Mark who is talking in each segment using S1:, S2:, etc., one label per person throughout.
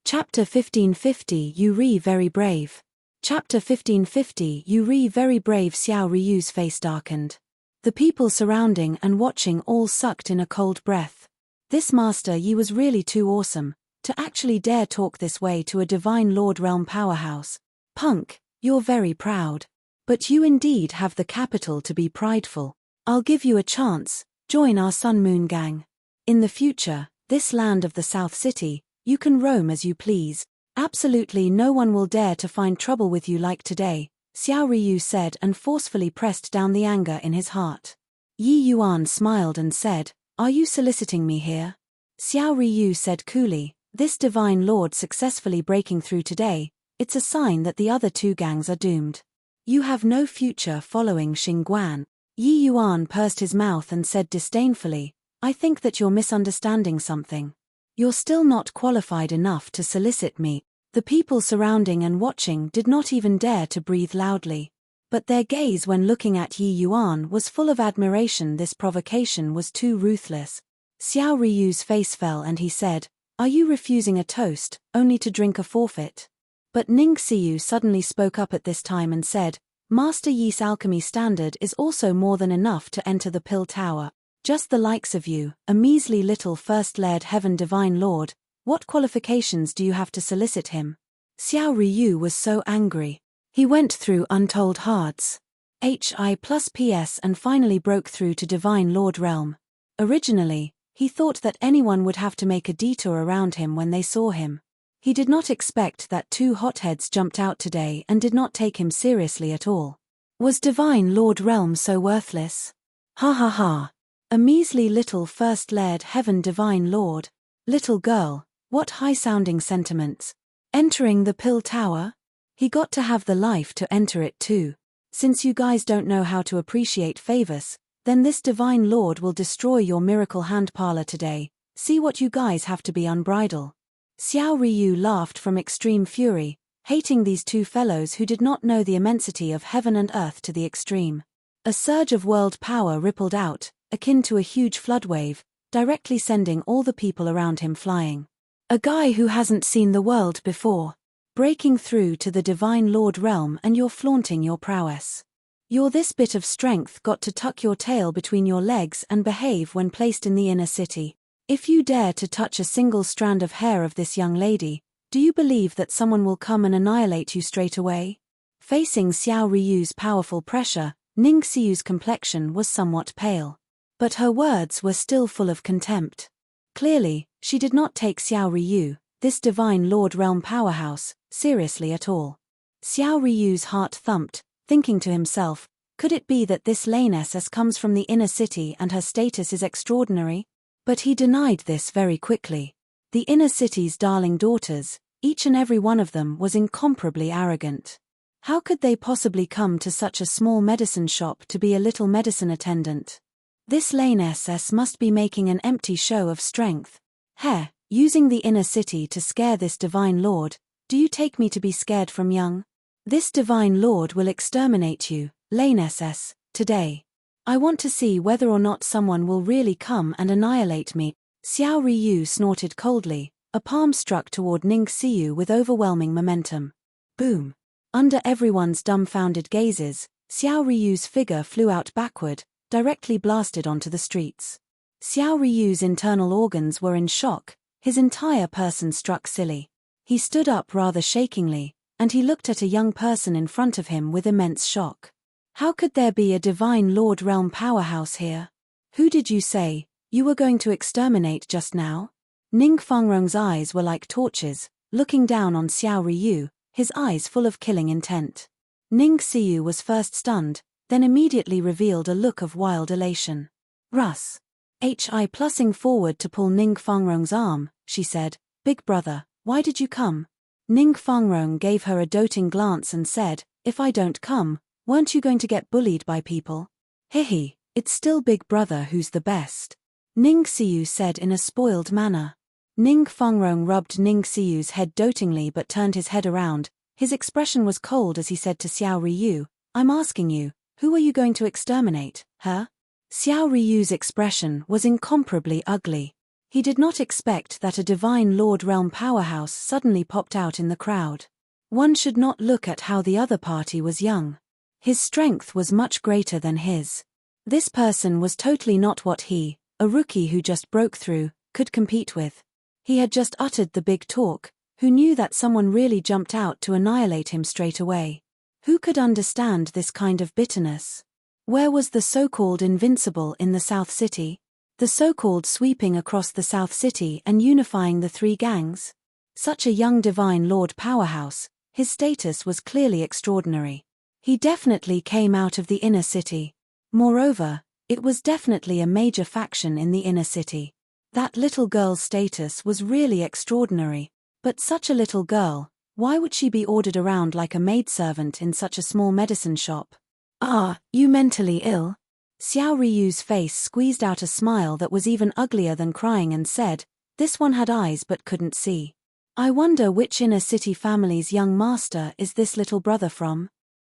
S1: Chapter 1550 You Re Very Brave. Chapter 1550 You Re Very Brave. Xiao Ryu's face darkened. The people surrounding and watching all sucked in a cold breath. This Master Yi was really too awesome, to actually dare talk this way to a Divine Lord Realm powerhouse. Punk, you're very proud. But you indeed have the capital to be prideful. I'll give you a chance, join our Sun Moon gang. In the future, this land of the South City, you can roam as you please. Absolutely no one will dare to find trouble with you like today, Xiao Ryu said and forcefully pressed down the anger in his heart. Yi Yuan smiled and said, "Are you soliciting me here?" Xiao Ryu said coolly, "This Divine Lord successfully breaking through today, it's a sign that the other two gangs are doomed. You have no future following Xingguan." Yi Yuan pursed his mouth and said disdainfully, "I think that you're misunderstanding something. You're still not qualified enough to solicit me." The people surrounding and watching did not even dare to breathe loudly. But their gaze when looking at Yi Yuan was full of admiration. This provocation was too ruthless. Xiao Ryu's face fell and he said, "Are you refusing a toast, only to drink a forfeit?" But Ning Xiu suddenly spoke up at this time and said, "Master Yi's alchemy standard is also more than enough to enter the Pill Tower. Just the likes of you, a measly little first-layered heaven divine lord, what qualifications do you have to solicit him?" Xiao Ryu was so angry. He went through untold hards. HI plus PS and finally broke through to Divine Lord Realm. Originally, he thought that anyone would have to make a detour around him when they saw him. He did not expect that two hotheads jumped out today and did not take him seriously at all. Was Divine Lord Realm so worthless? Ha ha ha. A measly little first-layered heaven divine lord. Little girl, what high-sounding sentiments. Entering the Pill Tower? He got to have the life to enter it too. Since you guys don't know how to appreciate favors, then this divine lord will destroy your miracle hand parlor today. See what you guys have to be unbridled. Xiao Ryu laughed from extreme fury, hating these two fellows who did not know the immensity of heaven and earth to the extreme. A surge of world power rippled out, akin to a huge flood wave, directly sending all the people around him flying. A guy who hasn't seen the world before. Breaking through to the Divine Lord Realm and you're flaunting your prowess. You're this bit of strength got to tuck your tail between your legs and behave when placed in the inner city. If you dare to touch a single strand of hair of this young lady, do you believe that someone will come and annihilate you straight away? Facing Xiao Ryu's powerful pressure, Ning Xiu's complexion was somewhat pale. But her words were still full of contempt. Clearly, she did not take Xiao Ryu, this Divine Lord Realm powerhouse, seriously at all. Xiao Ryu's heart thumped, thinking to himself, could it be that this Lane SS comes from the inner city and her status is extraordinary? But he denied this very quickly. The inner city's darling daughters, each and every one of them was incomparably arrogant. How could they possibly come to such a small medicine shop to be a little medicine attendant? This Lane SS must be making an empty show of strength. Heh, using the inner city to scare this Divine Lord, do you take me to be scared from young? This Divine Lord will exterminate you, Lane SS, today. I want to see whether or not someone will really come and annihilate me. Xiao Ryu snorted coldly, a palm struck toward Ning Xiu with overwhelming momentum. Boom. Under everyone's dumbfounded gazes, Xiao Ryu's figure flew out backward, directly blasted onto the streets. Xiao Ryu's internal organs were in shock, his entire person struck silly. He stood up rather shakingly, and he looked at a young person in front of him with immense shock. How could there be a Divine Lord Realm powerhouse here? Who did you say you were going to exterminate just now? Ning Fangrong's eyes were like torches, looking down on Xiao Ryu, his eyes full of killing intent. Ning Xiu was first stunned, then immediately revealed a look of wild elation. Russ. HI plussing forward to pull Ning Fangrong's arm, she said, "Big brother, why did you come?" Ning Fangrong gave her a doting glance and said, "If I don't come, weren't you going to get bullied by people?" "Hihi, it's still Big Brother who's the best," Ning Xiu said in a spoiled manner. Ning Fangrong rubbed Ning Xiu's head dotingly but turned his head around. His expression was cold as he said to Xiao Ryu, "I'm asking you, who are you going to exterminate, huh?" Xiao Ryu's expression was incomparably ugly. He did not expect that a Divine Lord Realm powerhouse suddenly popped out in the crowd. One should not look at how the other party was young. His strength was much greater than his. This person was totally not what he, a rookie who just broke through, could compete with. He had just uttered the big talk, who knew that someone really jumped out to annihilate him straight away. Who could understand this kind of bitterness? Where was the so-called Invincible in the South City? The so-called sweeping across the South City and unifying the three gangs? Such a young Divine Lord powerhouse, his status was clearly extraordinary. He definitely came out of the inner city. Moreover, it was definitely a major faction in the inner city. That little girl's status was really extraordinary. But such a little girl, why would she be ordered around like a maidservant in such a small medicine shop? Ah, you mentally ill? Xiao Ryu's face squeezed out a smile that was even uglier than crying and said, this one had eyes but couldn't see. I wonder which inner city family's young master is this little brother from?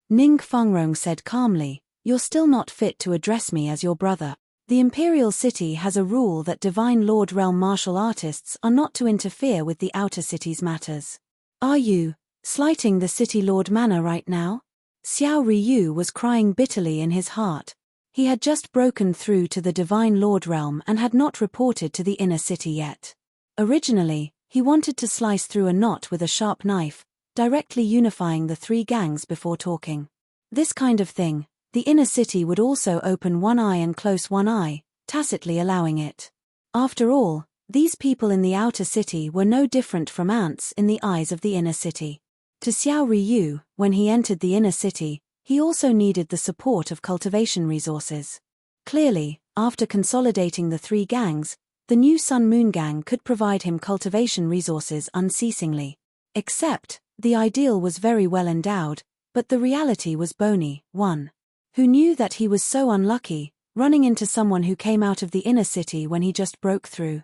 S1: Ning Fengrong said calmly, you're still not fit to address me as your brother. The Imperial City has a rule that Divine Lord Realm martial artists are not to interfere with the outer city's matters. Are you slighting the City Lord manner right now? Xiao Ryu was crying bitterly in his heart. He had just broken through to the Divine Lord Realm and had not reported to the inner city yet. Originally, he wanted to slice through a knot with a sharp knife, directly unifying the three gangs before talking. This kind of thing, the inner city would also open one eye and close one eye, tacitly allowing it. After all, these people in the outer city were no different from ants in the eyes of the inner city. To Xiao Ryu, when he entered the inner city, he also needed the support of cultivation resources. Clearly, after consolidating the three gangs, the new Sun Moon Gang could provide him cultivation resources unceasingly. Except, the ideal was very well endowed, but the reality was bony. One who knew that he was so unlucky, running into someone who came out of the inner city when he just broke through.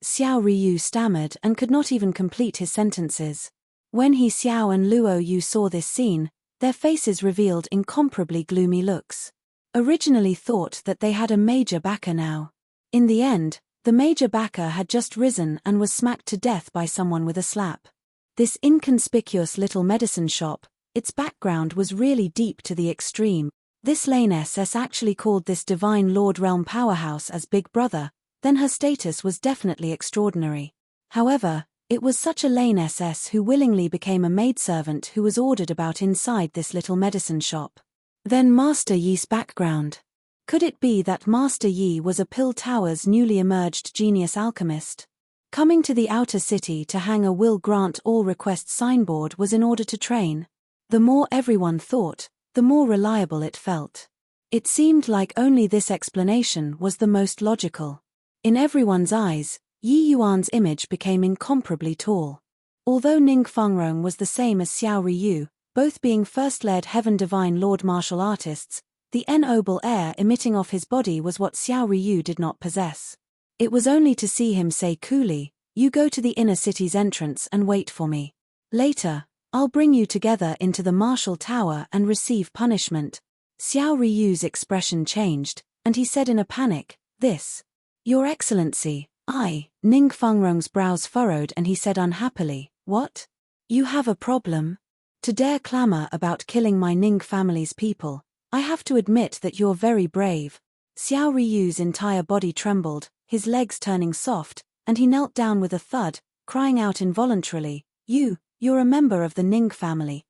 S1: Xiao Ryu stammered and could not even complete his sentences. When He Xiao and Luo Yu saw this scene, their faces revealed incomparably gloomy looks. Originally thought that they had a major backer now. In the end, the major backer had just risen and was smacked to death by someone with a slap. This inconspicuous little medicine shop, its background was really deep to the extreme. This Lane SS actually called this Divine Lord Realm powerhouse as Big Brother, then her status was definitely extraordinary. However, it was such a Lane SS who willingly became a maidservant who was ordered about inside this little medicine shop. Then Master Yi's background. Could it be that Master Yi was a Pill Tower's newly emerged genius alchemist? Coming to the outer city to hang a will grant all requests signboard was in order to train. The more everyone thought, the more reliable it felt. It seemed like only this explanation was the most logical. In everyone's eyes, Yi Yuan's image became incomparably tall. Although Ning Fengrong was the same as Xiao Ryu, both being first-led Heaven Divine Lord martial artists, the ennoble air emitting off his body was what Xiao Ryu did not possess. It was only to see him say coolly, you go to the inner city's entrance and wait for me. Later, I'll bring you together into the martial tower and receive punishment. Xiao Ryu's expression changed, and he said in a panic, this. Your Excellency, Ning Fengrong's brows furrowed and he said unhappily, what? You have a problem? To dare clamor about killing my Ning family's people, I have to admit that you're very brave. Xiao Ryu's entire body trembled, his legs turning soft, and he knelt down with a thud, crying out involuntarily, You're a member of the Ning family.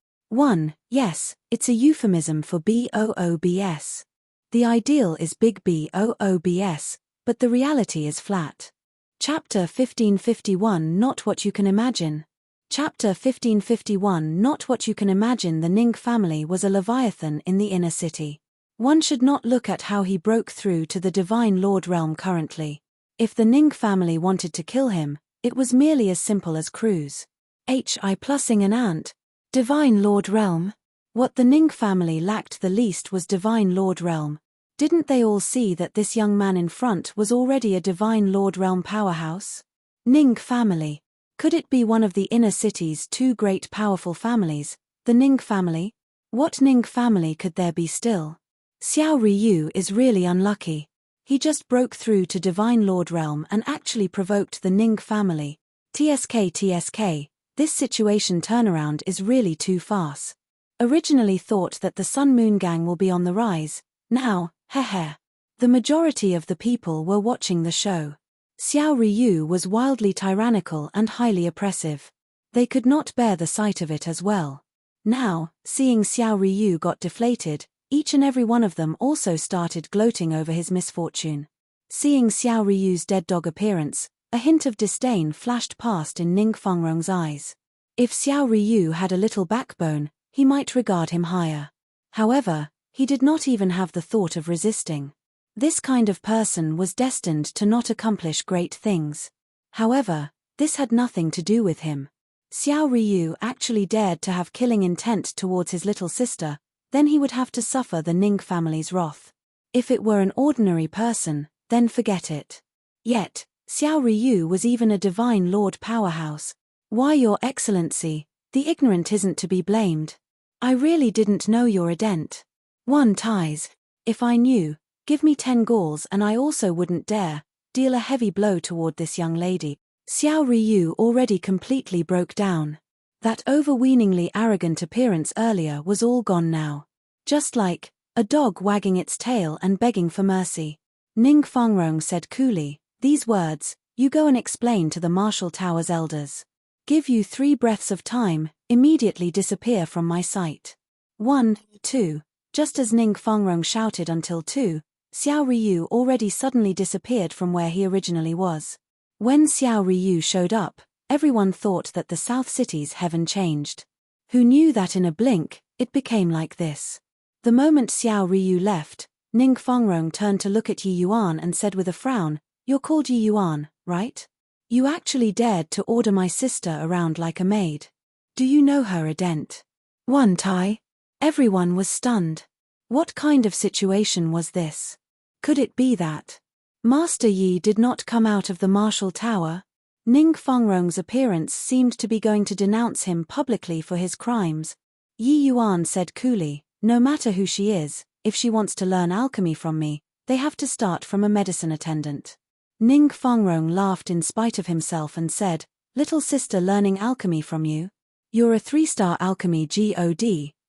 S1: Yes, it's a euphemism for BOOBS. The ideal is big BOOBS, but the reality is flat. Chapter 1551 Not What You Can Imagine. Chapter 1551 Not What You Can Imagine. The Ning family was a leviathan in the inner city. One should not look at how he broke through to the Divine Lord realm currently. If the Ning family wanted to kill him, it was merely as simple as cruise. Plussing an ant. Divine Lord realm? What the Ning family lacked the least was Divine Lord realm. Didn't they all see that this young man in front was already a Divine Lord realm powerhouse? Ning family. Could it be one of the inner city's two great powerful families, the Ning family? What Ning family could there be still? Xiao Ryu is really unlucky. He just broke through to Divine Lord Realm and actually provoked the Ning family. TSK, this situation turnaround is really too fast. Originally thought that the Sun Moon Gang will be on the rise, now, heh. The majority of the people were watching the show. Xiao Ryu was wildly tyrannical and highly oppressive. They could not bear the sight of it as well. Now, seeing Xiao Ryu got deflated, each and every one of them also started gloating over his misfortune. Seeing Xiao Ryu's dead dog appearance, a hint of disdain flashed past in Ning Fangrong's eyes. If Xiao Ryu had a little backbone, he might regard him higher. However, he did not even have the thought of resisting. This kind of person was destined to not accomplish great things. However, this had nothing to do with him. Xiao Ryu actually dared to have killing intent towards his little sister, then he would have to suffer the Ning family's wrath. If it were an ordinary person, then forget it. Yet, Xiao Ryu was even a Divine Lord powerhouse. Why, Your Excellency, the ignorant isn't to be blamed. I really didn't know you're a dent. One ties. If I knew, give me 10 galls and I also wouldn't dare deal a heavy blow toward this young lady. Xiao Ryu already completely broke down. That overweeningly arrogant appearance earlier was all gone now. Just like a dog wagging its tail and begging for mercy. Ning Fangrong said coolly, these words, you go and explain to the Marshall Tower's elders. Give you 3 breaths of time, immediately disappear from my sight. 1, 2. Just as Ning Fangrong shouted until 2, Xiao Ryu already suddenly disappeared from where he originally was. When Xiao Ryu showed up, everyone thought that the South City's heaven changed. Who knew that in a blink, it became like this? The moment Xiao Ryu left, Ning Fangrong turned to look at Yi Yuan and said with a frown, you're called Yi Yuan, right? You actually dared to order my sister around like a maid. Do you know her, a dent? One Tai? Everyone was stunned. What kind of situation was this? Could it be that Master Yi did not come out of the Marshall Tower? Ning Fangrong's appearance seemed to be going to denounce him publicly for his crimes. Yi Yuan said coolly, no matter who she is, if she wants to learn alchemy from me, they have to start from a medicine attendant. Ning Fangrong laughed in spite of himself and said, little sister learning alchemy from you? You're a 3-star alchemy God,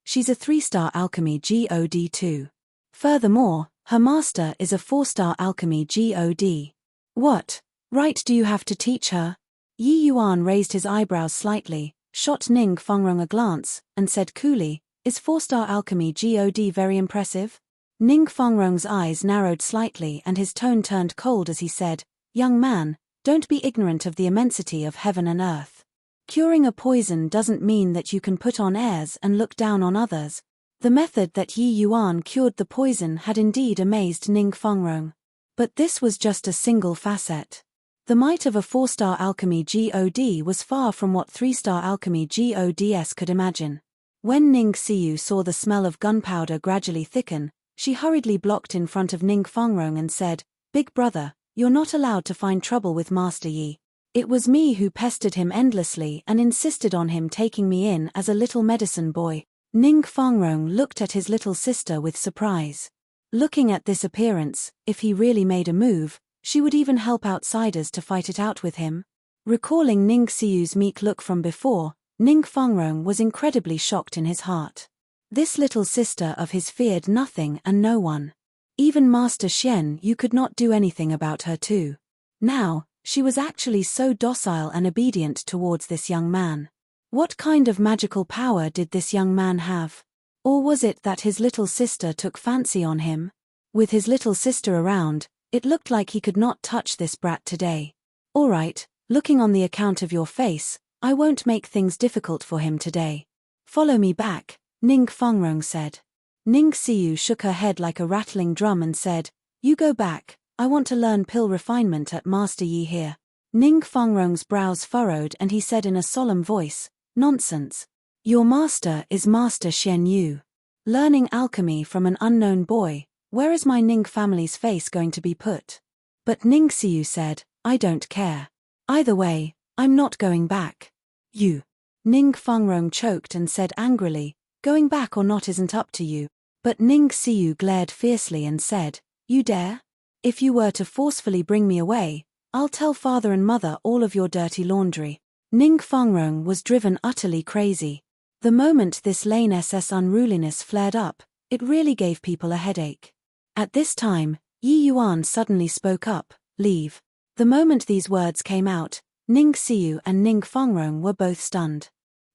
S1: she's a 3-star alchemy God too. Furthermore, her master is a 4-star alchemy God. What right do you have to teach her? Yi Yuan raised his eyebrows slightly, shot Ning Fangrong a glance, and said coolly, is 4-star alchemy God very impressive? Ning Fangrong's eyes narrowed slightly and his tone turned cold as he said, young man, don't be ignorant of the immensity of heaven and earth. Curing a poison doesn't mean that you can put on airs and look down on others. The method that Yi Yuan cured the poison had indeed amazed Ning Fangrong. But this was just a single facet. The might of a 4-star alchemy God was far from what 3-star alchemy Gods could imagine. When Ning Xiu saw the smell of gunpowder gradually thicken, she hurriedly blocked in front of Ning Fangrong and said, big brother, you're not allowed to find trouble with Master Yi. It was me who pestered him endlessly and insisted on him taking me in as a little medicine boy. Ning Fangrong looked at his little sister with surprise. Looking at this appearance, if he really made a move, she would even help outsiders to fight it out with him. Recalling Ning Xiu's meek look from before, Ning Fangrong was incredibly shocked in his heart. This little sister of his feared nothing and no one. Even Master Xian Yu could not do anything about her too. Now, she was actually so docile and obedient towards this young man. What kind of magical power did this young man have? Or was it that his little sister took fancy on him? With his little sister around, it looked like he could not touch this brat today. All right, looking on the account of your face, I won't make things difficult for him today. Follow me back, Ning Fangrong said. Ning Xiu shook her head like a rattling drum and said, you go back, I want to learn pill refinement at Master Yi here. Ning Fangrong's brows furrowed and he said in a solemn voice, nonsense. Your master is Master Xian Yu. Learning alchemy from an unknown boy, where is my Ning family's face going to be put? But Ning Xiu said, I don't care. Either way, I'm not going back. You. Ning Fangrong choked and said angrily, going back or not isn't up to you. But Ning Xiu glared fiercely and said, you dare? If you were to forcefully bring me away, I'll tell father and mother all of your dirty laundry. Ning Fangrong was driven utterly crazy. The moment this Lane's unruliness flared up, it really gave people a headache. At this time, Yi Yuan suddenly spoke up, "Leave." The moment these words came out, Ning Xiu and Ning Fangrong were both stunned.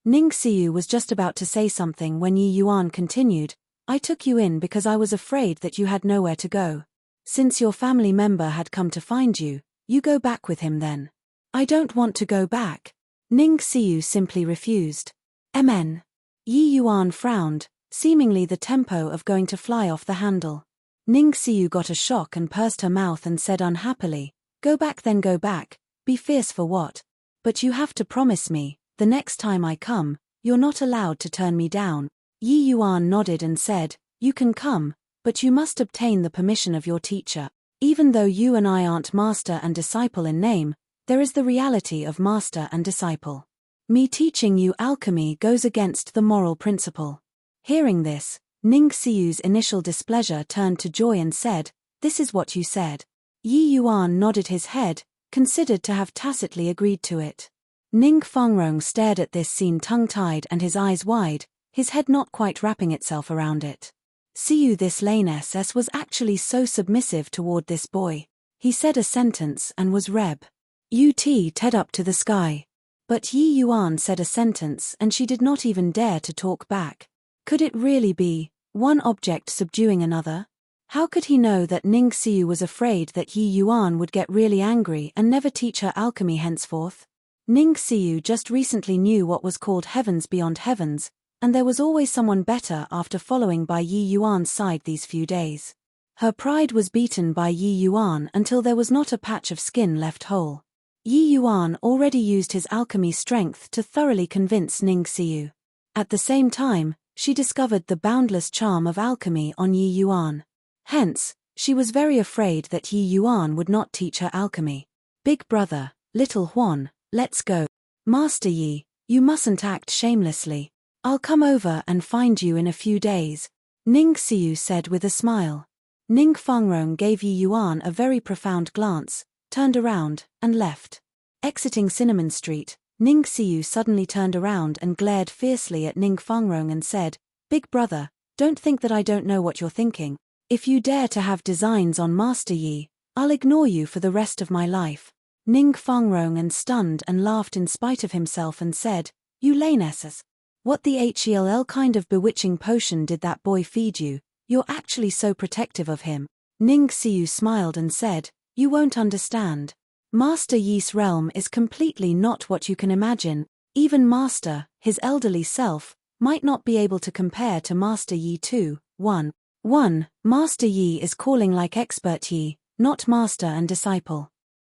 S1: Ning Xiu was just about to say something when Yi Yuan continued, "I took you in because I was afraid that you had nowhere to go. Since your family member had come to find you, you go back with him then." "I don't want to go back." Ning Xiu simply refused. "Amen." Yi Yuan frowned, seemingly the tempo of going to fly off the handle. Ning Xiu got a shock and pursed her mouth and said unhappily, "Go back then, go back. Be fierce for what? But you have to promise me, the next time I come, you're not allowed to turn me down." Yi Yuan nodded and said, "You can come, but you must obtain the permission of your teacher. Even though you and I aren't master and disciple in name, there is the reality of master and disciple. Me teaching you alchemy goes against the moral principle." Hearing this, Ning Xiu's initial displeasure turned to joy and said, "This is what you said." Yi Yuan nodded his head, considered to have tacitly agreed to it. Ning Fangrong stared at this scene tongue-tied and his eyes wide, his head not quite wrapping itself around it. "See, this Lane's was actually so submissive toward this boy. He said a sentence and was Reb. Ted up to the sky." But Yi Yuan said a sentence and she did not even dare to talk back. Could it really be one object subduing another? How could he know that Ning Xiu was afraid that Yi Yuan would get really angry and never teach her alchemy henceforth? Ning Xiu just recently knew what was called heavens beyond heavens, and there was always someone better after following by Yi Yuan's side these few days. Her pride was beaten by Yi Yuan until there was not a patch of skin left whole. Yi Yuan already used his alchemy strength to thoroughly convince Ning Xiu. At the same time, she discovered the boundless charm of alchemy on Yi Yuan. Hence, she was very afraid that Yi Yuan would not teach her alchemy. "Big brother, little Huan, let's go." "Master Yi, you mustn't act shamelessly. I'll come over and find you in a few days," Ning Xiu said with a smile. Ning Fangrong gave Yi Yuan a very profound glance, turned around, and left. Exiting Cinnamon Street, Ning Xiu suddenly turned around and glared fiercely at Ning Fangrong and said, "Big brother, don't think that I don't know what you're thinking. If you dare to have designs on Master Yi, I'll ignore you for the rest of my life." Ning Fangrong and stunned and laughed in spite of himself and said, "You Lane's. What the hell kind of bewitching potion did that boy feed you? You're actually so protective of him." Ning Xiu smiled and said, "You won't understand. Master Yi's realm is completely not what you can imagine. Even Master, his elderly self, might not be able to compare to Master Yi 1. Master Yi is calling like expert Yi, not master and disciple.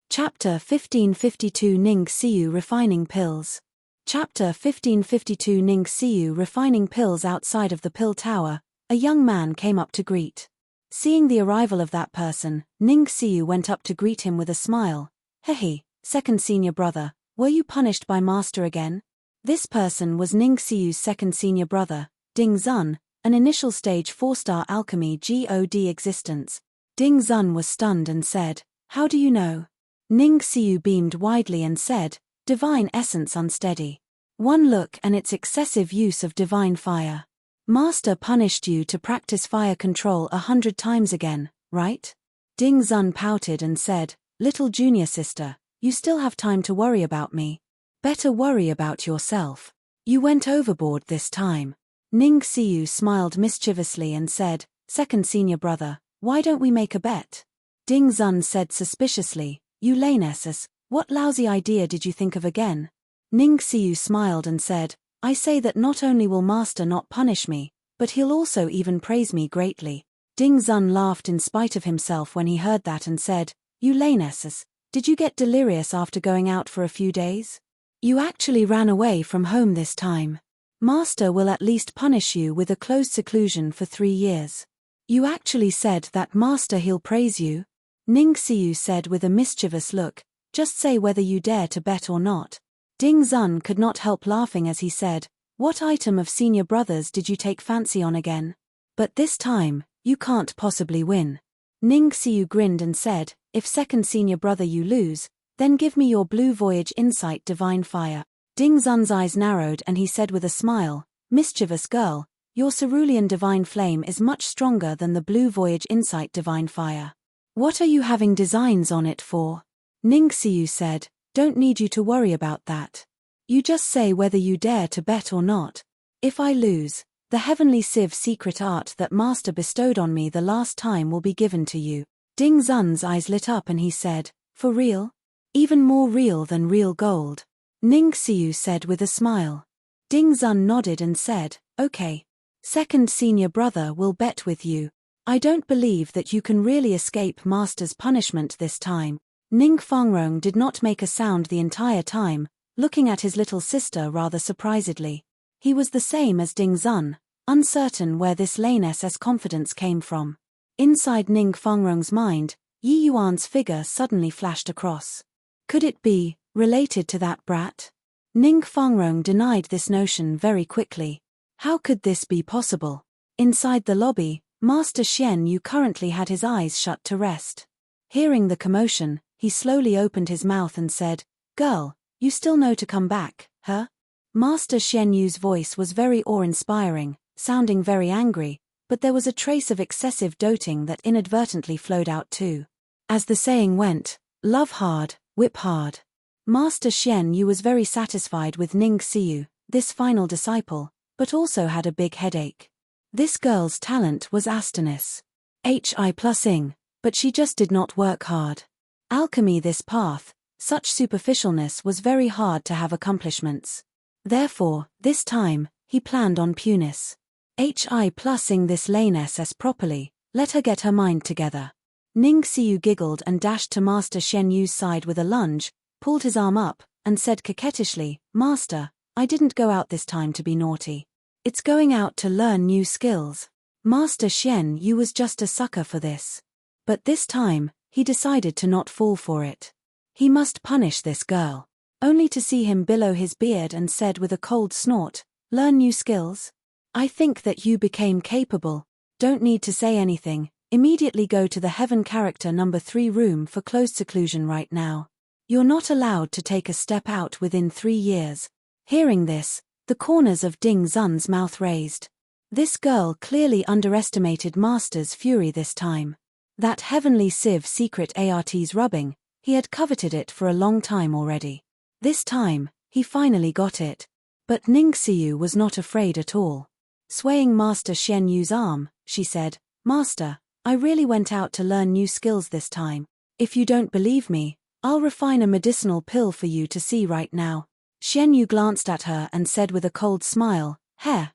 S1: Chapter 1552 Ning Xiu Refining Pills. Chapter 1552 Ning Xiu Refining Pills. Outside of the pill tower, a young man came up to greet. Seeing the arrival of that person, Ning Xiu went up to greet him with a smile. "Hehe, second senior brother, were you punished by master again?" This person was Ning Xiu's second senior brother, Ding Zun, an initial stage 4-star alchemy god existence. Ding Zun was stunned and said, "How do you know?" Ning Xiu beamed widely and said, "Divine essence unsteady. One look and its excessive use of divine fire. Master punished you to practice fire control 100 times again, right?" Ding Zun pouted and said, "Little junior sister, you still have time to worry about me. Better worry about yourself. You went overboard this time." Ning Xiu smiled mischievously and said, "Second senior brother, why don't we make a bet?" Ding Zun said suspiciously, "You Lane's, what lousy idea did you think of again?" Ning Xiu smiled and said, "I say that not only will master not punish me, but he'll also even praise me greatly." Ding Zun laughed in spite of himself when he heard that and said, "You Lane's, did you get delirious after going out for a few days? You actually ran away from home this time. Master will at least punish you with a closed seclusion for 3 years. You actually said that master he'll praise you?" Ning Xiu said with a mischievous look, "Just say whether you dare to bet or not." Ding Zun could not help laughing as he said, "What item of senior brothers did you take fancy on again? But this time, you can't possibly win." Ning Xiu grinned and said, if second senior brother you lose, then give me your blue voyage insight divine fire. Ding Zun's eyes narrowed and he said with a smile, mischievous girl, your cerulean divine flame is much stronger than the blue voyage insight divine fire. What are you having designs on it for? Ning Xiu said, don't need you to worry about that. You just say whether you dare to bet or not. If I lose, the heavenly sieve secret art that master bestowed on me the last time will be given to you. Ding Zun's eyes lit up and he said, for real? Even more real than real gold. Ning Xiu said with a smile. Ding Zun nodded and said, okay. Second senior brother will bet with you. I don't believe that you can really escape master's punishment this time. Ning Fangrong did not make a sound the entire time, looking at his little sister rather surprisedly. He was the same as Ding Zun, uncertain where this lane's confidence came from. Inside Ning Fangrong's mind, Yi Yuan's figure suddenly flashed across. Could it be related to that brat? Ning Fangrong denied this notion very quickly. How could this be possible? Inside the lobby, Master Xian Yu currently had his eyes shut to rest. Hearing the commotion, he slowly opened his mouth and said, girl, you still know to come back, huh? Master Xian Yu's voice was very awe-inspiring, sounding very angry, but there was a trace of excessive doting that inadvertently flowed out too. As the saying went, love hard, whip hard. Master Xian Yu was very satisfied with Ning Xiu, this final disciple, but also had a big headache. This girl's talent was Astonis. Hi+ing, but she just did not work hard. Alchemy this path, such superficialness was very hard to have accomplishments. Therefore, this time, he planned on punis. Hi+ing this lane's properly, let her get her mind together. Ning Xiu giggled and dashed to Master Xian Yu's side with a lunge, pulled his arm up, and said coquettishly, Master, I didn't go out this time to be naughty. It's going out to learn new skills. Master Xian Yu was just a sucker for this. But this time, he decided to not fall for it. He must punish this girl. Only to see him billow his beard and said with a cold snort, learn new skills? I think that you became capable. Don't need to say anything, immediately go to the Heaven Character number 3 room for closed seclusion right now. You're not allowed to take a step out within 3 years. Hearing this, the corners of Ding Zun's mouth raised. This girl clearly underestimated Master's fury this time. That heavenly sieve secret art's rubbing, he had coveted it for a long time already. This time, he finally got it. But Ning Xiu was not afraid at all. Swaying Master Xian Yu's arm, she said, Master, I really went out to learn new skills this time. If you don't believe me, I'll refine a medicinal pill for you to see right now. Xian Yu glanced at her and said with a cold smile,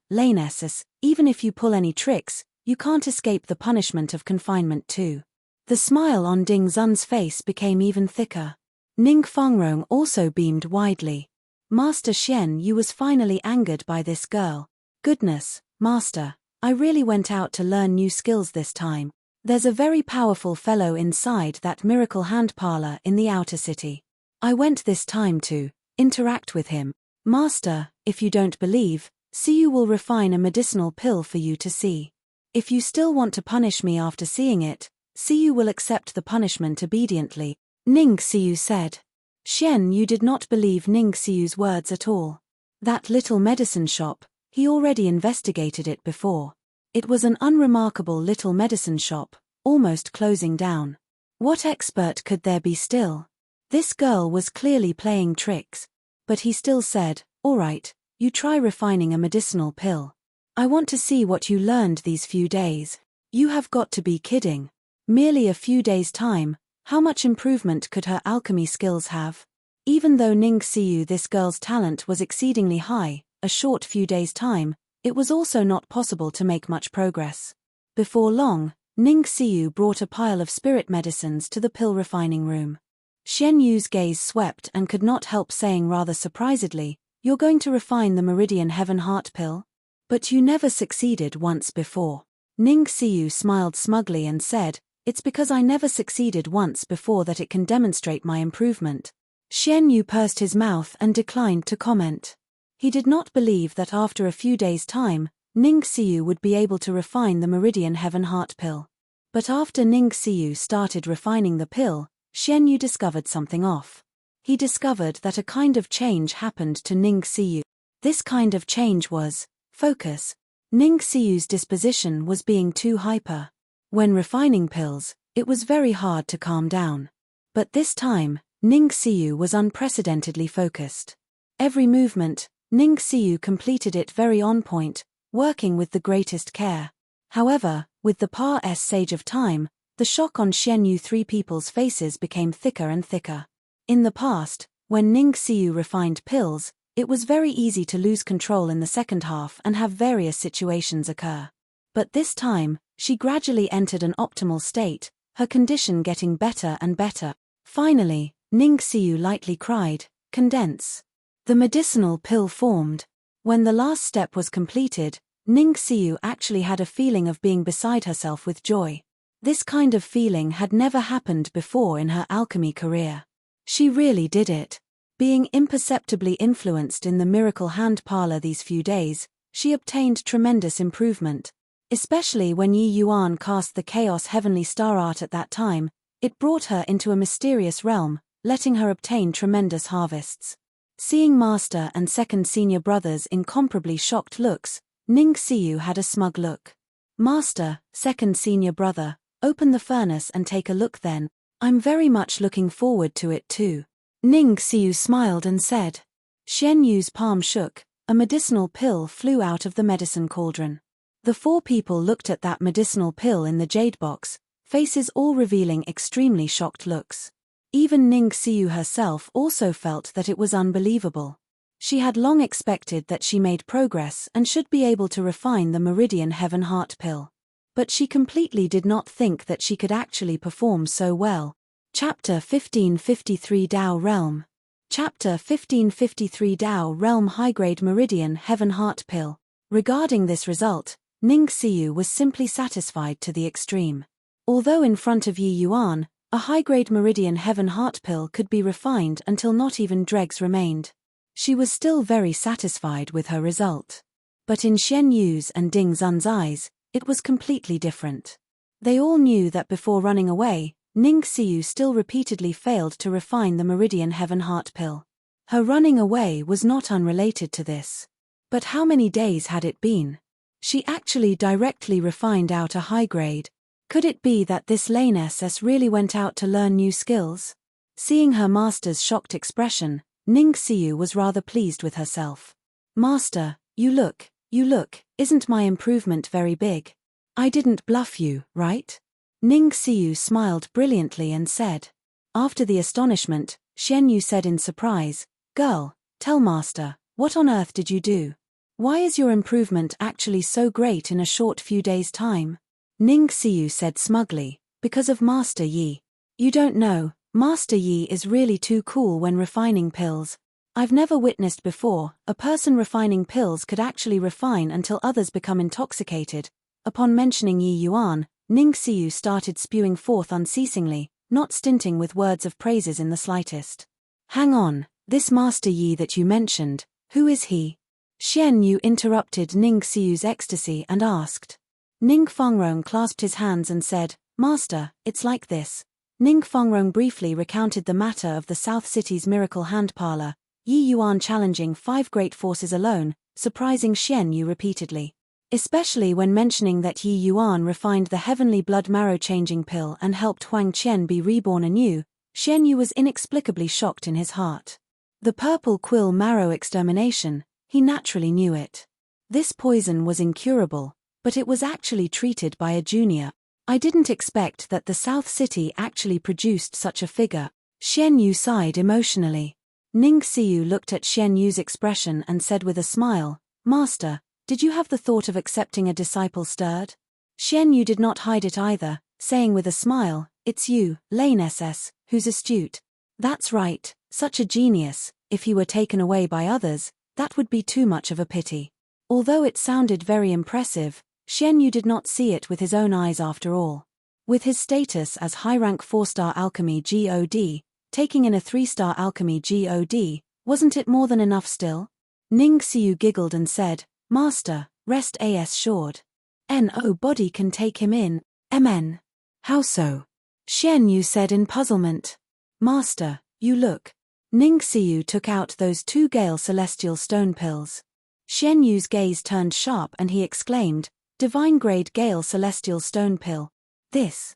S1: lane's, even if you pull any tricks, you can't escape the punishment of confinement too. The smile on Ding Zun's face became even thicker. Ning Fangrong also beamed widely. Master Xian Yu was finally angered by this girl. Goodness, Master, I really went out to learn new skills this time. There's a very powerful fellow inside that miracle hand parlor in the outer city. I went this time to interact with him. Master, if you don't believe, Xiu will refine a medicinal pill for you to see. If you still want to punish me after seeing it, Xiu will accept the punishment obediently, Ning Xiu said. Xian Yu did not believe Ning Xiu's words at all. That little medicine shop, he already investigated it before. It was an unremarkable little medicine shop, almost closing down. What expert could there be still? This girl was clearly playing tricks. But he still said, all right, you try refining a medicinal pill. I want to see what you learned these few days. You have got to be kidding. Merely a few days' time, how much improvement could her alchemy skills have? Even though Ning Xiu, this girl's talent was exceedingly high, a short few days' time, it was also not possible to make much progress. Before long, Ning Xiu brought a pile of spirit medicines to the pill refining room. Xian Yu's gaze swept and could not help saying rather surprisedly, you're going to refine the Meridian Heaven Heart pill? But you never succeeded once before. Ning Xiu smiled smugly and said, it's because I never succeeded once before that it can demonstrate my improvement. Xian Yu pursed his mouth and declined to comment. He did not believe that after a few days' time, Ning Xiu would be able to refine the Meridian Heaven Heart pill. But after Ning Xiu started refining the pill, Xian Yu discovered something off. He discovered that a kind of change happened to Ning Xiu. This kind of change was focus. Ning Xiu's disposition was being too hyper. When refining pills, it was very hard to calm down. But this time, Ning Xiu was unprecedentedly focused. Every movement, Ning Xiu completed it very on point, working with the greatest care. However, with the passage of time, the shock on Xian Yu three people's faces became thicker and thicker. In the past, when Ning Xiu refined pills, it was very easy to lose control in the second half and have various situations occur. But this time, she gradually entered an optimal state, her condition getting better and better. Finally, Ning Xiu lightly cried, "Condense." The medicinal pill formed. When the last step was completed, Ning Xiu actually had a feeling of being beside herself with joy. This kind of feeling had never happened before in her alchemy career. She really did it. Being imperceptibly influenced in the miracle hand parlor these few days, she obtained tremendous improvement. Especially when Yi Yuan cast the Chaos Heavenly Star Art at that time, it brought her into a mysterious realm, letting her obtain tremendous harvests. Seeing Master and second senior brothers' incomparably shocked looks, Ning Xiu had a smug look. "Master, second senior brother, open the furnace and take a look then. I'm very much looking forward to it too." Ning Xiu smiled and said. Xian Yu's palm shook, a medicinal pill flew out of the medicine cauldron. The four people looked at that medicinal pill in the jade box, faces all revealing extremely shocked looks. Even Ning Xiu herself also felt that it was unbelievable. She had long expected that she made progress and should be able to refine the Meridian Heaven Heart pill. But she completely did not think that she could actually perform so well. Chapter 1553 Dao Realm. Chapter 1553 Dao Realm High-Grade Meridian Heaven Heart Pill. Regarding this result, Ning Xiu was simply satisfied to the extreme. Although in front of Yi Yuan, a high-grade Meridian Heaven Heart Pill could be refined until not even dregs remained. She was still very satisfied with her result. But in Xian Yu's and Ding Zun's eyes, it was completely different. They all knew that before running away, Ning Xiu still repeatedly failed to refine the Meridian Heaven Heart Pill. Her running away was not unrelated to this. But how many days had it been? She actually directly refined out a high grade. Could it be that this Lane-SS really went out to learn new skills? Seeing her master's shocked expression, Ning Xiu was rather pleased with herself. "Master, you look, isn't my improvement very big? I didn't bluff you, right?" Ning Xiu smiled brilliantly and said. After the astonishment, Xian Yu said in surprise, "Girl, tell Master, what on earth did you do? Why is your improvement actually so great in a short few days' time?" Ning Xiu said smugly, "Because of Master Yi. You don't know, Master Yi is really too cool when refining pills. I've never witnessed before, a person refining pills could actually refine until others become intoxicated." Upon mentioning Yi Yuan, Ning Xiu started spewing forth unceasingly, not stinting with words of praises in the slightest. "Hang on, this Master Yi that you mentioned, who is he?" Xian Yu interrupted Ning Xiu's ecstasy and asked. Ning Fengrong clasped his hands and said, "Master, it's like this." Ning Fengrong briefly recounted the matter of the South City's miracle hand parlor, Yi Yuan challenging 5 great forces alone, surprising Xian Yu repeatedly. Especially when mentioning that Yi Yuan refined the heavenly blood marrow changing pill and helped Huang Qian be reborn anew, Xian Yu was inexplicably shocked in his heart. The purple quill marrow extermination, he naturally knew it. This poison was incurable, but it was actually treated by a junior. I didn't expect that the South City actually produced such a figure. Xian Yu sighed emotionally. Ning Xiu looked at Xian Yu's expression and said with a smile, "Master, did you have the thought of accepting a disciple stirred?" Xian Yu did not hide it either, saying with a smile, "It's you, Lane-SS, who's astute." "That's right, such a genius, if he were taken away by others, that would be too much of a pity." Although it sounded very impressive, Xian Yu did not see it with his own eyes after all. With his status as high-rank 4-star alchemy God, taking in a 3-star alchemy God, wasn't it more than enough still? Ning Xiu giggled and said, "Master, rest as assured. No body can take him in, mn." How so? Xian Yu said in puzzlement. Master, you look. Ning Xiu took out those 2 Gale celestial stone pills. Xian Yu's gaze turned sharp and he exclaimed, divine-grade Gale celestial stone pill. This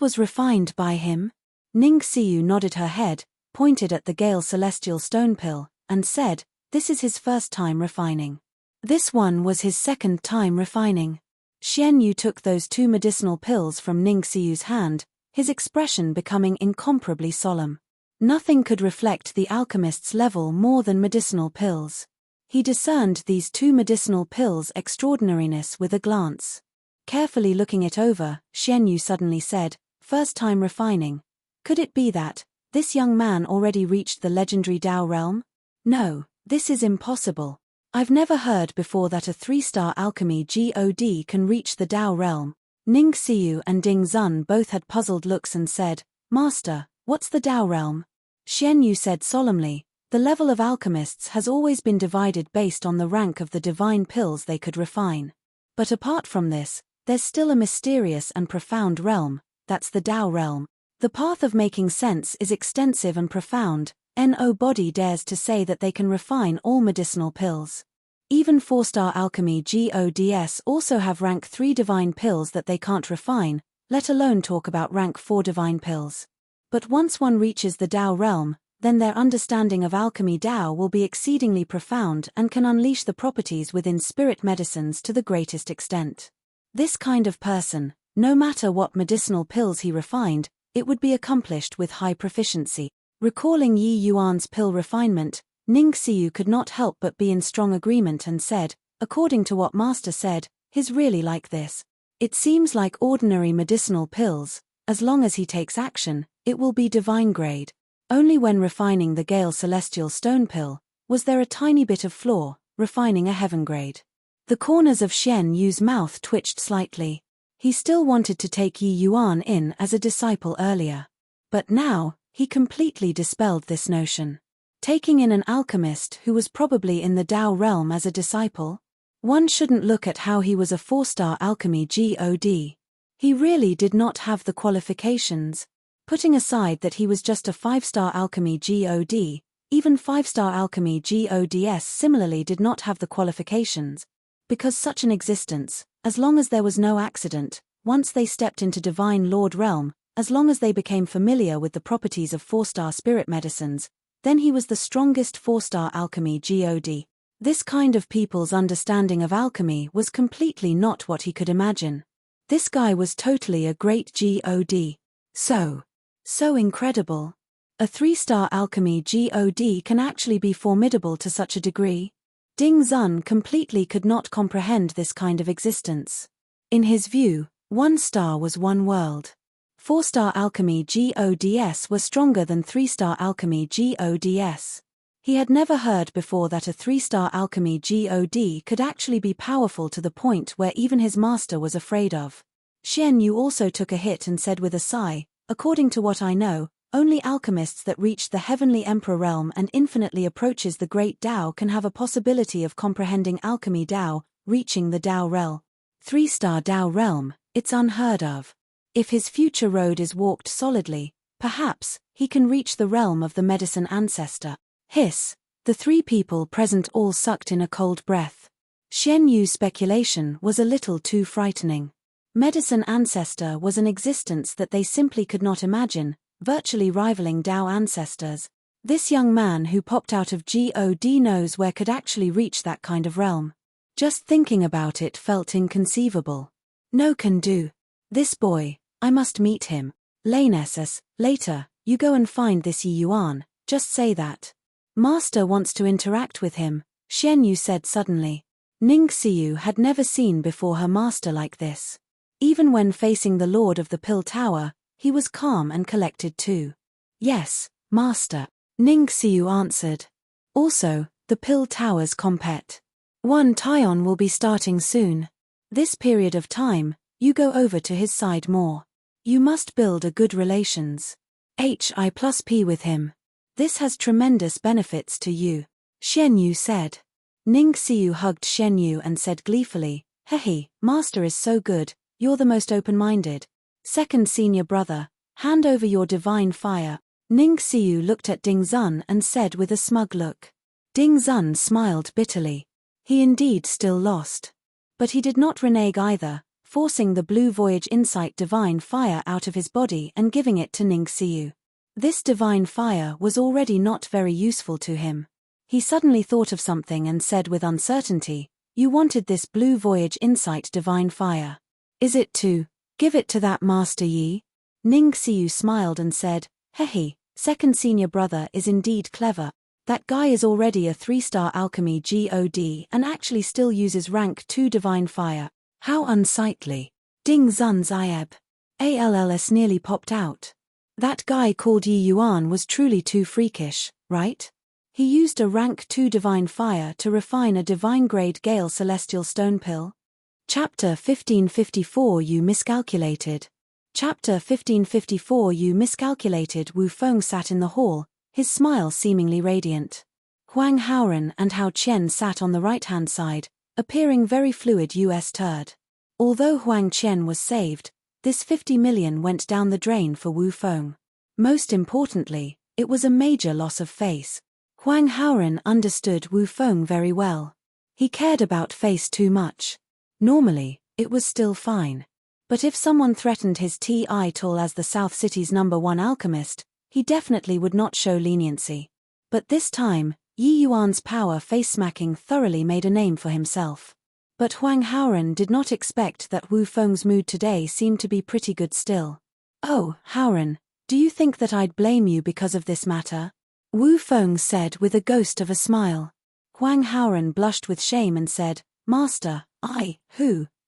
S1: was refined by him? Ning Xiu nodded her head, pointed at the Gale celestial stone pill, and said, this is his first time refining. This one was his second time refining. Xian Yu took those 2 medicinal pills from Ning Xiu's hand, his expression becoming incomparably solemn. Nothing could reflect the alchemist's level more than medicinal pills. He discerned these 2 medicinal pills' extraordinariness with a glance. Carefully looking it over, Xian Yu suddenly said, first time refining. Could it be that this young man already reached the legendary Tao realm? No, this is impossible. I've never heard before that a 3-star alchemy god can reach the Tao realm. Ning Xiu and Ding Zun both had puzzled looks and said, Master, what's the Tao realm? Xian Yu said solemnly, the level of alchemists has always been divided based on the rank of the divine pills they could refine. But apart from this, there's still a mysterious and profound realm, that's the Tao realm. The path of making sense is extensive and profound. Nobody dares to say that they can refine all medicinal pills. Even 4-star alchemy gods also have rank 3 divine pills that they can't refine, let alone talk about rank 4 divine pills. But once one reaches the Tao realm, then their understanding of alchemy Tao will be exceedingly profound and can unleash the properties within spirit medicines to the greatest extent. This kind of person, no matter what medicinal pills he refined, it would be accomplished with high proficiency. Recalling Yi Yuan's pill refinement, Ning Xiu could not help but be in strong agreement and said, according to what Master said, he's really like this. It seems like ordinary medicinal pills, as long as he takes action, it will be divine grade. Only when refining the Gale celestial stone pill, was there a tiny bit of flaw, refining a heaven grade. The corners of Xian Yu's mouth twitched slightly. He still wanted to take Yi Yuan in as a disciple earlier. But now, he completely dispelled this notion. Taking in an alchemist who was probably in the Tao realm as a disciple? One shouldn't look at how he was a 4-star alchemy god. He really did not have the qualifications. Putting aside that he was just a 5-star alchemy god, even 5-star alchemy gods similarly did not have the qualifications. Because such an existence, as long as there was no accident, once they stepped into Divine Lord realm, as long as they became familiar with the properties of 4-star spirit medicines, then he was the strongest 4-star alchemy god. This kind of people's understanding of alchemy was completely not what he could imagine. This guy was totally a great god. So incredible. A 3-star alchemy god can actually be formidable to such a degree? Ding Zun completely could not comprehend this kind of existence. In his view, 1 star was 1 world. 4-star alchemy gods were stronger than 3-star alchemy gods. He had never heard before that a 3-star alchemy god could actually be powerful to the point where even his master was afraid of. Xian Yu also took a hit and said with a sigh, according to what I know, only alchemists that reach the heavenly emperor realm and infinitely approaches the great Tao can have a possibility of comprehending alchemy Tao, reaching the Tao realm. 3-star Tao realm, it's unheard of. If his future road is walked solidly, perhaps, he can reach the realm of the medicine ancestor. Hiss. The 3 people present all sucked in a cold breath. Xian Yu's speculation was a little too frightening. Medicine ancestor was an existence that they simply could not imagine, virtually rivaling Tao ancestors. This young man who popped out of God knows where could actually reach that kind of realm. Just thinking about it felt inconceivable. No can do. This boy, I must meet him. Lanessus, later, you go and find this Yi Yuan, just say that. Master wants to interact with him, Xian Yu said suddenly. Ning Xiu had never seen before her master like this. Even when facing the Lord of the Pill Tower, he was calm and collected too. Yes, Master, Ning Xiu answered. Also, the Pill Tower's compet. 1 Taion will be starting soon. This period of time, you go over to his side more. You must build a good relations. HI+P with him. This has tremendous benefits to you. Xian Yu said. Ning Xiu hugged Xian Yu and said gleefully, Hehe, Master is so good, you're the most open-minded. second senior brother, hand over your divine fire. Ning Xiu looked at Ding Zun and said with a smug look. Ding Zun smiled bitterly. He indeed still lost. But he did not renege either, forcing the Blue Voyage Insight divine fire out of his body and giving it to Ning Xiu. This divine fire was already not very useful to him. He suddenly thought of something and said with uncertainty, "You wanted this Blue Voyage Insight divine fire. Is it to give it to that Master Yi?" Ning Xiu smiled and said, "Hehe, second senior brother is indeed clever. That guy is already a 3-star alchemy god and actually still uses rank 2 divine fire. How unsightly." Ding Zun's IEB. Nearly popped out. That guy called Yi Yuan was truly too freakish, right? He used a rank 2 divine fire to refine a divine grade Gale celestial stone pill. Chapter 1554 You miscalculated. Chapter 1554 You miscalculated. Wu Feng sat in the hall, his smile seemingly radiant. Huang Haoran and Hao Qian sat on the right-hand side, appearing very fluid US turd. Although Huang Qian was saved, this 50 million went down the drain for Wu Feng. Most importantly, it was a major loss of face. Huang Haoran understood Wu Feng very well. He cared about face too much. Normally, it was still fine. But if someone threatened his title as the South City's #1 alchemist, he definitely would not show leniency. But this time, Yi Yuan's power face-smacking thoroughly made a name for himself. But Huang Haoran did not expect that Wu Feng's mood today seemed to be pretty good still. "Oh, Haoran, do you think that I'd blame you because of this matter?" Wu Feng said with a ghost of a smile. Huang Haoran blushed with shame and said, "Master,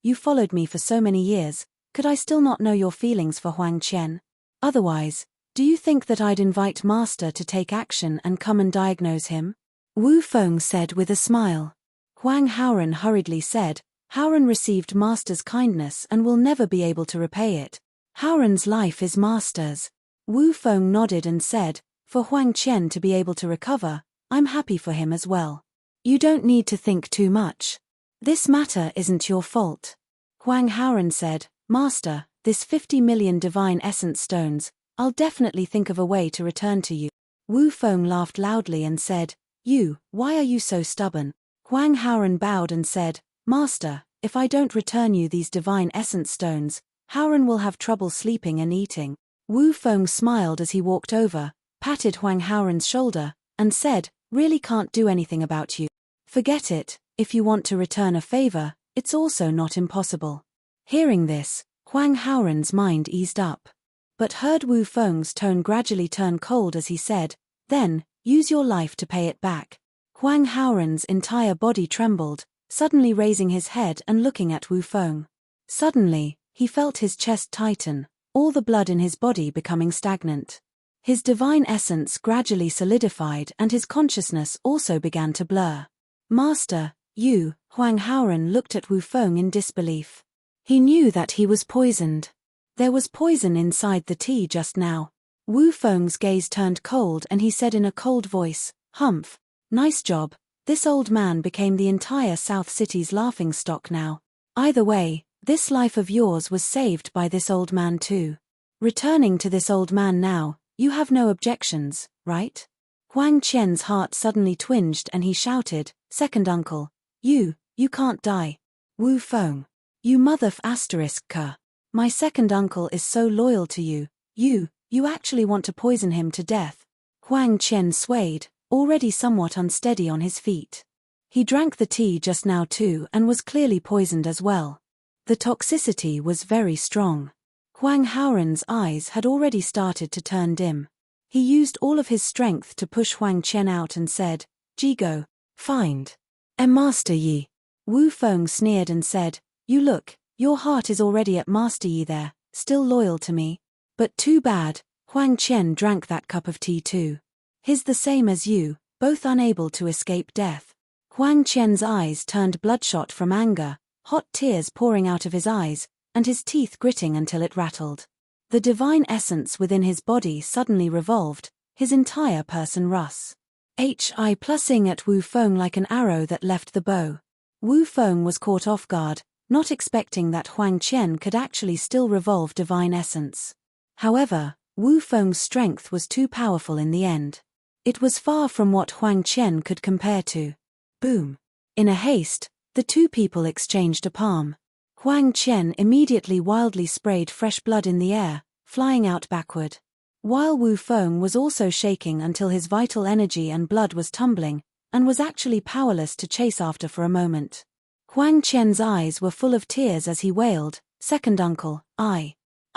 S1: you followed me for so many years, could I still not know your feelings for Huang Qian? Otherwise, do you think that I'd invite Master to take action and come and diagnose him?" Wu Feng said with a smile. Huang Haoran hurriedly said, "Haoran received Master's kindness and will never be able to repay it. Haoran's life is Master's." Wu Feng nodded and said, "For Huang Qian to be able to recover, I'm happy for him as well. You don't need to think too much. This matter isn't your fault." Huang Haoran said, "Master, this 50 million divine essence stones, I'll definitely think of a way to return to you." Wu Feng laughed loudly and said, Why are you so stubborn?" Huang Haoran bowed and said, "Master, if I don't return you these divine essence stones, Haoran will have trouble sleeping and eating." Wu Feng smiled as he walked over, patted Huang Haoran's shoulder, and said, "Really can't do anything about you. Forget it, if you want to return a favor, it's also not impossible." Hearing this, Huang Haoran's mind eased up. But heard Wu Feng's tone gradually turn cold as he said, "Then, use your life to pay it back." Huang Haoran's entire body trembled, suddenly raising his head and looking at Wu Feng. Suddenly, he felt his chest tighten, all the blood in his body becoming stagnant. His divine essence gradually solidified and his consciousness also began to blur. "Master, Huang Haoran looked at Wu Feng in disbelief. He knew that he was poisoned. There was poison inside the tea just now. Wu Feng's gaze turned cold and he said in a cold voice, "Humph, nice job, this old man became the entire South City's laughingstock now. Either way, this life of yours was saved by this old man too. Returning to this old man now, you have no objections, right?" Huang Qian's heart suddenly twinged and he shouted, "Second uncle, you can't die. Wu Feng, you mother****. My second uncle is so loyal to you, you actually want to poison him to death." Huang Qian swayed, already somewhat unsteady on his feet. He drank the tea just now too and was clearly poisoned as well. The toxicity was very strong. Huang Haoran's eyes had already started to turn dim. He used all of his strength to push Huang Qian out and said, "Jigo, find a Master Yi." Wu Feng sneered and said, "You look, your heart is already at Master Yi there, still loyal to me. But too bad, Huang Qian drank that cup of tea too. He's the same as you, both unable to escape death." Huang Qian's eyes turned bloodshot from anger, hot tears pouring out of his eyes, and his teeth gritting until it rattled. The divine essence within his body suddenly revolved, his entire person plussing at Wu Feng like an arrow that left the bow. Wu Feng was caught off guard, not expecting that Huang Qian could actually still revolve divine essence. However, Wu Feng's strength was too powerful in the end. It was far from what Huang Qian could compare to. Boom! In a haste, the two people exchanged a palm. Huang Qian immediately wildly sprayed fresh blood in the air, flying out backward. While Wu Feng was also shaking until his vital energy and blood was tumbling, and was actually powerless to chase after for a moment. Huang Qian's eyes were full of tears as he wailed, "Second uncle, I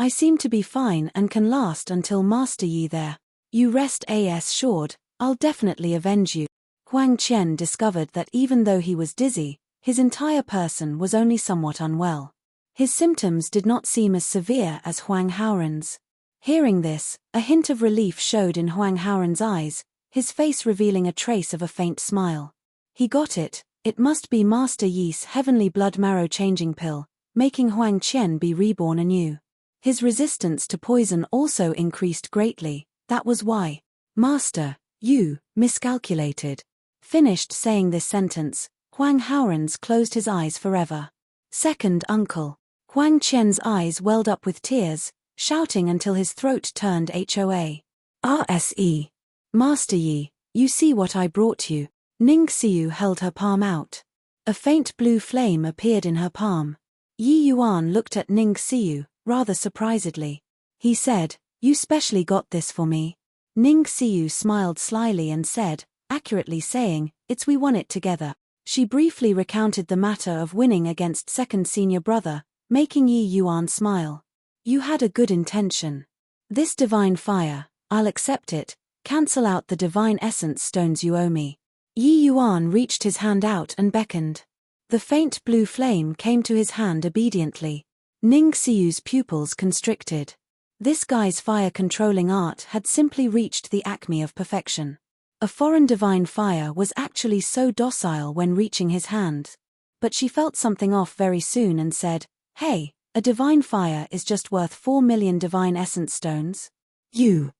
S1: seem to be fine and can last until Master Yi there. You rest assured, I'll definitely avenge you." Huang Qian discovered that even though he was dizzy, his entire person was only somewhat unwell. His symptoms did not seem as severe as Huang Haoran's. Hearing this, a hint of relief showed in Huang Haoran's eyes, his face revealing a trace of a faint smile. He got it. It must be Master Yi's heavenly blood marrow changing pill, making Huang Qian be reborn anew. His resistance to poison also increased greatly, that was why. "Master, you miscalculated." Finished saying this sentence, Huang Haoran's closed his eyes forever. "Second uncle." Huang Qian's eyes welled up with tears, shouting until his throat turned hoa. "RSE. Master Yi, you see what I brought you." Ning Xiu held her palm out. A faint blue flame appeared in her palm. Yi Yuan looked at Ning Xiu, rather surprisedly. He said, "You specially got this for me." Ning Xiu smiled slyly and said, accurately saying, "It's we won it together." She briefly recounted the matter of winning against second senior brother, making Yi Yuan smile. "You had a good intention. This divine fire, I'll accept it, cancel out the divine essence stones you owe me." Yi Yuan reached his hand out and beckoned. The faint blue flame came to his hand obediently. Ning Xiu's pupils constricted. This guy's fire-controlling art had simply reached the acme of perfection. A foreign divine fire was actually so docile when reaching his hand. But she felt something off very soon and said, "Hey, a divine fire is just worth 4 million divine essence stones? You're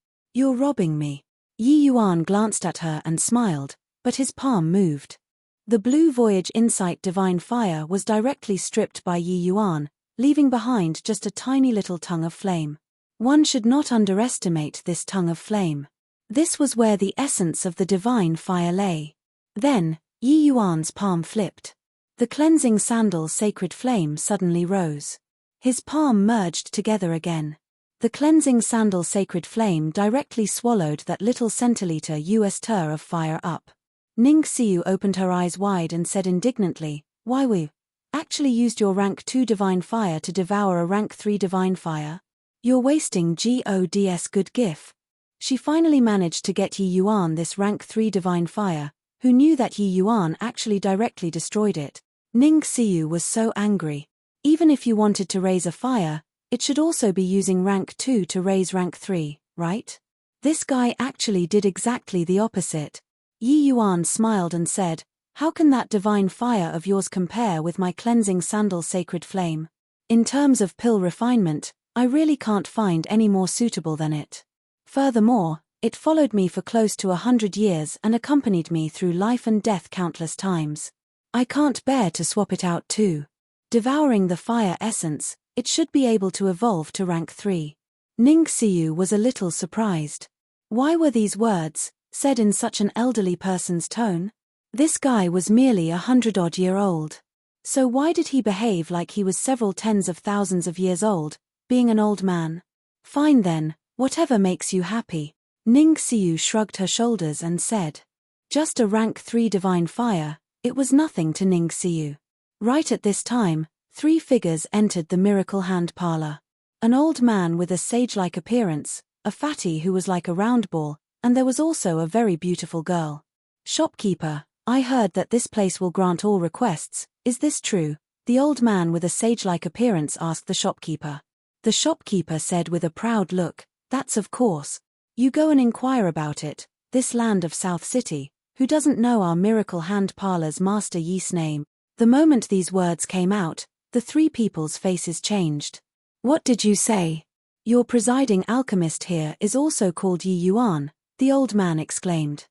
S1: robbing me." Yi Yuan glanced at her and smiled, but his palm moved. The Blue Voyage Insight divine fire was directly stripped by Yi Yuan, leaving behind just a tiny little tongue of flame. One should not underestimate this tongue of flame. This was where the essence of the divine fire lay. Then, Yi Yuan's palm flipped. The cleansing sandal sacred flame suddenly rose. His palm merged together again. The cleansing sandal sacred flame directly swallowed that little centiliter US of fire up. Ning Xiu opened her eyes wide and said indignantly, "Why we actually used your rank 2 divine fire to devour a rank 3 divine fire? You're wasting God's good gift." She finally managed to get Yi Yuan this rank 3 divine fire, who knew that Yi Yuan actually directly destroyed it. Ning Xiu was so angry. Even if you wanted to raise a fire, it should also be using rank 2 to raise rank 3, right? This guy actually did exactly the opposite. Yi Yuan smiled and said, "How can that divine fire of yours compare with my cleansing sandal sacred flame? In terms of pill refinement, I really can't find any more suitable than it. Furthermore, it followed me for close to 100 years and accompanied me through life and death countless times. I can't bear to swap it out too. Devouring the fire essence, it should be able to evolve to rank 3. Ning Xiu was a little surprised. Why were these words said in such an elderly person's tone? This guy was merely 100-odd-year-old. So why did he behave like he was several tens of thousands of years old, being an old man? Fine then, whatever makes you happy. Ning Xiu shrugged her shoulders and said. Just a rank 3 divine fire, it was nothing to Ning Xiu. Right at this time, 3 figures entered the miracle hand parlor. An old man with a sage-like appearance, a fatty who was like a round ball, and there was also a very beautiful girl. "Shopkeeper, I heard that this place will grant all requests, is this true?" The old man with a sage-like appearance asked the shopkeeper. The shopkeeper said with a proud look, "That's of course. You go and inquire about it, this land of South City, who doesn't know our miracle hand parlor's Master Yi's name?" The moment these words came out, the 3 people's faces changed. "What did you say? Your presiding alchemist here is also called Yi Yuan," the old man exclaimed.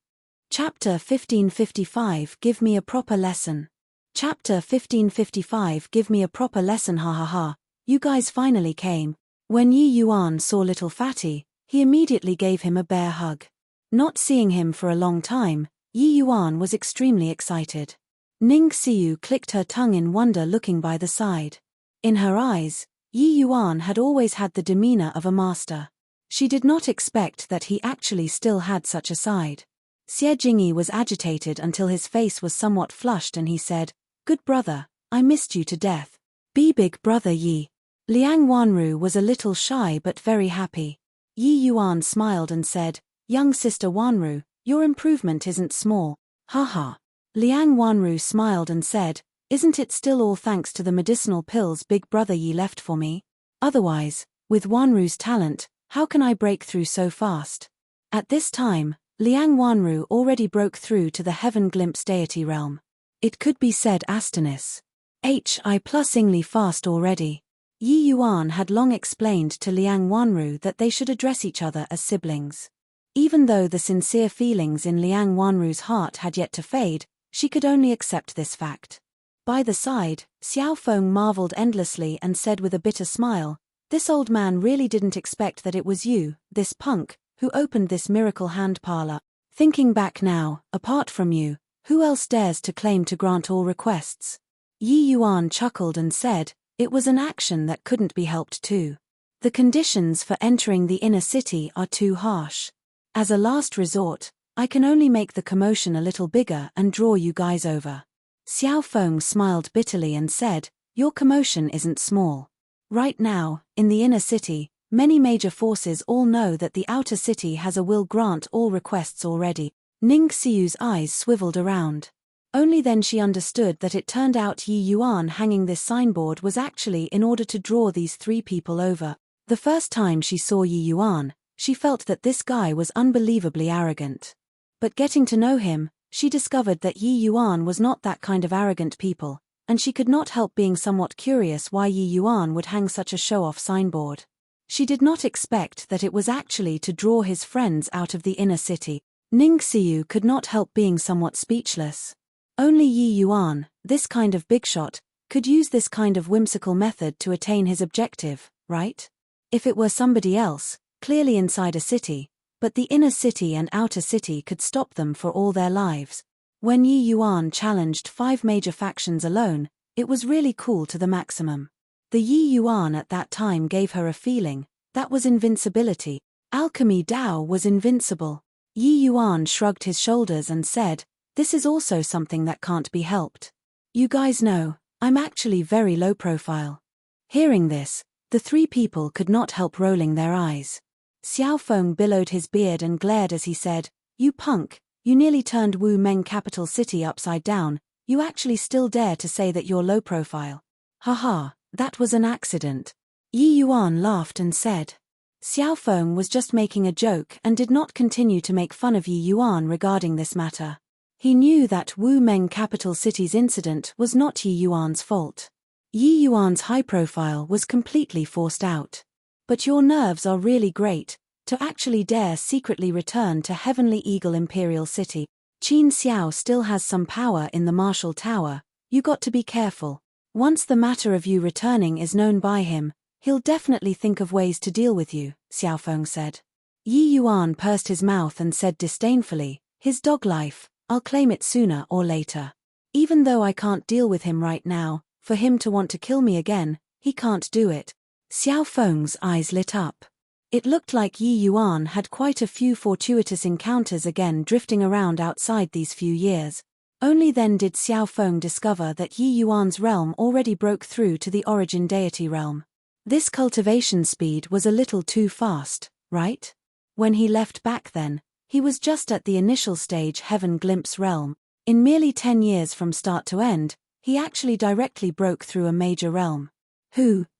S1: Chapter 1555 Give me a proper lesson. Chapter 1555 Give me a proper lesson, ha ha ha. You guys finally came. When Yi Yuan saw little Fatty, he immediately gave him a bear hug. Not seeing him for a long time, Yi Yuan was extremely excited. Ning Xiu clicked her tongue in wonder, looking by the side. In her eyes, Yi Yuan had always had the demeanor of a master. She did not expect that he actually still had such a side. Xie Jingyi was agitated until his face was somewhat flushed and he said, "Good brother, I missed you to death." "Be big brother Yi." Liang Wanru was a little shy but very happy. Yi Yuan smiled and said, "Young sister Wanru, your improvement isn't small." "Haha." Liang Wanru smiled and said, "Isn't it still all thanks to the medicinal pills big brother Yi left for me? Otherwise, with Wanru's talent, how can I break through so fast?" At this time, Liang Wanru already broke through to the Heaven Glimpse deity realm. It could be said Astonis. Hi+ingly fast already. Yi Yuan had long explained to Liang Wanru that they should address each other as siblings. Even though the sincere feelings in Liang Wanru's heart had yet to fade, she could only accept this fact. By the side, Xiao Feng marveled endlessly and said with a bitter smile, "This old man really didn't expect that it was you, this punk, who opened this miracle hand parlor. Thinking back now, apart from you, who else dares to claim to grant all requests?" Yi Yuan chuckled and said, "It was an action that couldn't be helped too. The conditions for entering the inner city are too harsh. As a last resort, I can only make the commotion a little bigger and draw you guys over." Xiao Feng smiled bitterly and said, "Your commotion isn't small. Right now, in the inner city, many major forces all know that the outer city has a will grant all requests already." Ning Xiu's eyes swiveled around. Only then she understood that it turned out Yi Yuan hanging this signboard was actually in order to draw these three people over. The first time she saw Yi Yuan, she felt that this guy was unbelievably arrogant. But getting to know him, she discovered that Yi Yuan was not that kind of arrogant people, and she could not help being somewhat curious why Yi Yuan would hang such a show-off signboard. She did not expect that it was actually to draw his friends out of the inner city. Ning Xiu could not help being somewhat speechless. Only Yi Yuan, this kind of big shot, could use this kind of whimsical method to attain his objective, right? If it were somebody else, clearly inside a city, but the inner city and outer city could stop them for all their lives. When Yi Yuan challenged 5 major factions alone, it was really cool to the maximum. The Yi Yuan at that time gave her a feeling, that was invincibility. Alchemy Dao was invincible. Yi Yuan shrugged his shoulders and said, "This is also something that can't be helped. You guys know, I'm actually very low profile." Hearing this, the three people could not help rolling their eyes. Xiao Feng billowed his beard and glared as he said, "You punk, you nearly turned Wu Meng capital city upside down, you actually still dare to say that you're low profile. Haha, that was an accident." Yi Yuan laughed and said. Xiao Feng was just making a joke and did not continue to make fun of Yi Yuan regarding this matter. He knew that Wu Meng capital city's incident was not Yi Yuan's fault. Yi Yuan's high profile was completely forced out. But your nerves are really great, to actually dare secretly return to Heavenly Eagle Imperial City. Qin Xiao still has some power in the Martial Tower, you got to be careful. Once the matter of you returning is known by him, he'll definitely think of ways to deal with you, Xiao Feng said. Yi Yuan pursed his mouth and said disdainfully, "His dog life, I'll claim it sooner or later. Even though I can't deal with him right now, for him to want to kill me again, he can't do it." Xiao Feng's eyes lit up. It looked like Yi Yuan had quite a few fortuitous encounters again drifting around outside these few years. Only then did Xiao Feng discover that Yi Yuan's realm already broke through to the origin deity realm. This cultivation speed was a little too fast, right? When he left back then, he was just at the initial stage Heaven Glimpse realm. In merely 10 years from start to end, he actually directly broke through a major realm.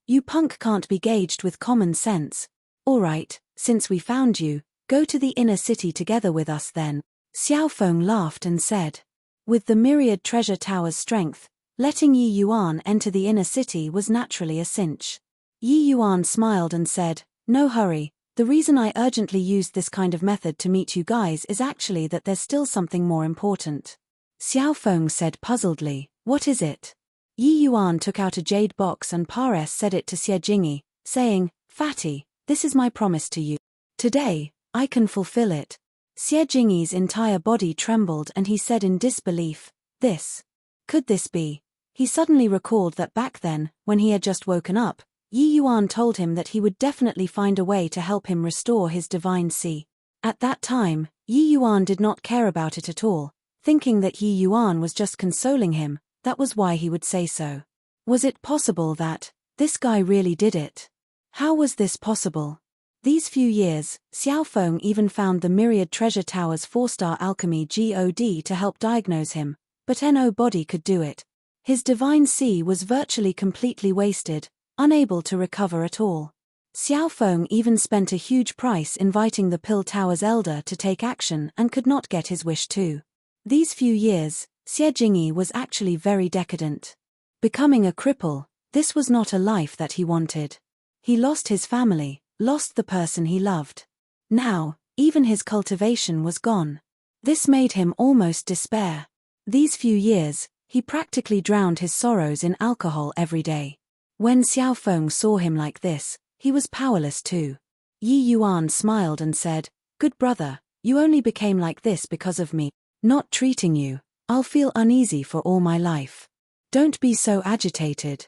S1: You punk can't be gauged with common sense. Alright, since we found you, go to the inner city together with us then. Xiao Feng laughed and said. With the myriad treasure tower's strength, letting Yi Yuan enter the inner city was naturally a cinch. Yi Yuan smiled and said, "No hurry, the reason I urgently used this kind of method to meet you guys is actually that there's still something more important." Xiao Feng said puzzledly, What is it? Yi Yuan took out a jade box and Pares said it to Xie Jingyi, saying, Fatty, this is my promise to you. Today, I can fulfill it. Xie Jingyi's entire body trembled and he said in disbelief, this. Could this be? He suddenly recalled that back then, when he had just woken up, Yi Yuan told him that he would definitely find a way to help him restore his divine C. At that time, Yi Yuan did not care about it at all, thinking that Yi Yuan was just consoling him. That was why he would say so. Was it possible that this guy really did it? How was this possible? These few years, Xiao Feng even found the Myriad Treasure Tower's 4-star alchemy god to help diagnose him, but nobody could do it. His divine C was virtually completely wasted, unable to recover at all. Xiao Feng even spent a huge price inviting the Pill Tower's elder to take action and could not get his wish too. These few years, Xie Jingyi was actually very decadent. Becoming a cripple, this was not a life that he wanted. He lost his family, lost the person he loved. Now, even his cultivation was gone. This made him almost despair. These few years, he practically drowned his sorrows in alcohol every day. When Xiao Feng saw him like this, he was powerless too. Yi Yuan smiled and said, Good brother, you only became like this because of me not treating you. I'll feel uneasy for all my life. Don't be so agitated.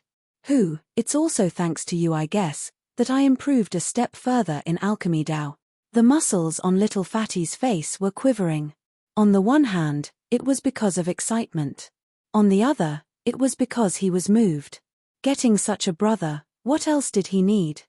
S1: It's also thanks to you, I guess, that I improved a step further in alchemy Dao. The muscles on little Fatty's face were quivering. On the one hand, it was because of excitement. On the other, it was because he was moved. Getting such a brother, what else did he need?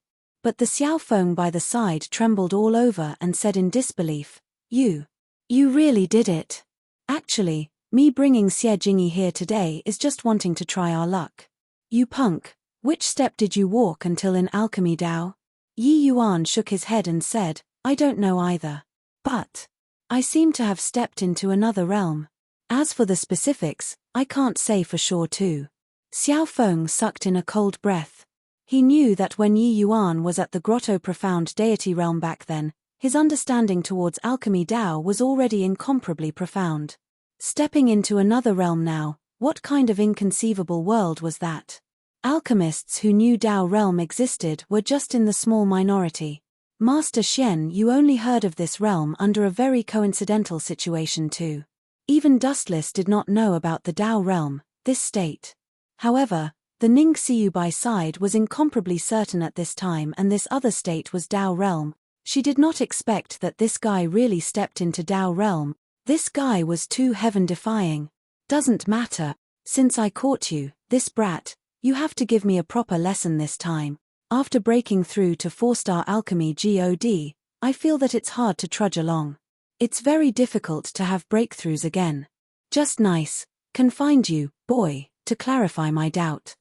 S1: But the Xiao Feng by the side trembled all over and said in disbelief, You really did it. Actually, me bringing Xie Jingyi here today is just wanting to try our luck. You punk, which step did you walk until in alchemy Dao? Yi Yuan shook his head and said, I don't know either. But I seem to have stepped into another realm. As for the specifics, I can't say for sure too. Xiao Feng sucked in a cold breath. He knew that when Yi Yuan was at the Grotto Profound Deity realm back then, his understanding towards alchemy Dao was already incomparably profound. Stepping into another realm now, what kind of inconceivable world was that? Alchemists who knew Dao realm existed were just in the small minority. Master Xian, you only heard of this realm under a very coincidental situation too. Even Dustless did not know about the Dao realm, this state. However, the Ning Xiu by side was incomparably certain at this time, and this other state was Dao realm. She did not expect that this guy really stepped into Dao realm. This guy was too heaven-defying. Doesn't matter, since I caught you, this brat, you have to give me a proper lesson this time. After breaking through to 4-star alchemy god, I feel that it's hard to trudge along. It's very difficult to have breakthroughs again. Just nice, can find you, boy, to clarify my doubt.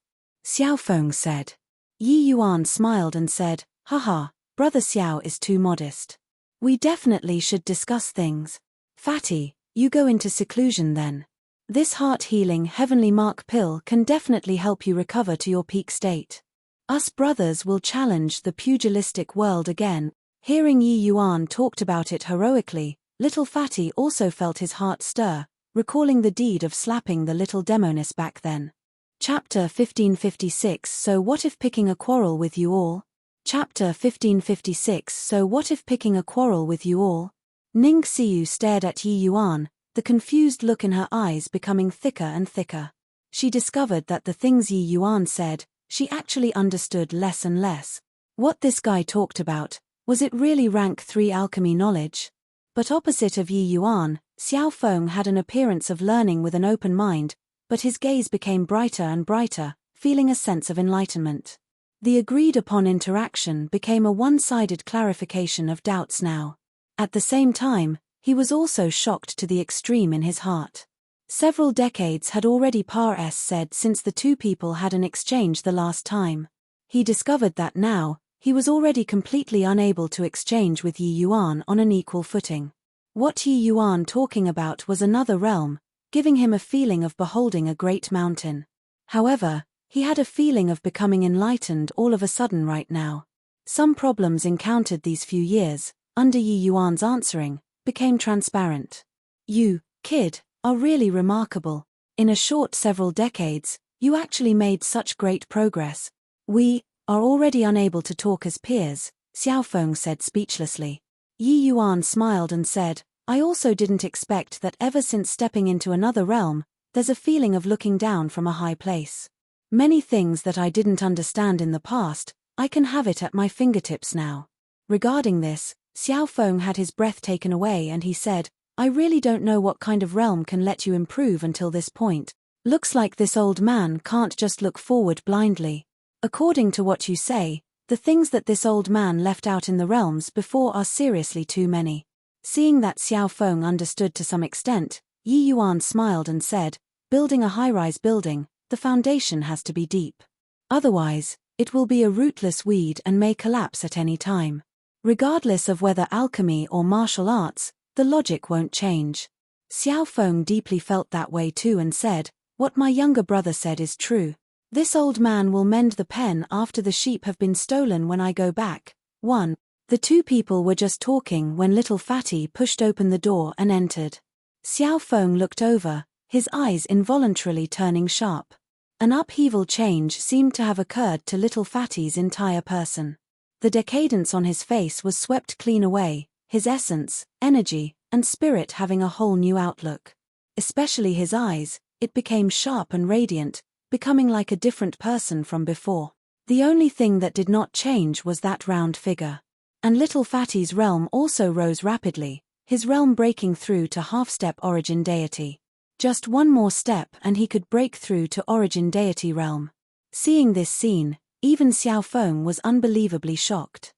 S1: Xiao Feng said. Yi Yuan smiled and said, Haha, Brother Xiao is too modest. We definitely should discuss things. Fatty, you go into seclusion then. This heart-healing heavenly mark pill can definitely help you recover to your peak state. Us brothers will challenge the pugilistic world again. Hearing Yi Yuan talked about it heroically, little Fatty also felt his heart stir, recalling the deed of slapping the little demoness back then. Chapter 1556 So what if picking a quarrel with you all? Chapter 1556 So what if picking a quarrel with you all? Ning Xiu stared at Yi Yuan, the confused look in her eyes becoming thicker and thicker. She discovered that the things Yi Yuan said, she actually understood less and less. What this guy talked about, was it really rank 3 alchemy knowledge? But opposite of Yi Yuan, Xiao Feng had an appearance of learning with an open mind, but his gaze became brighter and brighter, feeling a sense of enlightenment. The agreed-upon interaction became a one-sided clarification of doubts now. At the same time, he was also shocked to the extreme in his heart. Several decades had already said since the two people had an exchange the last time. He discovered that now, he was already completely unable to exchange with Yi Yuan on an equal footing. What Yi Yuan talking about was another realm, giving him a feeling of beholding a great mountain. However, he had a feeling of becoming enlightened all of a sudden right now. Some problems encountered these few years, under Yi Yuan's answering, became transparent. You, kid, are really remarkable. In a short several decades, you actually made such great progress. We are already unable to talk as peers, Xiaofeng said speechlessly. Yi Yuan smiled and said, I also didn't expect that ever since stepping into another realm, there's a feeling of looking down from a high place. Many things that I didn't understand in the past, I can have it at my fingertips now. Regarding this, Xiaofeng had his breath taken away and he said, I really don't know what kind of realm can let you improve until this point. Looks like this old man can't just look forward blindly. According to what you say, the things that this old man left out in the realms before are seriously too many. Seeing that Xiaofeng understood to some extent, Yi Yuan smiled and said, building a high-rise building, the foundation has to be deep. Otherwise, it will be a rootless weed and may collapse at any time. Regardless of whether alchemy or martial arts, the logic won't change. Xiaofeng deeply felt that way too and said, what my younger brother said is true. This old man will mend the pen after the sheep have been stolen when I go back. 1. The two people were just talking when little Fatty pushed open the door and entered. Xiaofeng looked over, his eyes involuntarily turning sharp. An upheaval change seemed to have occurred to little Fatty's entire person. The decadence on his face was swept clean away, his essence, energy, and spirit having a whole new outlook. Especially his eyes, it became sharp and radiant, becoming like a different person from before. The only thing that did not change was that round figure. And little Fatty's realm also rose rapidly, his realm breaking through to half-step origin deity. Just one more step and he could break through to origin deity realm. Seeing this scene, even Xiaofeng was unbelievably shocked.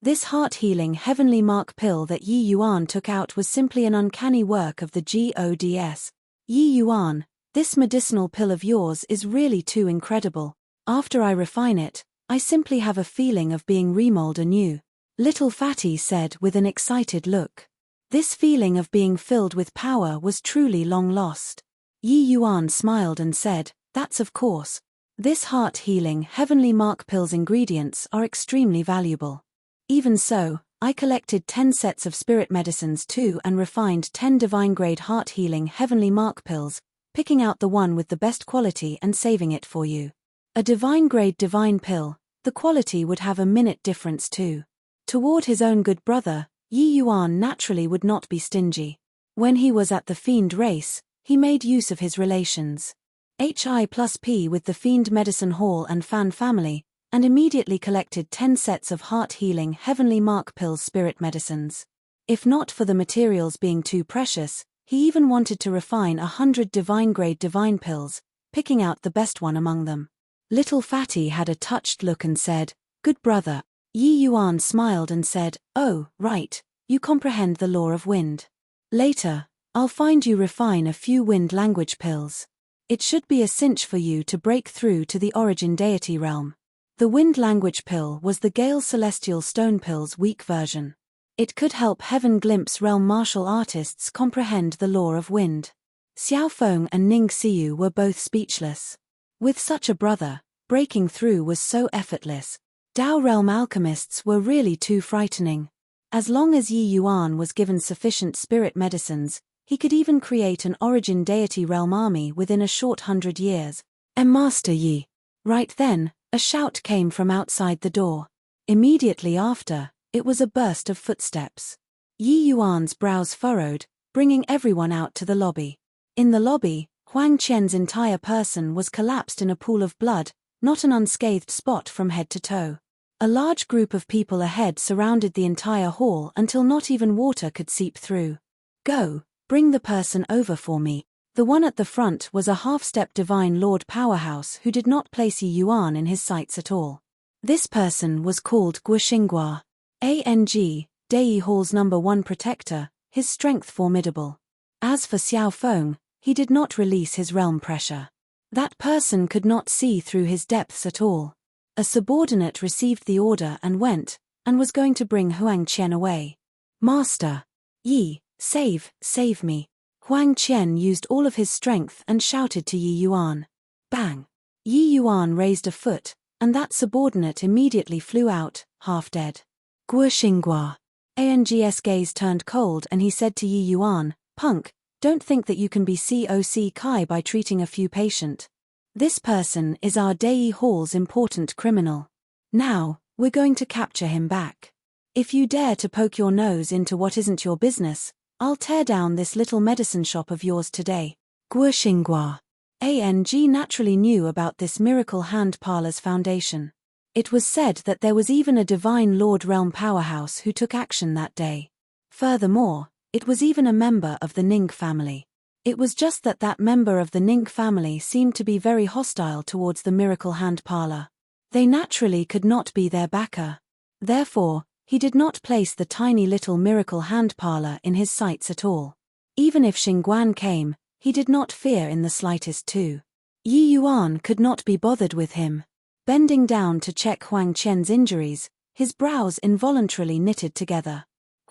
S1: This heart-healing heavenly mark pill that Yi Yuan took out was simply an uncanny work of the gods. Yi Yuan, this medicinal pill of yours is really too incredible. After I refine it, I simply have a feeling of being remolded anew. Little Fatty said with an excited look. This feeling of being filled with power was truly long lost. Yi Yuan smiled and said, that's of course. This heart-healing heavenly mark pill's ingredients are extremely valuable. Even so, I collected 10 sets of spirit medicines too and refined 10 divine-grade heart-healing heavenly mark pills, picking out the one with the best quality and saving it for you. A divine-grade divine pill, the quality would have a minute difference too. Toward his own good brother, Yi Yuan naturally would not be stingy. When he was at the Fiend race, he made use of his relations. Hi+P with the Fiend Medicine Hall and Fan family, and immediately collected 10 sets of heart-healing heavenly mark pills spirit medicines. If not for the materials being too precious, he even wanted to refine 100 divine-grade divine pills, picking out the best one among them. Little Fatty had a touched look and said, good brother. Yi Yuan smiled and said, oh, right, you comprehend the law of wind. Later, I'll find you refine a few wind language pills. It should be a cinch for you to break through to the origin deity realm. The wind language pill was the Gale Celestial Stone pill's weak version. It could help Heaven Glimpse realm martial artists comprehend the law of wind. Xiaofeng and Ning Xiu were both speechless. With such a brother, breaking through was so effortless. Dao realm alchemists were really too frightening. As long as Yi Yuan was given sufficient spirit medicines, he could even create an origin deity realm army within a short 100 years. Master Yi. Right then, a shout came from outside the door. Immediately after, it was a burst of footsteps. Yi Yuan's brows furrowed, bringing everyone out to the lobby. In the lobby, Huang Qian's entire person was collapsed in a pool of blood, not an unscathed spot from head to toe. A large group of people ahead surrounded the entire hall until not even water could seep through. Go, bring the person over for me. The one at the front was a half-step divine lord powerhouse who did not place Yi Yuan in his sights at all. This person was called Guoxinghua. Dei Hall's #1 protector, his strength formidable. As for Xiaofeng, he did not release his realm pressure. That person could not see through his depths at all. A subordinate received the order and went, and was going to bring Huang Qian away. Master! Yi, save me. Huang Qian used all of his strength and shouted to Yi Yuan. Bang! Yi Yuan raised a foot, and that subordinate immediately flew out, half dead. Guoxinghua. Ang's gaze turned cold and he said to Yi Yuan, punk, Don't think that you can be COC Kai by treating a few patient. This person is our Dei Hall's important criminal. Now, we're going to capture him back. If you dare to poke your nose into what isn't your business, I'll tear down this little medicine shop of yours today. Guoxinghua. Ang naturally knew about this miracle hand parlor's foundation. It was said that there was even a divine Lord Realm powerhouse who took action that day. Furthermore, it was even a member of the Ning family. It was just that that member of the Ning family seemed to be very hostile towards the miracle hand parlor. They naturally could not be their backer. Therefore, he did not place the tiny little miracle hand parlor in his sights at all. Even if Xingguan came, he did not fear in the slightest too. Yi Yuan could not be bothered with him. Bending down to check Huang Qian's injuries, his brows involuntarily knitted together.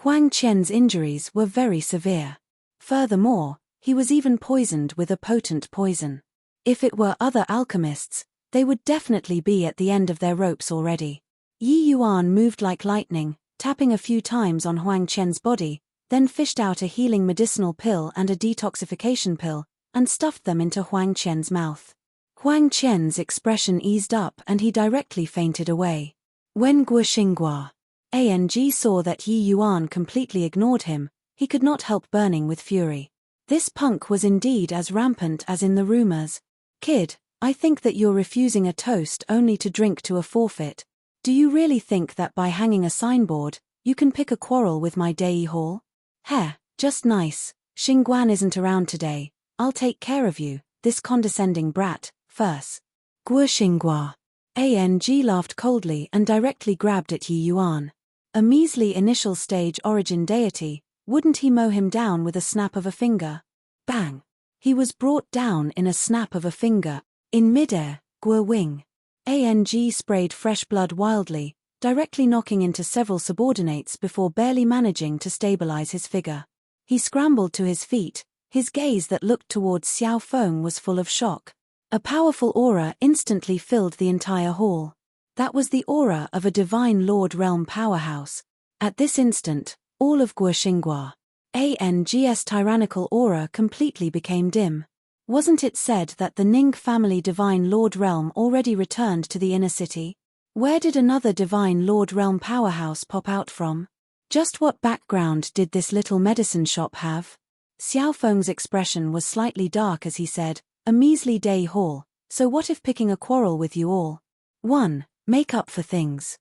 S1: Huang Qian's injuries were very severe. Furthermore, he was even poisoned with a potent poison. If it were other alchemists, they would definitely be at the end of their ropes already. Yi Yuan moved like lightning, tapping a few times on Huang Qian's body, then fished out a healing medicinal pill and a detoxification pill, and stuffed them into Huang Qian's mouth. Huang Qian's expression eased up and he directly fainted away. When Guoxinghua Ang saw that Yi Yuan completely ignored him, he could not help burning with fury. This punk was indeed as rampant as in the rumors. Kid, I think that you're refusing a toast only to drink to a forfeit. Do you really think that by hanging a signboard, you can pick a quarrel with my Dei Hall? Heh, just nice. Xingguan isn't around today. I'll take care of you, this condescending brat, first. Guoxinghua Ang laughed coldly and directly grabbed at Yi Yuan. A measly initial stage origin deity, wouldn't he mow him down with a snap of a finger? Bang! He was brought down in a snap of a finger. In midair, Guo Wing. Ang sprayed fresh blood wildly, directly knocking into several subordinates before barely managing to stabilize his figure. He scrambled to his feet, his gaze that looked towards Xiao Feng was full of shock. A powerful aura instantly filled the entire hall. That was the aura of a divine Lord Realm powerhouse. At this instant, all of Guoxinghua Ang's tyrannical aura completely became dim. Wasn't it said that the Ning family divine Lord Realm already returned to the inner city? Where did another divine Lord Realm powerhouse pop out from? Just what background did this little medicine shop have? Xiao Feng's expression was slightly dark as he said, a measly Dei Hall, so what if picking a quarrel with you all? 1. Make up for things.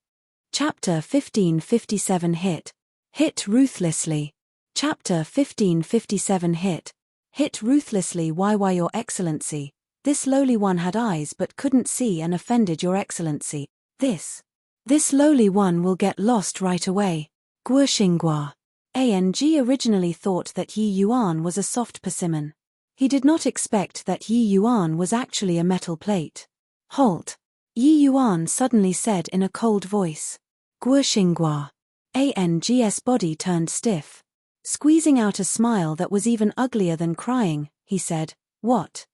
S1: Chapter 1557 Hit ruthlessly. Chapter 1557 Hit ruthlessly. Why your excellency, this lowly one had eyes but couldn't see and offended your excellency. This lowly one will get lost right away. Guoxinghua Ang originally thought that Yi Yuan was a soft persimmon. He did not expect that Yi Yuan was actually a metal plate. Halt! Yi Yuan suddenly said in a cold voice. Guoxinghua Ang's body turned stiff. Squeezing out a smile that was even uglier than crying, he said, What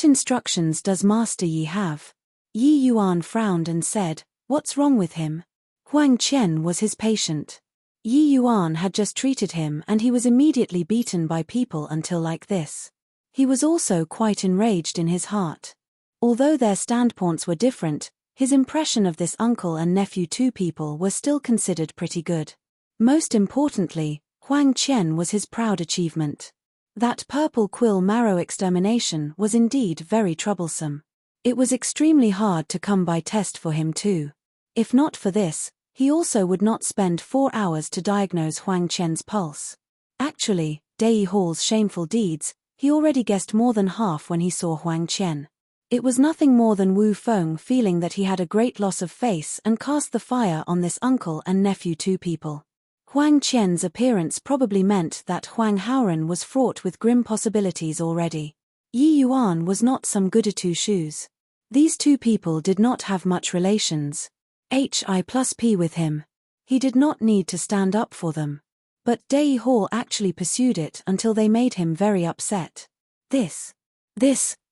S1: instructions does Master Yi have? Yi Yuan frowned and said, What's wrong with him? Huang Qian was his patient. Yi Yuan had just treated him and he was immediately beaten by people until like this. He was also quite enraged in his heart. Although their standpoints were different, his impression of this uncle and nephew two people were still considered pretty good. Most importantly, Huang Qian was his proud achievement. That purple quill marrow extermination was indeed very troublesome. It was extremely hard to come by test for him too. If not for this, he also would not spend 4 hours to diagnose Huang Qian's pulse. Actually, Dei Hall's shameful deeds, he already guessed more than half when he saw Huang Qian. It was nothing more than Wu Feng feeling that he had a great loss of face and cast the fire on this uncle and nephew two people. Huang Qian's appearance probably meant that Huang Haoren was fraught with grim possibilities already. Yi Yuan was not some goody two-shoes. These two people did not have much relations. Hi+P with him. He did not need to stand up for them. But Dei Hall actually pursued it until they made him very upset. This,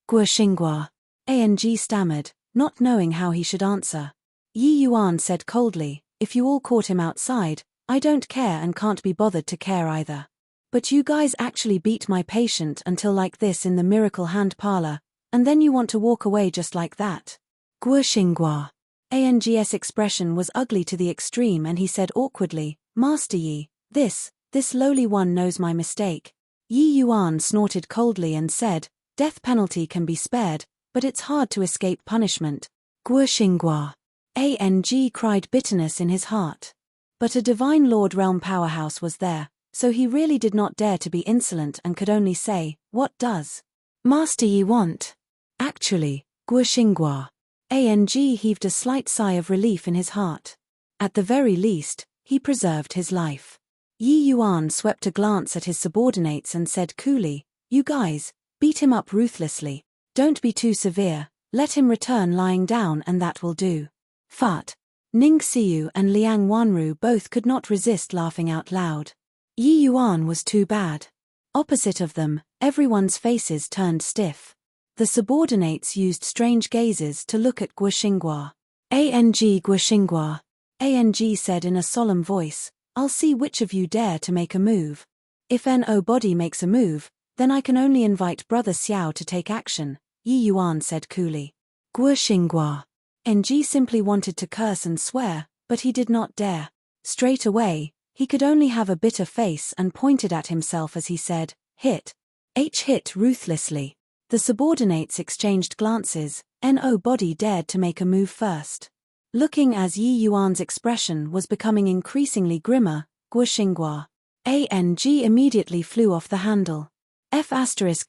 S1: Guoxinghua Ang stammered, not knowing how he should answer. Yi Yuan said coldly, If you all caught him outside, I don't care and can't be bothered to care either. But you guys actually beat my patient until like this in the miracle hand parlor, and then you want to walk away just like that. Guo Xinghua. Ang's expression was ugly to the extreme and he said awkwardly, Master Yi, this lowly one knows my mistake. Yi Yuan snorted coldly and said, death penalty can be spared, but it's hard to escape punishment. Guo Xinghua. Ang cried bitterness in his heart. But a divine Lord Realm powerhouse was there, so he really did not dare to be insolent and could only say, what does Master Yi want? Actually, Guo Xinghua. Ang heaved a slight sigh of relief in his heart. At the very least, he preserved his life. Yi Yuan swept a glance at his subordinates and said coolly, you guys, beat him up ruthlessly. Don't be too severe, let him return lying down and that will do. Fat. Ning Xiu and Liang Wanru both could not resist laughing out loud. Yi Yuan was too bad. Opposite of them, everyone's faces turned stiff. The subordinates used strange gazes to look at Guo Xinghua. Guo Xinghua. Ang said in a solemn voice, I'll see which of you dare to make a move. If No body makes a move, then I can only invite Brother Xiao to take action, Yi Yuan said coolly. Guo Xinghua. Ng simply wanted to curse and swear, but he did not dare. Straight away, he could only have a bitter face and pointed at himself as he said, hit. Hit ruthlessly. The subordinates exchanged glances, No body dared to make a move first. Looking as Yi Yuan's expression was becoming increasingly grimmer, Guo Xinghua. Ang immediately flew off the handle.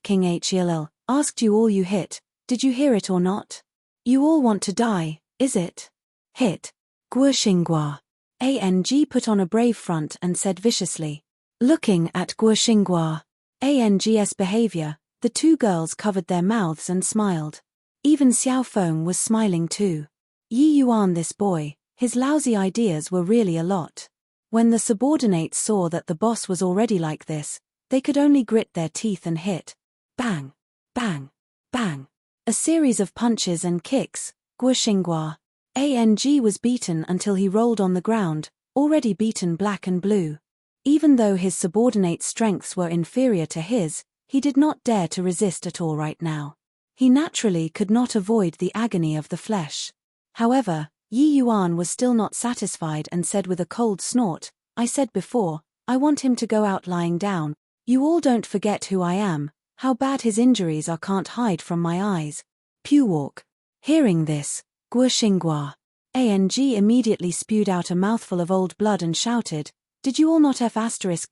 S1: King Hill asked you all you hit, did you hear it or not? You all want to die, is it? Hit. Guo Xinghua. Ang put on a brave front and said viciously. Looking at Guo Xinghua. Ang's behavior, the two girls covered their mouths and smiled. Even Xiao Feng was smiling too. Yi Yuan, this boy, his lousy ideas were really a lot. When the subordinates saw that the boss was already like this, they could only grit their teeth and hit. Bang. Bang. Bang. A series of punches and kicks. Guo Xinghua. Ang was beaten until he rolled on the ground, already beaten black and blue. Even though his subordinates' strengths were inferior to his, he did not dare to resist at all right now. He naturally could not avoid the agony of the flesh. However, Yi Yuan was still not satisfied and said with a cold snort, I said before, I want him to go out lying down. You all don't forget who I am, how bad his injuries are can't hide from my eyes. Pew walk. Hearing this, Guo Xinghua. Ang immediately spewed out a mouthful of old blood and shouted, did you all not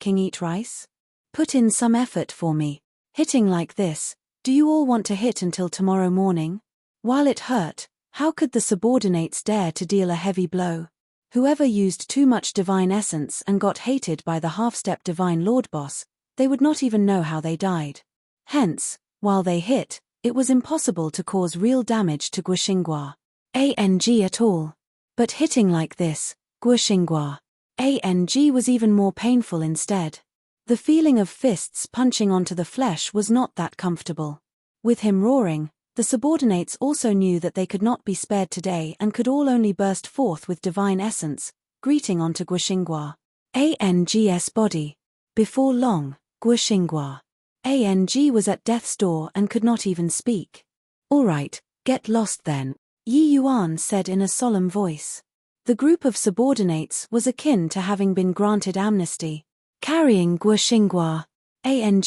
S1: King eat rice? Put in some effort for me. Hitting like this, do you all want to hit until tomorrow morning? While it hurt, how could the subordinates dare to deal a heavy blow? Whoever used too much divine essence and got hated by the half-step divine lord boss, they would not even know how they died. Hence, while they hit, it was impossible to cause real damage to Guo Xinghua. Ang at all. But hitting like this, Guo Xinghua. Ang was even more painful instead. The feeling of fists punching onto the flesh was not that comfortable. With him roaring, the subordinates also knew that they could not be spared today and could all only burst forth with divine essence, greeting onto Guo Xinghua. Ang's body. Before long, Guo Xinghua. Ang was at death's door and could not even speak. All right, get lost then, Yi Yuan said in a solemn voice. The group of subordinates was akin to having been granted amnesty. Carrying Guo Xinghua. Ang,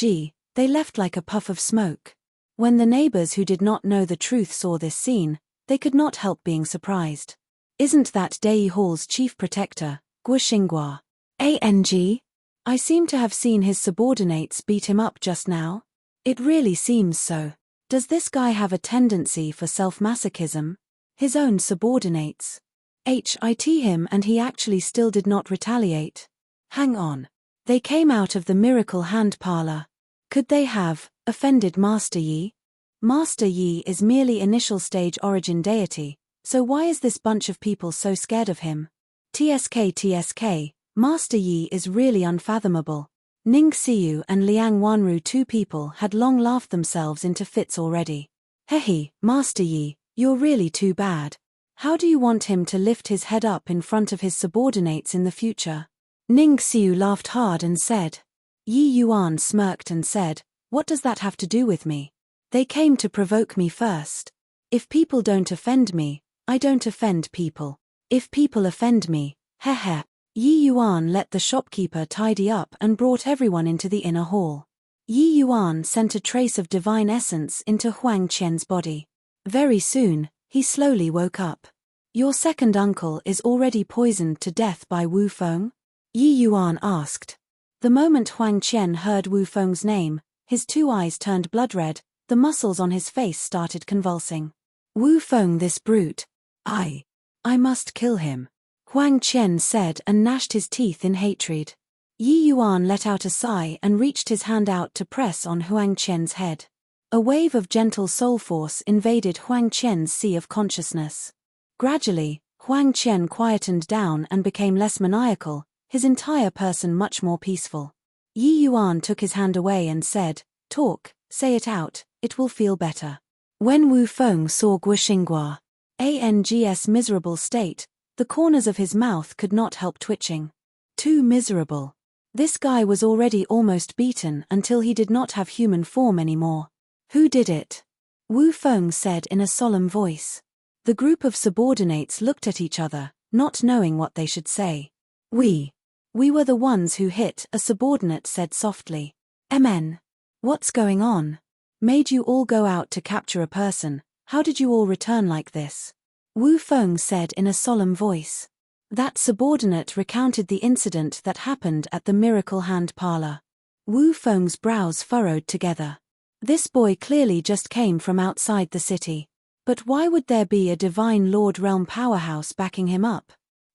S1: they left like a puff of smoke. When the neighbors who did not know the truth saw this scene, they could not help being surprised. Isn't that Dei Hall's chief protector, Guo Xinghua? Ang? I seem to have seen his subordinates beat him up just now. It really seems so. Does this guy have a tendency for self-masochism? His own subordinates. Hit him and he actually still did not retaliate. Hang on. They came out of the miracle hand parlor. Could they have offended Master Yi? Master Yi is merely initial stage origin deity, so why is this bunch of people so scared of him? TSK, Master Yi is really unfathomable. Ning Xiu and Liang Wanru, two people, had long laughed themselves into fits already. Hehe, Master Yi, you're really too bad. How do you want him to lift his head up in front of his subordinates in the future? Ning Xiu laughed hard and said. Yi Yuan smirked and said, "What does that have to do with me? They came to provoke me first. If people don't offend me, I don't offend people. If people offend me, heh." Yi Yuan let the shopkeeper tidy up and brought everyone into the inner hall. Yi Yuan sent a trace of divine essence into Huang Qian's body. Very soon, he slowly woke up. "Your second uncle is already poisoned to death by Wu Feng?" Yi Yuan asked. The moment Huang Qian heard Wu Feng's name, his two eyes turned blood-red, the muscles on his face started convulsing. "Wu Feng, this brute. I must kill him," Huang Qian said and gnashed his teeth in hatred. Yi Yuan let out a sigh and reached his hand out to press on Huang Qian's head. A wave of gentle soul force invaded Huang Qian's sea of consciousness. Gradually, Huang Qian quietened down and became less maniacal, his entire person much more peaceful. Yi Yuan took his hand away and said, "Talk, say it out, it will feel better." When Wu Feng saw Guoxinggua's miserable state, the corners of his mouth could not help twitching. Too miserable. This guy was already almost beaten until he did not have human form anymore. "Who did it?" Wu Feng said in a solemn voice. The group of subordinates looked at each other, not knowing what they should say. We were the ones who hit," a subordinate said softly. "Amen. What's going on? Made you all go out to capture a person, how did you all return like this?" Wu Feng said in a solemn voice. That subordinate recounted the incident that happened at the Miracle Hand Parlor. Wu Feng's brows furrowed together. This boy clearly just came from outside the city. But why would there be a Divine Lord Realm powerhouse backing him up?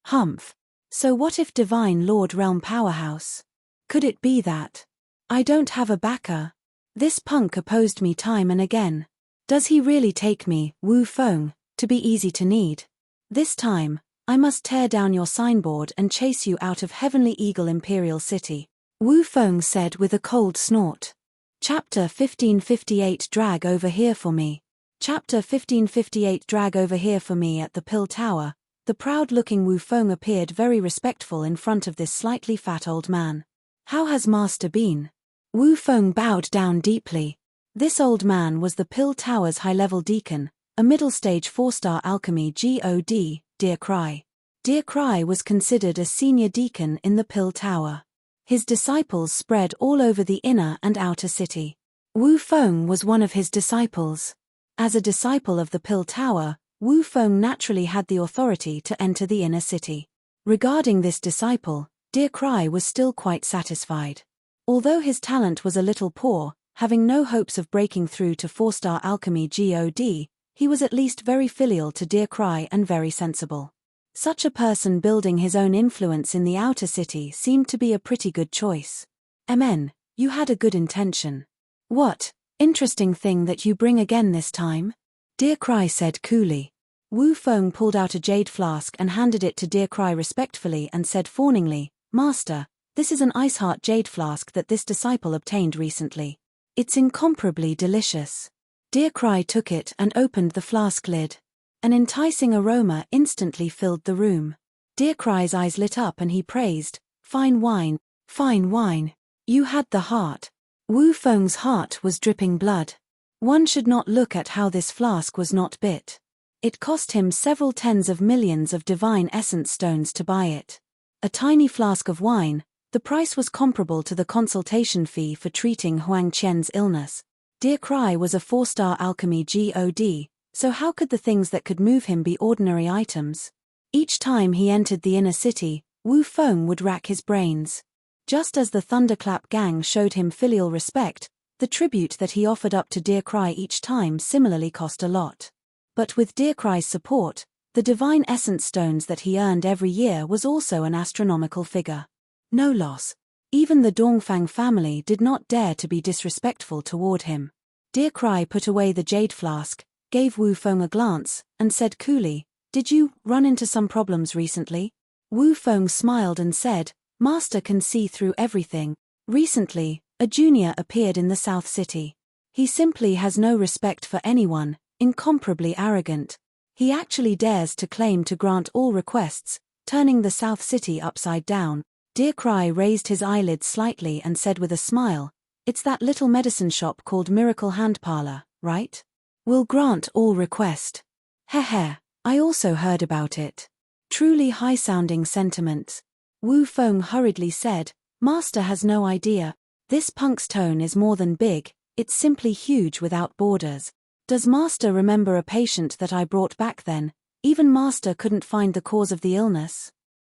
S1: Humph. So what if Divine Lord Realm powerhouse? Could it be that? I don't have a backer. This punk opposed me time and again. Does he really take me, Wu Feng, to be easy to need? This time, I must tear down your signboard and chase you out of Heavenly Eagle Imperial City, Wu Feng said with a cold snort. Chapter 1558 Drag over here for me. Chapter 1558 Drag over here for me. At the Pill Tower, the proud-looking Wu Feng appeared very respectful in front of this slightly fat old man. "How has master been?" Wu Feng bowed down deeply. This old man was the Pill Tower's high-level deacon, a middle-stage 4-star alchemy god, Dear Cry. Dear Cry was considered a senior deacon in the Pill Tower. His disciples spread all over the inner and outer city. Wu Feng was one of his disciples. As a disciple of the Pill Tower, Wu Feng naturally had the authority to enter the inner city. Regarding this disciple, Dear Cry was still quite satisfied. Although his talent was a little poor, having no hopes of breaking through to 4-star alchemy god, he was at least very filial to Dear Cry and very sensible. Such a person building his own influence in the outer city seemed to be a pretty good choice. Amen, you had a good intention. What interesting thing that you bring again this time? Dear Cry said coolly. Wu Feng pulled out a jade flask and handed it to Dear Cry respectfully and said fawningly, "Master, this is an ice heart jade flask that this disciple obtained recently. It's incomparably delicious." Dear Cry took it and opened the flask lid. An enticing aroma instantly filled the room. Dear Cry's eyes lit up and he praised, fine wine, you had the heart." Wu Feng's heart was dripping blood. One should not look at how this flask was not bit. It cost him several tens of millions of divine essence stones to buy it. A tiny flask of wine, the price was comparable to the consultation fee for treating Huang Qian's illness. Dear Cry was a 4-star alchemy god, so how could the things that could move him be ordinary items? Each time he entered the inner city, Wu Feng would rack his brains. Just as the Thunderclap gang showed him filial respect, the tribute that he offered up to Dear Cry each time similarly cost a lot. But with Dear Cry's support, the divine essence stones that he earned every year was also an astronomical figure. No loss. Even the Dongfang family did not dare to be disrespectful toward him. Dear Cry put away the jade flask, gave Wu Feng a glance, and said coolly, "Did you run into some problems recently?" Wu Feng smiled and said, "Master can see through everything. Recently, a junior appeared in the South City. He simply has no respect for anyone, incomparably arrogant. He actually dares to claim to grant all requests, turning the South City upside down. Dear Cry raised his eyelids slightly and said with a smile, "It's that little medicine shop called Miracle Hand Parlor, right? Will grant all request." Heh, I also heard about it. Truly high-sounding sentiments. Wu Feng hurriedly said, "Master has no idea. This punk's tone is more than big, it's simply huge without borders. Does Master remember a patient that I brought back then? Even Master couldn't find the cause of the illness."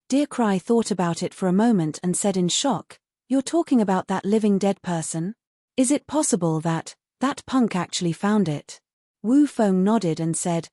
S1: Dear Cry thought about it for a moment and said in shock, "You're talking about that living dead person? Is it possible that punk actually found it?" Wu Feng nodded and said,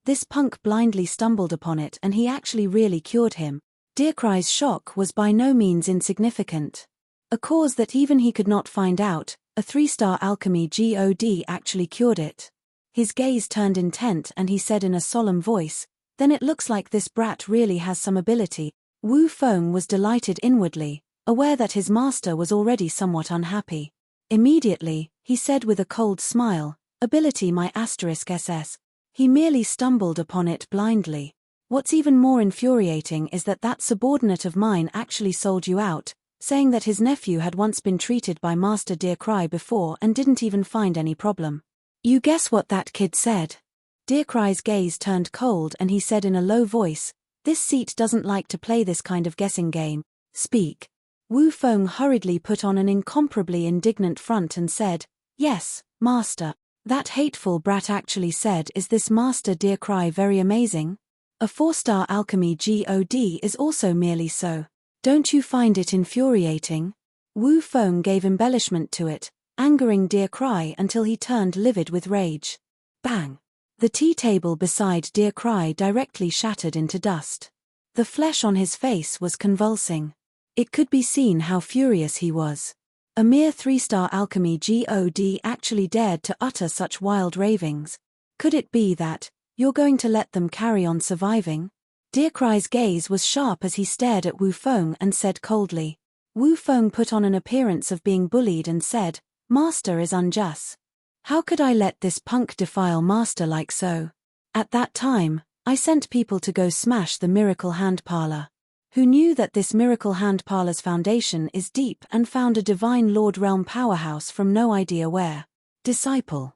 S1: "This punk blindly stumbled upon it and he actually really cured him." Dear Cry's shock was by no means insignificant. A cause that even he could not find out, a 3-star alchemy god actually cured it. His gaze turned intent and he said in a solemn voice, "Then it looks like this brat really has some ability." Wu Feng was delighted inwardly, aware that his master was already somewhat unhappy. Immediately, he said with a cold smile, "Ability my *ss. He merely stumbled upon it blindly. What's even more infuriating is that subordinate of mine actually sold you out, saying that his nephew had once been treated by Master Dear Cry before and didn't even find any problem. You guess what that kid said?" Dear Cry's gaze turned cold and he said in a low voice, "This seat doesn't like to play this kind of guessing game. Speak." Wu Feng hurriedly put on an incomparably indignant front and said, "Yes, Master. That hateful brat actually said, is this Master Dear Cry very amazing? A 4-star alchemy god is also merely so. Don't you find it infuriating?" Wu Feng gave embellishment to it, angering Dear Cry until he turned livid with rage. Bang! The tea table beside Dear Cry directly shattered into dust. The flesh on his face was convulsing. It could be seen how furious he was. A mere 3-star alchemy god actually dared to utter such wild ravings. Could it be that, "You're going to let them carry on surviving?" Dear Cry's gaze was sharp as he stared at Wu Feng and said coldly. Wu Feng put on an appearance of being bullied and said, "Master is unjust. How could I let this punk defile Master like so? At that time, I sent people to go smash the Miracle Hand Parlor. Who knew that this Miracle Hand Parlor's foundation is deep and found a Divine Lord Realm powerhouse from no idea where. Disciple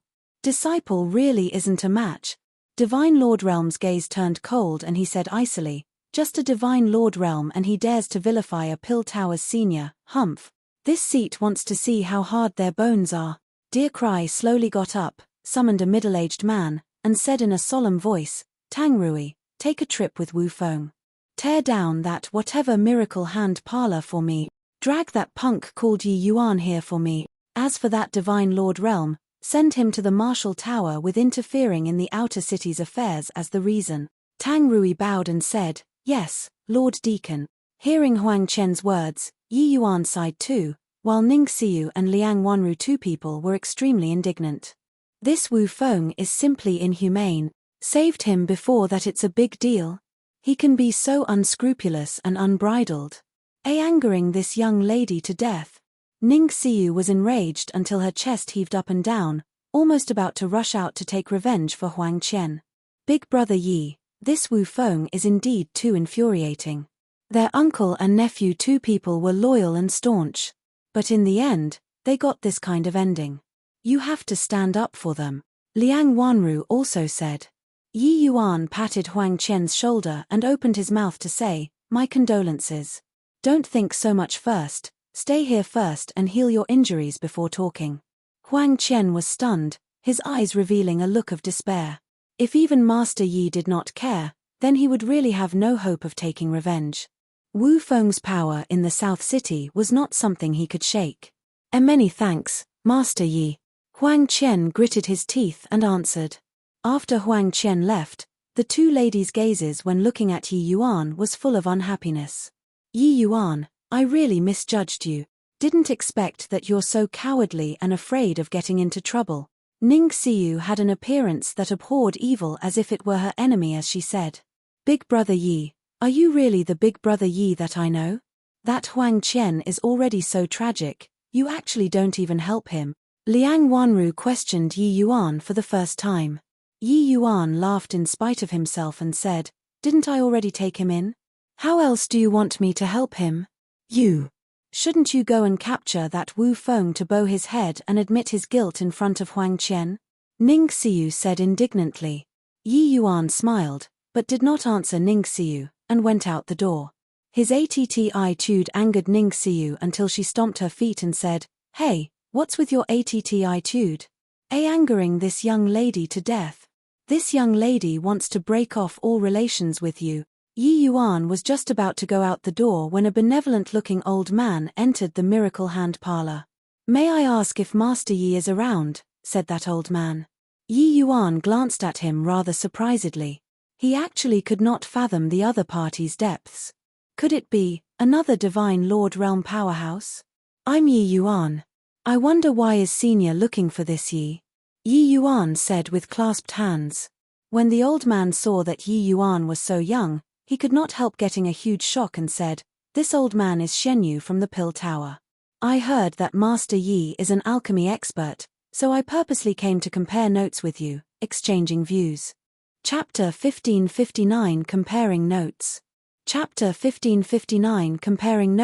S1: really isn't a match." Divine Lord Realm's gaze turned cold and he said icily, "Just a Divine Lord Realm and he dares to vilify a Pill Towers senior, humph. This seat wants to see how hard their bones are." Dear Cry slowly got up, summoned a middle-aged man, and said in a solemn voice, "Tang Rui, take a trip with Wu Feng. Tear down that whatever Miracle Hand Parlor for me. Drag that punk called Yi Yuan here for me. As for that Divine Lord Realm, send him to the Marshal Tower with interfering in the outer city's affairs as the reason." Tang Rui bowed and said, "Yes, Lord Deacon." Hearing Huang Qian's words, Yi Yuan sighed too, while Ning Xiu and Liang Wanru, 2 people, were extremely indignant. "This Wu Feng is simply inhumane. Saved him before that, it's a big deal. He can be so unscrupulous and unbridled. Angering this young lady to death." Ning Xiu was enraged until her chest heaved up and down, almost about to rush out to take revenge for Huang Qian. "Big Brother Yi, this Wu Feng is indeed too infuriating. Their uncle and nephew, 2 people, were loyal and staunch. But in the end, they got this kind of ending. You have to stand up for them." Liang Wanru also said. Yi Yuan patted Huang Qian's shoulder and opened his mouth to say, "My condolences. Don't think so much first, stay here first and heal your injuries before talking." Huang Qian was stunned, his eyes revealing a look of despair. If even Master Yi did not care, then he would really have no hope of taking revenge. Wu Feng's power in the South City was not something he could shake. "Many thanks, Master Yi." Huang Qian gritted his teeth and answered. After Huang Qian left, the 2 ladies' gazes when looking at Yi Yuan was full of unhappiness. "Yi Yuan, I really misjudged you. Didn't expect that you're so cowardly and afraid of getting into trouble." Ning Xiu had an appearance that abhorred evil as if it were her enemy as she said, "Big Brother Yi, are you really the Big Brother Yi that I know? That Huang Qian is already so tragic, you actually don't even help him." Liang Wanru questioned Yi Yuan for the first time. Yi Yuan laughed in spite of himself and said, "Didn't I already take him in? How else do you want me to help him?" You! Shouldn't you go and capture that Wu Feng to bow his head and admit his guilt in front of Huang Qian? Ning Xiu said indignantly. Yi Yuan smiled, but did not answer Ning Xiu, and went out the door. His attitude angered Ning Xiu until she stomped her feet and said, "Hey, what's with your attitude? Angering this young lady to death. This young lady wants to break off all relations with you." Yi Yuan was just about to go out the door when a benevolent-looking old man entered the Miracle Hand Parlor. "May I ask if Master Yi is around?" said that old man. Yi Yuan glanced at him rather surprisedly. He actually could not fathom the other party's depths. Could it be another Divine Lord Realm powerhouse? "I'm Yi Yuan. I wonder why is Senior looking for this Yi?" Yi Yuan said with clasped hands. When the old man saw that Yi Yuan was so young, he could not help getting a huge shock and said, "This old man is Shen Yu from the Pill Tower. I heard that Master Yi is an alchemy expert, so I purposely came to compare notes with you, exchanging views." Chapter 1559 Comparing Notes. Chapter 1559 Comparing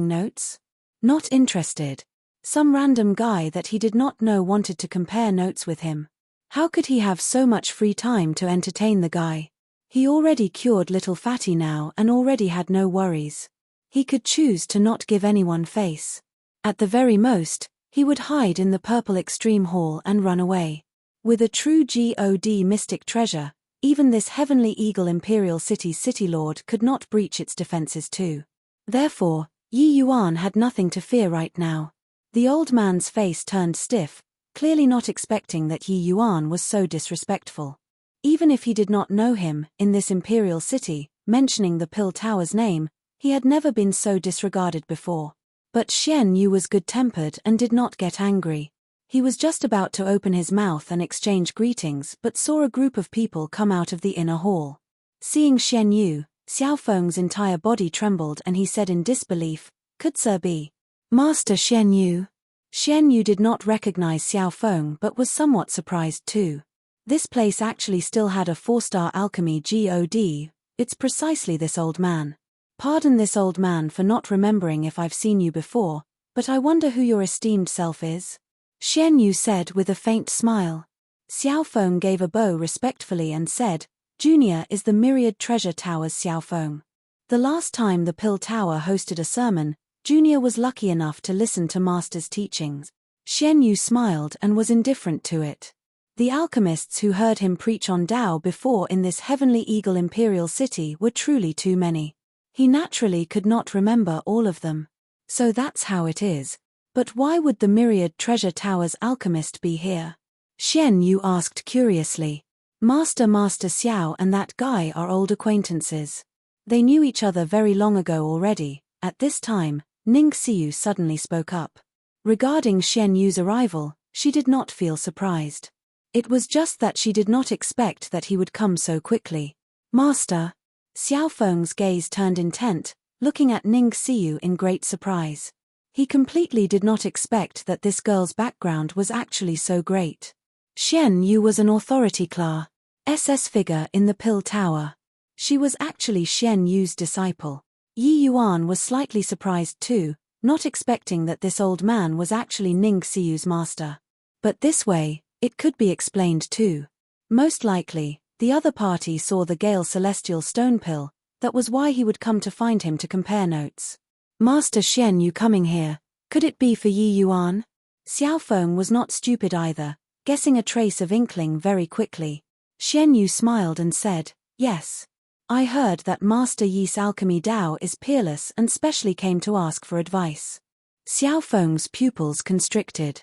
S1: Notes? Not interested. Some random guy that he did not know wanted to compare notes with him. How could he have so much free time to entertain the guy? He already cured little Fatty now and already had no worries. He could choose to not give anyone face. At the very most, he would hide in the purple extreme hall and run away. With a true God mystic treasure, even this heavenly eagle imperial city lord could not breach its defenses too. Therefore, Yi Yuan had nothing to fear right now. The old man's face turned stiff, clearly not expecting that Yi Yuan was so disrespectful. Even if he did not know him, in this imperial city, mentioning the Pill Tower's name, he had never been so disregarded before. But Shen Yu was good-tempered and did not get angry. He was just about to open his mouth and exchange greetings but saw a group of people come out of the inner hall. Seeing Shen Yu, Xiao Feng's entire body trembled and he said in disbelief, "Could Sir be Master Shen Yu?" Shen Yu did not recognize Xiao Feng but was somewhat surprised too. This place actually still had a 4-star alchemy God. It's precisely this old man. "Pardon this old man for not remembering if I've seen you before, but I wonder who your esteemed self is?" Shen Yu said with a faint smile. Xiao Feng gave a bow respectfully and said, "Junior is the Myriad Treasure Tower's Xiao Feng. The last time the Pill Tower hosted a sermon, Junior was lucky enough to listen to Master's teachings." Shen Yu smiled and was indifferent to it. The alchemists who heard him preach on Tao before in this heavenly eagle imperial city were truly too many. He naturally could not remember all of them. So that's how it is. But why would the Myriad Treasure Tower's alchemist be here? Shen Yu asked curiously. Master Xiao and that guy are old acquaintances. They knew each other very long ago already. At this time, Ning Xiu suddenly spoke up. Regarding Shen Yu's arrival, she did not feel surprised. It was just that she did not expect that he would come so quickly. "Master?" Xiao Feng's gaze turned intent, looking at Ning Xiu in great surprise. He completely did not expect that this girl's background was actually so great. Shen Yu was an authority class SS figure in the Pill Tower. She was actually Shen Yu's disciple. Yi Yuan was slightly surprised too, not expecting that this old man was actually Ning Xiu's master. But this way, it could be explained too. Most likely, the other party saw the Gale Celestial Stone Pill, that was why he would come to find him to compare notes. "Master Shen Yu coming here, could it be for Yi Yuan?" Xiao Feng was not stupid either, guessing a trace of inkling very quickly. Shen Yu smiled and said, "Yes. I heard that Master Yi's alchemy Dao is peerless and specially came to ask for advice." Xiao Feng's pupils constricted.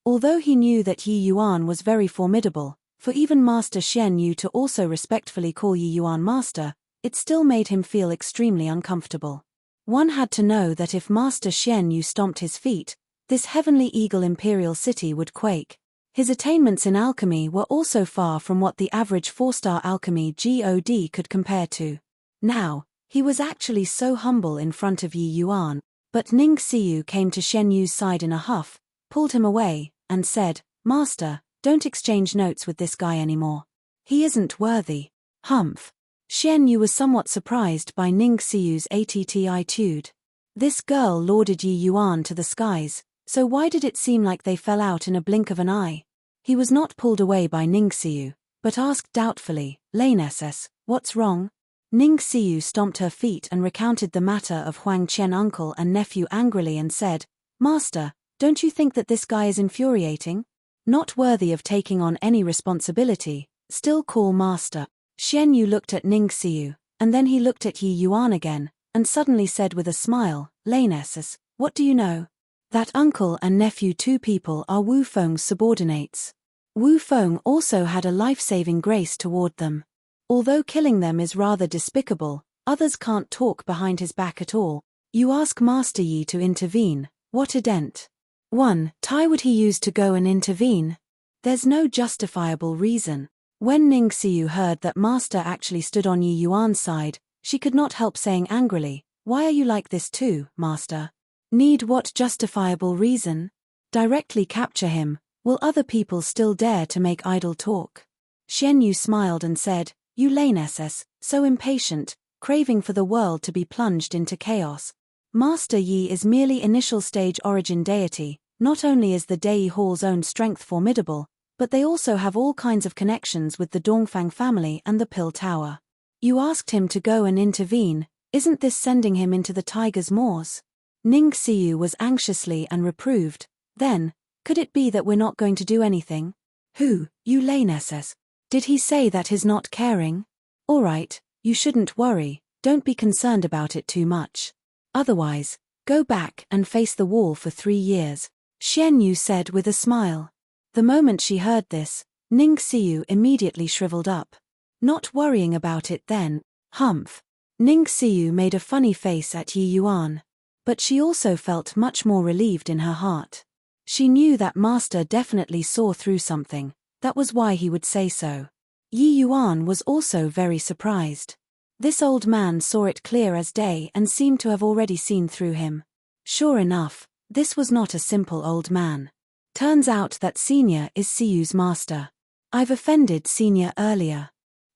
S1: Although he knew that Yi Yuan was very formidable, for even Master Shen Yu to also respectfully call Yi Yuan master, it still made him feel extremely uncomfortable. One had to know that if Master Shen Yu stomped his feet, this heavenly eagle imperial city would quake. His attainments in alchemy were also far from what the average 4-star alchemy God could compare to. Now, he was actually so humble in front of Yi Yuan, but Ning Xiu came to Shen Yu's side in a huff, pulled him away, and said, "Master, don't exchange notes with this guy anymore. He isn't worthy." Humph. Shen Yu was somewhat surprised by Ning Xiu's attitude. This girl lauded Yi Yuan to the skies, so why did it seem like they fell out in a blink of an eye? He was not pulled away by Ningxiu, but asked doubtfully, Lane-ss, what's wrong? Ningxiu stomped her feet and recounted the matter of Huang Qian uncle and nephew angrily and said, Master, don't you think that this guy is infuriating? Not worthy of taking on any responsibility, still call master. Xian Yu looked at Ningxiu, and then he looked at Yi Yuan again, and suddenly said with a smile, Lane-ss, what do you know? That uncle and nephew two people are Wu Feng's subordinates. Wu Feng also had a life-saving grace toward them. Although killing them is rather despicable, others can't talk behind his back at all. You ask Master Yi to intervene, what a dent. 1. Tie would he use to go and intervene? There's no justifiable reason. When Ningxiu heard that Master actually stood on Yi Yuan's side, she could not help saying angrily, why are you like this too, Master? Need what justifiable reason? Directly capture him, will other people still dare to make idle talk? Xian Yu smiled and said, You Lane-ss, so impatient, craving for the world to be plunged into chaos. Master Yi is merely initial stage origin deity. Not only is the Dei Hall's own strength formidable, but they also have all kinds of connections with the Dongfang family and the Pill Tower. You asked him to go and intervene, isn't this sending him into the tiger's maws? Ningxiu was anxiously and reproved, then, could it be that we're not going to do anything? Who, you Lane-ss? Did he say that he's not caring? Alright, you shouldn't worry, don't be concerned about it too much. Otherwise, go back and face the wall for 3 years, Xian Yu said with a smile. The moment she heard this, Ningxiu immediately shriveled up. Not worrying about it then, humph. Ningxiu made a funny face at Yi Yuan. But she also felt much more relieved in her heart. She knew that Master definitely saw through something, that was why he would say so. Yi Yuan was also very surprised. This old man saw it clear as day and seemed to have already seen through him. Sure enough, this was not a simple old man. Turns out that Senior is Siyu's master. I've offended Senior earlier.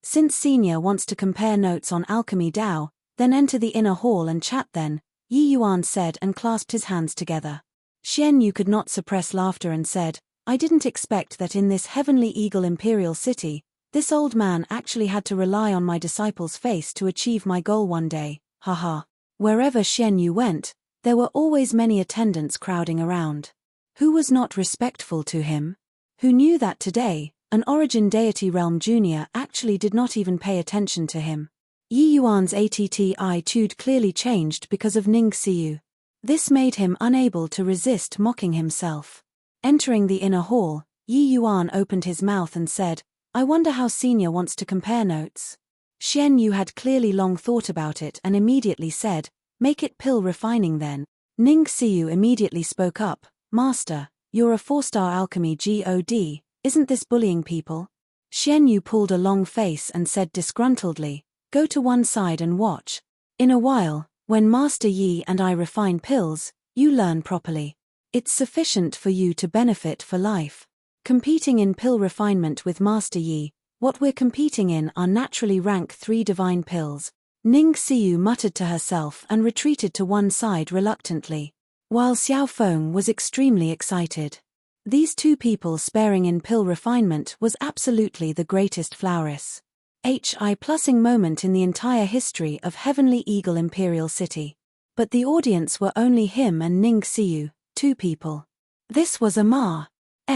S1: Since Senior wants to compare notes on alchemy Dao, then enter the inner hall and chat then, Yi Yuan said and clasped his hands together. Xian Yu could not suppress laughter and said, I didn't expect that in this heavenly eagle imperial city, this old man actually had to rely on my disciple's face to achieve my goal one day, haha. Wherever Xian Yu went, there were always many attendants crowding around. Who was not respectful to him? Who knew that today, an Origin Deity Realm Junior actually did not even pay attention to him? Yi Yuan's attitude clearly changed because of Ningxiu. This made him unable to resist mocking himself. Entering the inner hall, Yi Yuan opened his mouth and said, I wonder how Senior wants to compare notes. Xian Yu had clearly long thought about it and immediately said, make it pill refining then. Ningxiu immediately spoke up, Master, you're a 4-star alchemy god, isn't this bullying people? Xian Yu pulled a long face and said disgruntledly, go to one side and watch. In a while, when Master Yi and I refine pills, you learn properly. It's sufficient for you to benefit for life. Competing in pill refinement with Master Yi, what we're competing in are naturally rank 3 divine pills. Ningxiu muttered to herself and retreated to one side reluctantly, while Xiao Feng was extremely excited. These two people sparing in pill refinement was absolutely the greatest flowers. Hi-plussing moment in the entire history of Heavenly Eagle Imperial City. But the audience were only him and Ningxiu, 2 people. This was a Ma's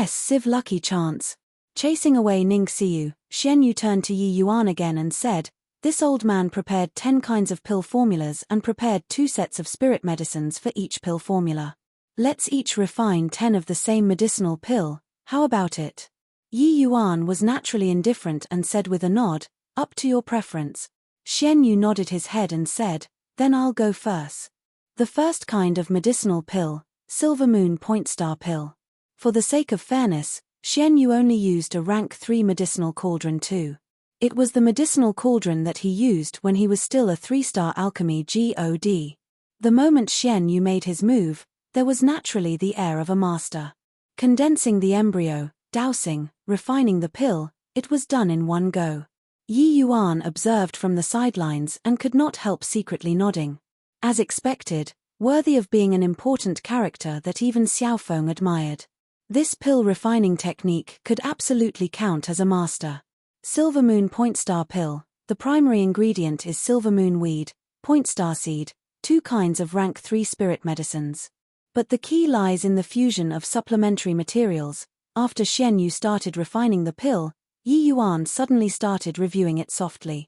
S1: Civ lucky chance. Chasing away Ningxiu, Xian Yu turned to Yi Yuan again and said, this old man prepared 10 kinds of pill formulas and prepared 2 sets of spirit medicines for each pill formula. Let's each refine 10 of the same medicinal pill, how about it? Yi Yuan was naturally indifferent and said with a nod, up to your preference. Xian Yu nodded his head and said, then I'll go first. The first kind of medicinal pill, Silver Moon Point Star Pill. For the sake of fairness, Xian Yu only used a rank 3 medicinal cauldron too. It was the medicinal cauldron that he used when he was still a 3-star alchemy god. The moment Xian Yu made his move, there was naturally the air of a master. Condensing the embryo, dousing, refining the pill, it was done in one go. Yi Yuan observed from the sidelines and could not help secretly nodding. As expected, worthy of being an important character that even Xiaofeng admired. This pill refining technique could absolutely count as a master. Silver Moon Point Star Pill. The primary ingredient is silver moon weed, point star seed, 2 kinds of rank 3 spirit medicines. But the key lies in the fusion of supplementary materials. After Xian Yu started refining the pill, Yi Yuan suddenly started reviewing it softly.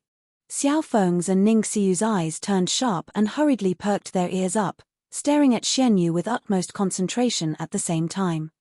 S1: Xiaofeng's and Ning Xiu's eyes turned sharp and hurriedly perked their ears up, staring at Xian Yu with utmost concentration at the same time.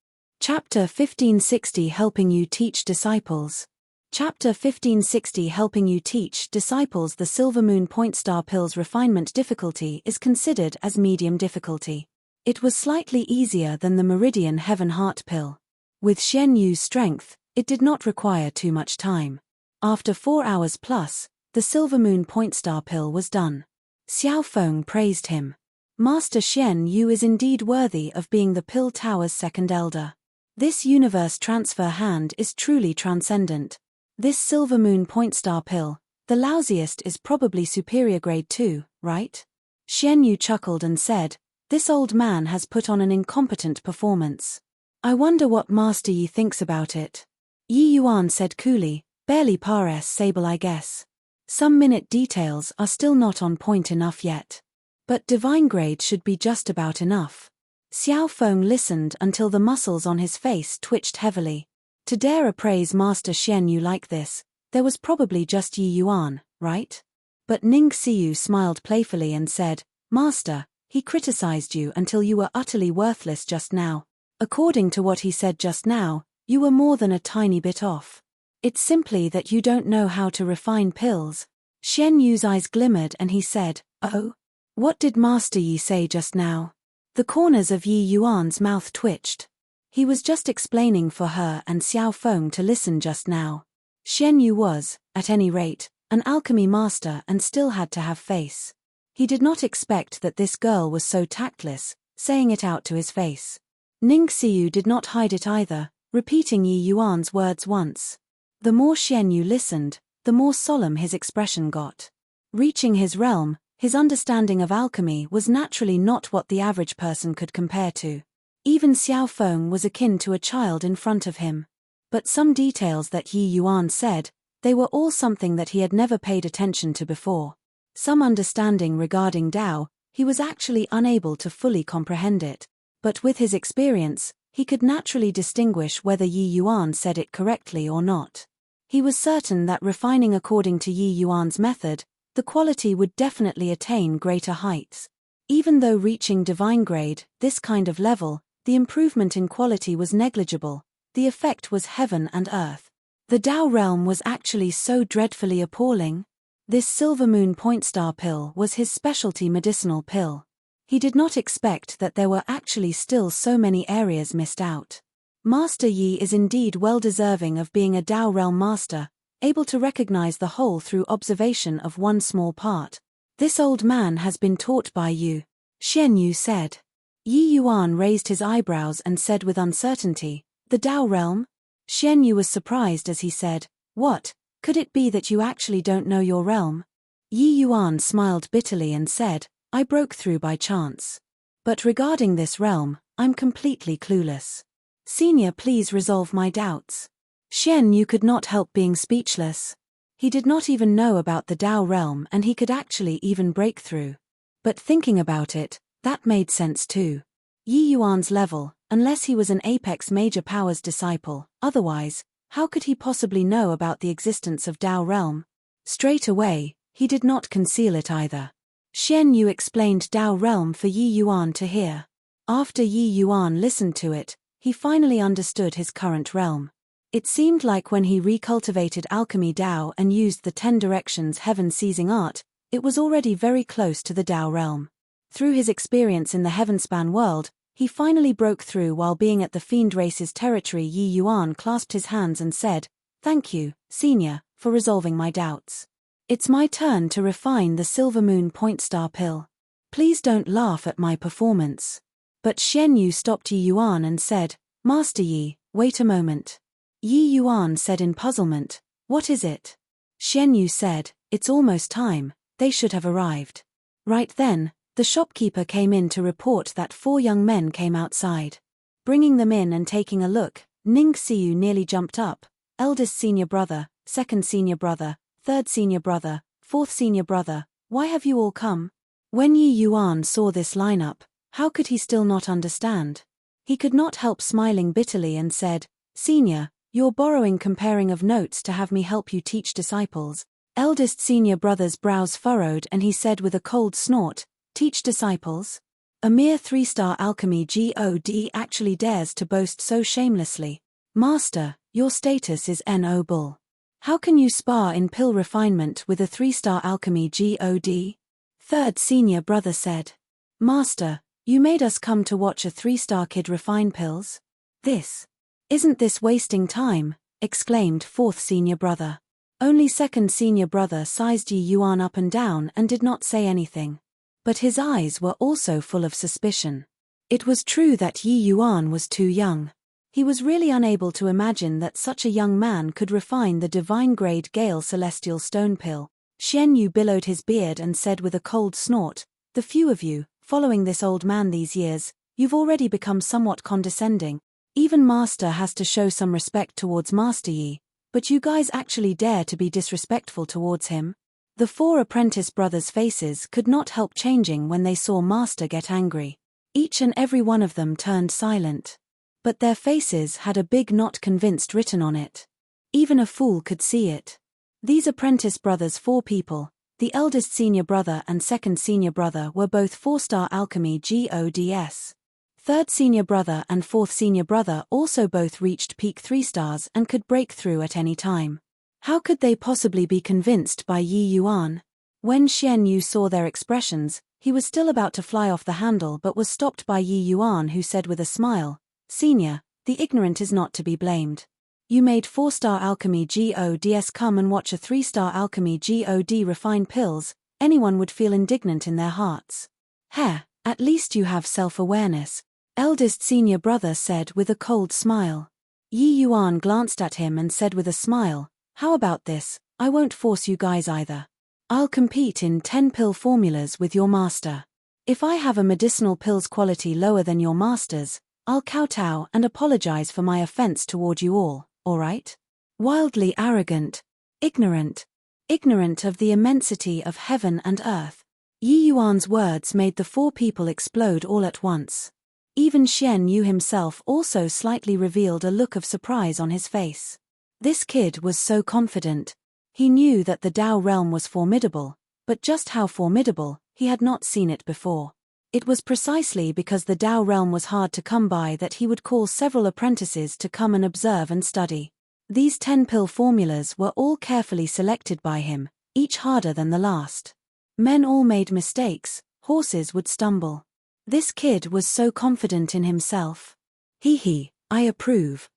S1: Chapter 1560 Helping You Teach Disciples. Chapter 1560 Helping You Teach Disciples. The Silver Moon Point Star Pill's refinement difficulty is considered as medium difficulty. It was slightly easier than the Meridian Heaven Heart Pill. With Xian Yu's strength, it did not require too much time. After 4 hours plus, the Silver Moon Point Star Pill was done. Xiaofeng praised him. Master Xian Yu is indeed worthy of being the Pill Tower's second elder. This universe transfer hand is truly transcendent. This Silver Moon Point Star Pill, the lousiest, is probably superior grade 2, right? Xian Yu chuckled and said, "This old man has put on an incompetent performance. I wonder what Master Yi thinks about it." Yi Yuan said coolly, "Barely pares sable, I guess. Some minute details are still not on point enough yet. But divine grade should be just about enough." Xiaofeng listened until the muscles on his face twitched heavily. To dare appraise Master Xian Yu like this, there was probably just Yi Yuan, right? But Ning Xiu smiled playfully and said, "Master, he criticized you until you were utterly worthless just now. According to what he said just now, you were more than a tiny bit off. It's simply that you don't know how to refine pills." Xian Yu's eyes glimmered and he said, "Oh? What did Master Yi say just now?" The corners of Yi Yuan's mouth twitched. He was just explaining for her and Xiaofeng to listen just now. Xian Yu was, at any rate, an alchemy master and still had to have face. He did not expect that this girl was so tactless, saying it out to his face. Ning Xiu did not hide it either, repeating Yi Yuan's words once. The more Xian Yu listened, the more solemn his expression got. Reaching his realm, his understanding of alchemy was naturally not what the average person could compare to. Even Xiaofeng was akin to a child in front of him. But some details that Yi Yuan said, they were all something that he had never paid attention to before. Some understanding regarding Tao, he was actually unable to fully comprehend it. But with his experience, he could naturally distinguish whether Yi Yuan said it correctly or not. He was certain that refining according to Yi Yuan's method, the quality would definitely attain greater heights. Even though reaching divine grade, this kind of level, the improvement in quality was negligible. The effect was heaven and earth. The Tao realm was actually so dreadfully appalling. This Silver Moon Point Star Pill was his specialty medicinal pill. He did not expect that there were actually still so many areas missed out. Master Yi is indeed well deserving of being a Tao realm master, able to recognize the whole through observation of one small part. "This old man has been taught by you," Xian Yu said. Yi Yuan raised his eyebrows and said with uncertainty, "The Tao realm?" Xian Yu was surprised as he said, "What, could it be that you actually don't know your realm?" Yi Yuan smiled bitterly and said, "I broke through by chance. But regarding this realm, I'm completely clueless. Senior, please resolve my doubts." Xian Yu could not help being speechless. He did not even know about the Tao realm and he could actually even break through. But thinking about it, that made sense too. Yi Yuan's level, unless he was an apex major powers disciple, otherwise, how could he possibly know about the existence of Tao realm? Straight away, he did not conceal it either. Xian Yu explained Tao realm for Yi Yuan to hear. After Yi Yuan listened to it, he finally understood his current realm. It seemed like when he recultivated alchemy Tao and used the 10 directions heaven-seizing art, it was already very close to the Tao realm. Through his experience in the heavenspan world, he finally broke through while being at the fiend race's territory. Yi Yuan clasped his hands and said, "Thank you, Senior, for resolving my doubts. It's my turn to refine the Silver Moon Point Star Pill. Please don't laugh at my performance." But Xian Yu stopped Yi Yuan and said, "Master Yi, wait a moment." Yi Yuan said in puzzlement, "What is it?" Xian Yu said, "It's almost time, they should have arrived." Right then, The shopkeeper came in to report that 4 young men came outside. Bringing them in and taking a look, Ning Xiu nearly jumped up. Eldest senior brother, second senior brother, third senior brother, fourth senior brother, why have you all come? When Yi Yuan saw this lineup, how could he still not understand? He could not help smiling bitterly and said, Senior, you're borrowing comparing of notes to have me help you teach disciples. Eldest senior brother's brows furrowed and he said with a cold snort, teach disciples? A mere 3-star alchemy god actually dares to boast so shamelessly. Master, your status is no bull. How can you spar in pill refinement with a 3-star alchemy god? Third senior brother said. Master, you made us come to watch a 3-star kid refine pills? Isn't this wasting time? Exclaimed fourth senior brother. Only second senior brother sized Yi Yuan up and down and did not say anything. But his eyes were also full of suspicion. It was true that Yi Yuan was too young. He was really unable to imagine that such a young man could refine the divine-grade Gale Celestial Stone Pill. Xian Yu billowed his beard and said with a cold snort, the few of you, following this old man these years, you've already become somewhat condescending. Even Master has to show some respect towards Master Yi, but you guys actually dare to be disrespectful towards him? The 4 apprentice brothers' faces could not help changing when they saw Master get angry. Each and every one of them turned silent. But their faces had a big "not convinced" written on it. Even a fool could see it. These apprentice brothers, 4 people, the eldest senior brother and second senior brother were both 4-star alchemy gods. Third senior brother and fourth senior brother also both reached peak 3 stars and could break through at any time. How could they possibly be convinced by Yi Yuan? When Xian Yu saw their expressions, he was still about to fly off the handle but was stopped by Yi Yuan, who said with a smile, Senior, the ignorant is not to be blamed. You made 4-star alchemy gods come and watch a 3-star alchemy god refine pills, anyone would feel indignant in their hearts. At least you have self-awareness, eldest senior brother said with a cold smile. Yi Yuan glanced at him and said with a smile, how about this, I won't force you guys either. I'll compete in 10 pill formulas with your master. If I have a medicinal pill's quality lower than your master's, I'll kowtow and apologize for my offense toward you all right? Wildly arrogant, ignorant of the immensity of heaven and earth. Yi Yuan's words made the 4 people explode all at once. Even Xian Yu himself also slightly revealed a look of surprise on his face. This kid was so confident. He knew that the Tao realm was formidable, but just how formidable, he had not seen it before. It was precisely because the Tao realm was hard to come by that he would call several apprentices to come and observe and study. These 10 pill formulas were all carefully selected by him, each harder than the last. Men all made mistakes, horses would stumble. This kid was so confident in himself. I approve.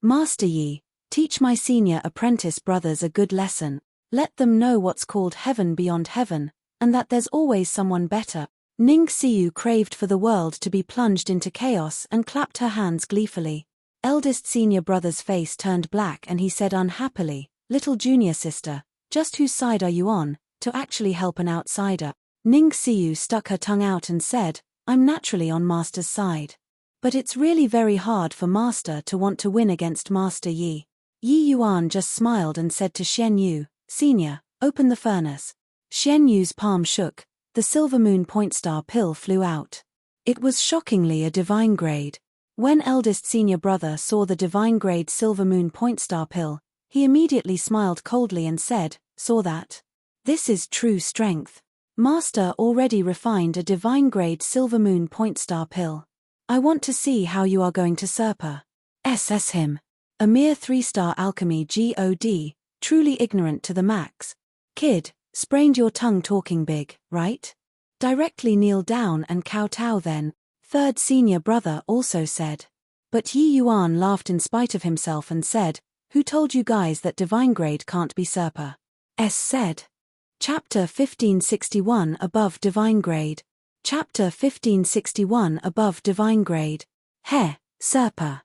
S1: Master Yi, teach my senior apprentice brothers a good lesson. Let them know what's called heaven beyond heaven, and that there's always someone better. Ning Xiu craved for the world to be plunged into chaos and clapped her hands gleefully. Eldest senior brother's face turned black and he said unhappily, little junior sister, just whose side are you on, to actually help an outsider? Ning Xiu stuck her tongue out and said, I'm naturally on Master's side. But it's really very hard for Master to want to win against Master Yi. Yi Yuan just smiled and said to Xian Yu, Senior, open the furnace. Xian Yu's palm shook, the Silver Moon Point Star pill flew out. It was shockingly a divine grade. When eldest senior brother saw the divine grade Silver Moon Point Star pill, he immediately smiled coldly and said, saw that? This is true strength. Master already refined a divine grade Silver Moon Point Star pill. I want to see how you are going to surpass him. A mere 3-star alchemy god, truly ignorant to the max. Kid, sprained your tongue talking big, right? Directly kneel down and kowtow then, third senior brother also said. But Yi Yuan laughed in spite of himself and said, who told you guys that divine grade can't be surpassed? Said. Chapter 1561 Above Divine Grade. Chapter 1561 Above Divine Grade. Serpa.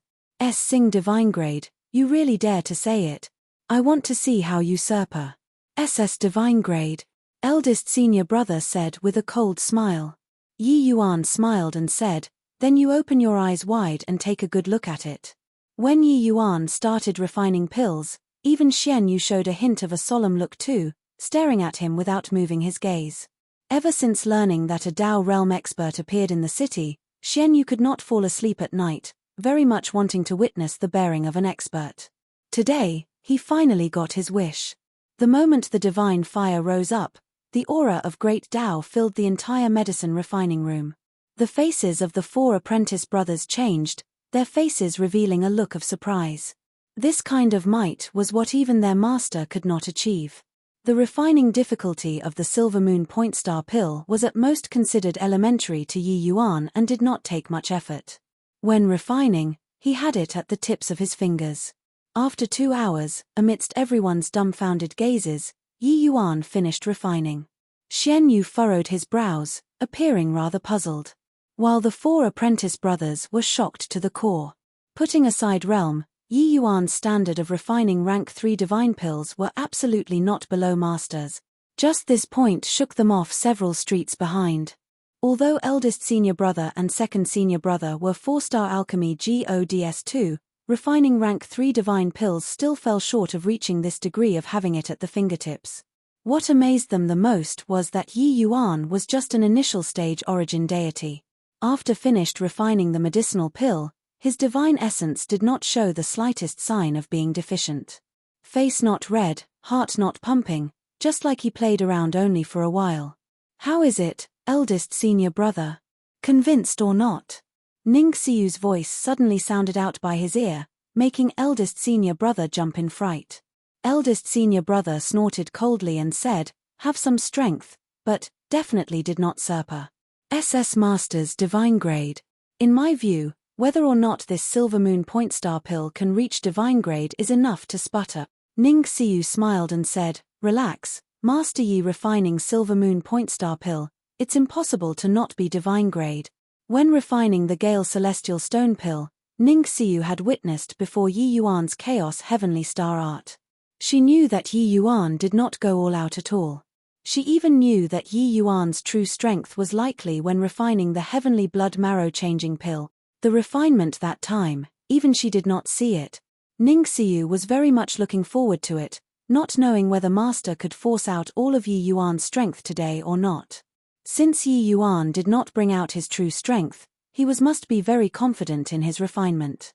S1: Sing Divine Grade, you really dare to say it. I want to see how you Serpa. SS Divine Grade. Eldest senior brother said with a cold smile. Yi Yuan smiled and said, then you open your eyes wide and take a good look at it. When Yi Yuan started refining pills, even Xian Yu showed a hint of a solemn look too, staring at him without moving his gaze. Ever since learning that a Dao realm expert appeared in the city, Xian Yu could not fall asleep at night, very much wanting to witness the bearing of an expert. Today, he finally got his wish. The moment the divine fire rose up, the aura of great Dao filled the entire medicine refining room. The faces of the 4 apprentice brothers changed, their faces revealing a look of surprise. This kind of might was what even their master could not achieve. The refining difficulty of the Silver Moon Point Star pill was at most considered elementary to Yi Yuan and did not take much effort. When refining, he had it at the tips of his fingers. After 2 hours, amidst everyone's dumbfounded gazes, Yi Yuan finished refining. Xian Yu furrowed his brows, appearing rather puzzled. While the 4 apprentice brothers were shocked to the core. Putting aside realm, Yi Yuan's standard of refining rank 3 divine pills were absolutely not below masters. Just this point shook them off several streets behind. Although eldest senior brother and second senior brother were 4-star alchemy GODS2, refining rank 3 divine pills still fell short of reaching this degree of having it at the fingertips. What amazed them the most was that Yi Yuan was just an initial stage origin deity. After finished refining the medicinal pill, his divine essence did not show the slightest sign of being deficient. Face not red, heart not pumping, just like he played around only for a while. How is it, eldest senior brother? Convinced or not? Ning Xiu's voice suddenly sounded out by his ear, making eldest senior brother jump in fright. Eldest senior brother snorted coldly and said, have some strength, but definitely did not surpa. SS Master's divine grade. In my view, whether or not this Silver Moon Point Star pill can reach divine grade is enough to sputter. Ning Xiu smiled and said, relax, Master Yi refining Silver Moon Point Star pill, it's impossible to not be divine grade. When refining the Gale Celestial Stone pill, Ning Xiu had witnessed before Yi Yuan's Chaos Heavenly Star art. She knew that Yi Yuan did not go all out at all. She even knew that Yi Yuan's true strength was likely when refining the Heavenly Blood Marrow Changing pill. The refinement that time, even she did not see it. Ning Xiu was very much looking forward to it, not knowing whether Master could force out all of Yi Yuan's strength today or not. Since Yi Yuan did not bring out his true strength, he must be very confident in his refinement.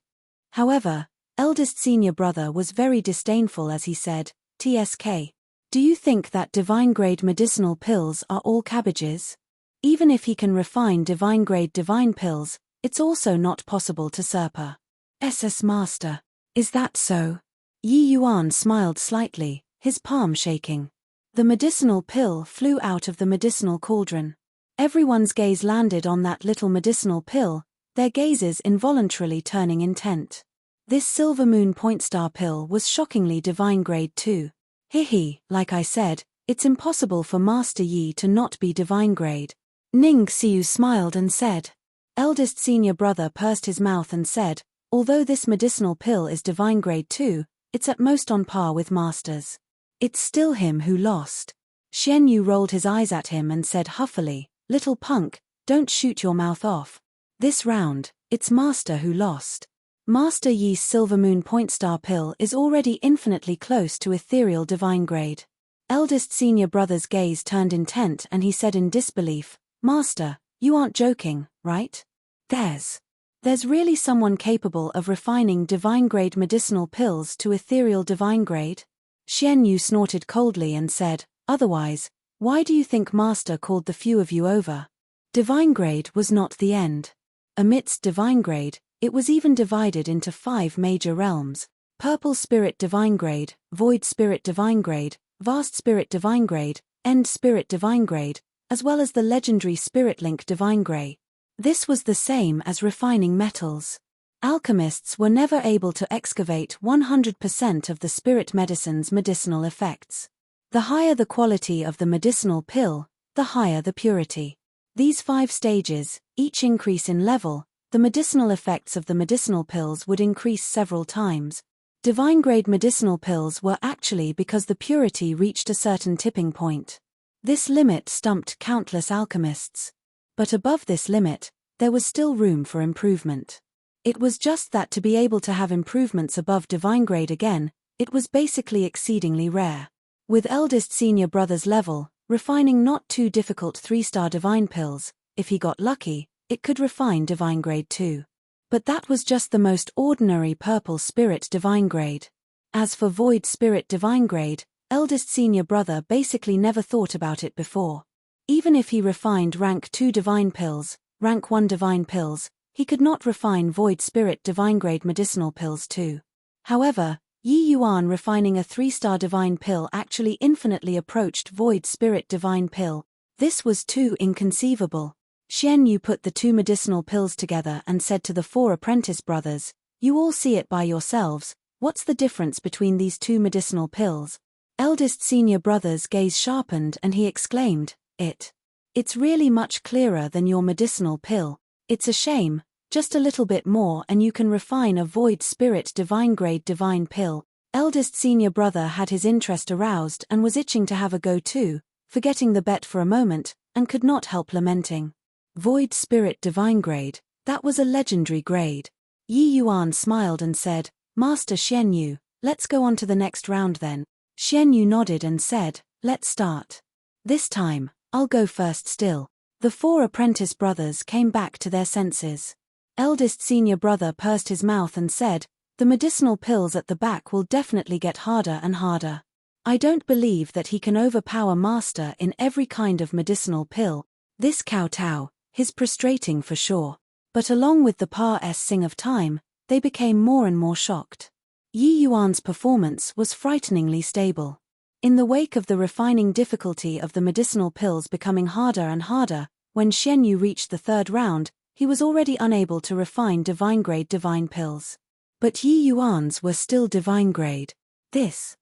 S1: However, eldest senior brother was very disdainful as he said, TSK. Do you think that divine-grade medicinal pills are all cabbages? Even if he can refine divine-grade divine pills, it's also not possible to surpa. SS Master. Is that so? Yi Yuan smiled slightly, his palm shaking. The medicinal pill flew out of the medicinal cauldron. Everyone's gaze landed on that little medicinal pill, their gazes involuntarily turning intent. This Silver Moon Point Star pill was shockingly divine grade too. Hihi, like I said, it's impossible for Master Yi to not be divine grade. Ning Xiu smiled and said. Eldest senior brother pursed his mouth and said, although this medicinal pill is divine grade too, it's at most on par with Master's. It's still him who lost. Xian Yu rolled his eyes at him and said huffily, little punk, don't shoot your mouth off. This round, it's Master who lost. Master Yi's Silver Moon Point Star pill is already infinitely close to ethereal divine grade. Eldest senior brother's gaze turned intent and he said in disbelief, Master, you aren't joking, right? There's really someone capable of refining divine-grade medicinal pills to ethereal divine grade? Xian Yu snorted coldly and said, otherwise, why do you think Master called the few of you over? Divine grade was not the end. Amidst divine grade, it was even divided into 5 major realms: Purple Spirit Divine Grade, Void Spirit Divine Grade, Vast Spirit Divine Grade, End Spirit Divine Grade, as well as the legendary Spirit Link Divine Grade. This was the same as refining metals. Alchemists were never able to excavate 100% of the spirit medicine's medicinal effects. The higher the quality of the medicinal pill, the higher the purity. These 5 stages, each increase in level, the medicinal effects of the medicinal pills would increase several times. Divine-grade medicinal pills were actually because the purity reached a certain tipping point. This limit stumped countless alchemists. But above this limit, there was still room for improvement. It was just that to be able to have improvements above divine grade again, it was basically exceedingly rare. With eldest senior brother's level, refining not too difficult 3-star divine pills, if he got lucky, it could refine divine grade too. But that was just the most ordinary purple spirit divine grade. As for void spirit divine grade, eldest senior brother basically never thought about it before. Even if he refined rank 2 divine pills, rank 1 divine pills, he could not refine void spirit divine grade medicinal pills too. However, Yi Yuan refining a 3-star divine pill actually infinitely approached void spirit divine pill. This was too inconceivable. Xian Yu put the 2 medicinal pills together and said to the 4 apprentice brothers, "You all see it by yourselves, what's the difference between these 2 medicinal pills?" Eldest senior brother's gaze sharpened and he exclaimed, It's really much clearer than your medicinal pill. It's a shame, just a little bit more and you can refine a void spirit divine grade divine pill." Eldest senior brother had his interest aroused and was itching to have a go too, forgetting the bet for a moment, and could not help lamenting. Void spirit divine grade, that was a legendary grade. Yi Yuan smiled and said, "Master Xian Yu, let's go on to the next round then." Xian Yu nodded and said, "Let's start. This time, I'll go first still." The 4 apprentice brothers came back to their senses. Eldest senior brother pursed his mouth and said, "The medicinal pills at the back will definitely get harder and harder. I don't believe that he can overpower master in every kind of medicinal pill. This kowtow, his prostrating for sure." But along with the passing of time, they became more and more shocked. Yi Yuan's performance was frighteningly stable. In the wake of the refining difficulty of the medicinal pills becoming harder and harder, when Xian Yu reached the 3rd round, he was already unable to refine divine grade divine pills. But Yi Yuan's were still divine grade. This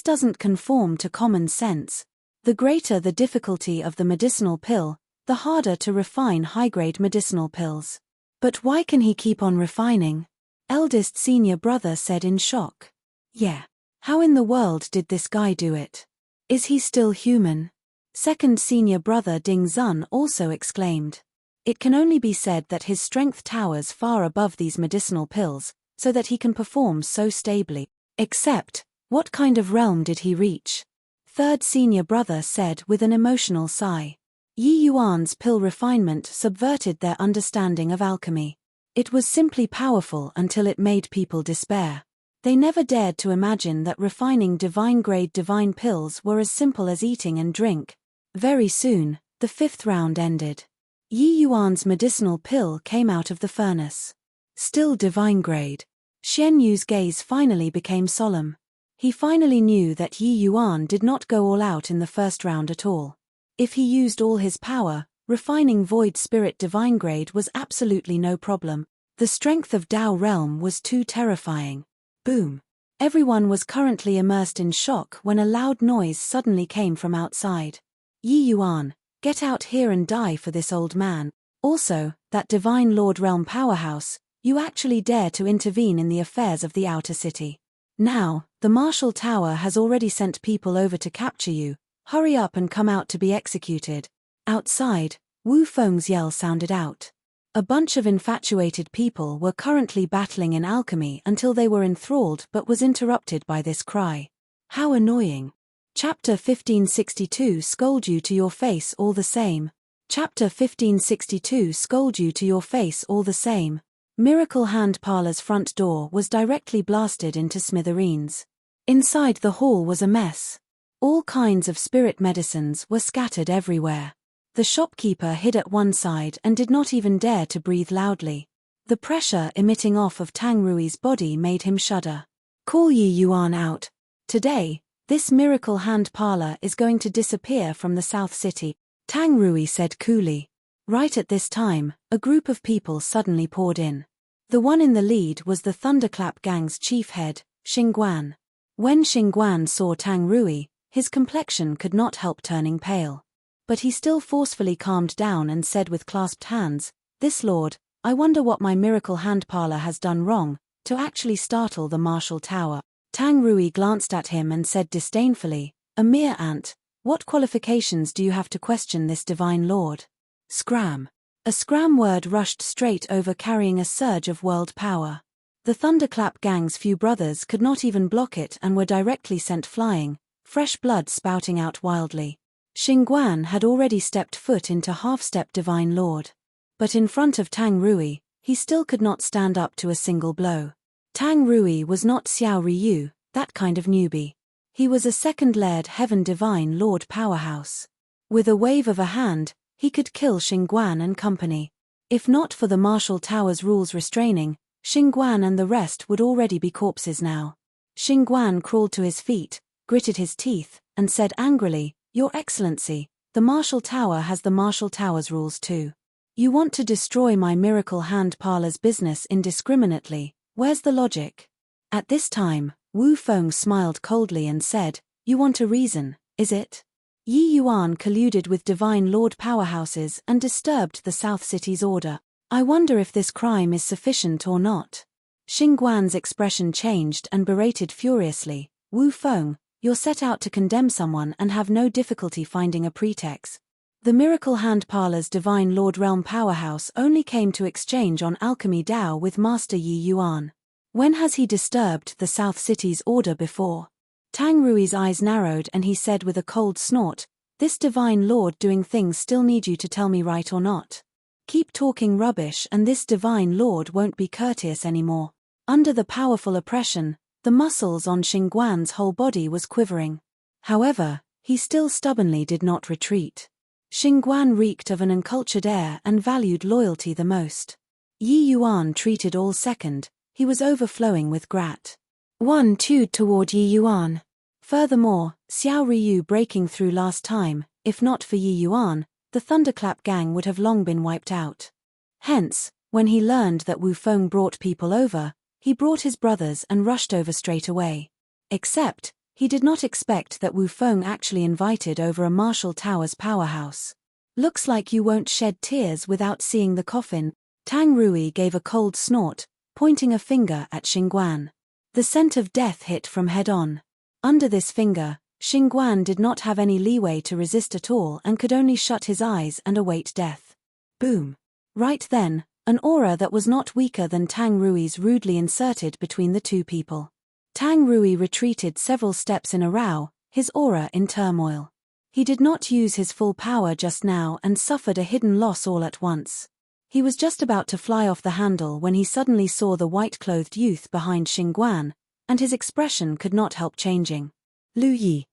S1: doesn't conform to common sense. The greater the difficulty of the medicinal pill, the harder to refine high-grade medicinal pills. "But why can he keep on refining?" Eldest senior brother said in shock. "Yeah. How in the world did this guy do it? Is he still human?" Second senior brother Ding Zun also exclaimed. "It can only be said that his strength towers far above these medicinal pills, so that he can perform so stably. Except, what kind of realm did he reach?" Third senior brother said with an emotional sigh. Yi Yuan's pill refinement subverted their understanding of alchemy. It was simply powerful until it made people despair. They never dared to imagine that refining divine-grade divine pills were as simple as eating and drink. Very soon, the 5th round ended. Yi Yuan's medicinal pill came out of the furnace. Still divine grade. Xian Yu's gaze finally became solemn. He finally knew that Yi Yuan did not go all out in the 1st round at all. If he used all his power, refining void spirit divine grade was absolutely no problem. The strength of Dao realm was too terrifying. Boom. Everyone was currently immersed in shock when a loud noise suddenly came from outside. "Yi Yuan, get out here and die for this old man. Also, that divine lord realm powerhouse, you actually dare to intervene in the affairs of the outer city. Now, the martial tower has already sent people over to capture you. Hurry up and come out to be executed." Outside, Wu Feng's yell sounded out. A bunch of infatuated people were currently battling in alchemy until they were enthralled but was interrupted by this cry. How annoying. Chapter 1562 Scold you to your face all the same. Chapter 1562 Scold you to your face all the same. Miracle Hand Parlor's front door was directly blasted into smithereens. Inside the hall was a mess. All kinds of spirit medicines were scattered everywhere. The shopkeeper hid at one side and did not even dare to breathe loudly. The pressure emitting off of Tang Rui's body made him shudder. "Call Yi Yuan out. Today, this Miracle Hand Parlor is going to disappear from the South City," Tang Rui said coolly. Right at this time, a group of people suddenly poured in. The one in the lead was the Thunderclap Gang's chief head, Xingguan. When Xingguan saw Tang Rui, his complexion could not help turning pale. But he still forcefully calmed down and said with clasped hands, "This lord, I wonder what my Miracle Hand Parlor has done wrong, to actually startle the martial tower." Tang Rui glanced at him and said disdainfully, "A mere ant, What qualifications do you have to question this divine lord? Scram. A scram word rushed straight over, carrying a surge of world power. The Thunderclap gang's few brothers could not even block it and were directly sent flying, fresh blood spouting out wildly. Xingguan had already stepped foot into half-step divine lord. But in front of Tang Rui, he still could not stand up to a single blow. Tang Rui was not Xiao Ryu, that kind of newbie. He was a second-layered heaven divine lord powerhouse. With a wave of a hand, he could kill Xingguan and company. If not for the martial tower's rules restraining, Xingguan and the rest would already be corpses now. Xingguan crawled to his feet, gritted his teeth, and said angrily, "Your Excellency, the martial tower has the martial tower's rules too. You want to destroy my miracle hand parlor's business indiscriminately, where's the logic?" At this time, Wu Feng smiled coldly and said, "You want a reason, is it? Yi Yuan colluded with divine lord powerhouses and disturbed the South City's order. I wonder if this crime is sufficient or not." Xingguan's expression changed and berated furiously, "Wu Feng, you're set out to condemn someone and have no difficulty finding a pretext. The Miracle Hand Parlor's divine lord realm powerhouse only came to exchange on alchemy Dao with Master Yi Yuan. When has he disturbed the South City's order before?" Tang Rui's eyes narrowed and he said with a cold snort, "This divine lord doing things still need you to tell me right or not. Keep talking rubbish and this divine lord won't be courteous anymore." Under the powerful oppression, the muscles on Xingguan's whole body was quivering. However, he still stubbornly did not retreat. Xingguan reeked of an uncultured air and valued loyalty the most. Yi Yuan treated all second, he was overflowing with gratitude toward Yi Yuan. Furthermore, Xiao Ryu breaking through last time, if not for Yi Yuan, the Thunderclap gang would have long been wiped out. Hence, when he learned that Wu Feng brought people over, he brought his brothers and rushed over straight away. Except, he did not expect that Wu Feng actually invited over a martial tower's powerhouse. "Looks like you won't shed tears without seeing the coffin." Tang Rui gave a cold snort, pointing a finger at Xingguan. The scent of death hit from head-on. Under this finger, Xingguan did not have any leeway to resist at all and could only shut his eyes and await death. Boom. Right then, an aura that was not weaker than Tang Rui's rudely inserted between the two people. Tang Rui retreated several steps in a row, his aura in turmoil. He did not use his full power just now and suffered a hidden loss all at once. He was just about to fly off the handle when he suddenly saw the white-clothed youth behind Xingguan, and his expression could not help changing. "Lu Yi,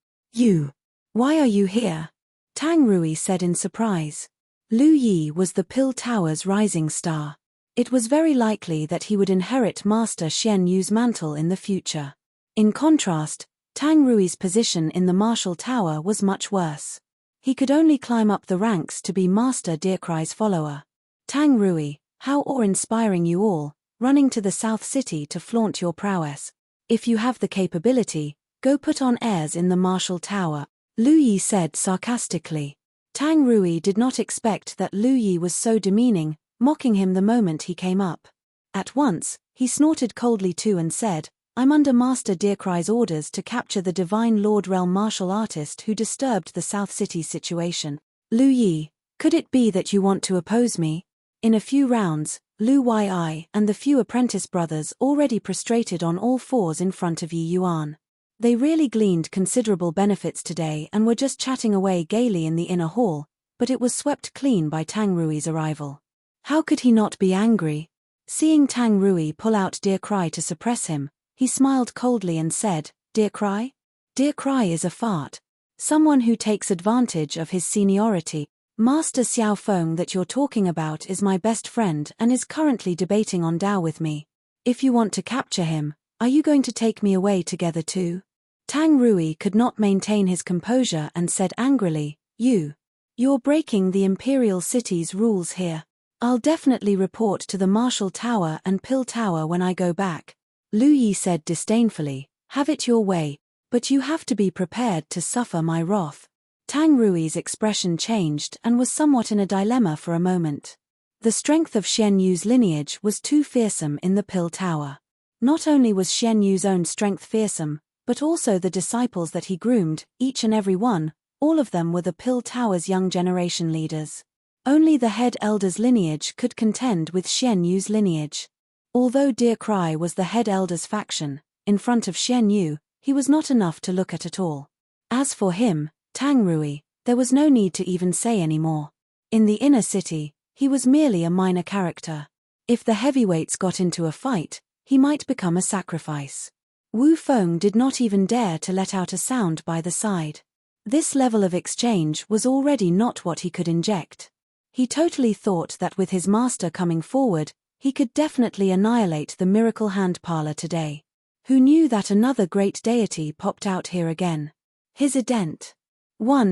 S1: why are you here?" Tang Rui said in surprise. Lu Yi was the Pill Tower's rising star. It was very likely that he would inherit Master Xian Yu's mantle in the future. In contrast, Tang Rui's position in the martial tower was much worse. He could only climb up the ranks to be Master Dirkrai's follower. "Tang Rui, how awe-inspiring you all, running to the South City to flaunt your prowess. If you have the capability, go put on airs in the martial tower," Lu Yi said sarcastically. Tang Rui did not expect that Lu Yi was so demeaning, mocking him the moment he came up. At once, he snorted coldly too and said, "I'm under Master Dirkrai's orders to capture the Divine Lord Realm martial artist who disturbed the South City situation. Lu Yi, could it be that you want to oppose me?" In a few rounds, Lu Yi and the few apprentice brothers already prostrated on all fours in front of Yi Yuan. They really gleaned considerable benefits today and were just chatting away gaily in the inner hall, but it was swept clean by Tang Rui's arrival. How could he not be angry? Seeing Tang Rui pull out Dirkrai to suppress him, he smiled coldly and said, "Dirkrai? Dirkrai is a fart. Someone who takes advantage of his seniority. Master Xiao Feng that you're talking about is my best friend and is currently debating on Dao with me. If you want to capture him, are you going to take me away together too?" Tang Rui could not maintain his composure and said angrily, You're breaking the Imperial City's rules here. I'll definitely report to the Martial Tower and Pill Tower when I go back." Lu Yi said disdainfully, "Have it your way, but you have to be prepared to suffer my wrath." Tang Rui's expression changed and was somewhat in a dilemma for a moment. The strength of Xian Yu's lineage was too fearsome in the Pill Tower. Not only was Xian Yu's own strength fearsome, but also the disciples that he groomed, each and every one, All of them were the Pill Tower's young generation leaders. Only the head elder's lineage could contend with Xian Yu's lineage. Although Dear Cry was the head elder's faction, in front of Xian Yu, he was not enough to look at all. As for him, Tang Rui, there was no need to even say any more. In the inner city, he was merely a minor character. If the heavyweights got into a fight, he might become a sacrifice. Wu Feng did not even dare to let out a sound by the side. This level of exchange was already not what he could inject. He totally thought that with his master coming forward, he could definitely annihilate the miracle hand parlor today. Who knew that another great deity popped out here again? His ident.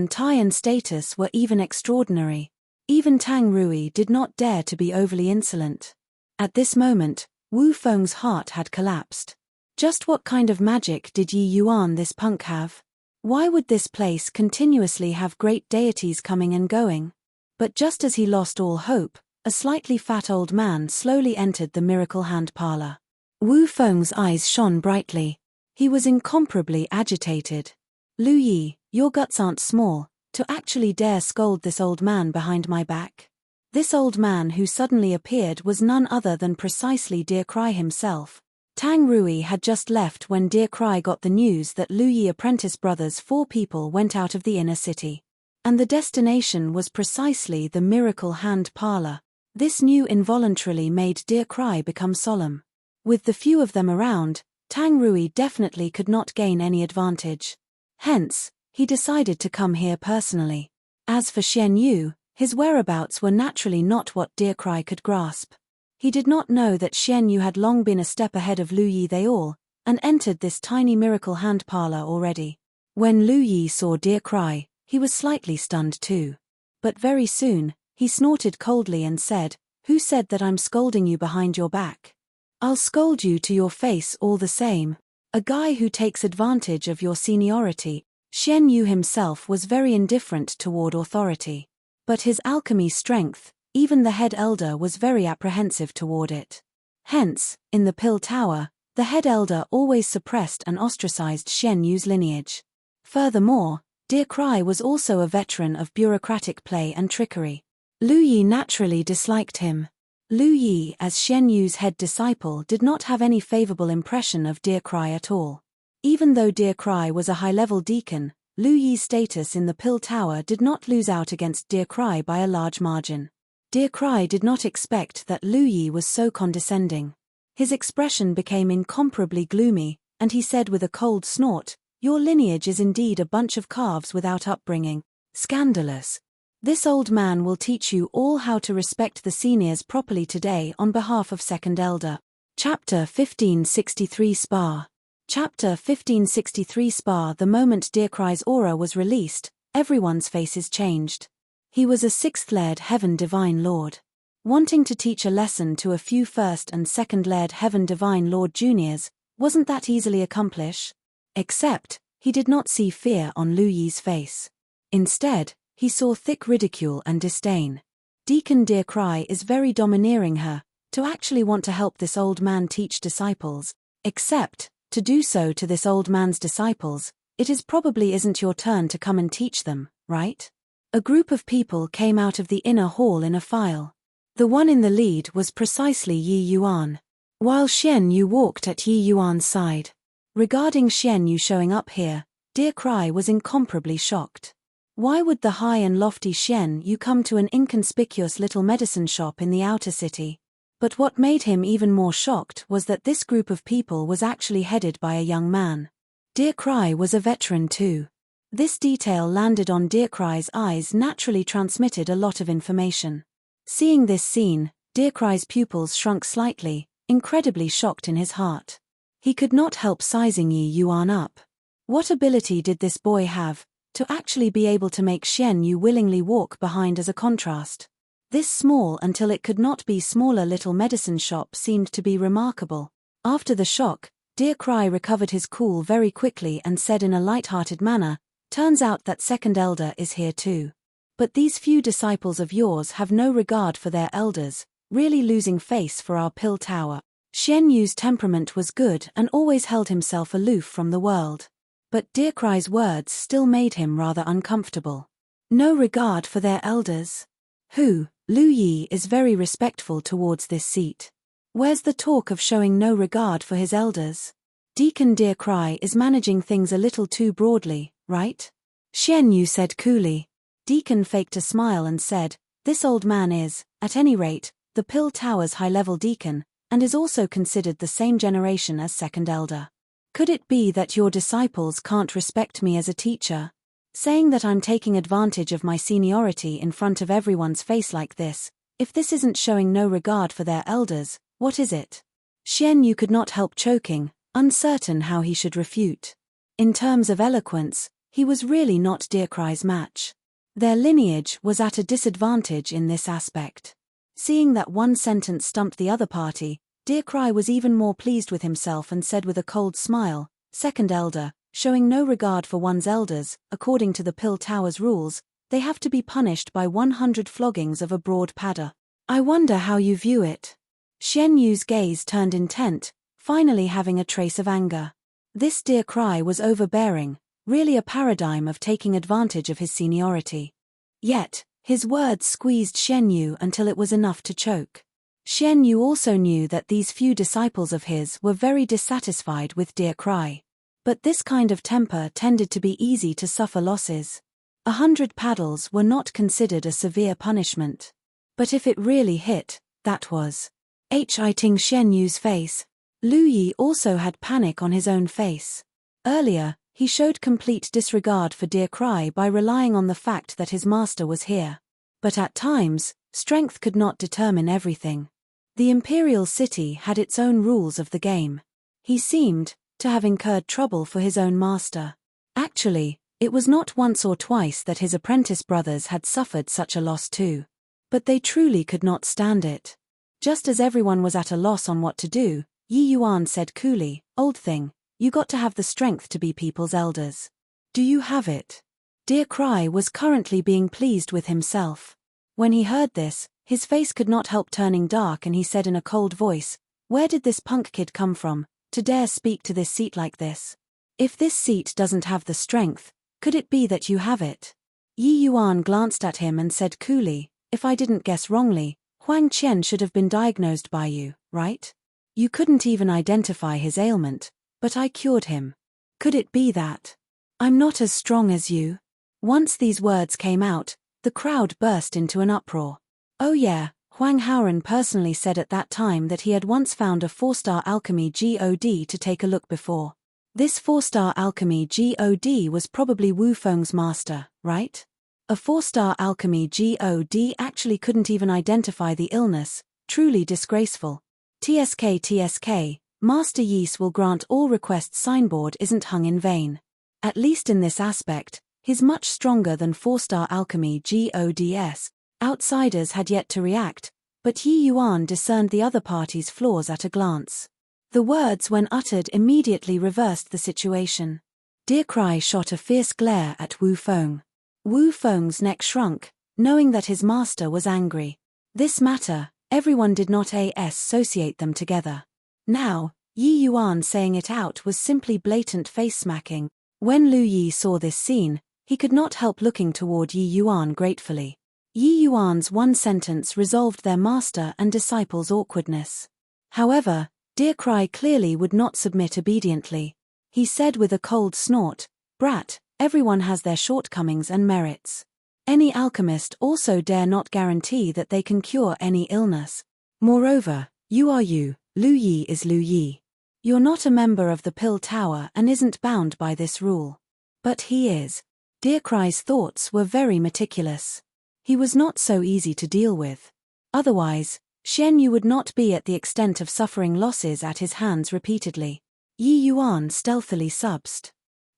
S1: Tai and status were even extraordinary. Even Tang Rui did not dare to be overly insolent. At this moment, Wu Feng's heart had collapsed. Just what kind of magic did Yi Yuan this punk have? Why would this place continuously have great deities coming and going? But just as he lost all hope, a slightly fat old man slowly entered the miracle hand parlor. Wu Feng's eyes shone brightly. He was incomparably agitated. Lu Yi, your guts aren't small, to actually dare scold this old man behind my back. This old man who suddenly appeared was none other than precisely Dear Cry himself. Tang Rui had just left when Dear Cry got the news that Lu Yi apprentice brothers 4 people went out of the inner city. And the destination was precisely the miracle hand parlor. This news involuntarily made Dear Cry become solemn. With the few of them around, Tang Rui definitely could not gain any advantage. Hence, he decided to come here personally. As for Xian Yu, his whereabouts were naturally not what Dear Cry could grasp. He did not know that Xian Yu had long been a step ahead of Lu Yi they all, and entered this tiny miracle hand parlor already. When Lu Yi saw Dear Cry, he was slightly stunned too. But very soon, he snorted coldly and said, "Who said that I'm scolding you behind your back? I'll scold you to your face all the same. A guy who takes advantage of your seniority." Xian Yu himself was very indifferent toward authority. But his alchemy strength, even the head elder was very apprehensive toward it. Hence, in the Pill Tower, the head elder always suppressed and ostracized Xian Yu's lineage. Furthermore, Dear Cry was also a veteran of bureaucratic play and trickery. Lu Yi naturally disliked him. Lu Yi, as Xian Yu's head disciple, did not have any favorable impression of Dear Cry at all. Even though Dear Cry was a high-level deacon, Lu Yi's status in the Pill Tower did not lose out against Dear Cry by a large margin. Dear Cry did not expect that Lu Yi was so condescending. His expression became incomparably gloomy, and he said with a cold snort, "Your lineage is indeed a bunch of calves without upbringing. Scandalous. This old man will teach you all how to respect the seniors properly today on behalf of Second Elder." Chapter 1563 Spar. Chapter 1563 Spar. The moment Dear Cry's aura was released, everyone's faces changed. He was a 6th-layered Heaven Divine Lord. Wanting to teach a lesson to a few 1st and 2nd-layered Heaven Divine Lord juniors, wasn't that easily accomplished? Except, he did not see fear on Lu Yi's face. Instead, he saw thick ridicule and disdain. Deacon Dear Cry is very domineering her, to actually want to help this old man teach disciples. Except, to do so to this old man's disciples, it is probably isn't your turn to come and teach them, right? A group of people came out of the inner hall in a file. The one in the lead was precisely Yi Yuan. While Xian Yu walked at Yi Yuan's side. Regarding Xian Yu showing up here, Dear Cry was incomparably shocked. Why would the high and lofty Xian Yu come to an inconspicuous little medicine shop in the outer city? But what made him even more shocked was that this group of people was actually headed by a young man. Dear Cry was a veteran too. This detail landed on Dear Cry's eyes, naturally transmitted a lot of information. Seeing this scene, Dear Cry's pupils shrunk slightly, incredibly shocked in his heart. He could not help sizing Yi Yuan up. What ability did this boy have, to actually be able to make Xian Yu willingly walk behind as a contrast? This small until it could not be smaller little medicine shop seemed to be remarkable. After the shock, Dear Cry recovered his cool very quickly and said in a light-hearted manner, "Turns out that Second Elder is here too. But these few disciples of yours have no regard for their elders, really losing face for our Pill Tower." Xian Yu's temperament was good and always held himself aloof from the world. But Dear Cry's words still made him rather uncomfortable. No regard for their elders? Who, Lu Yi is very respectful towards this seat. Where's the talk of showing no regard for his elders? Deacon Dear Cry is managing things a little too broadly, right? Xian Yu said coolly. Deacon faked a smile and said, this old man is, at any rate, the Pill Tower's high-level deacon, and is also considered the same generation as second elder. Could it be that your disciples can't respect me as a teacher? Saying that I'm taking advantage of my seniority in front of everyone's face like this, if this isn't showing no regard for their elders, what is it? Xian Yu could not help choking, uncertain how he should refute. In terms of eloquence, he was really not Dear Cry's match. Their lineage was at a disadvantage in this aspect. Seeing that one sentence stumped the other party, Dear Cry was even more pleased with himself and said with a cold smile, second elder, showing no regard for one's elders, according to the Pill Tower's rules, they have to be punished by 100 floggings of a broad padder. I wonder how you view it. Xian Yu's gaze turned intent, finally having a trace of anger. This Dear Cry was overbearing, really a paradigm of taking advantage of his seniority. Yet, his words squeezed Xian Yu until it was enough to choke. Xian Yu also knew that these few disciples of his were very dissatisfied with Dear Cry. But this kind of temper tended to be easy to suffer losses. 100 paddles were not considered a severe punishment. But if it really hit, that was hitting Xian Yu's face. Lu Yi also had panic on his own face. Earlier, he showed complete disregard for Dear Cry by relying on the fact that his master was here. But at times, strength could not determine everything. The Imperial City had its own rules of the game. He seemed to have incurred trouble for his own master. Actually, it was not once or twice that his apprentice brothers had suffered such a loss too. But they truly could not stand it. Just as everyone was at a loss on what to do, Yi Yuan said coolly, old thing, you got to have the strength to be people's elders. Do you have it? Dear Cry was currently being pleased with himself. When he heard this, his face could not help turning dark and he said in a cold voice, where did this punk kid come from, to dare speak to this seat like this? If this seat doesn't have the strength, could it be that you have it? Yi Yuan glanced at him and said coolly, if I didn't guess wrongly, Huang Qian should have been diagnosed by you, right? You couldn't even identify his ailment, but I cured him. Could it be that I'm not as strong as you? Once these words came out, the crowd burst into an uproar. Oh yeah, Huang Haoran personally said at that time that he had once found a 4-star alchemy god to take a look before. This 4-star alchemy god was probably Wu Feng's master, right? A 4-star alchemy god actually couldn't even identify the illness, truly disgraceful. TSK, Master Yis will grant all requests signboard isn't hung in vain. At least in this aspect, he's much stronger than 4-star alchemy gods. Outsiders had yet to react, but Yi Yuan discerned the other party's flaws at a glance. The words when uttered immediately reversed the situation. Dear Cry shot a fierce glare at Wu Feng. Wu Feng's neck shrunk, knowing that his master was angry. This matter, everyone did not associate them together. Now, Yi Yuan saying it out was simply blatant face-smacking. When Lu Yi saw this scene, he could not help looking toward Yi Yuan gratefully. Yi Yuan's one sentence resolved their master and disciple's awkwardness. However, Dear Cry clearly would not submit obediently. He said with a cold snort, brat, everyone has their shortcomings and merits. Any alchemist also dare not guarantee that they can cure any illness. Moreover, you are you, Lu Yi is Lu Yi. You're not a member of the Pill Tower and isn't bound by this rule. But he is. Dear Cry's thoughts were very meticulous. He was not so easy to deal with. Otherwise, Xian Yu would not be at the extent of suffering losses at his hands repeatedly. Yi Yuan stealthily subsed.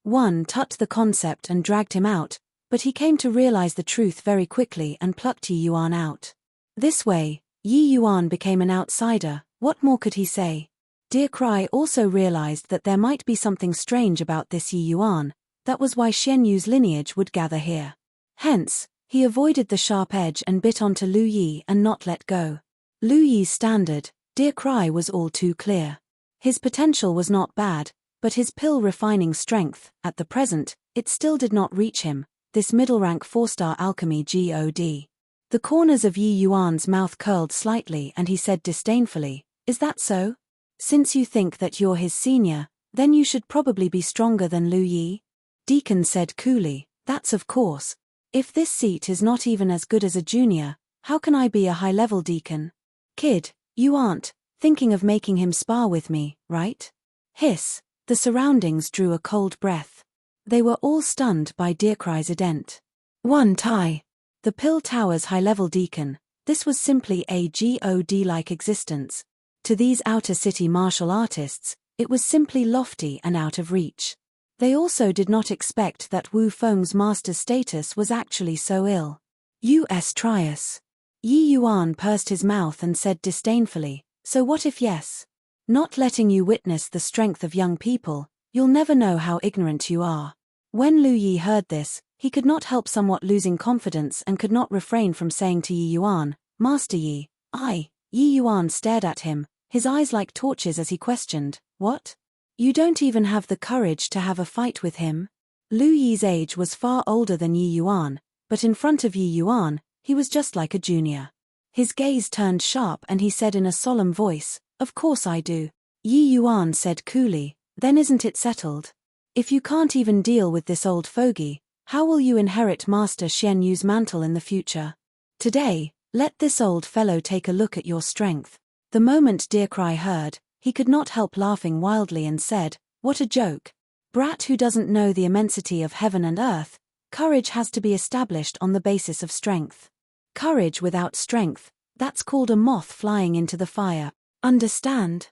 S1: One touched the concept and dragged him out, but he came to realize the truth very quickly and plucked Yi Yuan out. This way, Yi Yuan became an outsider. What more could he say? Dear Cry also realized that there might be something strange about this Yi Yuan. That was why Xian Yu's lineage would gather here. Hence, he avoided the sharp edge and bit onto Lu Yi and not let go. Lu Yi's standard, Dear Cry was all too clear. His potential was not bad, But his pill refining strength, at the present, it still did not reach him, this middle-rank 4-star alchemy god. The corners of Yi Yuan's mouth curled slightly and he said disdainfully, "Is that so? Since you think that you're his senior, then you should probably be stronger than Lu Yi?" Deacon said coolly, "That's of course. If this seat is not even as good as a junior, how can I be a high-level deacon? Kid, you aren't thinking of making him spar with me, right?" Hiss. The surroundings drew a cold breath. They were all stunned by Dirkrei's ident. One Tai. The Pill Tower's high-level deacon. This was simply a god-like existence. To these outer city martial artists, it was simply lofty and out of reach. They also did not expect that Wu Feng's master's status was actually so ill. U.S. Trias. Yi Yuan pursed his mouth and said disdainfully, "So what if yes? Not letting you witness the strength of young people, you'll never know how ignorant you are." When Lu Yi heard this, he could not help somewhat losing confidence and could not refrain from saying to Yi Yuan, "Master Yi, I." Yi Yuan stared at him, his eyes like torches as he questioned, "What? You don't even have the courage to have a fight with him?" Lu Yi's age was far older than Yi Yuan, but in front of Yi Yuan, he was just like a junior. His gaze turned sharp and he said in a solemn voice, "Of course I do." Yi Yuan said coolly, "Then isn't it settled? If you can't even deal with this old fogey, how will you inherit Master Xian Yu's mantle in the future? Today, let this old fellow take a look at your strength." The moment Dirkrei heard, he could not help laughing wildly and said, "What a joke. Brat who doesn't know the immensity of heaven and earth, courage has to be established on the basis of strength. Courage without strength, that's called a moth flying into the fire. Understand?"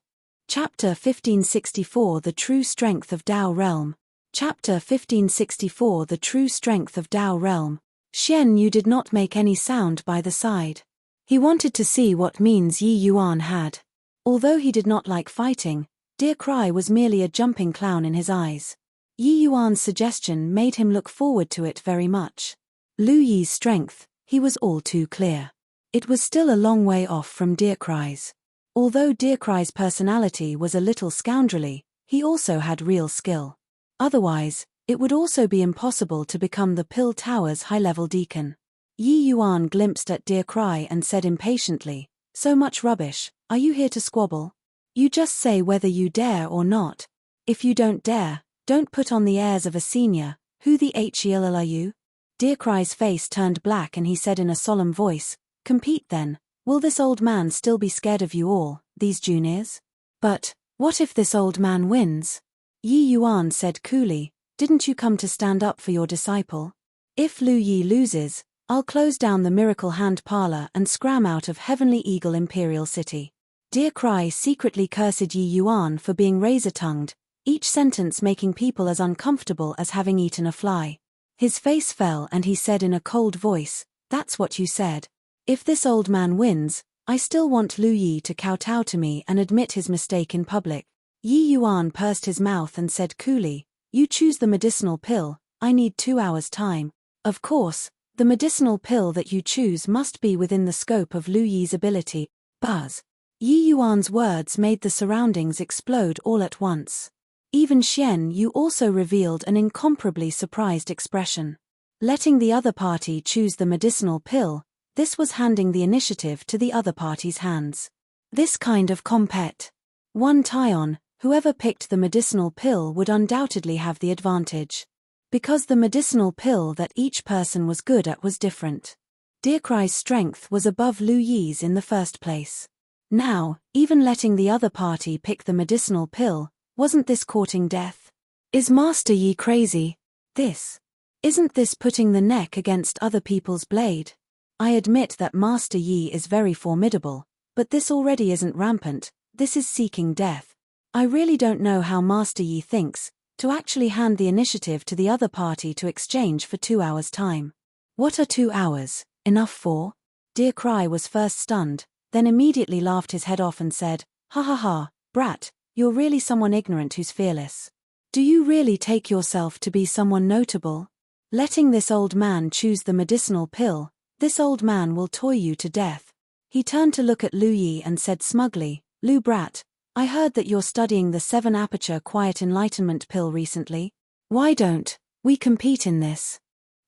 S1: Chapter 1564 The True Strength of Dao Realm. Chapter 1564 The True Strength of Dao Realm. Xian Yu did not make any sound by the side. He wanted to see what means Yi Yuan had. Although he did not like fighting, Dirkrei was merely a jumping clown in his eyes. Yi Yuan's suggestion made him look forward to it very much. Lu Yi's strength, he was all too clear. It was still a long way off from Dirkrei's. Although Dirkrei's personality was a little scoundrelly, he also had real skill. Otherwise, it would also be impossible to become the Pill Tower's high-level deacon. Yi Yuan glimpsed at Dirkrei and said impatiently, "So much rubbish, are you here to squabble? You just say whether you dare or not. If you don't dare, don't put on the airs of a senior. Who the hell are you?" Dirkrei's face turned black and he said in a solemn voice, "Compete then. Will this old man still be scared of you all, these juniors? But, what if this old man wins?" Yi Yuan said coolly, "Didn't you come to stand up for your disciple? If Lu Yi loses, I'll close down the Miracle Hand Parlor and scram out of Heavenly Eagle Imperial City." Dirkrei secretly cursed Yi Yuan for being razor-tongued, each sentence making people as uncomfortable as having eaten a fly. His face fell and he said in a cold voice, "That's what you said. If this old man wins, I still want Lu Yi to kowtow to me and admit his mistake in public." Yi Yuan pursed his mouth and said coolly, "You choose the medicinal pill, I need 2 hours' time. Of course, the medicinal pill that you choose must be within the scope of Lu Yi's ability." Buzz. Yi Yuan's words made the surroundings explode all at once. Even Xian Yu also revealed an incomparably surprised expression. Letting the other party choose the medicinal pill, this was handing the initiative to the other party's hands. This kind of compet. One tie-on, whoever picked the medicinal pill would undoubtedly have the advantage. Because the medicinal pill that each person was good at was different. Dirkrei's strength was above Lu Yi's in the first place. Now, even letting the other party pick the medicinal pill, wasn't this courting death? Is Master Yi crazy? Isn't this putting the neck against other people's blade? I admit that Master Yi is very formidable, but this already isn't rampant, this is seeking death. I really don't know how Master Yi thinks, to actually hand the initiative to the other party to exchange for 2 hours' time. What are 2 hours, enough for? Dirkrei was first stunned, then immediately laughed his head off and said, "Ha ha ha, brat, you're really someone ignorant who's fearless. Do you really take yourself to be someone notable? Letting this old man choose the medicinal pill, this old man will toy you to death." He turned to look at Lu Yi and said smugly, "Lu brat, I heard that you're studying the 7-aperture quiet enlightenment pill recently. Why don't we compete in this?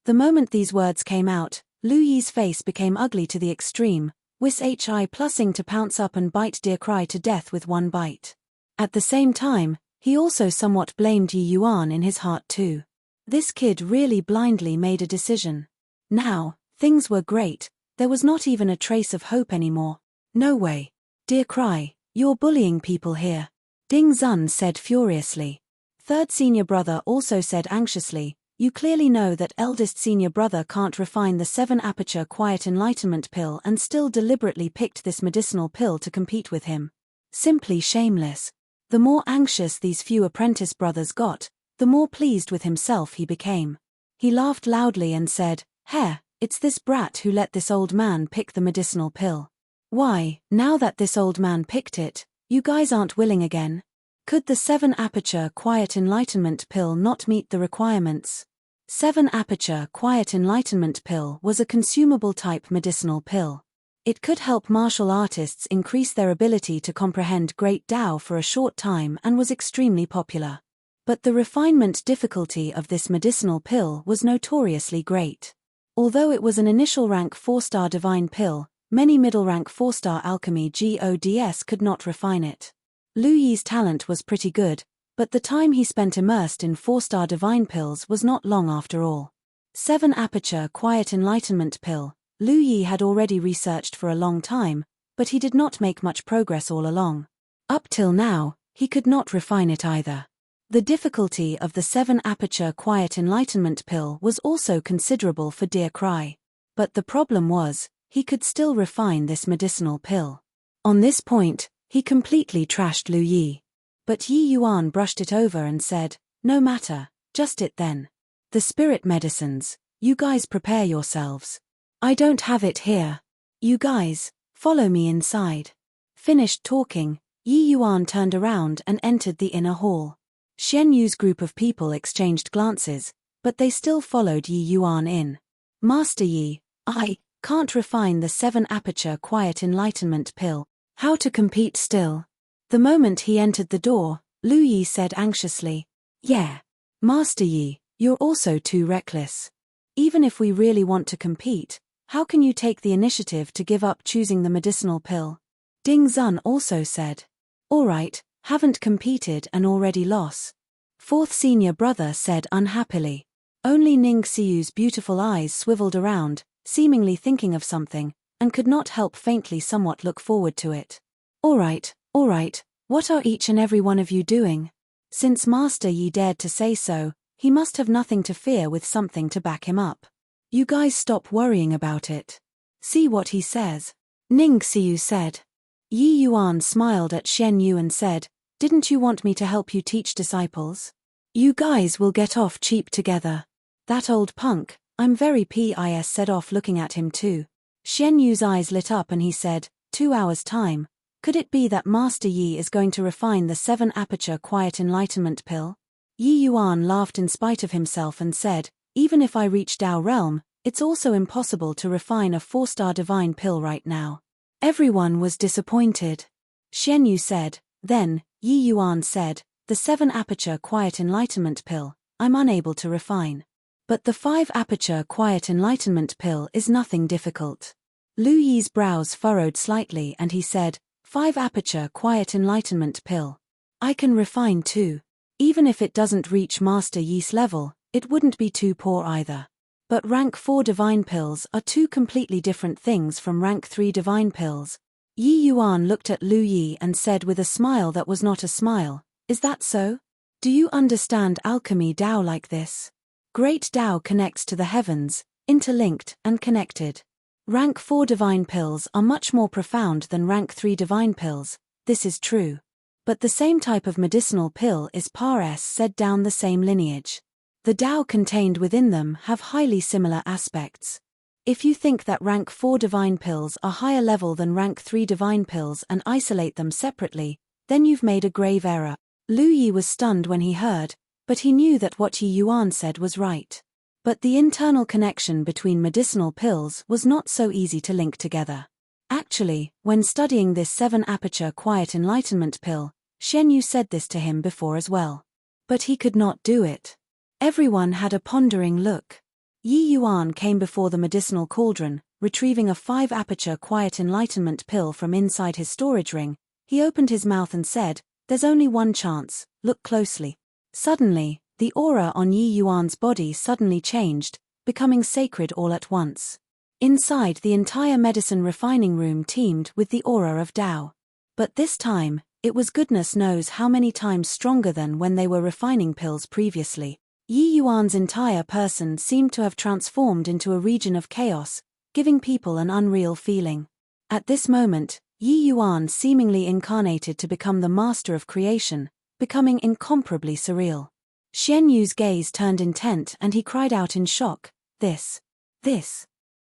S1: The moment these words came out, Lu Yi's face became ugly to the extreme, with hi plussing to pounce up and bite Dear Cry to death with one bite. At the same time, he also somewhat blamed Yi Yuan in his heart too. This kid really blindly made a decision. Now, things were great, there was not even a trace of hope anymore. No way. Dear Cry, you're bullying people here. Ding Zun said furiously. Third senior brother also said anxiously, you clearly know that eldest senior brother can't refine the 7-aperture quiet enlightenment pill and still deliberately picked this medicinal pill to compete with him. Simply shameless. The more anxious these few apprentice brothers got, the more pleased with himself he became. He laughed loudly and said, "Heh, it's this brat who let this old man pick the medicinal pill. Why, now that this old man picked it, you guys aren't willing again? Could the 7-aperture quiet enlightenment pill not meet the requirements?" 7-aperture quiet enlightenment pill was a consumable type medicinal pill. It could help martial artists increase their ability to comprehend great Tao for a short time and was extremely popular. But the refinement difficulty of this medicinal pill was notoriously great. Although it was an initial rank 4-star divine pill, many middle rank 4-star alchemy gods could not refine it. Lu Yi's talent was pretty good, but the time he spent immersed in 4-star divine pills was not long after all. 7-aperture quiet enlightenment pill, Lu Yi had already researched for a long time, but he did not make much progress all along. Up till now, he could not refine it either. The difficulty of the 7-aperture quiet enlightenment pill was also considerable for Dear Cry. But the problem was, he could still refine this medicinal pill. On this point, he completely trashed Lu Yi. But Yi Yuan brushed it over and said, "No matter, just it then. The spirit medicines, you guys prepare yourselves. I don't have it here. You guys, follow me inside." Finished talking, Yi Yuan turned around and entered the inner hall. Xian Yu's group of people exchanged glances, but they still followed Yi Yuan in. "Master Yi, I can't refine the 7-aperture quiet enlightenment pill. How to compete still?" The moment he entered the door, Lu Yi said anxiously, "Yeah. Master Yi, you're also too reckless. Even if we really want to compete, how can you take the initiative to give up choosing the medicinal pill?" Ding Zun also said, "All right, haven't competed and already lost." Fourth senior brother said unhappily. Only Ning Xiu's beautiful eyes swiveled around, seemingly thinking of something, and could not help faintly somewhat look forward to it. All right, what are each and every one of you doing?" Since Master Yi dared to say so, he must have nothing to fear with something to back him up. "You guys stop worrying about it. See what he says," Ning Xiu said. Yi Yuan smiled at Xian Yu and said, "Didn't you want me to help you teach disciples? You guys will get off cheap together." "That old punk, I'm very pissed," said off looking at him too. Xian Yu's eyes lit up and he said, 2 hours time. Could it be that Master Yi is going to refine the 7-aperture quiet enlightenment pill? Yi Yuan laughed in spite of himself and said, "Even if I reach Dao realm, it's also impossible to refine a 4-star divine pill right now." Everyone was disappointed. Xian Yu said, then, Yi Yuan said, "The 7-aperture quiet enlightenment pill, I'm unable to refine. But the 5-aperture quiet enlightenment pill is nothing difficult." Lu Yi's brows furrowed slightly and he said, 5-aperture quiet enlightenment pill. I can refine too. Even if it doesn't reach Master Yi's level, it wouldn't be too poor either. But rank 4 divine pills are two completely different things from rank 3 divine pills. Yi Yuan looked at Lu Yi and said with a smile that was not a smile, "Is that so? Do you understand alchemy Dao like this? Great Dao connects to the heavens, interlinked and connected. Rank 4 divine pills are much more profound than rank 3 divine pills, this is true. But the same type of medicinal pill is par said down the same lineage. The Dao contained within them have highly similar aspects. If you think that rank 4 divine pills are higher level than rank 3 divine pills and isolate them separately, then you've made a grave error." Lu Yi was stunned when he heard, but he knew that what Yi Yuan said was right. But the internal connection between medicinal pills was not so easy to link together. Actually, when studying this 7-aperture quiet enlightenment pill, Shen Yu said this to him before as well. But he could not do it. Everyone had a pondering look. Yi Yuan came before the medicinal cauldron, retrieving a 5-aperture quiet enlightenment pill from inside his storage ring. He opened his mouth and said, "There's only one chance, look closely." Suddenly, the aura on Yi Yuan's body suddenly changed, becoming sacred all at once. Inside, the entire medicine refining room teemed with the aura of Tao. But this time, it was goodness knows how many times stronger than when they were refining pills previously. Yi Yuan's entire person seemed to have transformed into a region of chaos, giving people an unreal feeling. At this moment, Yi Yuan seemingly incarnated to become the master of creation, becoming incomparably surreal. Shen Yu's gaze turned intent and he cried out in shock, This.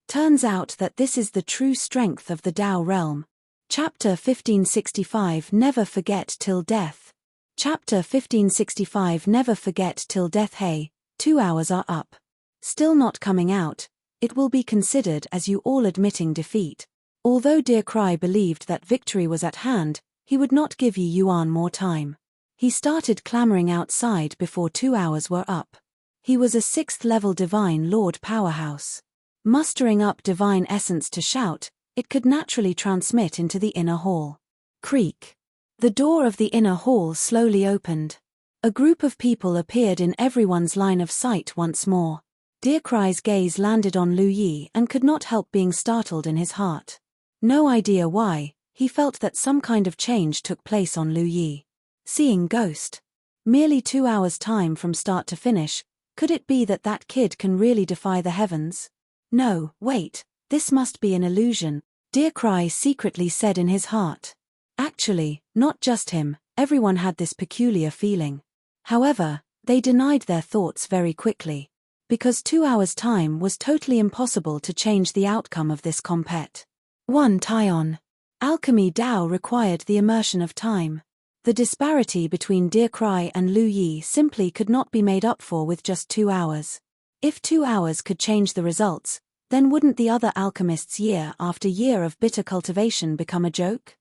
S1: Turns out that this is the true strength of the Tao realm. Chapter 1565 Never Forget Till Death. Chapter 1565 Never Forget Till Death. Hey, 2 hours are up. Still not coming out. It will be considered as you all admitting defeat. Although Dear Cry believed that victory was at hand, he would not give Yi Yuan more time. He started clamoring outside before 2 hours were up. He was a 6th-level Divine Lord powerhouse. Mustering up divine essence to shout, it could naturally transmit into the inner hall. Creak. The door of the inner hall slowly opened. A group of people appeared in everyone's line of sight once more. Dear Cry's gaze landed on Lu Yi and could not help being startled in his heart. No idea why, he felt that some kind of change took place on Lu Yi. Seeing ghost. Merely 2 hours' time from start to finish, could it be that that kid can really defy the heavens? No, wait, this must be an illusion, Dear Cry secretly said in his heart. Actually, not just him, everyone had this peculiar feeling. However, they denied their thoughts very quickly. Because 2 hours' time was totally impossible to change the outcome of this compet. 1 Taion. Alchemy Tao required the immersion of time. The disparity between Dear Cry and Lu Yi simply could not be made up for with just 2 hours. If 2 hours could change the results, then wouldn't the other alchemists year after year of bitter cultivation become a joke?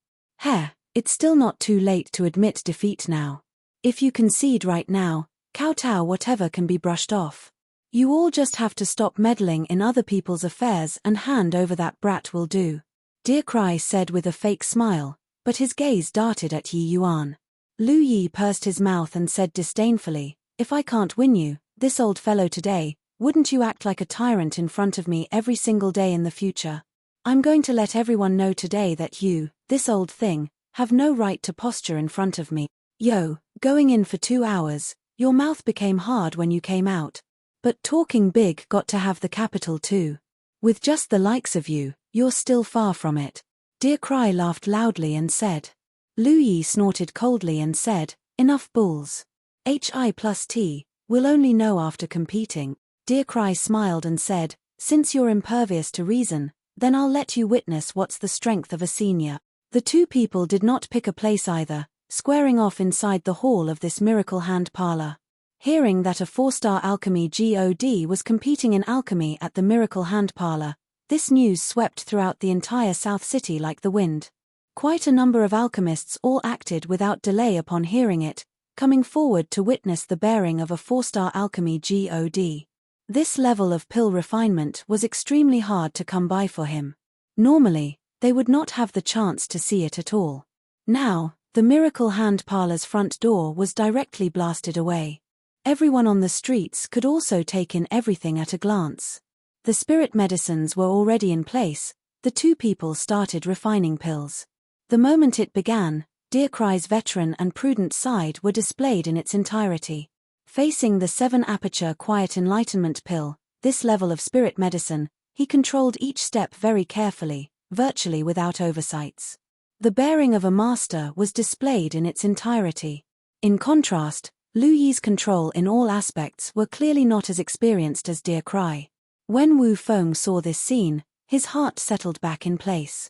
S1: It's still not too late to admit defeat now. If you concede right now, kowtow whatever can be brushed off. You all just have to stop meddling in other people's affairs and hand over that brat will do. Dear Cry said with a fake smile, but his gaze darted at Yi Yuan. Lu Yi pursed his mouth and said disdainfully, "If I can't win you, this old fellow today, wouldn't you act like a tyrant in front of me every single day in the future? I'm going to let everyone know today that you, this old thing, have no right to posture in front of me. Yo, going in for 2 hours, your mouth became hard when you came out. But talking big got to have the capital too. With just the likes of you, you're still far from it." Dear Cry laughed loudly and said. Lu Yi snorted coldly and said, "Enough bulls. HI+T, we'll only know after competing." Dear Cry smiled and said, "Since you're impervious to reason, then I'll let you witness what's the strength of a senior." The two people did not pick a place either, squaring off inside the hall of this miracle hand parlor. Hearing that a 4-star alchemy god was competing in alchemy at the miracle hand parlor, this news swept throughout the entire South City like the wind. Quite a number of alchemists all acted without delay upon hearing it, coming forward to witness the bearing of a 4-star alchemy god. This level of pill refinement was extremely hard to come by for him. Normally, they would not have the chance to see it at all. Now, the miracle hand parlor's front door was directly blasted away. Everyone on the streets could also take in everything at a glance. The spirit medicines were already in place, the two people started refining pills. The moment it began, Dear Cry's veteran and prudent side were displayed in its entirety. Facing the 7-aperture quiet enlightenment pill, this level of spirit medicine, he controlled each step very carefully, virtually without oversights. The bearing of a master was displayed in its entirety. In contrast, Lu Yi's control in all aspects were clearly not as experienced as Dear Cry. When Wu Feng saw this scene, his heart settled back in place.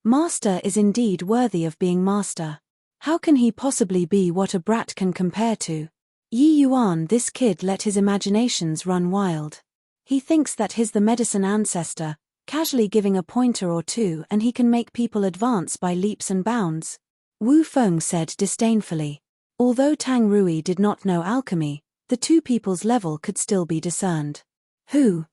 S1: Master is indeed worthy of being master. How can he possibly be what a brat can compare to? Yi Yuan, this kid let his imaginations run wild. He thinks that he's the medicine ancestor, casually giving a pointer or two and he can make people advance by leaps and bounds. Wu Feng said disdainfully. Although Tang Rui did not know alchemy, the two people's level could still be discerned.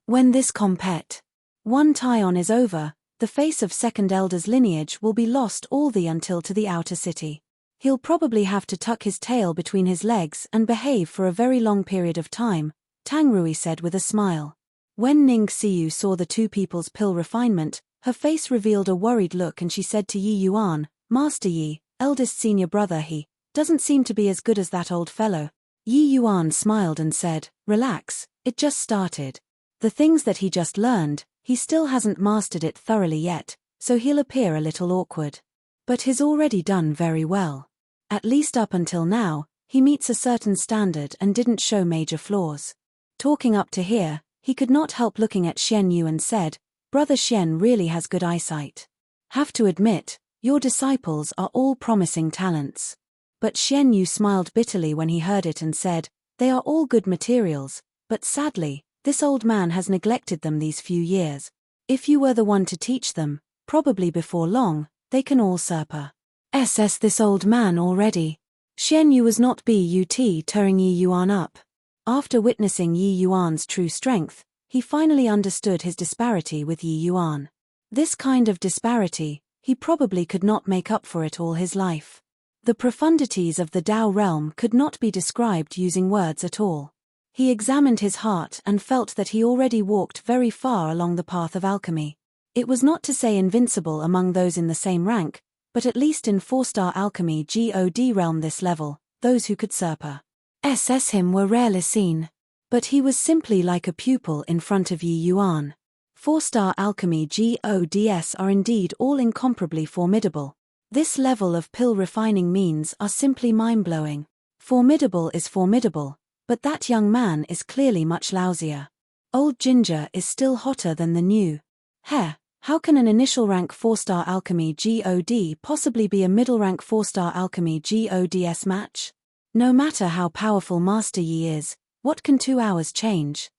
S1: When this compet one Taion is over, the face of second elder's lineage will be lost all the until to the outer city. He'll probably have to tuck his tail between his legs and behave for a very long period of time, Tang Rui said with a smile. When Ning Xiu saw the two people's pill refinement, her face revealed a worried look and she said to Yi Yuan, Master Yi, eldest senior brother, he doesn't seem to be as good as that old fellow. Yi Yuan smiled and said, relax, it just started. The things that he just learned, he still hasn't mastered it thoroughly yet, so he'll appear a little awkward. But he's already done very well. At least up until now, he meets a certain standard and didn't show major flaws. Talking up to here, he could not help looking at Xian Yu and said, Brother Xian really has good eyesight. Have to admit, your disciples are all promising talents. But Xian Yu smiled bitterly when he heard it and said, they are all good materials, but sadly, this old man has neglected them these few years. If you were the one to teach them, probably before long, they can all surpass this old man already. Xian Yu was not tearing Yi Yuan up. After witnessing Yi Yuan's true strength, he finally understood his disparity with Yi Yuan. This kind of disparity, he probably could not make up for it all his life. The profundities of the Tao realm could not be described using words at all. He examined his heart and felt that he already walked very far along the path of alchemy. It was not to say invincible among those in the same rank, but at least in 4-star alchemy God realm this level, those who could surpass him were rarely seen. But he was simply like a pupil in front of Yi Yuan. 4-star alchemy GODs are indeed all incomparably formidable. This level of pill refining means are simply mind-blowing. Formidable is formidable, but that young man is clearly much lousier. Old ginger is still hotter than the new. How can an initial rank 4-star alchemy God possibly be a middle rank 4-star alchemy GODS match? No matter how powerful Master Yi is, what can 2 hours change?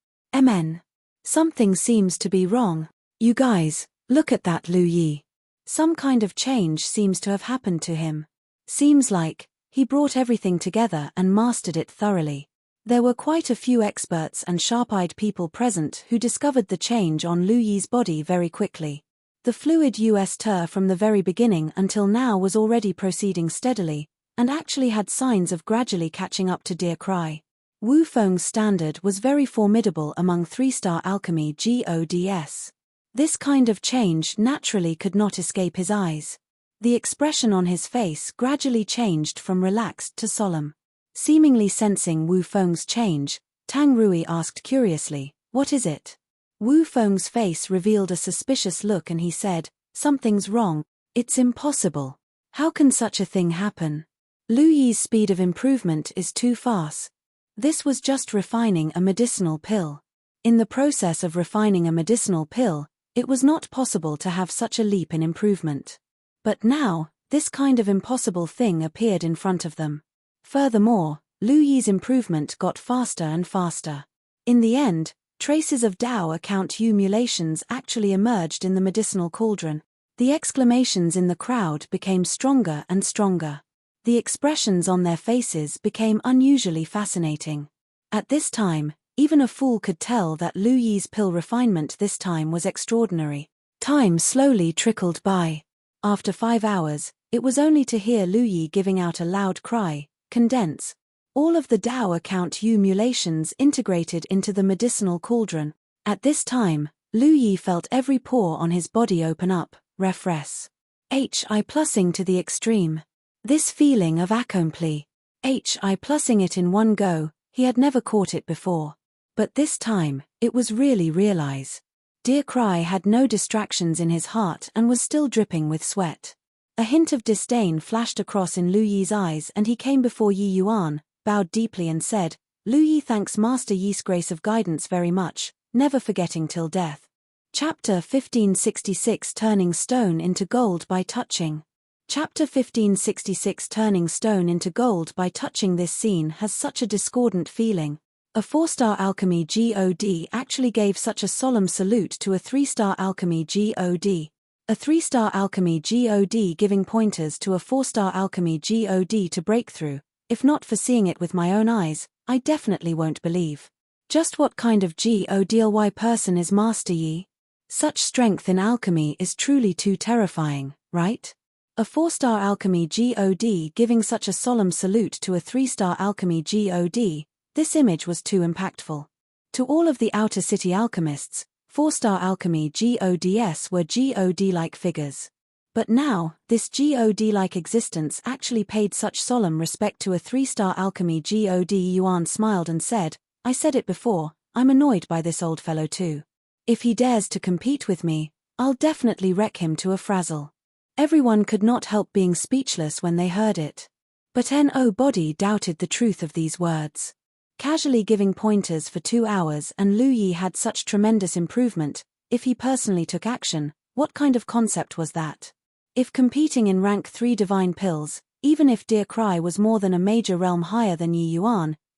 S1: Something seems to be wrong. You guys, look at that Lu Yi. Some kind of change seems to have happened to him. Seems like he brought everything together and mastered it thoroughly. There were quite a few experts and sharp-eyed people present who discovered the change on Lu Yi's body very quickly. The fluid Tur from the very beginning until now was already proceeding steadily, and actually had signs of gradually catching up to Dear Cry. Wu Feng's standard was very formidable among 3-star alchemy GODS. This kind of change naturally could not escape his eyes. The expression on his face gradually changed from relaxed to solemn. Seemingly sensing Wu Feng's change, Tang Rui asked curiously, what is it? Wu Feng's face revealed a suspicious look and he said, something's wrong, it's impossible. How can such a thing happen? Lu Yi's speed of improvement is too fast. This was just refining a medicinal pill. In the process of refining a medicinal pill, it was not possible to have such a leap in improvement. But now, this kind of impossible thing appeared in front of them. Furthermore, Lu Yi's improvement got faster and faster. In the end, traces of Tao accumulations actually emerged in the medicinal cauldron. The exclamations in the crowd became stronger and stronger. The expressions on their faces became unusually fascinating. At this time, even a fool could tell that Lu Yi's pill refinement this time was extraordinary. Time slowly trickled by. After 5 hours, it was only to hear Lu Yi giving out a loud cry, condense. All of the Tao accumulations integrated into the medicinal cauldron. At this time, Lu Yi felt every pore on his body open up, refresh. Hi plussing to the extreme. This feeling of accompli. Hi plussing it in one go, he had never caught it before. But this time, it was really realize. Dear Cry had no distractions in his heart and was still dripping with sweat. A hint of disdain flashed across in Lu Yi's eyes and he came before Yi Yuan, bowed deeply and said, Lu Yi thanks Master Yi's grace of guidance very much, never forgetting till death. Chapter 1566 Turning Stone into Gold by Touching. Chapter 1566 Turning Stone into Gold by Touching. This scene has such a discordant feeling. A 4-star alchemy God actually gave such a solemn salute to a 3-star alchemy God. A 3-star alchemy god giving pointers to a 4-star alchemy god to break through. If not for seeing it with my own eyes, I definitely won't believe. Just what kind of godly person is Master Yi? Such strength in alchemy is truly too terrifying, right? A 4-star alchemy god giving such a solemn salute to a 3-star alchemy god, this image was too impactful. To all of the outer city alchemists, 4-star alchemy gods were god-like figures. But now, this god-like existence actually paid such solemn respect to a 3-star alchemy god. Yuan smiled and said, I said it before, I'm annoyed by this old fellow too. If he dares to compete with me, I'll definitely wreck him to a frazzle. Everyone could not help being speechless when they heard it. But nobody doubted the truth of these words. Casually giving pointers for 2 hours and Lu Yi had such tremendous improvement, if he personally took action, what kind of concept was that? If competing in rank 3 divine pills, even if Dear Cry was more than a major realm higher than Yi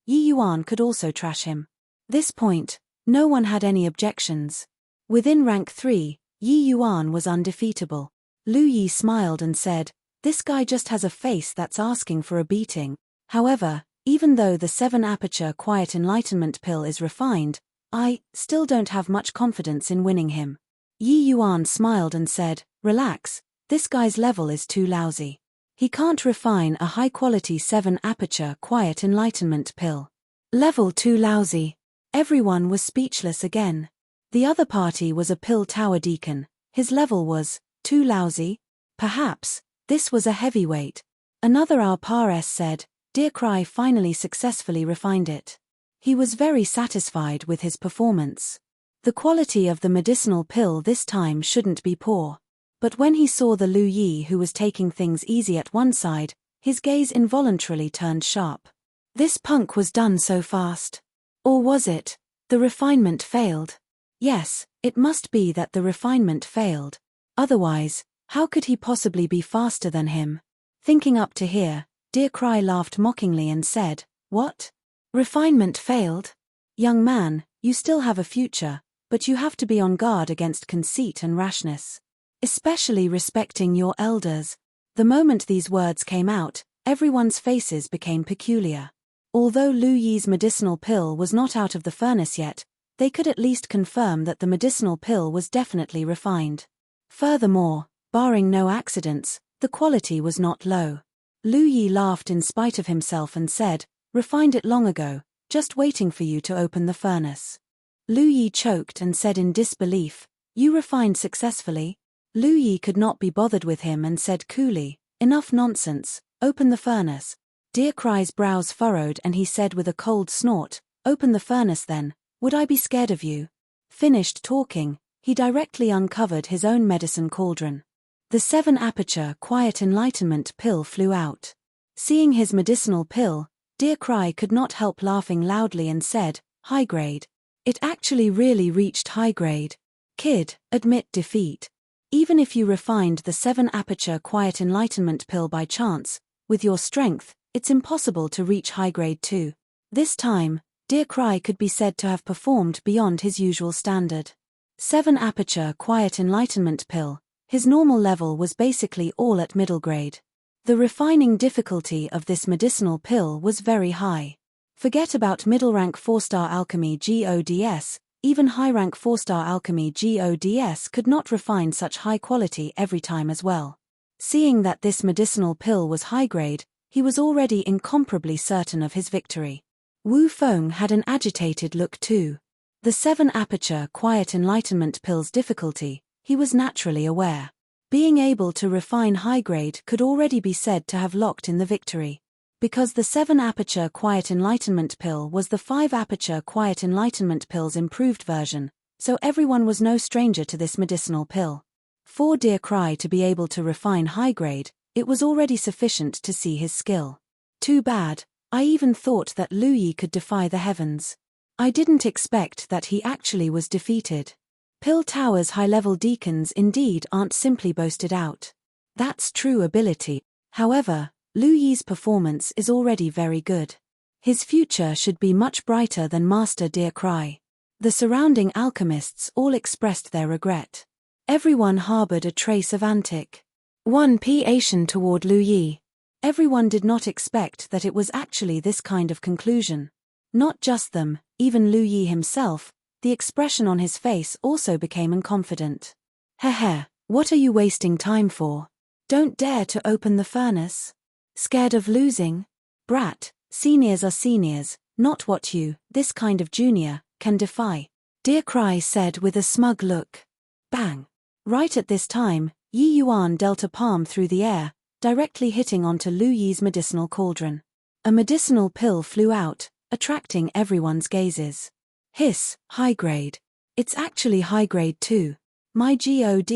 S1: Yuan could also trash him. This point, no one had any objections. Within rank 3, Yi Yuan was undefeatable. Lu Yi smiled and said, this guy just has a face that's asking for a beating. However, even though the 7-aperture quiet enlightenment pill is refined, I still don't have much confidence in winning him. Yi Yuan smiled and said, relax, this guy's level is too lousy. He can't refine a high-quality 7-aperture quiet enlightenment pill. Level too lousy. Everyone was speechless again. The other party was a pill tower deacon. His level was too lousy. Perhaps this was a heavyweight. Another Pares said, Dear Cry finally successfully refined it. He was very satisfied with his performance. The quality of the medicinal pill this time shouldn't be poor. But when he saw the Lu Yi who was taking things easy at one side, his gaze involuntarily turned sharp. This punk was done so fast. Or was it? The refinement failed. Yes, it must be that the refinement failed. Otherwise, how could he possibly be faster than him? Thinking up to here, Dear Cry laughed mockingly and said, what? Refinement failed? Young man, you still have a future, but you have to be on guard against conceit and rashness. Especially respecting your elders. The moment these words came out, everyone's faces became peculiar. Although Lu Yi's medicinal pill was not out of the furnace yet, they could at least confirm that the medicinal pill was definitely refined. Furthermore, barring no accidents, the quality was not low. Lu Yi laughed in spite of himself and said, refined it long ago, just waiting for you to open the furnace. Lu Yi choked and said in disbelief, you refined successfully? Lu Yi could not be bothered with him and said coolly, enough nonsense, open the furnace. Dear Cry's brows furrowed and he said with a cold snort, open the furnace then, would I be scared of you? Finished talking, he directly uncovered his own medicine cauldron. The 7-aperture quiet enlightenment pill flew out. Seeing his medicinal pill, Dear Cry could not help laughing loudly and said, high grade. It actually really reached high grade. Kid, admit defeat. Even if you refined the 7-aperture quiet enlightenment pill by chance, with your strength, it's impossible to reach high grade too. This time, Dear Cry could be said to have performed beyond his usual standard. 7-aperture quiet enlightenment pill. His normal level was basically all at middle grade. The refining difficulty of this medicinal pill was very high. Forget about middle rank 4-star alchemy gods, even high rank 4-star alchemy gods could not refine such high quality every time as well. Seeing that this medicinal pill was high grade, he was already incomparably certain of his victory. Wu Feng had an agitated look too. The 7-aperture quiet enlightenment pill's difficulty, he was naturally aware. Being able to refine high grade could already be said to have locked in the victory. Because the 7-aperture quiet enlightenment pill was the 5-aperture quiet enlightenment pill's improved version, so everyone was no stranger to this medicinal pill. For Dear Cry to be able to refine high grade, it was already sufficient to see his skill. Too bad, I even thought that Lu Yi could defy the heavens. I didn't expect that he actually was defeated. Pill Tower's high-level deacons indeed aren't simply boasted out. That's true ability. However, Lu Yi's performance is already very good. His future should be much brighter than Master Dear Cry. The surrounding alchemists all expressed their regret. Everyone harbored a trace of antic 1p Asian toward Lu Yi. Everyone did not expect that it was actually this kind of conclusion. Not just them, even Lu Yi himself, the expression on his face also became unconfident. Heh, what are you wasting time for? Don't dare to open the furnace. Scared of losing? Brat, seniors are seniors, not what you, this kind of junior, can defy. Dear Cry said with a smug look. Bang! Right at this time, Yi Yuan dealt a palm through the air, directly hitting onto Lu Yi's medicinal cauldron. A medicinal pill flew out, attracting everyone's gazes. Hiss, high grade. It's actually high grade too. My God,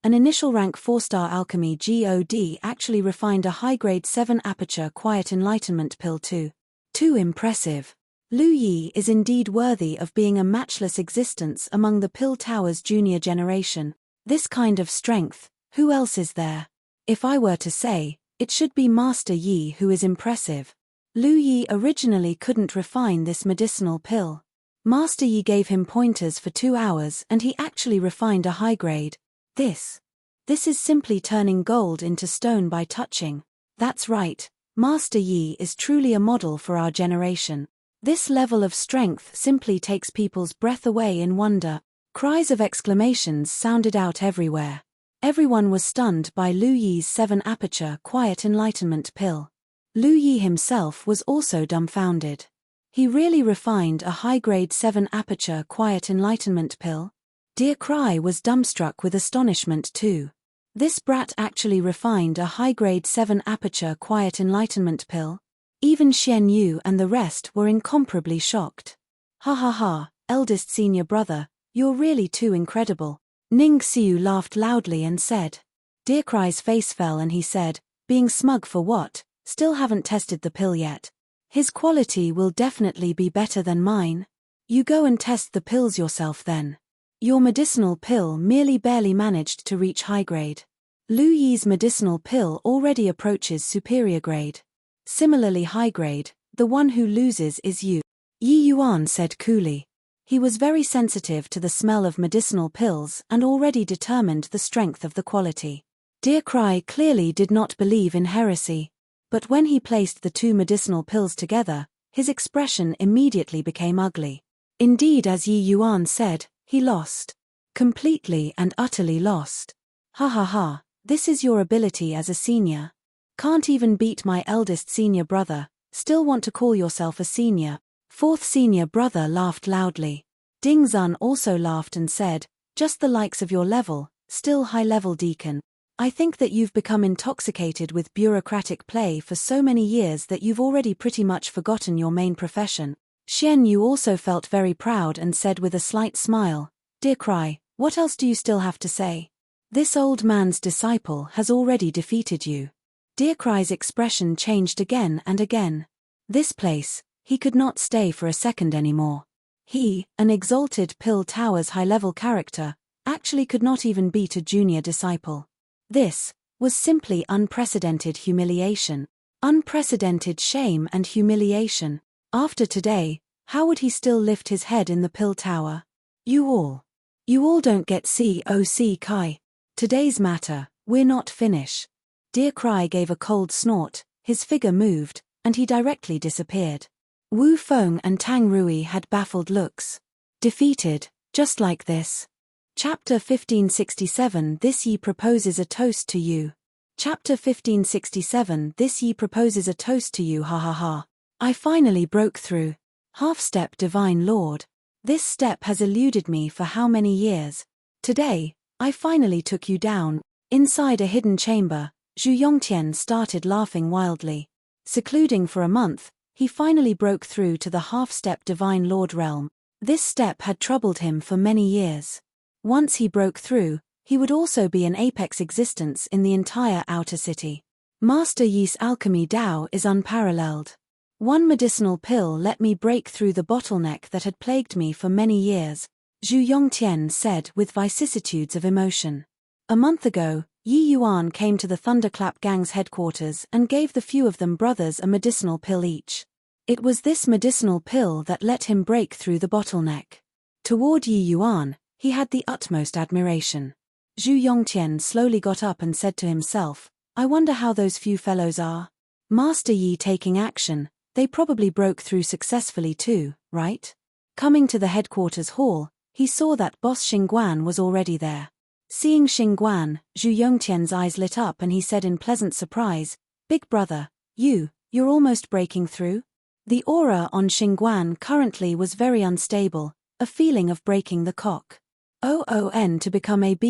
S1: an initial rank 4-star alchemy God actually refined a high grade 7 aperture quiet enlightenment pill too. Too impressive. Lu Yi is indeed worthy of being a matchless existence among the Pill Tower's junior generation. This kind of strength, who else is there? If I were to say, it should be Master Yi who is impressive. Lu Yi originally couldn't refine this medicinal pill. Master Yi gave him pointers for 2 hours and he actually refined a high grade. This is simply turning gold into stone by touching. That's right, Master Yi is truly a model for our generation. This level of strength simply takes people's breath away in wonder. Cries of exclamations sounded out everywhere. Everyone was stunned by Lu Yi's 7 aperture quiet enlightenment pill. Lu Yi himself was also dumbfounded. He really refined a high-grade 7 aperture quiet enlightenment pill? Dear Cry was dumbstruck with astonishment too. This brat actually refined a high-grade 7 aperture quiet enlightenment pill? Even Xian Yu and the rest were incomparably shocked. Ha ha ha, eldest senior brother, you're really too incredible. Ning Xiu laughed loudly and said. Dear Cry's face fell and he said, being smug for what, still haven't tested the pill yet. His quality will definitely be better than mine. You go and test the pills yourself then. Your medicinal pill merely barely managed to reach high grade. Lu Yi's medicinal pill already approaches superior grade. Similarly high grade, the one who loses is you. Yi Yuan said coolly. He was very sensitive to the smell of medicinal pills and already determined the strength of the quality. Dear Cry clearly did not believe in heresy. But when he placed the 2 medicinal pills together, his expression immediately became ugly. Indeed, as Yi Yuan said, he lost. Completely and utterly lost. Ha ha ha, this is your ability as a senior. Can't even beat my eldest senior brother, still want to call yourself a senior. 4th senior brother laughed loudly. Ding Zun also laughed and said, just the likes of your level, still high-level deacon. I think that you've become intoxicated with bureaucratic play for so many years that you've already pretty much forgotten your main profession. Xian Yu also felt very proud and said with a slight smile, Dear Cry, what else do you still have to say? This old man's disciple has already defeated you. Dear Cry's expression changed again and again. This place, he could not stay for a second anymore. He, an exalted Pill Tower's high-level character, actually could not even beat a junior disciple. This was simply unprecedented humiliation. Unprecedented shame and humiliation. After today, how would he still lift his head in the Pill Tower? You all don't get COC Kai. Today's matter, we're not finish. Dear Cry gave a cold snort, his figure moved, and he directly disappeared. Wu Feng and Tang Rui had baffled looks. Defeated, just like this. Chapter 1567 This Yi proposes a toast to you. Chapter 1567 This Yi proposes a toast to you ha ha ha. I finally broke through. Half-step Divine Lord. This step has eluded me for how many years? Today, I finally took you down. Inside a hidden chamber, Zhu Yongtian started laughing wildly. Secluding for a month, he finally broke through to the half-step Divine Lord realm. This step had troubled him for many years. Once he broke through, he would also be an apex existence in the entire outer city. Master Yi's alchemy Dao is unparalleled. One medicinal pill let me break through the bottleneck that had plagued me for many years, Zhu Yongtian said with vicissitudes of emotion. A month ago, Yi Yuan came to the Thunderclap Gang's headquarters and gave the few of them brothers a medicinal pill each. It was this medicinal pill that let him break through the bottleneck. Toward Yi Yuan, he had the utmost admiration. Zhu Yongtian slowly got up and said to himself, I wonder how those few fellows are. Master Yi taking action, they probably broke through successfully too, right? Coming to the headquarters hall, he saw that boss Xingguan was already there. Seeing Xingguan, Zhu Yongtian's eyes lit up and he said in pleasant surprise, Big brother, you're almost breaking through? The aura on Xingguan currently was very unstable, a feeling of breaking the cock. To become a but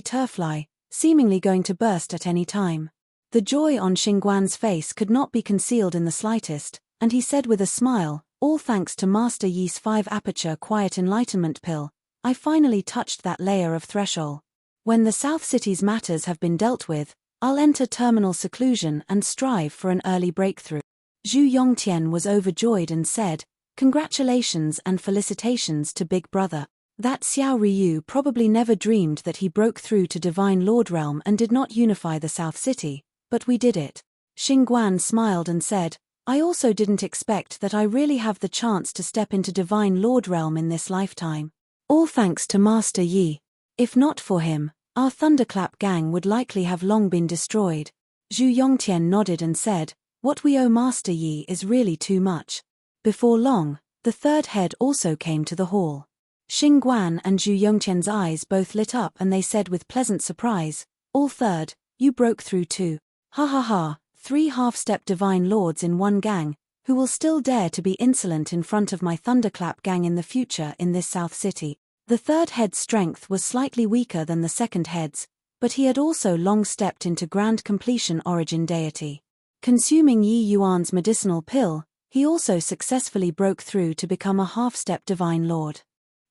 S1: turfly, seemingly going to burst at any time. The joy on Xingguan's face could not be concealed in the slightest, and he said with a smile, all thanks to Master Yi's 5-aperture quiet enlightenment pill, I finally touched that layer of threshold. When the South City's matters have been dealt with, I'll enter terminal seclusion and strive for an early breakthrough. Zhu Yongtian was overjoyed and said, Congratulations and felicitations to Big Brother. That Xiao Ryu probably never dreamed that he broke through to Divine Lord Realm and did not unify the South City, but we did it. Xingguan smiled and said, I also didn't expect that I really have the chance to step into Divine Lord Realm in this lifetime. All thanks to Master Yi. If not for him, our Thunderclap gang would likely have long been destroyed. Zhu Yongtian nodded and said, What we owe Master Yi is really too much. Before long, the third head also came to the hall. Xingguan and Zhu Yongtian's eyes both lit up and they said with pleasant surprise, All third, you broke through too. Ha ha ha, 3 half-step divine lords in one gang, who will still dare to be insolent in front of my Thunderclap gang in the future in this South City. The third head's strength was slightly weaker than the second head's, but he had also long stepped into grand completion origin deity. Consuming Yi Yuan's medicinal pill, he also successfully broke through to become a half-step divine lord.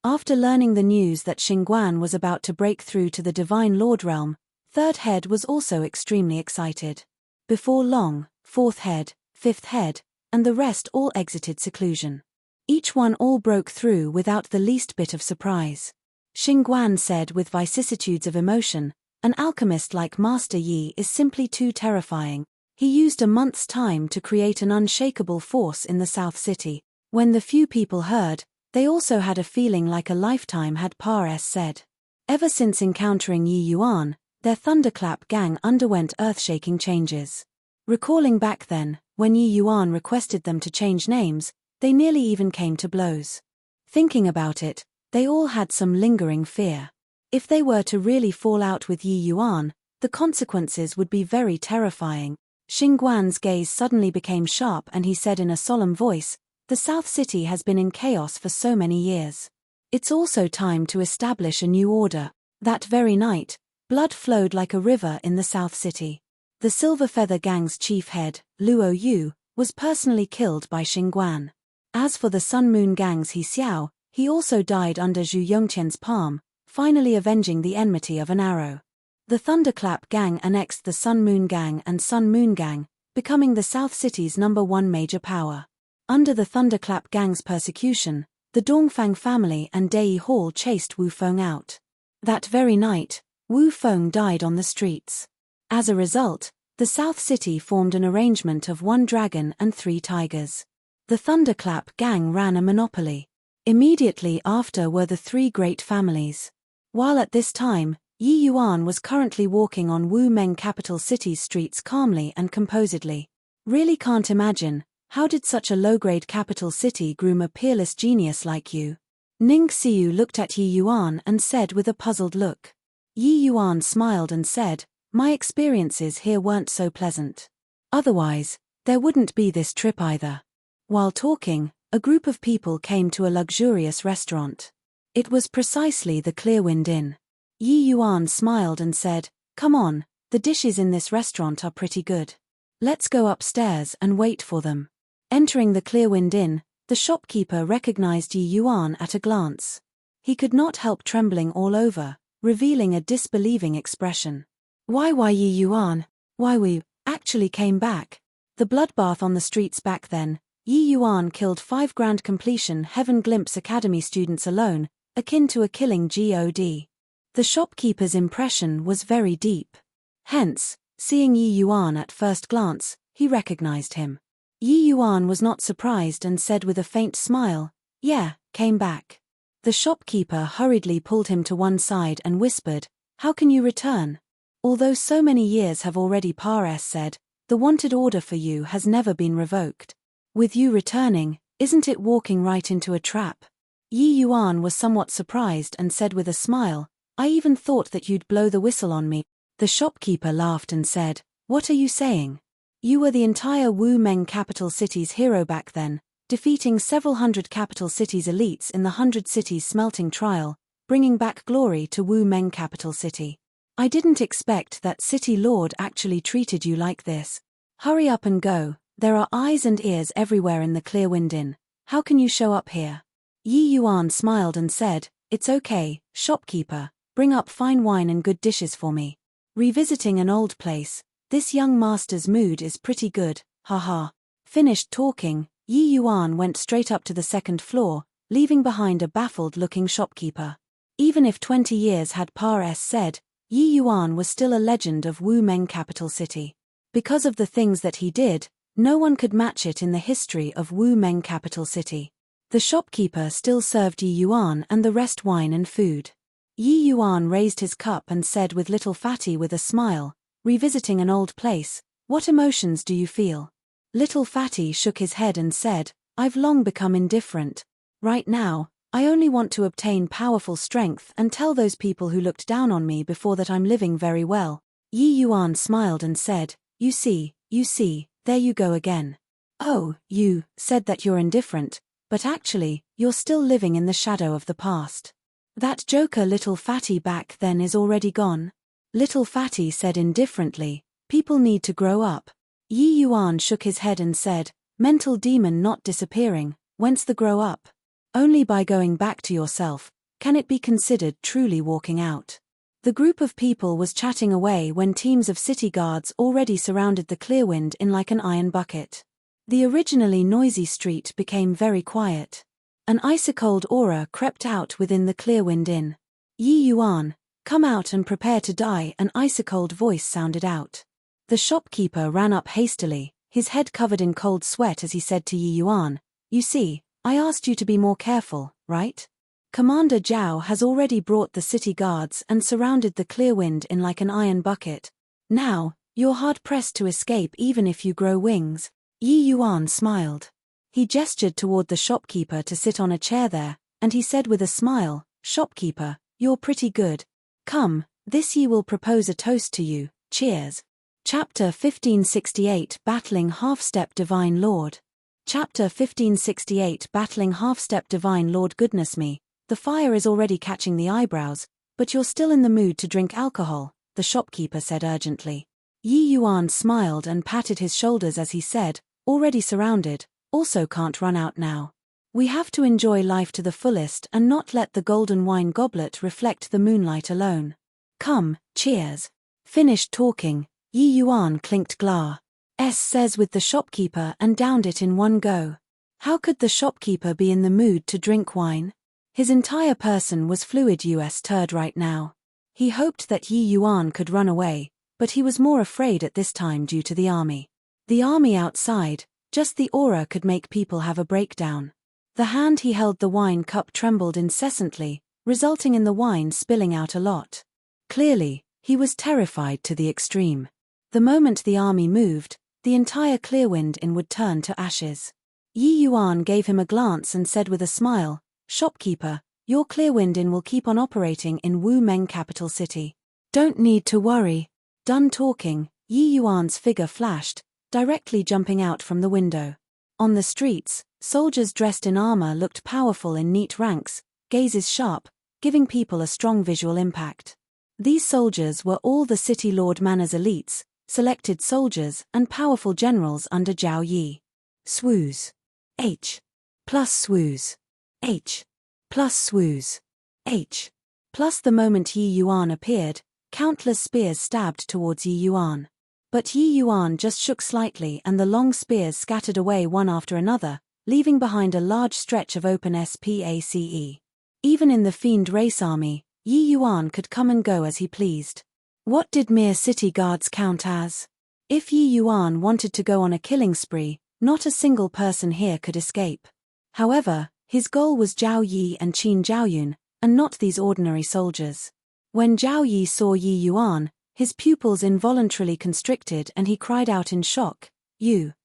S1: After learning the news that Xingguan was about to break through to the Divine Lord Realm, third head was also extremely excited. Before long, fourth head, fifth head, and the rest all exited seclusion. Each one all broke through without the least bit of surprise. Xingguan said with vicissitudes of emotion, An alchemist like Master Yi is simply too terrifying. He used a month's time to create an unshakable force in the South City. When the few people heard, they also had a feeling like a lifetime had said. Ever since encountering Yi Yuan, their Thunderclap gang underwent earth-shaking changes. Recalling back then, when Yi Yuan requested them to change names, they nearly even came to blows. Thinking about it, they all had some lingering fear. If they were to really fall out with Yi Yuan, the consequences would be very terrifying. Xingguan's gaze suddenly became sharp and he said in a solemn voice, The South City has been in chaos for so many years. It's also time to establish a new order. That very night, blood flowed like a river in the South City. The Silver Feather Gang's chief head, Luo Yu, was personally killed by Xingguan. As for the Sun Moon Gang's He Xiao, he also died under Zhu Yongtian's palm, finally avenging the enmity of an arrow. The Thunderclap Gang annexed the Sun Moon Gang and Sun Moon Gang, becoming the South City's #1 major power. Under the Thunderclap Gang's persecution, the Dongfang family and Dei Hall chased Wu Feng out. That very night, Wu Feng died on the streets. As a result, the South City formed an arrangement of 1 dragon and 3 tigers. The Thunderclap Gang ran a monopoly. Immediately after were the 3 great families. While at this time, Yi Yuan was currently walking on Wu Meng capital city's streets calmly and composedly. Really can't imagine, how did such a low-grade capital city groom a peerless genius like you? Ning Xiu looked at Yi Yuan and said with a puzzled look. Yi Yuan smiled and said, My experiences here weren't so pleasant. Otherwise, there wouldn't be this trip either. While talking, a group of people came to a luxurious restaurant. It was precisely the Clearwind Inn. Yi Yuan smiled and said, Come on, the dishes in this restaurant are pretty good. Let's go upstairs and wait for them. Entering the Clearwind Inn, the shopkeeper recognized Yi Yuan at a glance. He could not help trembling all over, revealing a disbelieving expression. Why Yi Yuan? Why we actually came back? The bloodbath on the streets back then, Yi Yuan killed 5 grand completion Heaven Glimpse Academy students alone, akin to a killing God. The shopkeeper's impression was very deep. Hence, seeing Yi Yuan at first glance, he recognized him. Yi Yuan was not surprised and said with a faint smile, Yeah, came back. The shopkeeper hurriedly pulled him to one side and whispered, How can you return? Although so many years have already passed, said, the wanted order for you has never been revoked. With you returning, isn't it walking right into a trap? Yi Yuan was somewhat surprised and said with a smile, I even thought that you'd blow the whistle on me. The shopkeeper laughed and said, what are you saying? You were the entire Wu Meng capital city's hero back then, defeating several hundred capital cities' elites in the 100 cities smelting trial, bringing back glory to Wu Meng capital city. I didn't expect that city lord actually treated you like this. Hurry up and go, there are eyes and ears everywhere in the Clearwind Inn. How can you show up here? Yi Yuan smiled and said, it's okay, shopkeeper, bring up fine wine and good dishes for me. Revisiting an old place, this young master's mood is pretty good, haha. Finished talking, Yi Yuan went straight up to the second floor, leaving behind a baffled-looking shopkeeper. Even if 20 years had passed, said, Yi Yuan was still a legend of Wu Meng capital city. Because of the things that he did, no one could match it in the history of Wu Meng capital city. The shopkeeper still served Yi Yuan and the rest wine and food. Yi Yuan raised his cup and said with little Fatty with a smile, revisiting an old place, what emotions do you feel? Little Fatty shook his head and said, I've long become indifferent. Right now, I only want to obtain powerful strength and tell those people who looked down on me before that I'm living very well. Yi Yuan smiled and said, you see, there you go again. Oh, you said that you're indifferent, but actually, you're still living in the shadow of the past. That joker Little Fatty back then is already gone. Little Fatty said indifferently, people need to grow up. Yi Yuan shook his head and said, mental demon not disappearing, whence the grow up? Only by going back to yourself, can it be considered truly walking out. The group of people was chatting away when teams of city guards already surrounded the Clearwind Inn like an iron bucket. The originally noisy street became very quiet. An icy-cold aura crept out within the Clearwind Inn. Yi Yuan, come out and prepare to die, an icy-cold voice sounded out. The shopkeeper ran up hastily, his head covered in cold sweat as he said to Yi Yuan, you see, I asked you to be more careful, right? Commander Zhao has already brought the city guards and surrounded the Clearwind Inn like an iron bucket. Now, you're hard-pressed to escape even if you grow wings. Yi Yuan smiled. He gestured toward the shopkeeper to sit on a chair there, and he said with a smile, shopkeeper, you're pretty good. Come, this ye will propose a toast to you, cheers. Chapter 1568 Battling Half-Step Divine Lord. Chapter 1568 Battling Half-Step Divine Lord. Goodness me, the fire is already catching the eyebrows, but you're still in the mood to drink alcohol, the shopkeeper said urgently. Yi Yuan smiled and patted his shoulders as he said, already surrounded, also can't run out now. We have to enjoy life to the fullest and not let the golden wine goblet reflect the moonlight alone. Come, cheers. Finished talking, Yi Yuan clinked glass says with the shopkeeper and downed it in one go. How could the shopkeeper be in the mood to drink wine? His entire person was fluid turd right now. He hoped that Yi Yuan could run away, but he was more afraid at this time due to the army. The army outside, just the aura could make people have a breakdown. The hand he held the wine cup trembled incessantly, resulting in the wine spilling out a lot. Clearly, he was terrified to the extreme. The moment the army moved, the entire Clearwind Inn would turn to ashes. Yi Yuan gave him a glance and said with a smile, shopkeeper, your Clearwind Inn will keep on operating in Wu Meng capital city. Don't need to worry. Done talking, Yi Yuan's figure flashed, directly jumping out from the window. On the streets, soldiers dressed in armor looked powerful in neat ranks, gazes sharp, giving people a strong visual impact. These soldiers were all the city lord Manner's elites, selected soldiers and powerful generals under Zhao Yi. Swoos. H. Plus swoos. H. Plus swoos. H. Plus the moment Yi Yuan appeared, countless spears stabbed towards Yi Yuan. But Yi Yuan just shook slightly and the long spears scattered away one after another, leaving behind a large stretch of open space. Even in the fiend race army, Yi Yuan could come and go as he pleased. What did mere city guards count as? If Yi Yuan wanted to go on a killing spree, not a single person here could escape. However, his goal was Zhao Yi and Qin Zhaoyun, and not these ordinary soldiers. When Zhao Yi saw Yi Yuan, his pupils involuntarily constricted and he cried out in shock, You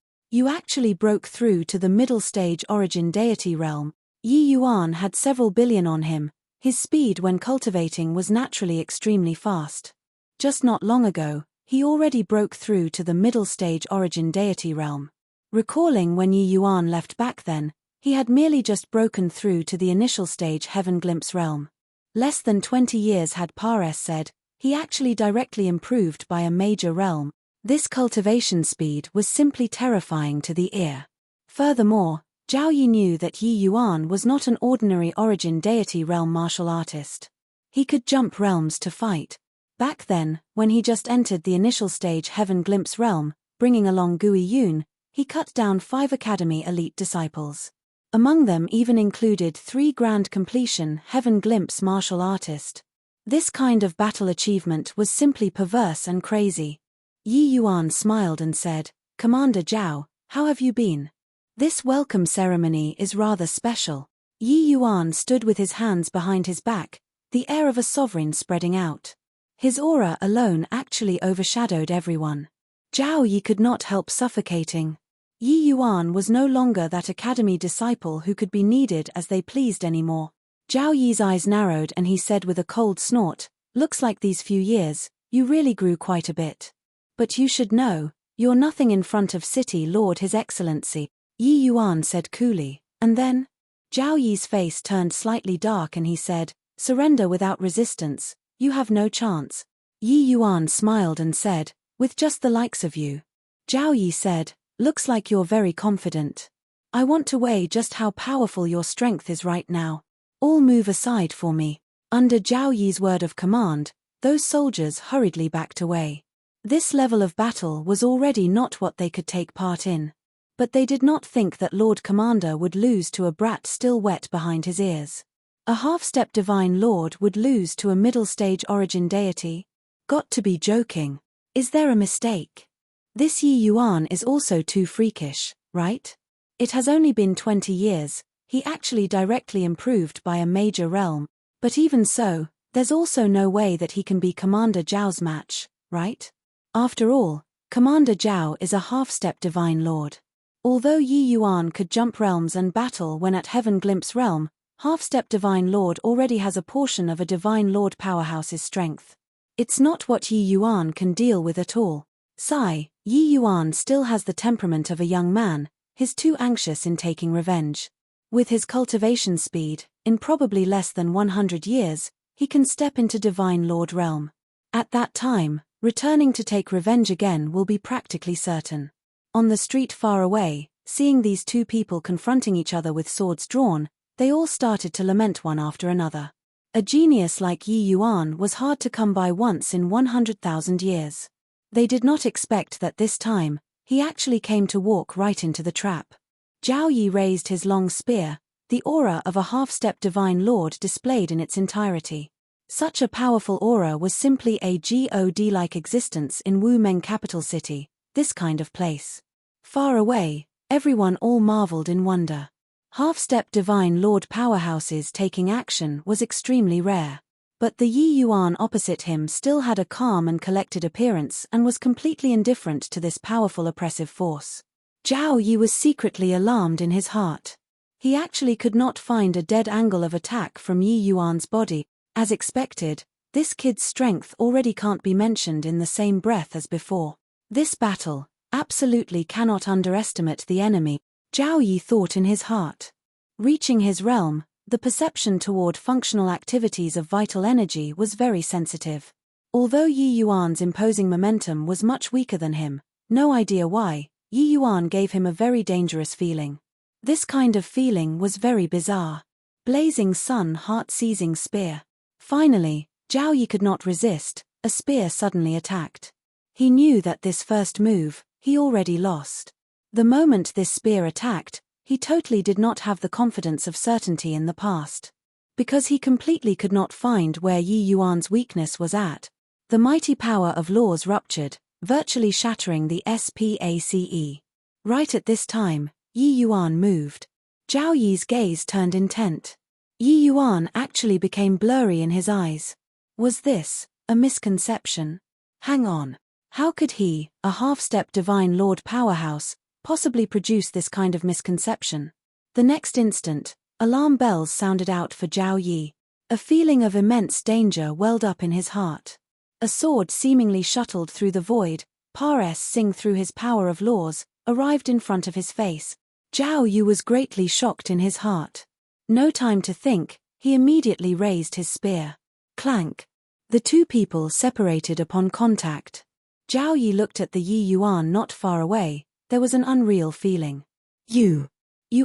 S1: actually broke through to the middle stage origin deity realm. Yi Yuan had several billion on him. His speed when cultivating was naturally extremely fast. Just not long ago, he already broke through to the middle stage origin deity realm. Recalling when Yi Yuan left back then, he had merely just broken through to the initial stage heaven glimpse realm. Less than 20 years had Pares said, he actually directly improved by a major realm. This cultivation speed was simply terrifying to the ear. Furthermore, Zhao Yi knew that Yi Yuan was not an ordinary origin deity realm martial artist. He could jump realms to fight. Back then, when he just entered the initial stage heaven glimpse realm, bringing along Gui Yun, he cut down 5 academy elite disciples. Among them even included 3 grand completion heaven glimpse martial artist. This kind of battle achievement was simply perverse and crazy. Yi Yuan smiled and said, Commander Zhao, how have you been? This welcome ceremony is rather special. Yi Yuan stood with his hands behind his back, the air of a sovereign spreading out. His aura alone actually overshadowed everyone. Zhao Yi could not help suffocating. Yi Yuan was no longer that academy disciple who could be needed as they pleased anymore. Zhao Yi's eyes narrowed and he said with a cold snort, Looks like these few years, you really grew quite a bit. But you should know, you're nothing in front of City Lord His Excellency. Yi Yuan said coolly, and then? Zhao Yi's face turned slightly dark and he said, Surrender without resistance, you have no chance. Yi Yuan smiled and said, With just the likes of you. Zhao Yi said, Looks like you're very confident. I want to weigh just how powerful your strength is right now. All move aside for me. Under Zhao Yi's word of command, those soldiers hurriedly backed away. This level of battle was already not what they could take part in. But they did not think that Lord Commander would lose to a brat still wet behind his ears. A half-step divine lord would lose to a middle-stage origin deity? Got to be joking. Is there a mistake? This Yi Yuan is also too freakish, right? It has only been 20 years, he actually directly improved by a major realm. But even so, there's also no way that he can be Commander Zhao's match, right? After all, Commander Zhao is a half-step divine lord. Although Yi Yuan could jump realms and battle when at Heaven Glimpse realm, half-step divine lord already has a portion of a divine lord powerhouse's strength. It's not what Yi Yuan can deal with at all. Sigh, Yi Yuan still has the temperament of a young man, he's too anxious in taking revenge. With his cultivation speed, in probably less than 100 years, he can step into divine lord realm. At that time, returning to take revenge again will be practically certain. On the street far away, seeing these two people confronting each other with swords drawn, they all started to lament one after another. A genius like Yi Yuan was hard to come by once in 100,000 years. They did not expect that this time, he actually came to walk right into the trap. Zhao Yi raised his long spear, the aura of a half-step divine lord displayed in its entirety. Such a powerful aura was simply a god-like existence in Wu Meng capital city, this kind of place. Far away, everyone all marveled in wonder. Half-step divine lord powerhouses taking action was extremely rare. But the Yi Yuan opposite him still had a calm and collected appearance and was completely indifferent to this powerful oppressive force. Zhao Yi was secretly alarmed in his heart. He actually could not find a dead angle of attack from Yi Yuan's body. As expected, this kid's strength already can't be mentioned in the same breath as before. This battle absolutely cannot underestimate the enemy, Zhao Yi thought in his heart. Reaching his realm, the perception toward functional activities of vital energy was very sensitive. Although Yi Yuan's imposing momentum was much weaker than him, no idea why, Yi Yuan gave him a very dangerous feeling. This kind of feeling was very bizarre. Blazing sun heart-seizing spear. Finally, Zhao Yi could not resist, a spear suddenly attacked. He knew that this first move, he already lost. The moment this spear attacked, he totally did not have the confidence of certainty in the past. Because he completely could not find where Yi Yuan's weakness was at. The mighty power of laws ruptured, virtually shattering the SPACE. Right at this time, Yi Yuan moved. Zhao Yi's gaze turned intent. Yi Yuan actually became blurry in his eyes. Was this a misconception? Hang on. How could he, a half-step divine lord powerhouse, possibly produce this kind of misconception? The next instant, alarm bells sounded out for Zhao Yi. A feeling of immense danger welled up in his heart. A sword seemingly shuttled through the void, Pares Sing through his power of laws, arrived in front of his face. Zhao Yi was greatly shocked in his heart. No time to think, he immediately raised his spear. Clank. The two people separated upon contact. Zhao Yi looked at the Yi Yuan not far away. There was an unreal feeling. You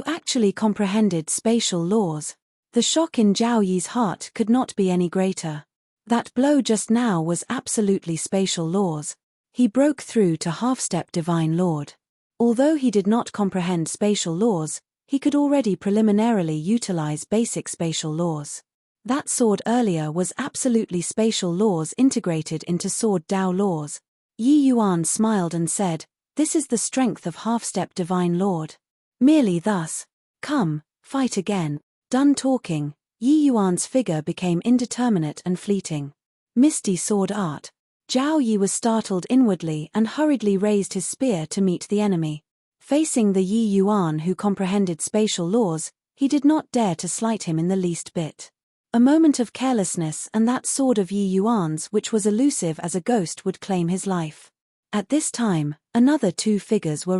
S1: actually comprehended spatial laws. The shock in Zhao Yi's heart could not be any greater. That blow just now was absolutely spatial laws. He broke through to half-step divine lord. Although he did not comprehend spatial laws, he could already preliminarily utilize basic spatial laws. That sword earlier was absolutely spatial laws integrated into sword Dao laws. Yi Yuan smiled and said, "This is the strength of half-step divine lord." Merely thus. Come, fight again. Done talking, Yi Yuan's figure became indeterminate and fleeting. Misty sword art. Zhao Yi was startled inwardly and hurriedly raised his spear to meet the enemy. Facing the Yi Yuan who comprehended spatial laws, he did not dare to slight him in the least bit. A moment of carelessness and that sword of Yi Yuan's, which was elusive as a ghost, would claim his life. At this time, another two figures were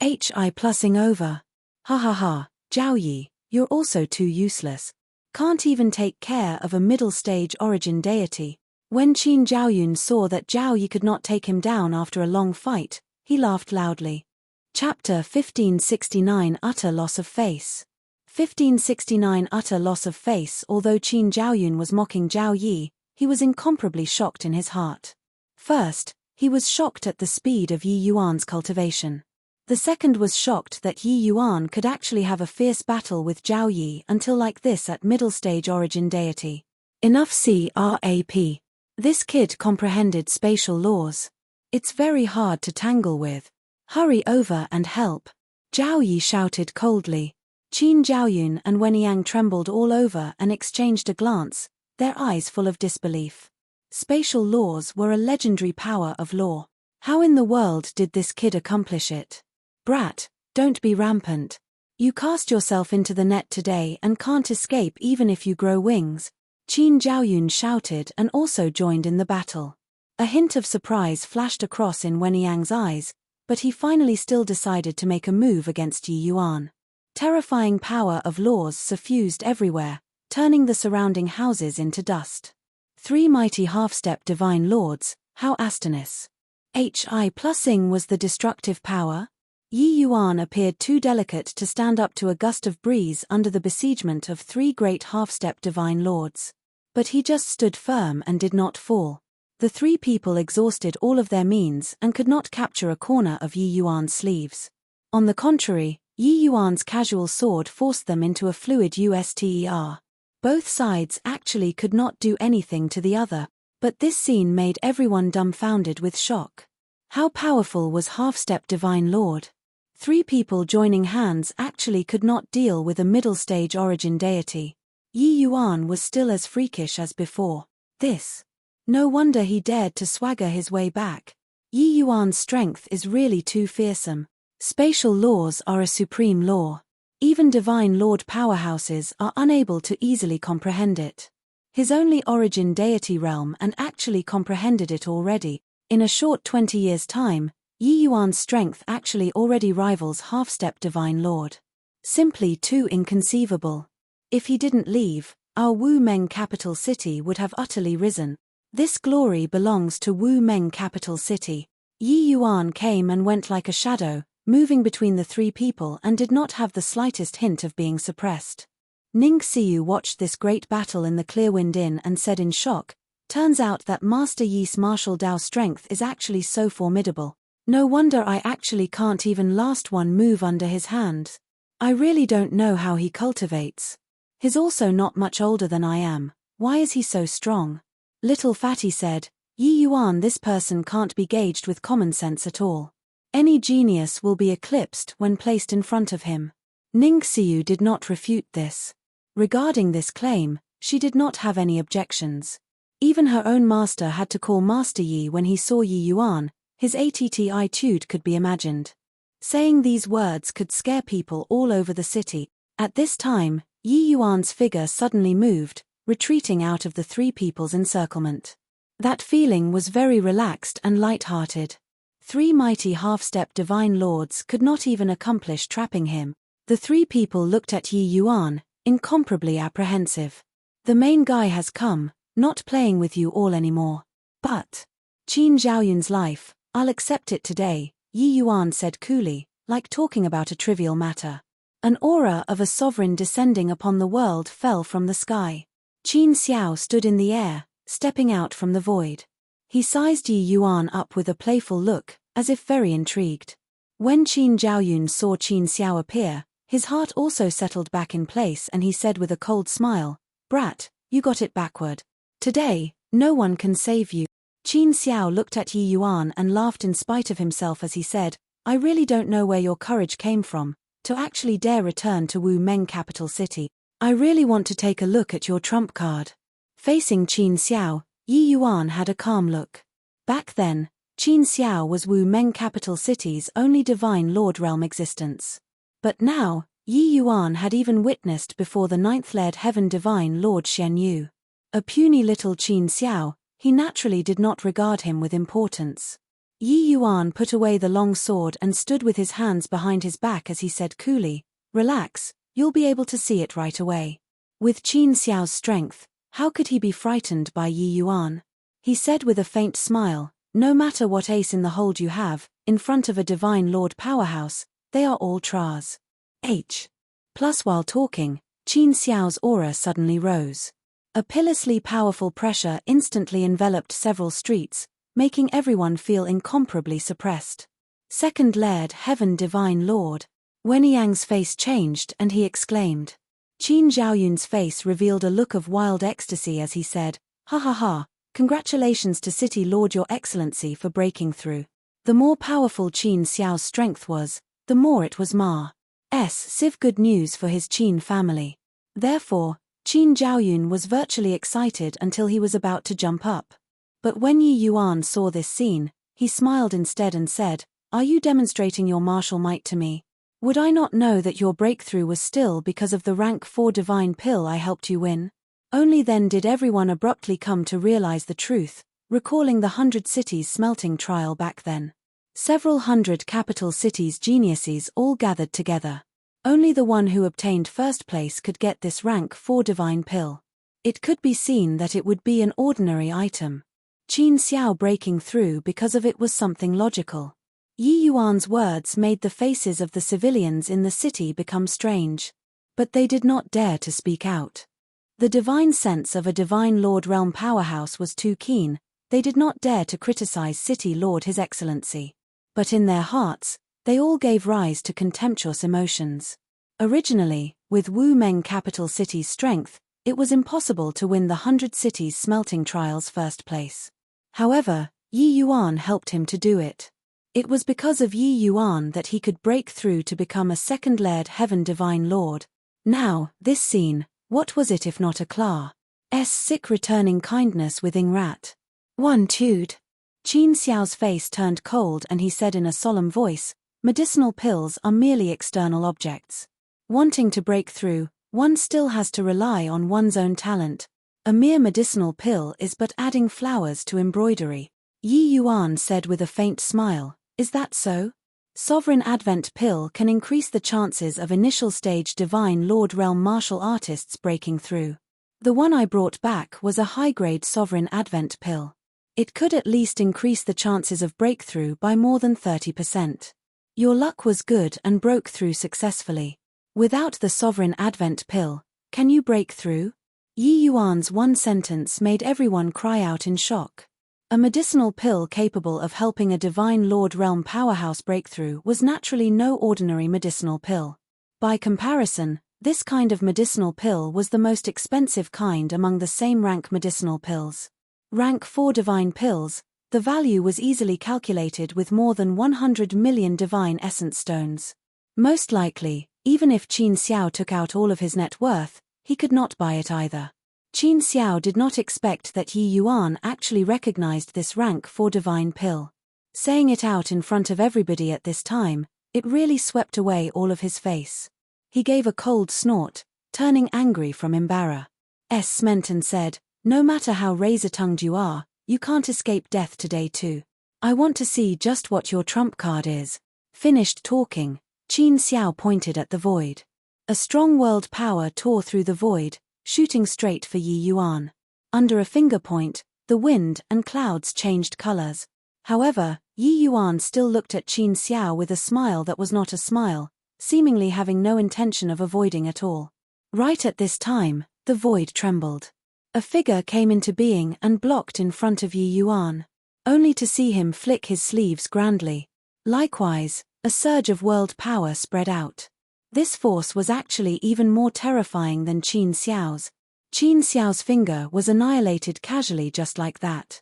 S1: Hi plussing over. Ha ha ha, Zhao Yi, you're also too useless. Can't even take care of a middle-stage origin deity. When Qin Zhaoyun saw that Zhao Yi could not take him down after a long fight, he laughed loudly. Chapter 1569 Utter Loss of Face. 1569 Utter Loss of Face. Although Qin Zhaoyun was mocking Zhao Yi, he was incomparably shocked in his heart. First, he was shocked at the speed of Yi Yuan's cultivation. The second was shocked that Yi Yuan could actually have a fierce battle with Zhao Yi until like this at middle stage origin deity. Enough crap. This kid comprehended spatial laws. It's very hard to tangle with. Hurry over and help. Zhao Yi shouted coldly. Qin Zhaoyun and Wen Yang trembled all over and exchanged a glance, their eyes full of disbelief. Spatial laws were a legendary power of law. How in the world did this kid accomplish it? Brat, don't be rampant. You cast yourself into the net today and can't escape even if you grow wings. Qin Zhaoyun shouted and also joined in the battle. A hint of surprise flashed across in Wen Yang's eyes, but he finally still decided to make a move against Yi Yuan. Terrifying power of laws suffused everywhere, turning the surrounding houses into dust. Three mighty half-step divine lords, how astonished. Hi plussing was the destructive power? Yi Yuan appeared too delicate to stand up to a gust of breeze under the besiegement of three great half-step divine lords. But he just stood firm and did not fall. The three people exhausted all of their means and could not capture a corner of Yi Yuan's sleeves. On the contrary, Yi Yuan's casual sword forced them into a fluid USTER. Both sides actually could not do anything to the other, but this scene made everyone dumbfounded with shock. How powerful was half-step divine lord? Three people joining hands actually could not deal with a middle-stage origin deity. Yi Yuan was still as freakish as before. No wonder he dared to swagger his way back. Yi Yuan's strength is really too fearsome. Spatial laws are a supreme law. Even divine lord powerhouses are unable to easily comprehend it. His only origin deity realm and actually comprehended it already. In a short 20 years' time, Yi Yuan's strength actually already rivals half-step divine lord. Simply too inconceivable. If he didn't leave, our Wu Meng capital city would have utterly risen. This glory belongs to Wu Meng capital city. Yi Yuan came and went like a shadow, moving between the three people and did not have the slightest hint of being suppressed. Ning Xiu watched this great battle in the Clearwind Inn and said in shock, "Turns out that Master Yi's martial Dao strength is actually so formidable. No wonder I actually can't even last one move under his hand. I really don't know how he cultivates. He's also not much older than I am. Why is he so strong?" Little Fatty said, "Yi Yuan, this person can't be gauged with common sense at all. Any genius will be eclipsed when placed in front of him." Ning Xiu did not refute this. Regarding this claim, she did not have any objections. Even her own master had to call Master Yi when he saw Yi Yuan. His attitude could be imagined. Saying these words could scare people all over the city. At this time, Yi Yuan's figure suddenly moved, retreating out of the three people's encirclement. That feeling was very relaxed and light-hearted. Three mighty half-step divine lords could not even accomplish trapping him. The three people looked at Yi Yuan, incomparably apprehensive. The main guy has come, not playing with you all anymore. But Qin Zhaoyun's life, I'll accept it today, Yi Yuan said coolly, like talking about a trivial matter. An aura of a sovereign descending upon the world fell from the sky. Qin Xiao stood in the air, stepping out from the void. He sized Yi Yuan up with a playful look, as if very intrigued. When Qin Zhaoyun saw Qin Xiao appear, his heart also settled back in place and he said with a cold smile, "Brat, you got it backward. Today, no one can save you." Qin Xiao looked at Yi Yuan and laughed in spite of himself as he said, "I really don't know where your courage came from, to actually dare return to Wu Meng capital city. I really want to take a look at your trump card." Facing Qin Xiao, Yi Yuan had a calm look. Back then, Qin Xiao was Wu Meng capital city's only divine lord realm existence. But now, Yi Yuan had even witnessed before the ninth-layered heaven divine lord Xian Yu. A puny little Qin Xiao, he naturally did not regard him with importance. Yi Yuan put away the long sword and stood with his hands behind his back as he said coolly, "Relax, you'll be able to see it right away." With Qin Xiao's strength, how could he be frightened by Yi Yuan? He said with a faint smile, "No matter what ace in the hold you have, in front of a divine lord powerhouse, they are all tras. Plus while talking, Qin Xiao's aura suddenly rose. A pitilessly powerful pressure instantly enveloped several streets, making everyone feel incomparably suppressed. Second-layered heaven divine lord. Wen Yang's face changed and he exclaimed. Qin Zhaoyun's face revealed a look of wild ecstasy as he said, "Ha ha ha, congratulations to City Lord Your Excellency for breaking through." The more powerful Qin Xiao's strength was, the more it was Ma's sieve good news for his Qin family. Therefore, Qin Zhaoyun was virtually excited until he was about to jump up. But when Yi Yuan saw this scene, he smiled instead and said, "Are you demonstrating your martial might to me? Would I not know that your breakthrough was still because of the rank 4 divine pill I helped you win?" Only then did everyone abruptly come to realize the truth, recalling the 100 cities smelting trial back then. Several hundred capital cities geniuses all gathered together. Only the one who obtained first place could get this rank 4 divine pill. It could be seen that it would be an ordinary item. Qin Xiao breaking through because of it was something logical. Yi Yuan's words made the faces of the civilians in the city become strange. But they did not dare to speak out. The divine sense of a divine lord realm powerhouse was too keen, they did not dare to criticize City Lord His Excellency. But in their hearts, they all gave rise to contemptuous emotions. Originally, with Wu Meng capital city's strength, it was impossible to win the 100 cities smelting trials first place. However, Yi Yuan helped him to do it. It was because of Yi Yuan that he could break through to become a second-layered heaven divine lord. Now, this scene, what was it if not a Kla's sick returning kindness with Ingrat? 1-2. Qin Xiao's face turned cold and he said in a solemn voice, "Medicinal pills are merely external objects. Wanting to break through, one still has to rely on one's own talent. A mere medicinal pill is but adding flowers to embroidery." Yi Yuan said with a faint smile, "Is that so? Sovereign Advent pill can increase the chances of initial stage divine lord realm martial artists breaking through. The one I brought back was a high-grade Sovereign Advent pill. It could at least increase the chances of breakthrough by more than 30%. Your luck was good and broke through successfully. Without the Sovereign Advent pill, can you break through?" Yi Yuan's one sentence made everyone cry out in shock. A medicinal pill capable of helping a divine lord realm powerhouse breakthrough was naturally no ordinary medicinal pill. By comparison, this kind of medicinal pill was the most expensive kind among the same rank medicinal pills. Rank 4 divine pills, the value was easily calculated with more than 100 million divine essence stones. Most likely, even if Qin Xiao took out all of his net worth, he could not buy it either. Qin Xiao did not expect that Yi Yuan actually recognized this rank 4 divine pill. Saying it out in front of everybody at this time, it really swept away all of his face. He gave a cold snort, turning angry from embarrassment and said, "No matter how razor-tongued you are, you can't escape death today too. I want to see just what your trump card is." Finished talking, Qin Xiao pointed at the void. A strong world power tore through the void, shooting straight for Yi Yuan. Under a finger point, the wind and clouds changed colors. However, Yi Yuan still looked at Qin Xiao with a smile that was not a smile, seemingly having no intention of avoiding at all. Right at this time, the void trembled. A figure came into being and blocked in front of Yi Yuan, only to see him flick his sleeves grandly. Likewise, a surge of world power spread out. This force was actually even more terrifying than Qin Xiao's. Qin Xiao's finger was annihilated casually just like that.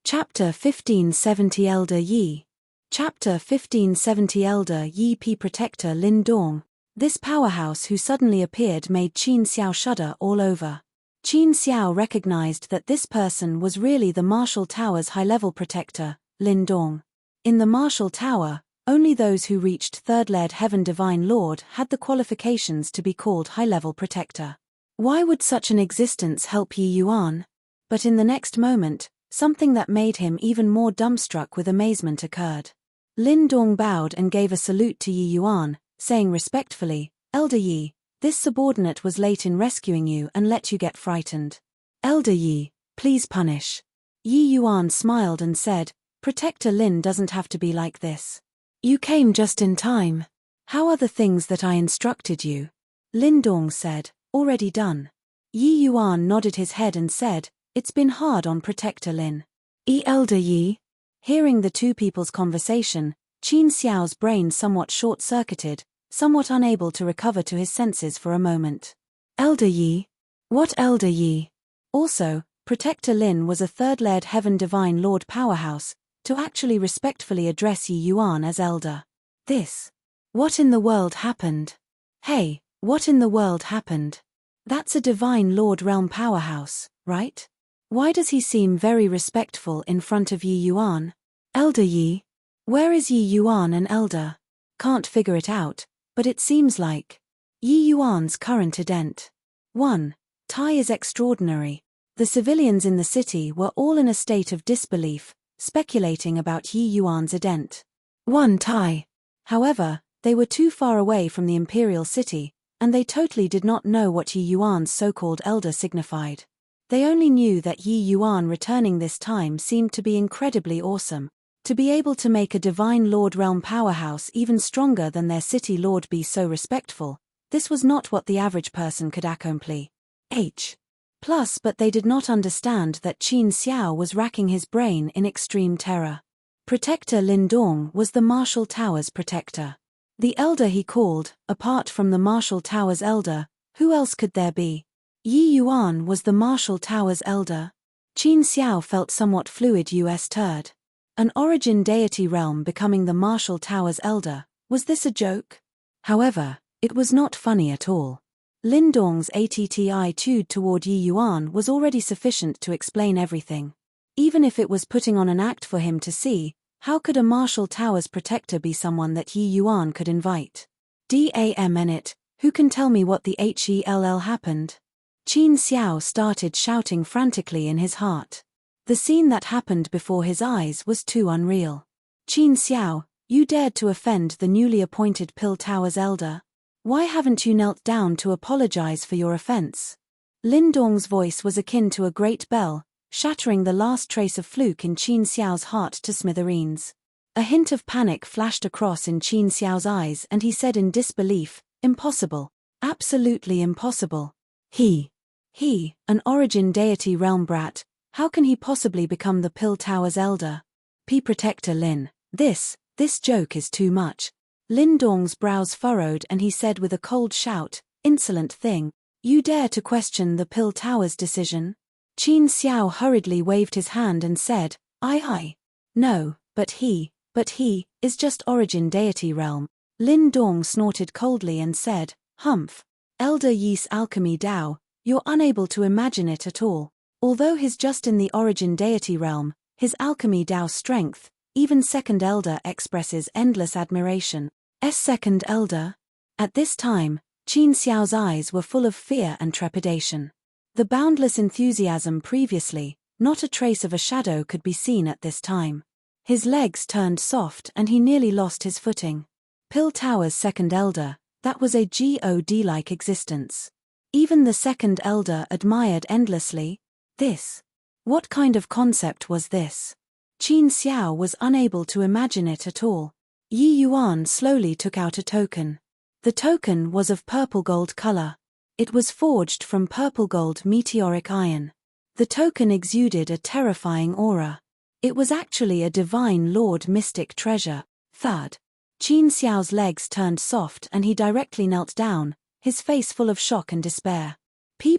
S1: Chapter 1570 Elder Yi. Chapter 1570 Elder Yi P Protector Lin Dong. This powerhouse who suddenly appeared made Qin Xiao shudder all over. Qin Xiao recognized that this person was really the Martial Tower's high-level protector, Lin Dong. In the Martial Tower, only those who reached third-led Heaven Divine Lord had the qualifications to be called high-level protector. Why would such an existence help Yi Yuan? But in the next moment, something that made him even more dumbstruck with amazement occurred. Lin Dong bowed and gave a salute to Yi Yuan, saying respectfully, "Elder Yi, this subordinate was late in rescuing you and let you get frightened. Elder Yi, please punish." Yi Yuan smiled and said, "Protector Lin doesn't have to be like this. You came just in time. How are the things that I instructed you?" Lin Dong said, "Already done." Yi Yuan nodded his head and said, "It's been hard on Protector Lin." Elder Yi. Hearing the two people's conversation, Qin Xiao's brain somewhat short-circuited, somewhat unable to recover to his senses for a moment. Elder Yi? What Elder Yi? Also, Protector Lin was a third-led Heaven Divine Lord powerhouse, to actually respectfully address Yi Yuan as Elder. What in the world happened? Hey, what in the world happened? That's a Divine Lord realm powerhouse, right? Why does he seem very respectful in front of Yi Yuan? Elder Yi? Where is Yi Yuan an elder? Can't figure it out, but it seems like Yi Yuan's current ident. 1. Tai is extraordinary. The civilians in the city were all in a state of disbelief, speculating about Yi Yuan's ident. 1 Tai. However, they were too far away from the imperial city, and they totally did not know what Yi Yuan's so-called elder signified. They only knew that Yi Yuan returning this time seemed to be incredibly awesome. To be able to make a Divine Lord realm powerhouse even stronger than their city lord be so respectful, this was not what the average person could accomplish. Plus, but they did not understand that Qin Xiao was racking his brain in extreme terror. Protector Lin Dong was the Martial Tower's protector. The elder he called, apart from the Martial Tower's elder, who else could there be? Yi Yuan was the Martial Tower's elder. Qin Xiao felt somewhat fluid turd. An origin deity realm becoming the Martial Tower's elder, was this a joke? However, it was not funny at all. Lin Dong's attitude toward Yi Yuan was already sufficient to explain everything. Even if it was putting on an act for him to see, how could a Martial Tower's protector be someone that Yi Yuan could invite? Damn it, who can tell me what the hell happened? Qin Xiao started shouting frantically in his heart. The scene that happened before his eyes was too unreal. Qin Xiao, you dared to offend the newly appointed Pill Tower's elder? Why haven't you knelt down to apologize for your offense? Lin Dong's voice was akin to a great bell, shattering the last trace of fluke in Qin Xiao's heart to smithereens. A hint of panic flashed across in Qin Xiao's eyes and he said in disbelief, "Impossible. Absolutely impossible. He, an origin deity realm brat, how can he possibly become the Pill Tower's elder? P. Protector Lin, this joke is too much." Lin Dong's brows furrowed and he said with a cold shout, "Insolent thing, you dare to question the Pill Tower's decision?" Qin Xiao hurriedly waved his hand and said, "Aye. No, but he is just origin deity realm." Lin Dong snorted coldly and said, "Humph. Elder Yi's alchemy Dao, You're unable to imagine it at all. Although he's just in the origin deity realm, his alchemy Dao strength, even Second Elder expresses endless admiration. Second Elder? At this time, Qin Xiao's eyes were full of fear and trepidation. The boundless enthusiasm previously, not a trace of a shadow could be seen at this time. His legs turned soft and he nearly lost his footing. Pill Tower's Second Elder, that was a god-like existence. Even the Second Elder admired endlessly. This. What kind of concept was this? Qin Xiao was unable to imagine it at all. Yi Yuan slowly took out a token. The token was of purple gold color. It was forged from purple gold meteoric iron. The token exuded a terrifying aura. It was actually a divine lord mystic treasure. Thud. Qin Xiao's legs turned soft and he directly knelt down, his face full of shock and despair.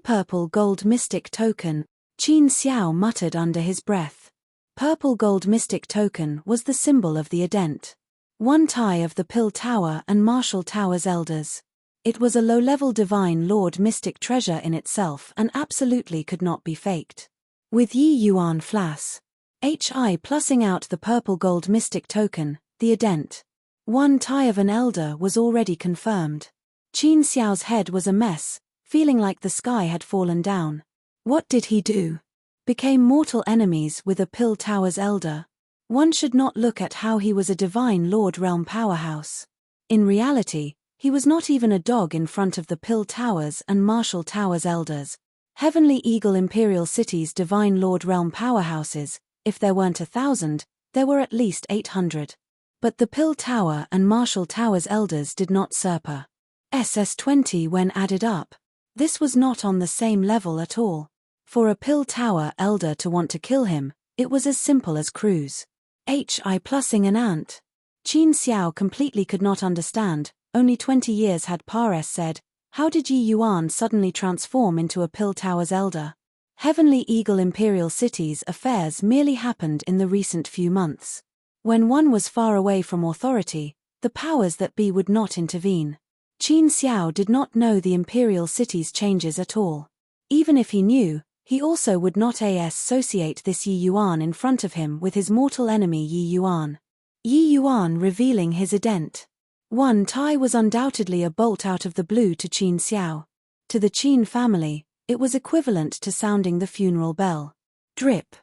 S1: Purple gold mystic token, Qin Xiao muttered under his breath. Purple gold mystic token was the symbol of the Ident. One tie of the Pill Tower and Marshall Tower's elders. It was a low-level divine lord mystic treasure in itself and absolutely could not be faked. With Yi Yuan Flas. HI plussing out the purple gold mystic token, the Ident. One tie of an elder was already confirmed. Qin Xiao's head was a mess, feeling like the sky had fallen down. What did he do? Became mortal enemies with a Pill Tower's elder? One should not look at how he was a divine lord realm powerhouse. In reality, he was not even a dog in front of the Pill Towers and Marshall Towers elders. Heavenly Eagle Imperial City's divine lord realm powerhouses, if there weren't 1,000, there were at least 800. But the Pill Tower and Marshall Towers elders did not surpass SS20 when added up. This was not on the same level at all. For a Pill Tower elder to want to kill him, it was as simple as cruise. HI plussing an ant. Qin Xiao completely could not understand. Only 20 years had Pares said, how did Yi Yuan suddenly transform into a Pill Tower's elder? Heavenly Eagle Imperial City's affairs merely happened in the recent few months. When one was far away from authority, the powers that be would not intervene. Qin Xiao did not know the Imperial City's changes at all. Even if he knew, he also would not associate this Yi Yuan in front of him with his mortal enemy Yi Yuan. Yi Yuan revealing his Ident. One tie was undoubtedly a bolt out of the blue to Qin Xiao. To the Qin family, it was equivalent to sounding the funeral bell. Drip.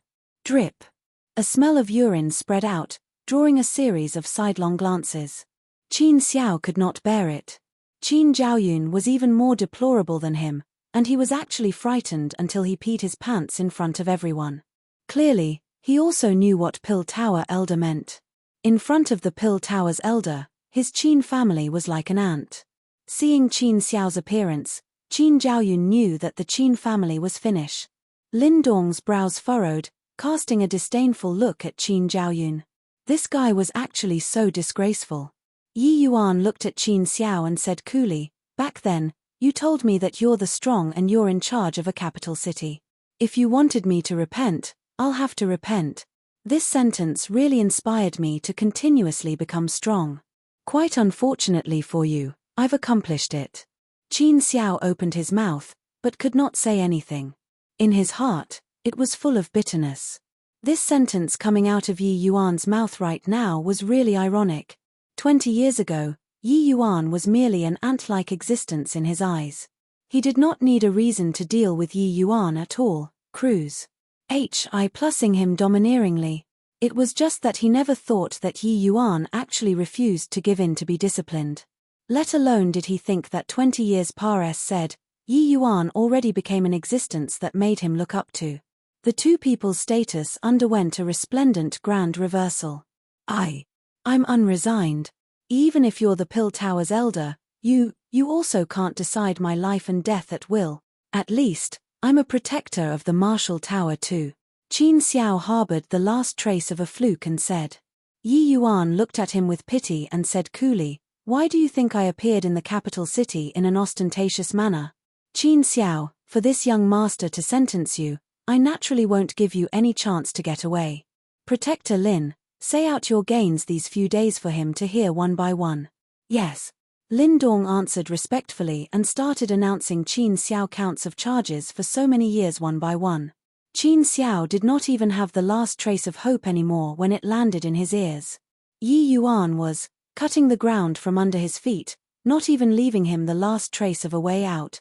S1: Drip. A smell of urine spread out, drawing a series of sidelong glances. Qin Xiao could not bear it. Qin Zhaoyun was even more deplorable than him, and he was actually frightened until he peed his pants in front of everyone. Clearly, he also knew what Pill Tower elder meant. In front of the Pill Tower's elder, his Qin family was like an ant. Seeing Qin Xiao's appearance, Qin Zhaoyun knew that the Qin family was finished. Lin Dong's brows furrowed, casting a disdainful look at Qin Zhaoyun. This guy was actually so disgraceful. Yi Yuan looked at Qin Xiao and said coolly, back then, you told me that you're the strong and you're in charge of a capital city. If you wanted me to repent, I'll have to repent. This sentence really inspired me to continuously become strong. Quite unfortunately for you, I've accomplished it. Qin Xiao opened his mouth, but could not say anything. In his heart, it was full of bitterness. This sentence coming out of Yi Yuan's mouth right now was really ironic. 20 years ago, Yi Yuan was merely an ant-like existence in his eyes. He did not need a reason to deal with Yi Yuan at all. Cruise. HI plussing him domineeringly. It was just that he never thought that Yi Yuan actually refused to give in to be disciplined. Let alone did he think that 20 years Pares said, Yi Yuan already became an existence that made him look up to. The two people's status underwent a resplendent grand reversal. I'm unresigned. Even if you're the Pill Tower's elder, you also can't decide my life and death at will. At least, I'm a protector of the Marshall Tower too. Qin Xiao harbored the last trace of a fluke and said. Yi Yuan looked at him with pity and said coolly, why do you think I appeared in the capital city in an ostentatious manner? Qin Xiao, for this young master to sentence you, I naturally won't give you any chance to get away. Protector Lin, say out your gains these few days for him to hear one by one. Yes. Lin Dong answered respectfully and started announcing Qin Xiao counts of charges for so many years one by one. Qin Xiao did not even have the last trace of hope anymore when it landed in his ears. Yi Yuan was cutting the ground from under his feet, not even leaving him the last trace of a way out.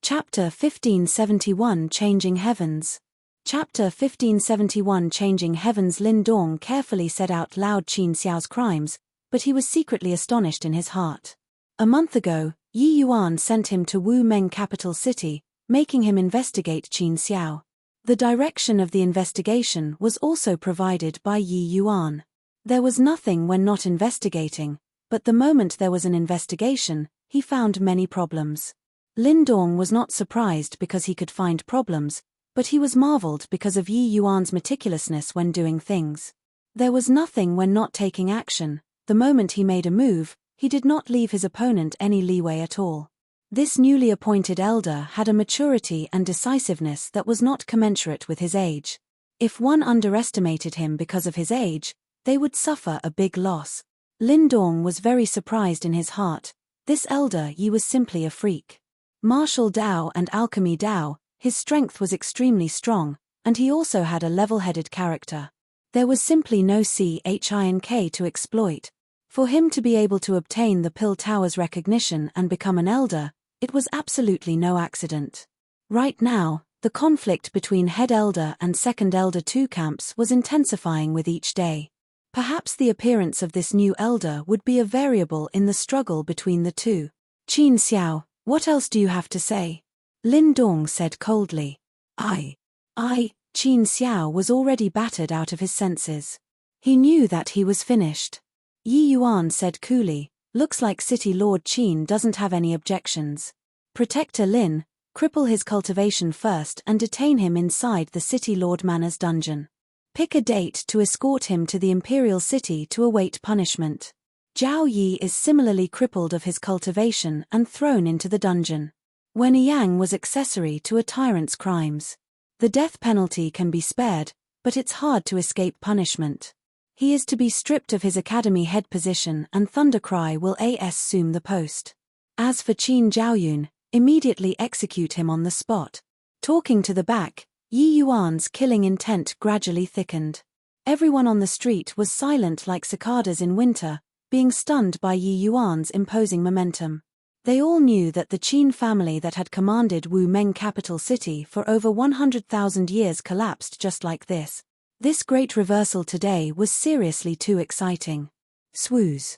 S1: Chapter 1571 Changing Heavens. Chapter 1571 Changing Heavens. Lin Dong carefully said out loud Qin Xiao's crimes, but he was secretly astonished in his heart. A month ago, Yi Yuan sent him to Wu Meng capital city, making him investigate Qin Xiao. The direction of the investigation was also provided by Yi Yuan. There was nothing when not investigating, but the moment there was an investigation, he found many problems. Lin Dong was not surprised because he could find problems, but he was marveled because of Yi Yuan's meticulousness when doing things. There was nothing when not taking action. The moment he made a move, he did not leave his opponent any leeway at all. This newly appointed elder had a maturity and decisiveness that was not commensurate with his age. If one underestimated him because of his age, they would suffer a big loss. Lin Dong was very surprised in his heart. This elder Yi was simply a freak. Martial Dao and alchemy Dao, his strength was extremely strong, and he also had a level-headed character. There was simply no CHINK to exploit. For him to be able to obtain the Pill Tower's recognition and become an elder, it was absolutely no accident. Right now, the conflict between head elder and second elder two camps was intensifying with each day. Perhaps the appearance of this new elder would be a variable in the struggle between the two. Qin Xiao, what else do you have to say? Lin Dong said coldly. I. Qin Xiao was already battered out of his senses. He knew that he was finished. Yi Yuan said coolly, looks like City Lord Qin doesn't have any objections. Protector Lin, cripple his cultivation first and detain him inside the City Lord Manor's dungeon. Pick a date to escort him to the Imperial City to await punishment. Zhao Yi is similarly crippled of his cultivation and thrown into the dungeon. Wen Yang was accessory to a tyrant's crimes. The death penalty can be spared, but it's hard to escape punishment. He is to be stripped of his academy head position and Thundercry will assume the post. As for Qin Zhaoyun, immediately execute him on the spot. Talking to the back, Yi Yuan's killing intent gradually thickened. Everyone on the street was silent like cicadas in winter, being stunned by Yi Yuan's imposing momentum. They all knew that the Qin family that had commanded Wu Meng capital city for over 100,000 years collapsed just like this. This great reversal today was seriously too exciting. Swooze.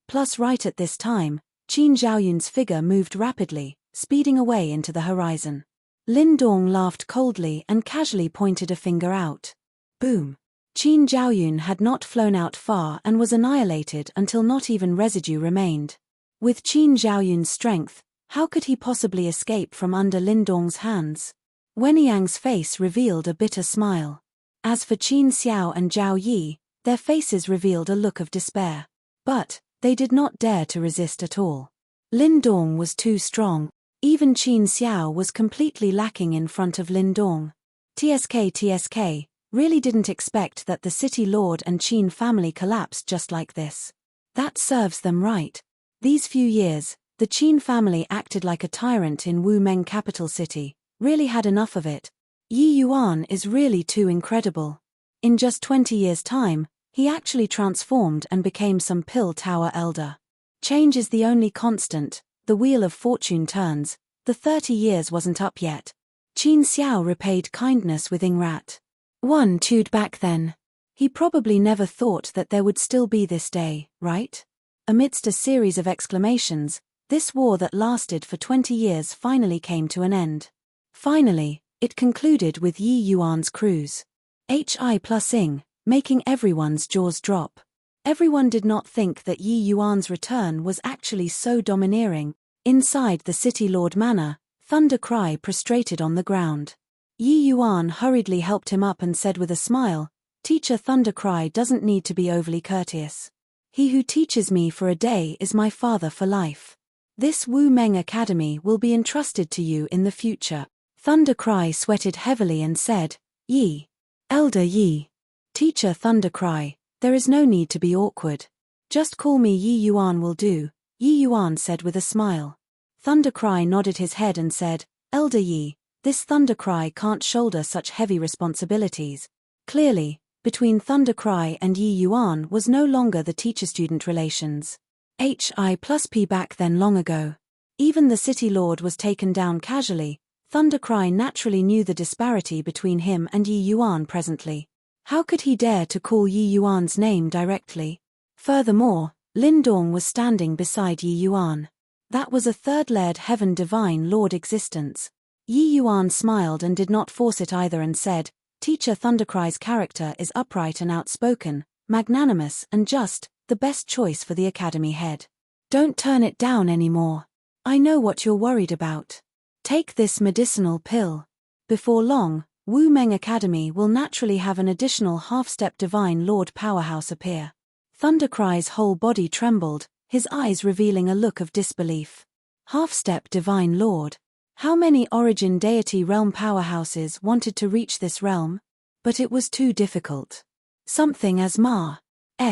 S1: Plus right at this time, Qin Zhaoyun's figure moved rapidly, speeding away into the horizon. Lin Dong laughed coldly and casually pointed a finger out. Boom. Qin Zhaoyun had not flown out far and was annihilated until not even residue remained. With Qin Zhaoyun's strength, how could he possibly escape from under Lin Dong's hands? Wen Yang's face revealed a bitter smile. As for Qin Xiao and Zhao Yi, their faces revealed a look of despair. But they did not dare to resist at all. Lin Dong was too strong. Even Qin Xiao was completely lacking in front of Lin Dong. TSK really didn't expect that the City Lord and Qin family collapsed just like this. That serves them right. These few years, the Qin family acted like a tyrant in Wu Meng capital city, really had enough of it. Yi Yuan is really too incredible. In just 20 years' time, he actually transformed and became some Pill Tower elder. Change is the only constant, the wheel of fortune turns, the 30 years wasn't up yet. Qin Xiao repaid kindness with Ingrat. One chewed back then. He probably never thought that there would still be this day, right? Amidst a series of exclamations, this war that lasted for 20 years finally came to an end. Finally, it concluded with Yi Yuan's cruise. HI plus ing, making everyone's jaws drop. Everyone did not think that Yi Yuan's return was actually so domineering. Inside the City Lord Manor, Thundercry prostrated on the ground. Yi Yuan hurriedly helped him up and said with a smile, Teacher Thundercry doesn't need to be overly courteous. He who teaches me for a day is my father for life. This Wu Meng Academy will be entrusted to you in the future. Thundercry sweated heavily and said, Yi. Elder Yi. Teacher Thundercry, there is no need to be awkward. Just call me Yi Yuan will do. Yi Yuan said with a smile. Thundercry nodded his head and said, Elder Yi, this Thundercry can't shoulder such heavy responsibilities. Clearly, between Thundercry and Yi Yuan was no longer the teacher-student relations. Hi+P back then long ago. Even the city lord was taken down casually. Thundercry naturally knew the disparity between him and Yi Yuan presently. How could he dare to call Yi Yuan's name directly? Furthermore, Lin Dong was standing beside Yi Yuan. That was a third-layered heaven divine lord existence. Yi Yuan smiled and did not force it either and said, Teacher Thundercry's character is upright and outspoken, magnanimous and just, the best choice for the academy head. Don't turn it down anymore. I know what you're worried about. Take this medicinal pill. Before long, Wu Meng Academy will naturally have an additional half-step divine lord powerhouse appear. Thundercry's whole body trembled, his eyes revealing a look of disbelief. Half-step divine lord. How many origin deity realm powerhouses wanted to reach this realm? But it was too difficult. Something as Ma's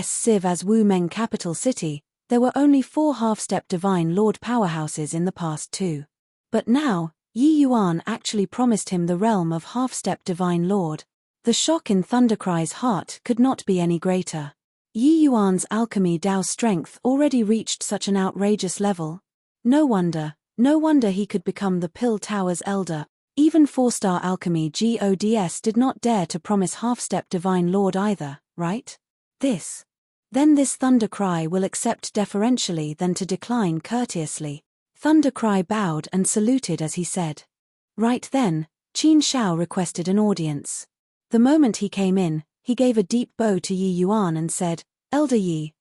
S1: Civ as Wu Meng capital city, there were only 4 half-step divine lord powerhouses in the past 2. But now, Yi Yuan actually promised him the realm of half-step divine lord. The shock in Thundercry's heart could not be any greater. Yi Yuan's alchemy Dao strength already reached such an outrageous level. No wonder he could become the Pill Tower's elder. Even 4-star alchemy gods did not dare to promise half-step divine lord either, right? Then this Thundercry will accept deferentially than to decline courteously. Thundercry bowed and saluted as he said. Right then, Qin Shao requested an audience. The moment he came in, he gave a deep bow to Yi Yuan and said, Elder Yi,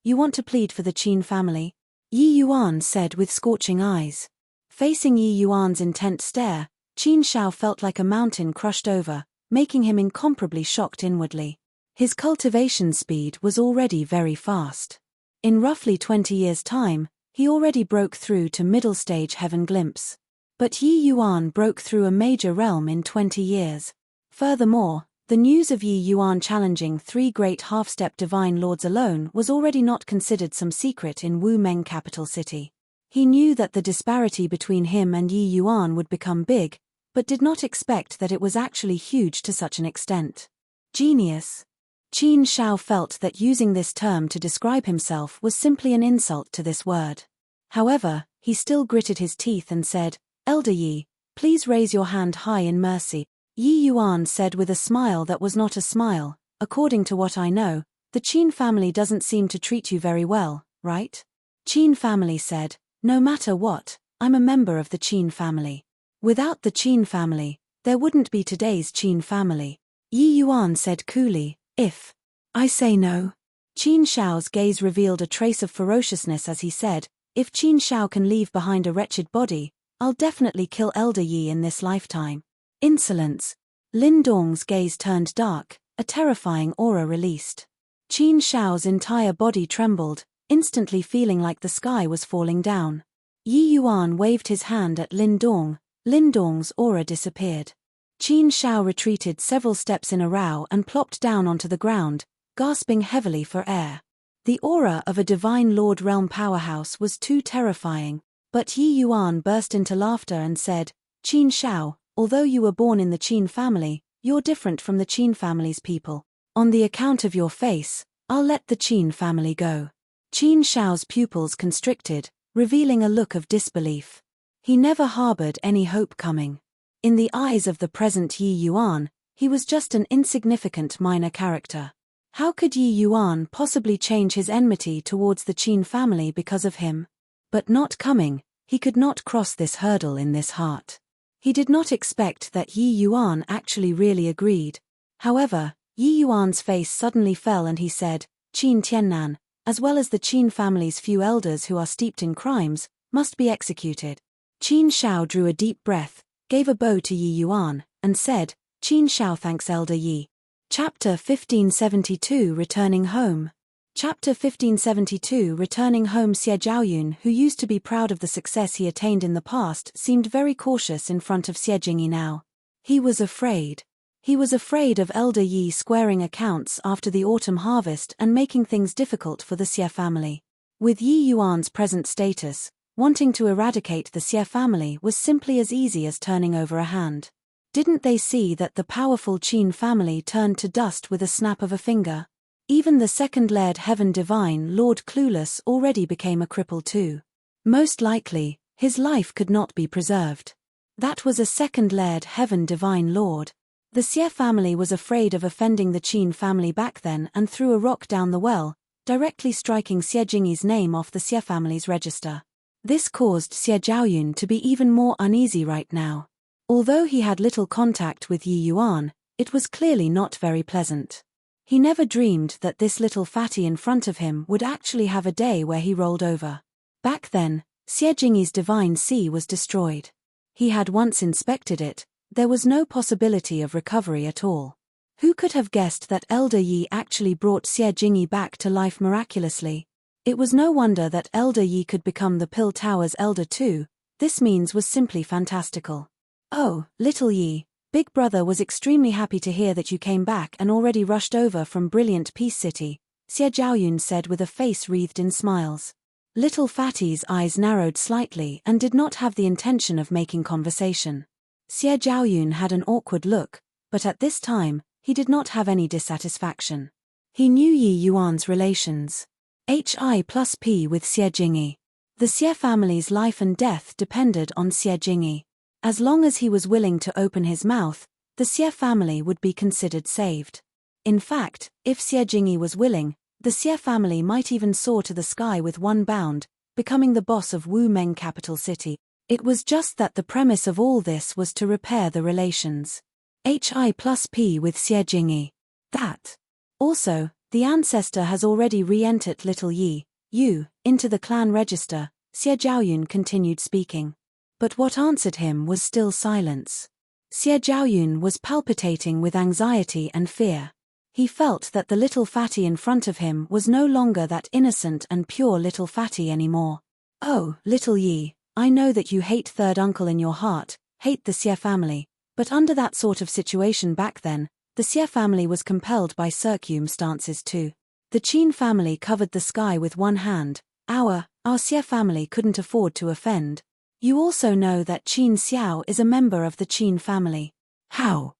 S1: you want to plead for the Qin family? Yi Yuan said with scorching eyes. Facing Yi Yuan's intent stare, Qin Shao felt like a mountain crushed over, making him incomparably shocked inwardly. His cultivation speed was already very fast. In roughly 20 years' time, he already broke through to middle stage heaven glimpse. But Yi Yuan broke through a major realm in 20 years. Furthermore, the news of Yi Yuan challenging 3 great half-step divine lords alone was already not considered some secret in Wu Meng capital city. He knew that the disparity between him and Yi Yuan would become big, but did not expect that it was actually huge to such an extent. Genius. Qin Shao felt that using this term to describe himself was simply an insult to this word. However, he still gritted his teeth and said, Elder Yi, please raise your hand high in mercy. Yi Yuan said with a smile that was not a smile, according to what I know, the Qin family doesn't seem to treat you very well, right? Qin family said, no matter what, I'm a member of the Qin family. Without the Qin family, there wouldn't be today's Qin family. Yi Yuan said coolly, if I say no. Qin Shao's gaze revealed a trace of ferociousness as he said, if Qin Shao can leave behind a wretched body, I'll definitely kill Elder Yi in this lifetime. Insolence. Lin Dong's gaze turned dark, a terrifying aura released. Qin Shao's entire body trembled, instantly feeling like the sky was falling down. Yi Yuan waved his hand at Lin Dong. Lin Dong's aura disappeared. Qin Shao retreated several steps in a row and plopped down onto the ground, gasping heavily for air. The aura of a divine lord realm powerhouse was too terrifying, but Yi Yuan burst into laughter and said, Qin Shao, although you were born in the Qin family, you're different from the Qin family's people. On the account of your face, I'll let the Qin family go. Qin Shao's pupils constricted, revealing a look of disbelief. He never harbored any hope coming. In the eyes of the present Yi Yuan, he was just an insignificant minor character. How could Yi Yuan possibly change his enmity towards the Qin family because of him? But not coming, he could not cross this hurdle in this heart. He did not expect that Yi Yuan actually really agreed. However, Yi Yuan's face suddenly fell and he said, Qin Tiannan, as well as the Qin family's few elders who are steeped in crimes, must be executed. Qin Shao drew a deep breath, gave a bow to Yi Yuan, and said, Qin Shao thanks Elder Yi. Chapter 1572 Returning Home. Chapter 1572 Returning home. Xie Zhaoyun, who used to be proud of the success he attained in the past, seemed very cautious in front of Xie Jingyi now. He was afraid. He was afraid of Elder Yi squaring accounts after the autumn harvest and making things difficult for the Xie family. With Yi Yuan's present status, wanting to eradicate the Xie family was simply as easy as turning over a hand. Didn't they see that the powerful Qin family turned to dust with a snap of a finger? Even the second-layered Heaven Divine Lord Clueless already became a cripple too. Most likely, his life could not be preserved. That was a second-layered Heaven Divine Lord. The Xie family was afraid of offending the Qin family back then and threw a rock down the well, directly striking Xie Jingyi's name off the Xie family's register. This caused Xie Zhaoyun to be even more uneasy right now. Although he had little contact with Yi Yuan, it was clearly not very pleasant. He never dreamed that this little fatty in front of him would actually have a day where he rolled over. Back then, Xie Jingyi's divine sea was destroyed. He had once inspected it, there was no possibility of recovery at all. Who could have guessed that Elder Yi actually brought Xie Jingyi back to life miraculously? It was no wonder that Elder Yi could become the Pill Tower's elder too. This means was simply fantastical. Oh, little Yi, Big Brother was extremely happy to hear that you came back and already rushed over from brilliant Peace City, Xie Zhaoyun said with a face wreathed in smiles. Little Fatty's eyes narrowed slightly and did not have the intention of making conversation. Xie Zhaoyun had an awkward look, but at this time, he did not have any dissatisfaction. He knew Yi Yuan's relations. Hi+P with Xie Jingyi. The Xie family's life and death depended on Xie Jingyi. As long as he was willing to open his mouth, the Xie family would be considered saved. In fact, if Xie Jingyi was willing, the Xie family might even soar to the sky with one bound, becoming the boss of Wu Meng capital city. It was just that the premise of all this was to repair the relations. Hi+P with Xie Jingyi. That. Also, the ancestor has already re-entered little Yi, into the clan register, Xie Zhaoyun continued speaking. But what answered him was still silence. Xie Zhaoyun was palpitating with anxiety and fear. He felt that the little fatty in front of him was no longer that innocent and pure little fatty anymore. Oh, little Yi, I know that you hate third uncle in your heart, hate the Xie family, but under that sort of situation back then, the Xie family was compelled by circumstances too. The Qin family covered the sky with one hand. Our Xie family couldn't afford to offend. You also know that Qin Xiao is a member of the Qin family. How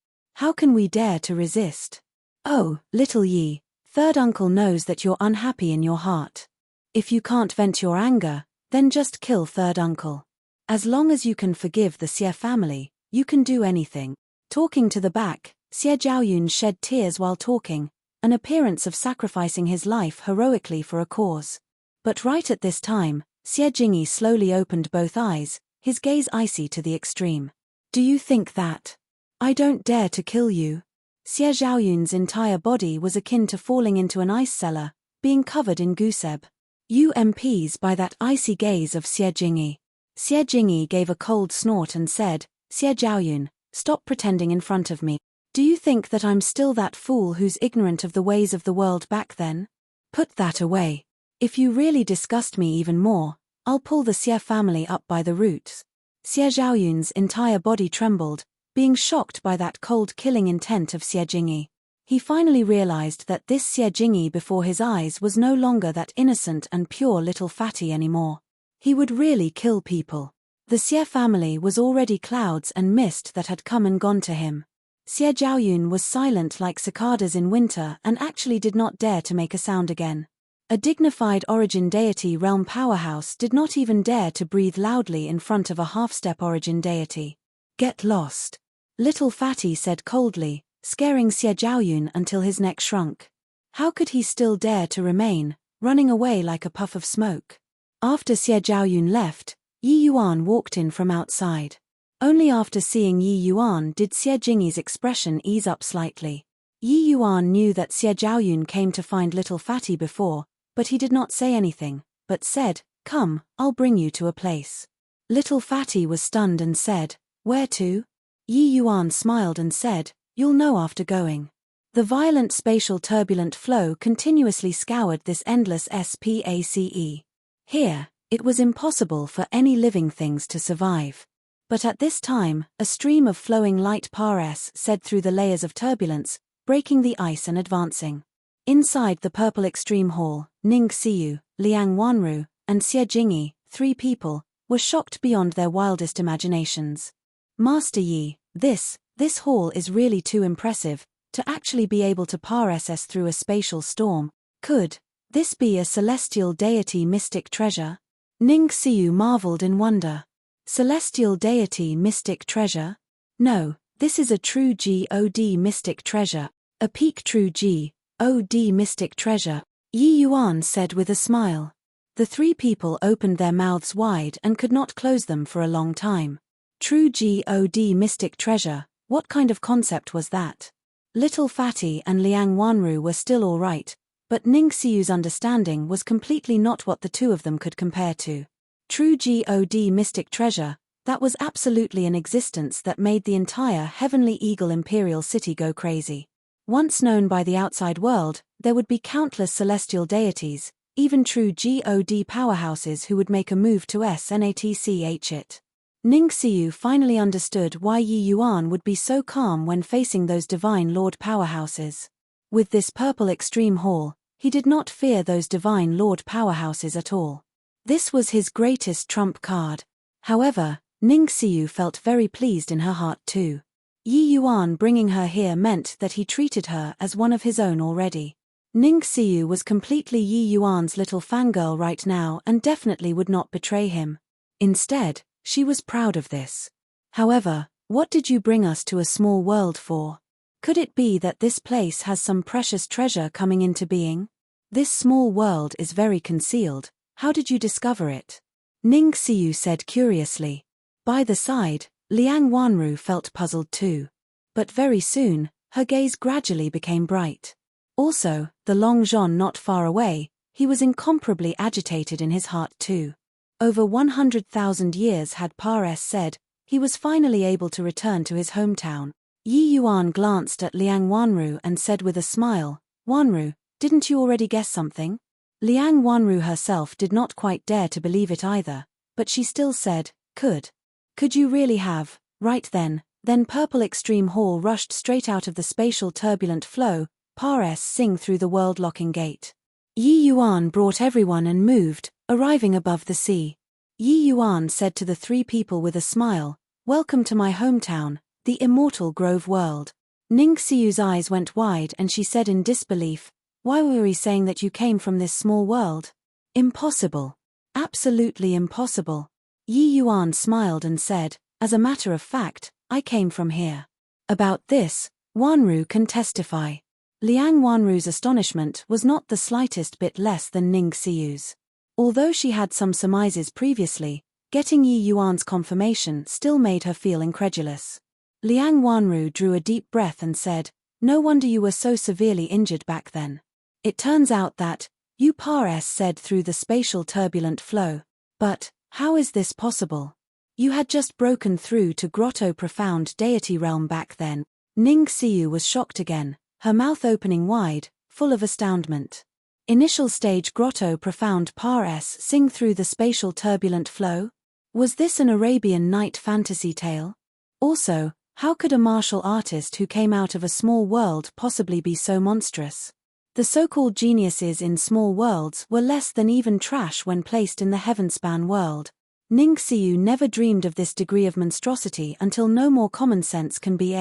S1: can we dare to resist? Oh, little Yi, third uncle knows that you're unhappy in your heart. If you can't vent your anger, then just kill third uncle. As long as you can forgive the Xie family, you can do anything. Talking to the back, Xie Zhaoyun shed tears while talking, an appearance of sacrificing his life heroically for a cause. But right at this time, Xie Jingyi slowly opened both eyes, his gaze icy to the extreme. Do you think that I don't dare to kill you? Xie Zhaoyun's entire body was akin to falling into an ice cellar, being covered in gooseb. UMPs by that icy gaze of Xie Jingyi. Xie Jingyi gave a cold snort and said, Xie Zhaoyun, stop pretending in front of me. Do you think that I'm still that fool who's ignorant of the ways of the world back then? Put that away. If you really disgust me even more, I'll pull the Xie family up by the roots. Xie Zhaoyun's entire body trembled, being shocked by that cold killing intent of Xie Jingyi. He finally realized that this Xie Jingyi before his eyes was no longer that innocent and pure little fatty anymore. He would really kill people. The Xie family was already clouds and mist that had come and gone to him. Xie Zhaoyun was silent like cicadas in winter and actually did not dare to make a sound again. A dignified origin deity realm powerhouse did not even dare to breathe loudly in front of a half-step origin deity. Get lost. Little fatty said coldly, scaring Xie Zhaoyun until his neck shrunk. How could he still dare to remain, running away like a puff of smoke? After Xie Zhaoyun left, Yi Yuan walked in from outside. Only after seeing Yi Yuan did Xie Jingyi's expression ease up slightly. Yi Yuan knew that Xie Zhaoyun came to find little fatty before, but he did not say anything, but said, Come, I'll bring you to a place. Little fatty was stunned and said, Where to? Yi Yuan smiled and said, You'll know after going. The violent spatial turbulent flow continuously scoured this endless space. Here, it was impossible for any living things to survive. But at this time, a stream of flowing light pares said through the layers of turbulence, breaking the ice and advancing. Inside the purple extreme hall, Ning Xiu, Liang Wanru, and Xie Jingyi, 3 people, were shocked beyond their wildest imaginations. Master Yi, this hall is really too impressive, to actually be able to pass us through a spatial storm. Could this be a celestial deity mystic treasure? Ning Xiu marveled in wonder. Celestial deity mystic treasure? No, this is a true God mystic treasure, a peak true God mystic treasure, Yi Yuan said with a smile. The 3 people opened their mouths wide and could not close them for a long time. True God mystic treasure, what kind of concept was that? Little Fatty and Liang Wanru were still all right, but Ning Xiu's understanding was completely not what the 2 of them could compare to. True God mystic treasure, that was absolutely an existence that made the entire Heavenly Eagle Imperial City go crazy. Once known by the outside world, there would be countless celestial deities, even true God powerhouses who would make a move to snatch it. Ning Xiu finally understood why Yi Yuan would be so calm when facing those divine lord powerhouses. With this purple extreme hall, he did not fear those divine lord powerhouses at all. This was his greatest trump card. However, Ning Xiu felt very pleased in her heart too. Yi Yuan bringing her here meant that he treated her as one of his own already. Ning Xiu was completely Yi Yuan's little fangirl right now and definitely would not betray him. Instead, she was proud of this. However, what did you bring us to a small world for? Could it be that this place has some precious treasure coming into being? This small world is very concealed, how did you discover it? Ning Xiu said curiously. By the side, Liang Wanru felt puzzled too. But very soon, her gaze gradually became bright. Also, the Long Zhon not far away, he was incomparably agitated in his heart too. Over 100,000 years had Pares said, he was finally able to return to his hometown. Yi Yuan glanced at Liang Wanru and said with a smile, Wanru, didn't you already guess something? Liang Wanru herself did not quite dare to believe it either, but she still said, Could you really have? Right then Purple Extreme Hall rushed straight out of the spatial turbulent flow, Pares sing through the world-locking gate. Yi Yuan brought everyone and moved, arriving above the sea. Yi Yuan said to the 3 people with a smile, Welcome to my hometown, the immortal Grove world. Ning Xiu's eyes went wide and she said in disbelief, Why were we saying that you came from this small world? Impossible. Absolutely impossible. Yi Yuan smiled and said, As a matter of fact, I came from here. About this, Wanru can testify. Liang Wanru's astonishment was not the slightest bit less than Ning Xiu's. Although she had some surmises previously, getting Yi Yuan's confirmation still made her feel incredulous. Liang Wanru drew a deep breath and said, No wonder you were so severely injured back then. It turns out that, you Pares said through the spatial turbulent flow. But, how is this possible? You had just broken through to Grotto Profound Deity Realm back then. Ning Xiu was shocked again, her mouth opening wide, full of astoundment. Initial stage Grotto Profound Pares sing through the spatial turbulent flow? Was this an Arabian Night fantasy tale? Also, how could a martial artist who came out of a small world possibly be so monstrous? The so-called geniuses in small worlds were less than even trash when placed in the Heavenspan world. Ning Xiu never dreamed of this degree of monstrosity until no more common sense can be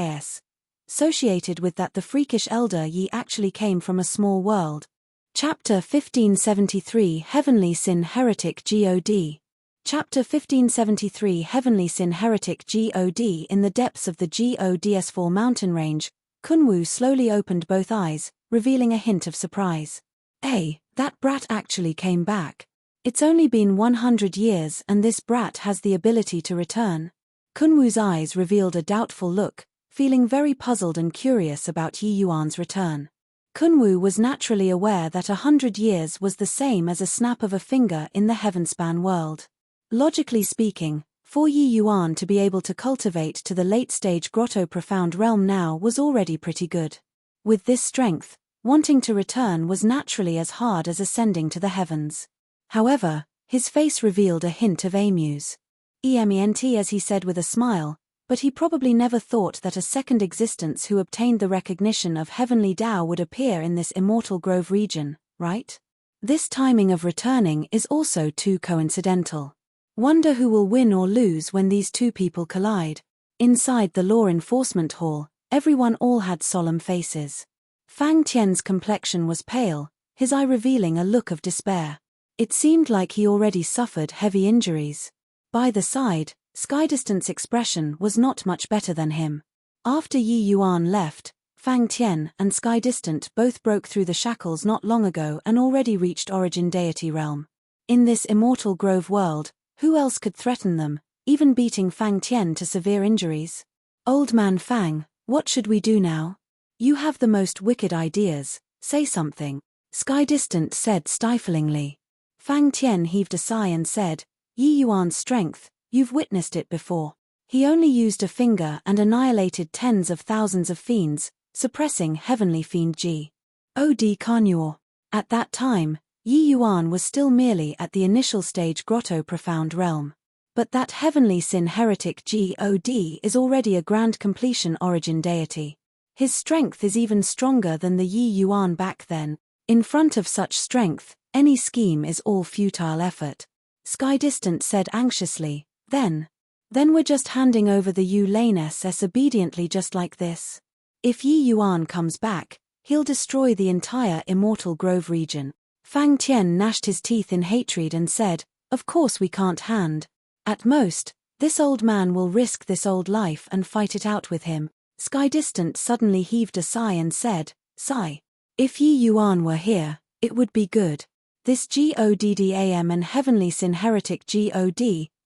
S1: associated with that the freakish elder Yi actually came from a small world. Chapter 1573 Heavenly Sin Heretic God. Chapter 1573 Heavenly Sin Heretic God. In the depths of the Gods4 mountain range, Kunwu slowly opened both eyes, revealing a hint of surprise. That brat actually came back. It's only been 100 years and this brat has the ability to return. Kunwu's eyes revealed a doubtful look, feeling very puzzled and curious about Yi Yuan's return. Kunwu was naturally aware that 100 years was the same as a snap of a finger in the Heavenspan world. Logically speaking, for Yi Yuan to be able to cultivate to the late-stage Grotto Profound realm now was already pretty good. With this strength, wanting to return was naturally as hard as ascending to the heavens. However, his face revealed a hint of amuse. Ement as he said with a smile, But he probably never thought that a second existence who obtained the recognition of heavenly Tao would appear in this immortal grove region, right? This timing of returning is also too coincidental. Wonder who will win or lose when these two people collide. Inside the law enforcement hall, everyone all had solemn faces. Fang Tian's complexion was pale, his eye revealing a look of despair. It seemed like he already suffered heavy injuries. By the side, Skydistant's expression was not much better than him. After Yi Yuan left, Fang Tian and Skydistant both broke through the shackles not long ago and already reached Origin Deity Realm. In this immortal grove world, who else could threaten them, even beating Fang Tian to severe injuries? Old man Fang, what should we do now? You have the most wicked ideas, say something, Skydistant said stiflingly. Fang Tian heaved a sigh and said, Yi Yuan's strength, you've witnessed it before. He only used a finger and annihilated tens of thousands of fiends, suppressing heavenly fiend God Carnure. At that time, Yi Yuan was still merely at the initial stage Grotto Profound Realm. But that heavenly sin heretic God is already a grand completion origin deity. His strength is even stronger than the Yi Yuan back then. In front of such strength, any scheme is all futile effort. Skydistant said anxiously, Then we're just handing over the Yu Lane SS obediently just like this. If Yi Yuan comes back, he'll destroy the entire Immortal Grove region. Fang Tian gnashed his teeth in hatred and said, Of course we can't hand. At most, this old man will risk this old life and fight it out with him. Skydistant suddenly heaved a sigh and said, Sigh. If Yi Yuan were here, it would be good. This Goddam and heavenly sin heretic God,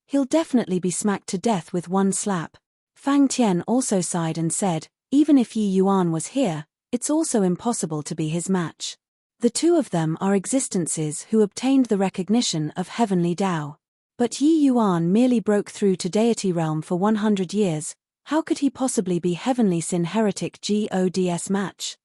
S1: he'll definitely be smacked to death with one slap. Fang Tian also sighed and said, Even if Yi Yuan was here, it's also impossible to be his match. The two of them are existences who obtained the recognition of heavenly Tao. But Yi Yuan merely broke through to deity realm for 100 years, how could he possibly be heavenly sin heretic God's match?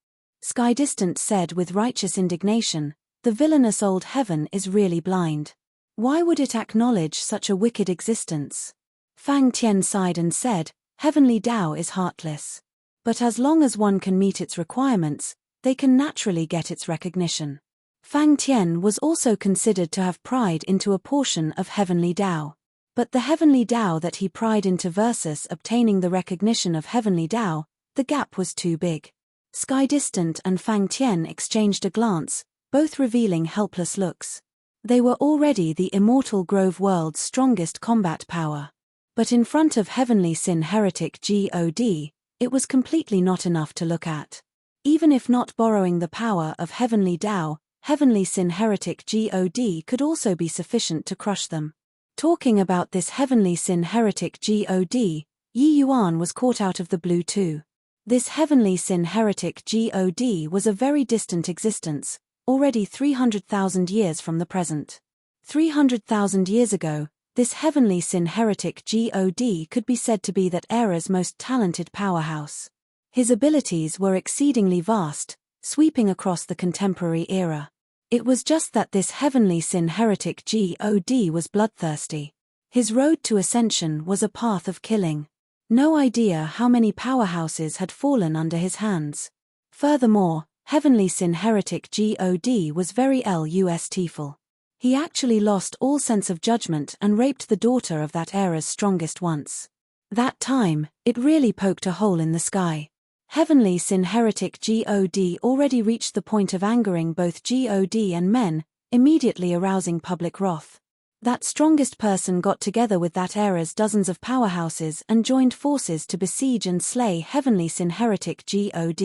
S1: Skydistant said with righteous indignation, The villainous old heaven is really blind. Why would it acknowledge such a wicked existence? Fang Tian sighed and said, Heavenly Tao is heartless. But as long as one can meet its requirements, they can naturally get its recognition. Fang Tian was also considered to have pried into a portion of heavenly Tao. But the heavenly Tao that he pried into versus obtaining the recognition of heavenly Tao, the gap was too big. Skydistant and Fang Tian exchanged a glance, both revealing helpless looks. They were already the immortal grove world's strongest combat power. But in front of heavenly sin heretic God, it was completely not enough to look at. Even if not borrowing the power of heavenly Tao, heavenly sin heretic God could also be sufficient to crush them. Talking about this heavenly sin heretic God, Yi Yuan was caught out of the blue too. This heavenly sin heretic God was a very distant existence, already 300,000 years from the present. 300,000 years ago, this heavenly sin heretic God could be said to be that era's most talented powerhouse. His abilities were exceedingly vast, sweeping across the contemporary era. It was just that this heavenly sin heretic God was bloodthirsty. His road to ascension was a path of killing. No idea how many powerhouses had fallen under his hands. Furthermore, heavenly sin heretic God was very lustful. He actually lost all sense of judgment and raped the daughter of that era's strongest once. That time, it really poked a hole in the sky. Heavenly sin heretic God already reached the point of angering both God and men, immediately arousing public wrath. That strongest person got together with that era's dozens of powerhouses and joined forces to besiege and slay heavenly sin heretic God.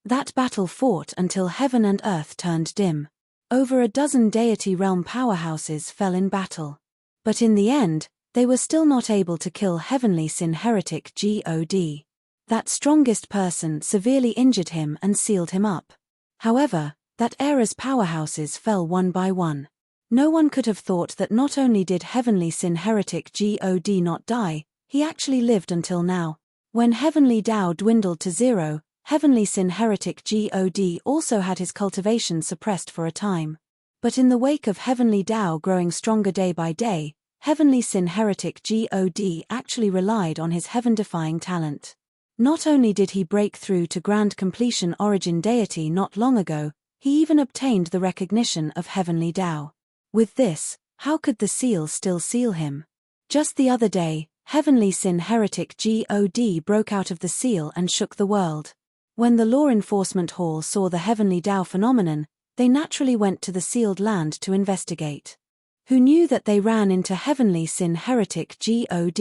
S1: That battle fought until heaven and earth turned dim. Over a dozen deity realm powerhouses fell in battle. But in the end, they were still not able to kill heavenly sin heretic God. That strongest person severely injured him and sealed him up. However, that era's powerhouses fell one by one. No one could have thought that not only did heavenly sin heretic God not die, he actually lived until now. When heavenly Tao dwindled to zero, heavenly sin heretic God also had his cultivation suppressed for a time. But in the wake of heavenly Tao growing stronger day by day, heavenly sin heretic God actually relied on his heaven-defying talent. Not only did he break through to grand completion origin deity not long ago, he even obtained the recognition of heavenly Tao. With this, how could the seal still seal him? Just the other day, heavenly sin heretic God broke out of the seal and shook the world. When the law enforcement hall saw the heavenly Tao phenomenon, they naturally went to the sealed land to investigate. Who knew that they ran into heavenly sin heretic God?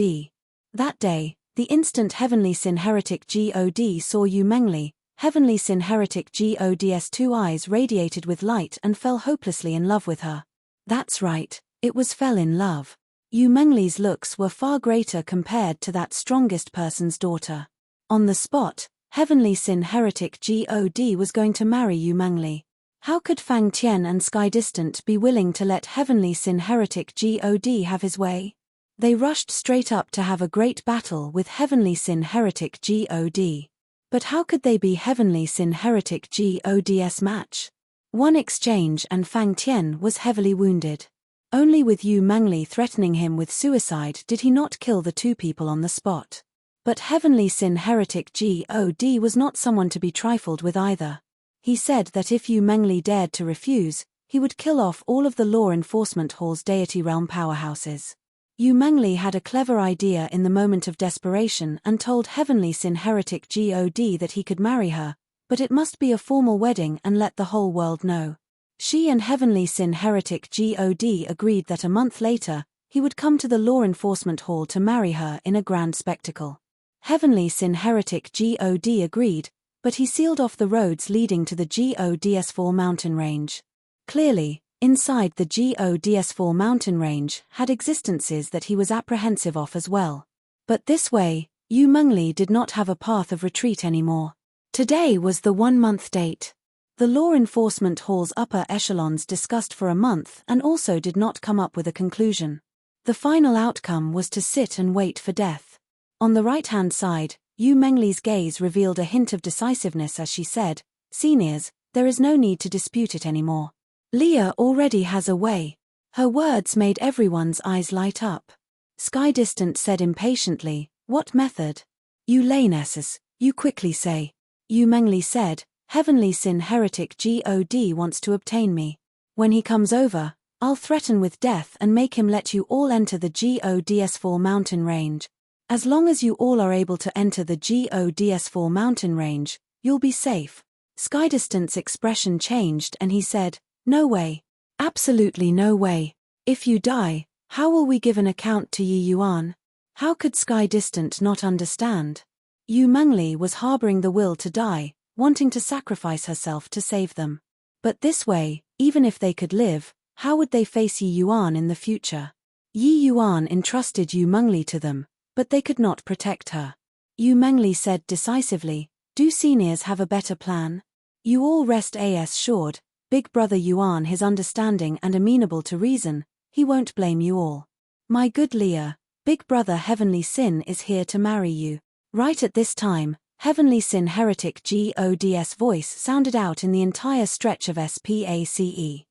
S1: That day, the instant heavenly sin heretic God saw Yu Mengli, heavenly sin heretic God's two eyes radiated with light and fell hopelessly in love with her. That's right, it was fell in love. Yu Mengli's looks were far greater compared to that strongest person's daughter. On the spot, heavenly sin heretic God was going to marry Yu Mengli. How could Fang Tian and Sky Distant be willing to let heavenly sin heretic God have his way? They rushed straight up to have a great battle with heavenly sin heretic God. But how could they be heavenly sin heretic God's match? One exchange and Fang Tian was heavily wounded. Only with Yu Mengli threatening him with suicide did he not kill the two people on the spot. But heavenly sin heretic God was not someone to be trifled with either. He said that if Yu Mengli dared to refuse, he would kill off all of the law enforcement hall's deity realm powerhouses. Yu Mengli had a clever idea in the moment of desperation and told heavenly sin heretic God that he could marry her, but it must be a formal wedding and let the whole world know. She and heavenly sin heretic God agreed that a month later, he would come to the law enforcement hall to marry her in a grand spectacle. Heavenly sin heretic God agreed, but he sealed off the roads leading to the Gods4 mountain range. Clearly, inside the Gods4 mountain range had existences that he was apprehensive of as well. But this way, Yu Mengli did not have a path of retreat anymore. Today was the 1-month date. The law enforcement hall's upper echelons discussed for a month and also did not come up with a conclusion. The final outcome was to sit and wait for death. On the right-hand side, Yu Mengli's gaze revealed a hint of decisiveness as she said, "Seniors, there is no need to dispute it anymore. Leah already has a way." Her words made everyone's eyes light up. Sky Distant said impatiently, "What method? You lionesses, you quickly say." Yu Mengli said, "Heavenly sin heretic God wants to obtain me. When he comes over, I'll threaten with death and make him let you all enter the Gods4 mountain range. As long as you all are able to enter the Gods4 mountain range, you'll be safe." Sky Distant's expression changed and he said, "No way. Absolutely no way. If you die, how will we give an account to Yi Yuan?" How could Sky Distant not understand? Yu Mengli was harboring the will to die, wanting to sacrifice herself to save them. But this way, even if they could live, how would they face Yi Yuan in the future? Yi Yuan entrusted Yu Mengli to them, but they could not protect her. Yu Mengli said decisively, "Do seniors have a better plan? You all rest assured, Big Brother Yuan is understanding and amenable to reason, he won't blame you all. My good Leah, Big Brother Heavenly Sin is here to marry you." Right at this time, heavenly sin heretic God's voice sounded out in the entire stretch of SPACE.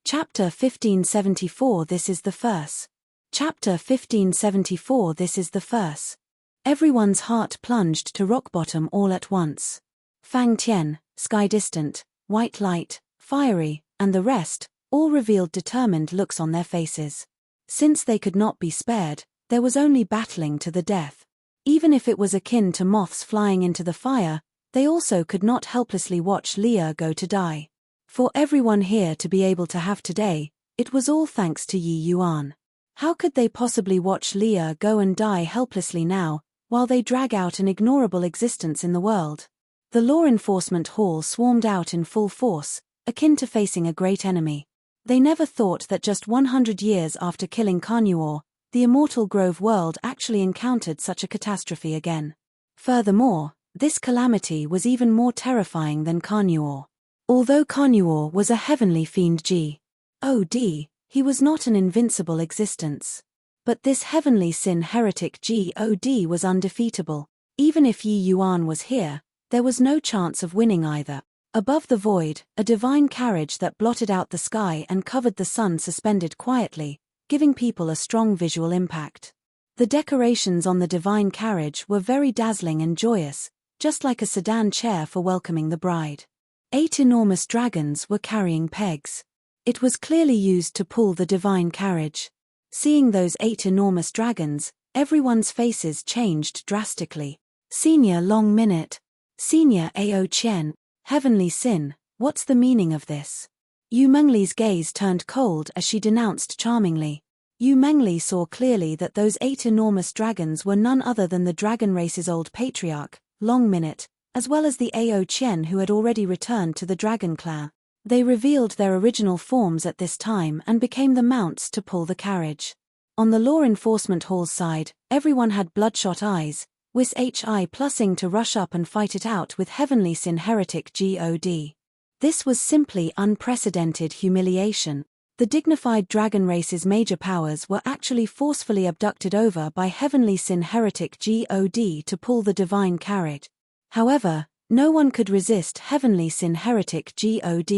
S1: Chapter 1574 This is the first. Chapter 1574 This is the first. Everyone's heart plunged to rock bottom all at once. Fang Tian, Sky Distant, White Light, Fiery, and the rest, all revealed determined looks on their faces. Since they could not be spared, there was only battling to the death. Even if it was akin to moths flying into the fire, they also could not helplessly watch Leah go to die. For everyone here to be able to have today, it was all thanks to Yi Yuan. How could they possibly watch Leah go and die helplessly now, while they drag out an ignorable existence in the world? The law enforcement hall swarmed out in full force, akin to facing a great enemy. They never thought that just 100 years after killing Carnuor, the immortal Grove world actually encountered such a catastrophe again. Furthermore, this calamity was even more terrifying than Carnuor. Although Carnuor was a heavenly fiend God, he was not an invincible existence. But this heavenly sin heretic God was undefeatable. Even if Yi Yuan was here, there was no chance of winning either. Above the void, a divine carriage that blotted out the sky and covered the sun suspended quietly, giving people a strong visual impact. The decorations on the divine carriage were very dazzling and joyous, just like a sedan chair for welcoming the bride. 8 enormous dragons were carrying pegs. It was clearly used to pull the divine carriage. Seeing those 8 enormous dragons, everyone's faces changed drastically. Senior Long Minute. Senior Ao Qian. Heavenly Sin, what's the meaning of this? Yu Mengli's gaze turned cold as she denounced charmingly. Yu Mengli saw clearly that those 8 enormous dragons were none other than the dragon race's old patriarch, Long Minute, as well as the Ao Qian who had already returned to the dragon clan. They revealed their original forms at this time and became the mounts to pull the carriage. On the law enforcement hall's side, everyone had bloodshot eyes, with Hi plussing to rush up and fight it out with Heavenly Sin Heretic God. This was simply unprecedented humiliation. The dignified dragon race's major powers were actually forcefully abducted over by Heavenly Sin Heretic God to pull the divine carriage. However, no one could resist Heavenly Sin Heretic God.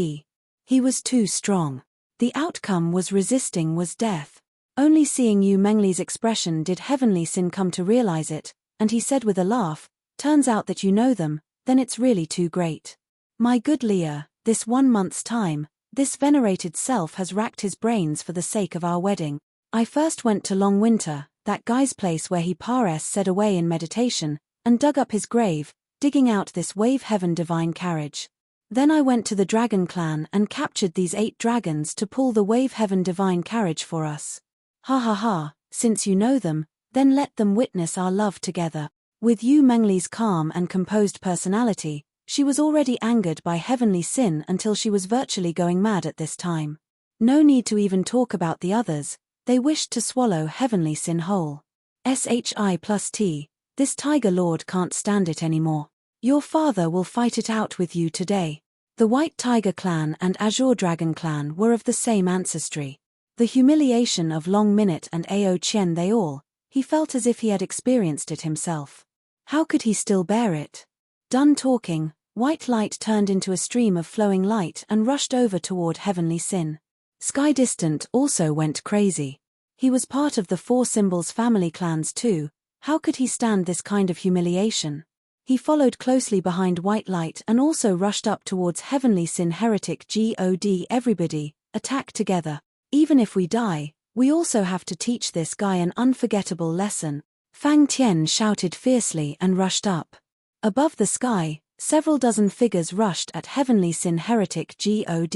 S1: He was too strong. The outcome was resisting was death. Only seeing Yu Mengli's expression did Heavenly Sin come to realize it, and he said with a laugh, "Turns out that you know them, then it's really too great. My good Leah, this 1 month's time, this venerated self has racked his brains for the sake of our wedding. I first went to Long Winter, that guy's place where he said away in meditation, and dug up his grave, digging out this wave heaven divine carriage. Then I went to the dragon clan and captured these 8 dragons to pull the wave heaven divine carriage for us. Ha ha ha, since you know them, then let them witness our love together." With Yu Mengli's calm and composed personality, she was already angered by Heavenly Sin until she was virtually going mad at this time. No need to even talk about the others, they wished to swallow Heavenly Sin whole. Shi+T, this Tiger Lord can't stand it anymore. Your father will fight it out with you today. The White Tiger clan and Azure Dragon clan were of the same ancestry. The humiliation of Long Minute and Ao Qian he felt as if he had experienced it himself. How could he still bear it? Done talking, white light turned into a stream of flowing light and rushed over toward Heavenly Sin. Sky Distant also went crazy. He was part of the 4 Symbols family clans too. How could he stand this kind of humiliation? He followed closely behind White Light and also rushed up towards Heavenly Sin Heretic God. Everybody, attack together. Even if we die, we also have to teach this guy an unforgettable lesson. Fang Tian shouted fiercely and rushed up. Above the sky, several dozen figures rushed at Heavenly Sin Heretic God.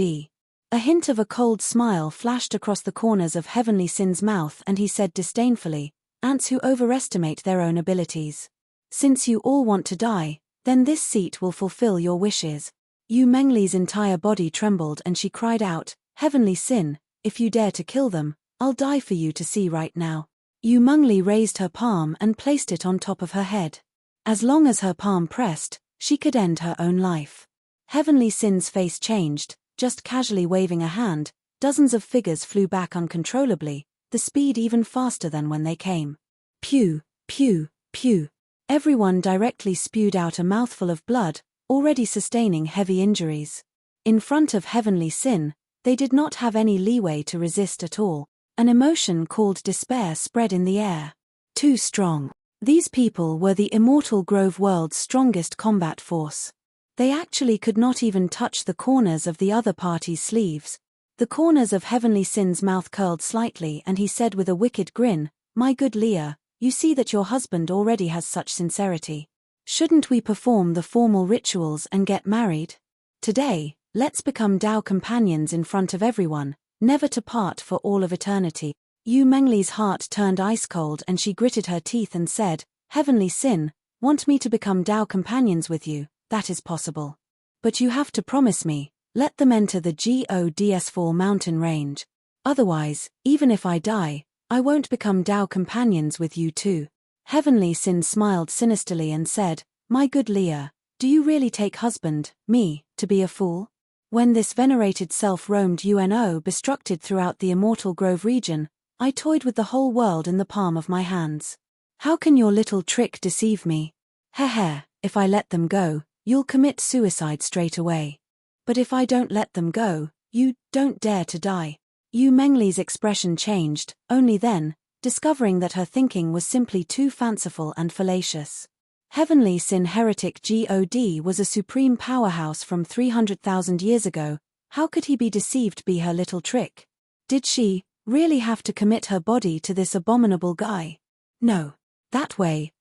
S1: A hint of a cold smile flashed across the corners of Heavenly Sin's mouth and he said disdainfully, "Ants who overestimate their own abilities. Since you all want to die, then this seat will fulfill your wishes." Yu Mengli's entire body trembled and she cried out, "Heavenly Sin, if you dare to kill them, I'll die for you to see right now." Yu Mengli raised her palm and placed it on top of her head. As long as her palm pressed, she could end her own life. Heavenly Sin's face changed, just casually waving a hand, dozens of figures flew back uncontrollably, the speed even faster than when they came. Pew, pew, pew. Everyone directly spewed out a mouthful of blood, already sustaining heavy injuries. In front of Heavenly Sin, they did not have any leeway to resist at all. An emotion called despair spread in the air. Too strong. These people were the Immortal Grove world's strongest combat force. They actually could not even touch the corners of the other party's sleeves. The corners of Heavenly Sin's mouth curled slightly and he said with a wicked grin, "My good Leah, you see that your husband already has such sincerity. Shouldn't we perform the formal rituals and get married? Today, let's become Tao companions in front of everyone, never to part for all of eternity." Yu Mengli's heart turned ice cold and she gritted her teeth and said, "Heavenly Sin, want me to become Tao companions with you? That is possible. But you have to promise me, let them enter the Gods4 mountain range. Otherwise, even if I die, I won't become Tao companions with you too." Heavenly Sin smiled sinisterly and said, "My good Leah, do you really take husband, me, to be a fool? When this venerated self roamed bestructed throughout the Immortal Grove region, I toyed with the whole world in the palm of my hands. How can your little trick deceive me? Heh, if I let them go, you'll commit suicide straight away. But if I don't let them go, you don't dare to die. Yu Mengli's expression changed, only then, discovering that her thinking was simply too fanciful and fallacious. Heavenly Sin Heretic God was a supreme powerhouse from 300,000 years ago. How could he be deceived by her little trick? Did she really have to commit her body to this abominable guy? No. That way,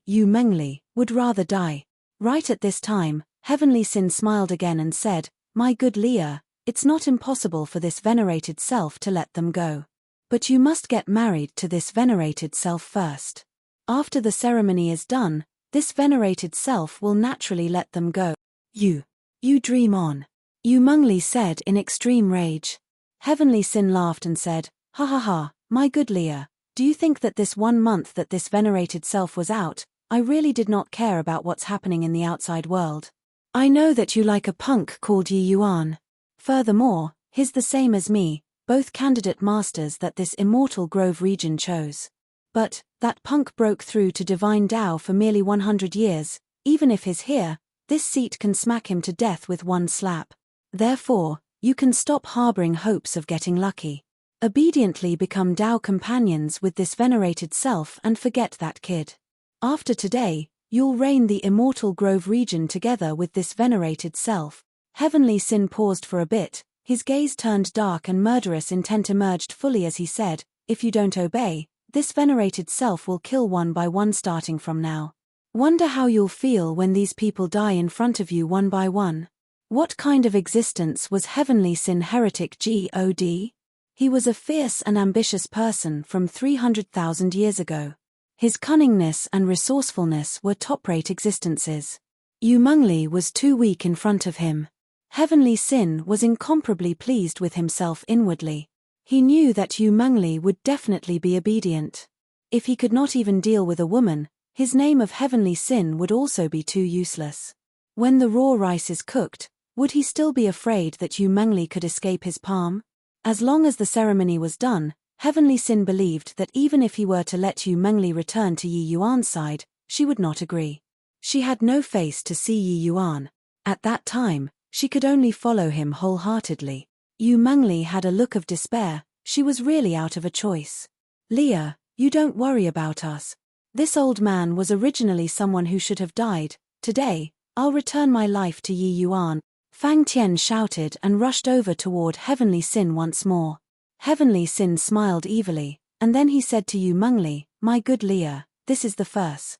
S1: Yu Mengli, would rather die. Right at this time, Heavenly Sin smiled again and said, "My good Leah, it's not impossible for this venerated self to let them go. But you must get married to this venerated self first. After the ceremony is done, this venerated self will naturally let them go." You dream on. Yu Mengli said in extreme rage. Heavenly Sin laughed and said, "Ha ha ha, my good Leah, do you think that this 1 month that this venerated self was out, I really did not care about what's happening in the outside world? I know that you like a punk called Yi Yuan. Furthermore, he's the same as me, both candidate masters that this immortal grove region chose. But that punk broke through to divine Tao for merely 100 years, even if he's here, this seat can smack him to death with one slap. Therefore, you can stop harboring hopes of getting lucky. Obediently become Tao companions with this venerated self and forget that kid. After today, you'll reign the immortal grove region together with this venerated self." Heavenly Sin paused for a bit, his gaze turned dark and murderous intent emerged fully as he said, "If you don't obey, this venerated self will kill one by one starting from now. Wonder how you'll feel when these people die in front of you one by one." What kind of existence was Heavenly Sin Heretic God? He was a fierce and ambitious person from 300,000 years ago. His cunningness and resourcefulness were top-rate existences. Yu Mengli was too weak in front of him. Heavenly Sin was incomparably pleased with himself inwardly. He knew that Yu Mengli would definitely be obedient. If he could not even deal with a woman, his name of Heavenly Sin would also be too useless. When the raw rice is cooked, would he still be afraid that Yu Mengli could escape his palm? As long as the ceremony was done, Heavenly Sin believed that even if he were to let Yu Mengli return to Yi Yuan's side, she would not agree. She had no face to see Yi Yuan. At that time, she could only follow him wholeheartedly. Yu Mengli had a look of despair. She was really out of a choice. "Leah, you don't worry about us. This old man was originally someone who should have died. Today, I'll return my life to Yi Yuan." Fang Tian shouted and rushed over toward Heavenly Sin once more. Heavenly Sin smiled evilly, and then he said to Yu Mengli, "My good Leah, this is the first."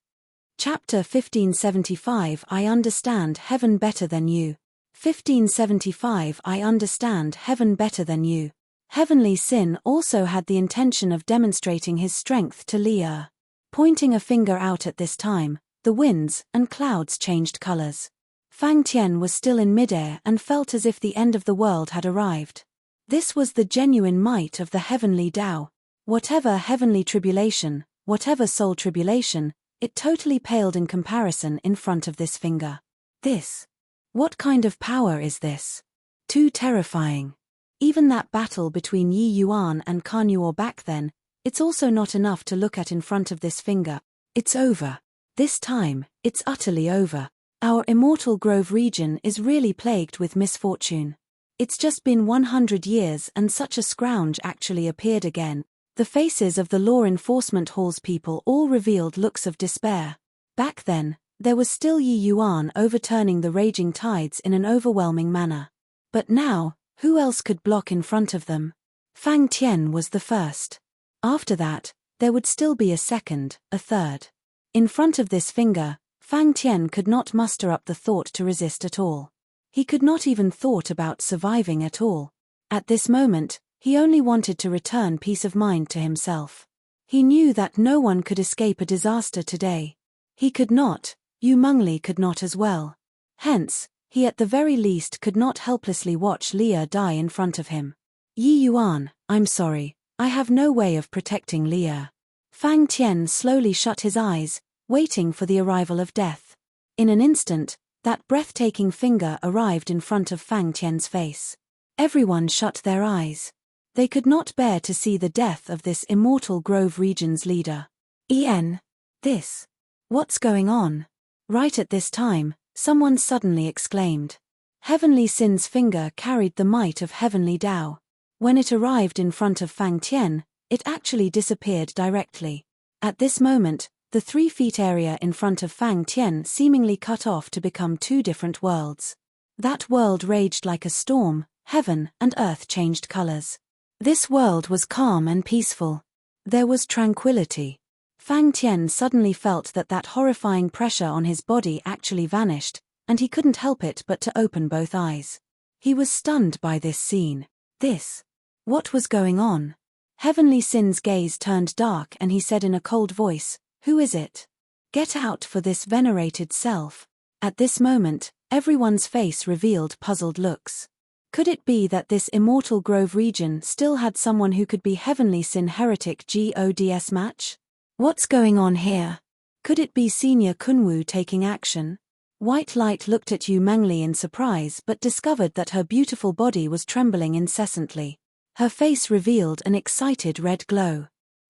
S1: Chapter 1575 I understand heaven better than you. 1575 I understand heaven better than you. Heavenly Sin also had the intention of demonstrating his strength to Leah. Pointing a finger out at this time, the winds and clouds changed colors. Fang Tian was still in midair and felt as if the end of the world had arrived. This was the genuine might of the heavenly Tao. Whatever heavenly tribulation, whatever soul tribulation, it totally paled in comparison in front of this finger. What kind of power is this? Too terrifying. Even that battle between Yi Yuan and Carnuor back then, it's also not enough to look at in front of this finger. It's over. This time, it's utterly over. Our immortal grove region is really plagued with misfortune. It's just been 100 years and such a scrounge actually appeared again. The faces of the law enforcement hall's people all revealed looks of despair. Back then, there was still Yi Yuan overturning the raging tides in an overwhelming manner. But now, who else could block in front of them? Fang Tian was the first. After that, there would still be a second, a third. In front of this finger, Fang Tian could not muster up the thought to resist at all. He could not even thought about surviving at all. At this moment, he only wanted to return peace of mind to himself. He knew that no one could escape a disaster today. He could not, Yu Mengli could not as well. Hence, he at the very least could not helplessly watch Leah die in front of him. "Yi Yuan, I'm sorry, I have no way of protecting Leah." Fang Tian slowly shut his eyes, waiting for the arrival of death. In an instant, that breathtaking finger arrived in front of Fang Tian's face. Everyone shut their eyes. They could not bear to see the death of this immortal grove region's leader. What's going on? Right at this time, someone suddenly exclaimed. Heavenly Sin's finger carried the might of heavenly Tao. When it arrived in front of Fang Tian, it actually disappeared directly. At this moment, the 3 feet area in front of Fang Tian seemingly cut off to become 2 different worlds. That world raged like a storm, heaven and earth changed colors. This world was calm and peaceful. There was tranquility. Fang Tian suddenly felt that horrifying pressure on his body actually vanished, and he couldn't help it but to open both eyes. He was stunned by this scene. What was going on? Heavenly Sin's gaze turned dark and he said in a cold voice, "Who is it? Get out for this venerated self." At this moment, everyone's face revealed puzzled looks. Could it be that this immortal grove region still had someone who could be Heavenly Sin heretic God's match? What's going on here? Could it be Senior Kunwu taking action? White Light looked at Yu Mengli in surprise but discovered that her beautiful body was trembling incessantly. Her face revealed an excited red glow.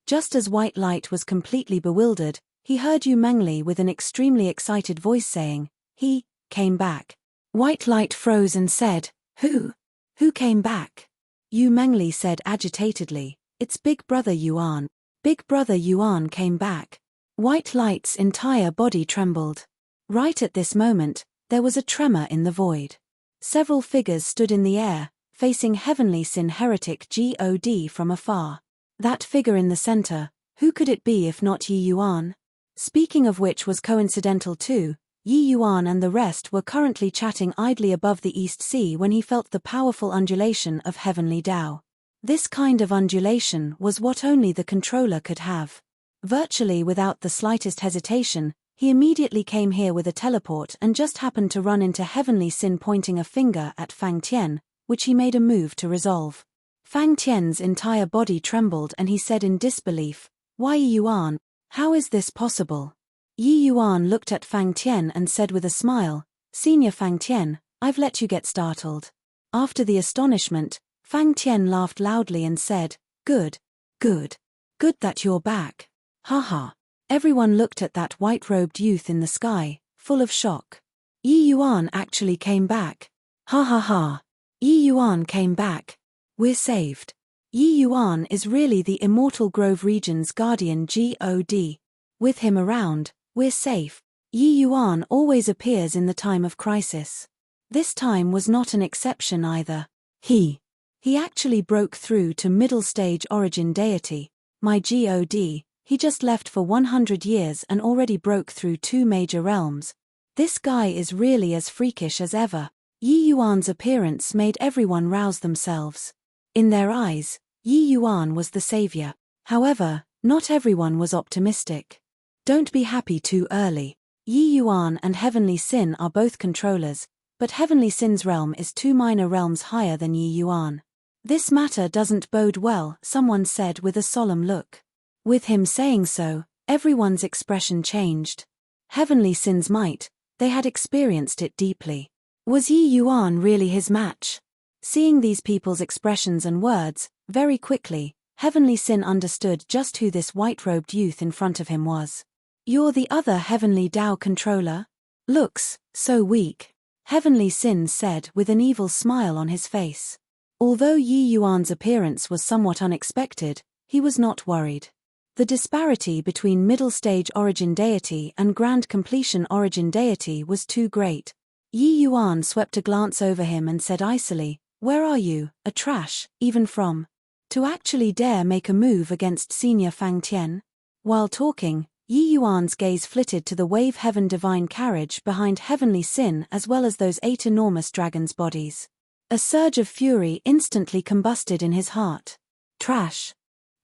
S1: Just as White Light was completely bewildered, he heard Yu Mengli with an extremely excited voice saying, "He came back." White Light froze and said, "Who? Who came back?" Yu Mengli said agitatedly, "It's Big Brother Yuan. Big Brother Yuan came back." White Light's entire body trembled. Right at this moment, there was a tremor in the void. Several figures stood in the air, facing Heavenly Sin heretic God from afar. That figure in the center, who could it be if not Yi Yuan? Speaking of which was coincidental too, Yi Yuan and the rest were currently chatting idly above the East Sea when he felt the powerful undulation of heavenly Tao. This kind of undulation was what only the controller could have. Virtually without the slightest hesitation, he immediately came here with a teleport and just happened to run into Heavenly Sin pointing a finger at Fang Tian, which he made a move to resolve. Fang Tian's entire body trembled and he said in disbelief, "Why Yi Yuan? How is this possible?" Yi Yuan looked at Fang Tian and said with a smile, "Senior Fang Tian, I've let you get startled." After the astonishment, Fang Tian laughed loudly and said, Good that you're back. Haha." Everyone looked at that white-robed youth in the sky, full of shock. Yi Yuan actually came back. Ha ha ha. Yi Yuan came back. We're saved. Yi Yuan is really the immortal Grove region's guardian God. With him around, we're safe. Yi Yuan always appears in the time of crisis. This time was not an exception either. He actually broke through to middle stage origin deity. My God, he just left for 100 years and already broke through 2 major realms. This guy is really as freakish as ever. Yi Yuan's appearance made everyone rouse themselves. In their eyes, Yi Yuan was the savior. However, not everyone was optimistic. Don't be happy too early. Yi Yuan and Heavenly Sin are both controllers, but Heavenly Sin's realm is 2 minor realms higher than Yi Yuan. This matter doesn't bode well, someone said with a solemn look. With him saying so, everyone's expression changed. Heavenly Sin's might, they had experienced it deeply. Was Yi Yuan really his match? Seeing these people's expressions and words, very quickly, Heavenly Sin understood just who this white-robed youth in front of him was. "You're the other Heavenly Tao controller? Looks so weak," Heavenly Sin said with an evil smile on his face. Although Yi Yuan's appearance was somewhat unexpected, he was not worried. The disparity between middle stage origin deity and grand completion origin deity was too great. Yi Yuan swept a glance over him and said icily, "Where are you, a trash, even from? To actually dare make a move against Senior Fang Tian?" While talking, Yi Yuan's gaze flitted to the wave heaven divine carriage behind Heavenly Sin as well as those 8 enormous dragons' bodies. A surge of fury instantly combusted in his heart. Trash.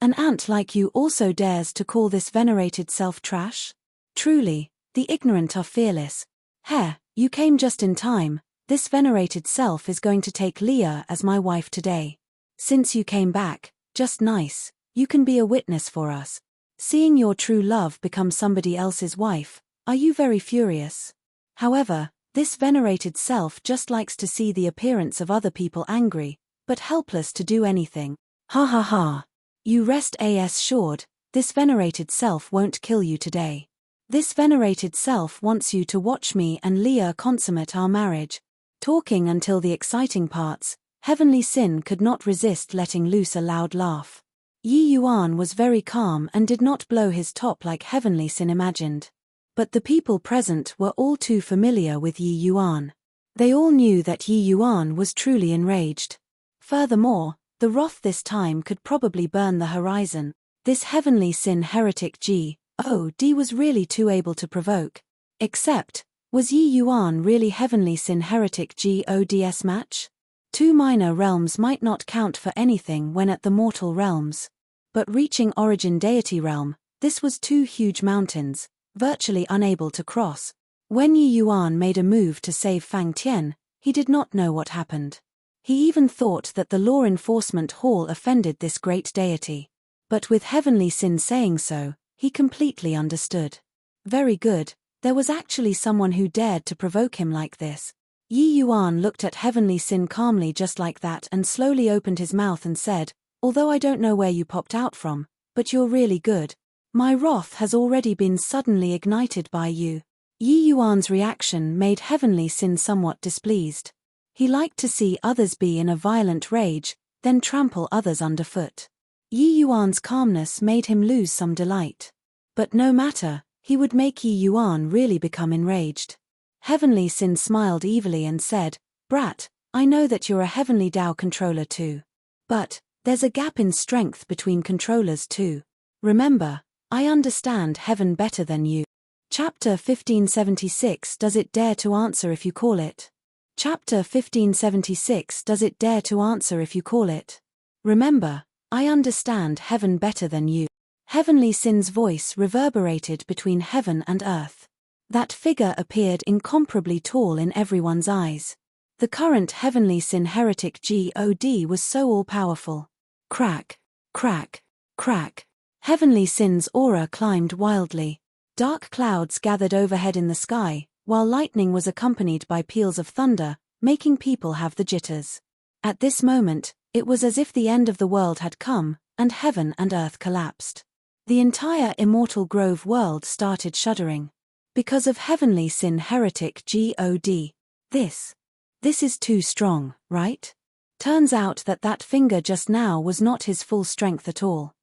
S1: An ant like you also dares to call this venerated self trash? Truly, the ignorant are fearless. Heh, you came just in time. This venerated self is going to take Leah as my wife today. Since you came back, just nice, you can be a witness for us. Seeing your true love become somebody else's wife, are you very furious? However, this venerated self just likes to see the appearance of other people angry, but helpless to do anything. Ha ha ha. You rest assured, this venerated self won't kill you today. This venerated self wants you to watch me and Leah consummate our marriage. Talking until the exciting parts, Heavenly Sin could not resist letting loose a loud laugh. Yi Yuan was very calm and did not blow his top like Heavenly Sin imagined. But the people present were all too familiar with Yi Yuan. They all knew that Yi Yuan was truly enraged. Furthermore, the wrath this time could probably burn the horizon. This Heavenly Sin heretic God was really too able to provoke. Except, was Yi Yuan really Heavenly Sin heretic God's match? 2 minor realms might not count for anything when at the mortal realms. But reaching Origin Deity Realm, this was 2 huge mountains, virtually unable to cross. When Yi Yuan made a move to save Fang Tian, he did not know what happened. He even thought that the Law Enforcement Hall offended this great deity. But with Heavenly Sin saying so, he completely understood. Very good, there was actually someone who dared to provoke him like this. Yi Yuan looked at Heavenly Sin calmly just like that and slowly opened his mouth and said, "Although I don't know where you popped out from, but you're really good. My wrath has already been suddenly ignited by you." Yi Yuan's reaction made Heavenly Sin somewhat displeased. He liked to see others be in a violent rage, then trample others underfoot. Yi Yuan's calmness made him lose some delight. But no matter, he would make Yi Yuan really become enraged. Heavenly Sin smiled evilly and said, "Brat, I know that you're a Heavenly Dao controller too. But, there's a gap in strength between controllers too. Remember, I understand heaven better than you." Chapter 1576 Does it dare to answer if you call it? Chapter 1576 Does it dare to answer if you call it? Remember, I understand heaven better than you. Heavenly Sin's voice reverberated between heaven and earth. That figure appeared incomparably tall in everyone's eyes. The current Heavenly Sin heretic God was so all-powerful. Crack, crack, crack. Heavenly Sin's aura climbed wildly. Dark clouds gathered overhead in the sky, while lightning was accompanied by peals of thunder, making people have the jitters. At this moment, it was as if the end of the world had come, and heaven and earth collapsed. The entire Immortal Grove world started shuddering. Because of Heavenly Sin heretic God. This is too strong, right? Turns out that finger just now was not his full strength at all.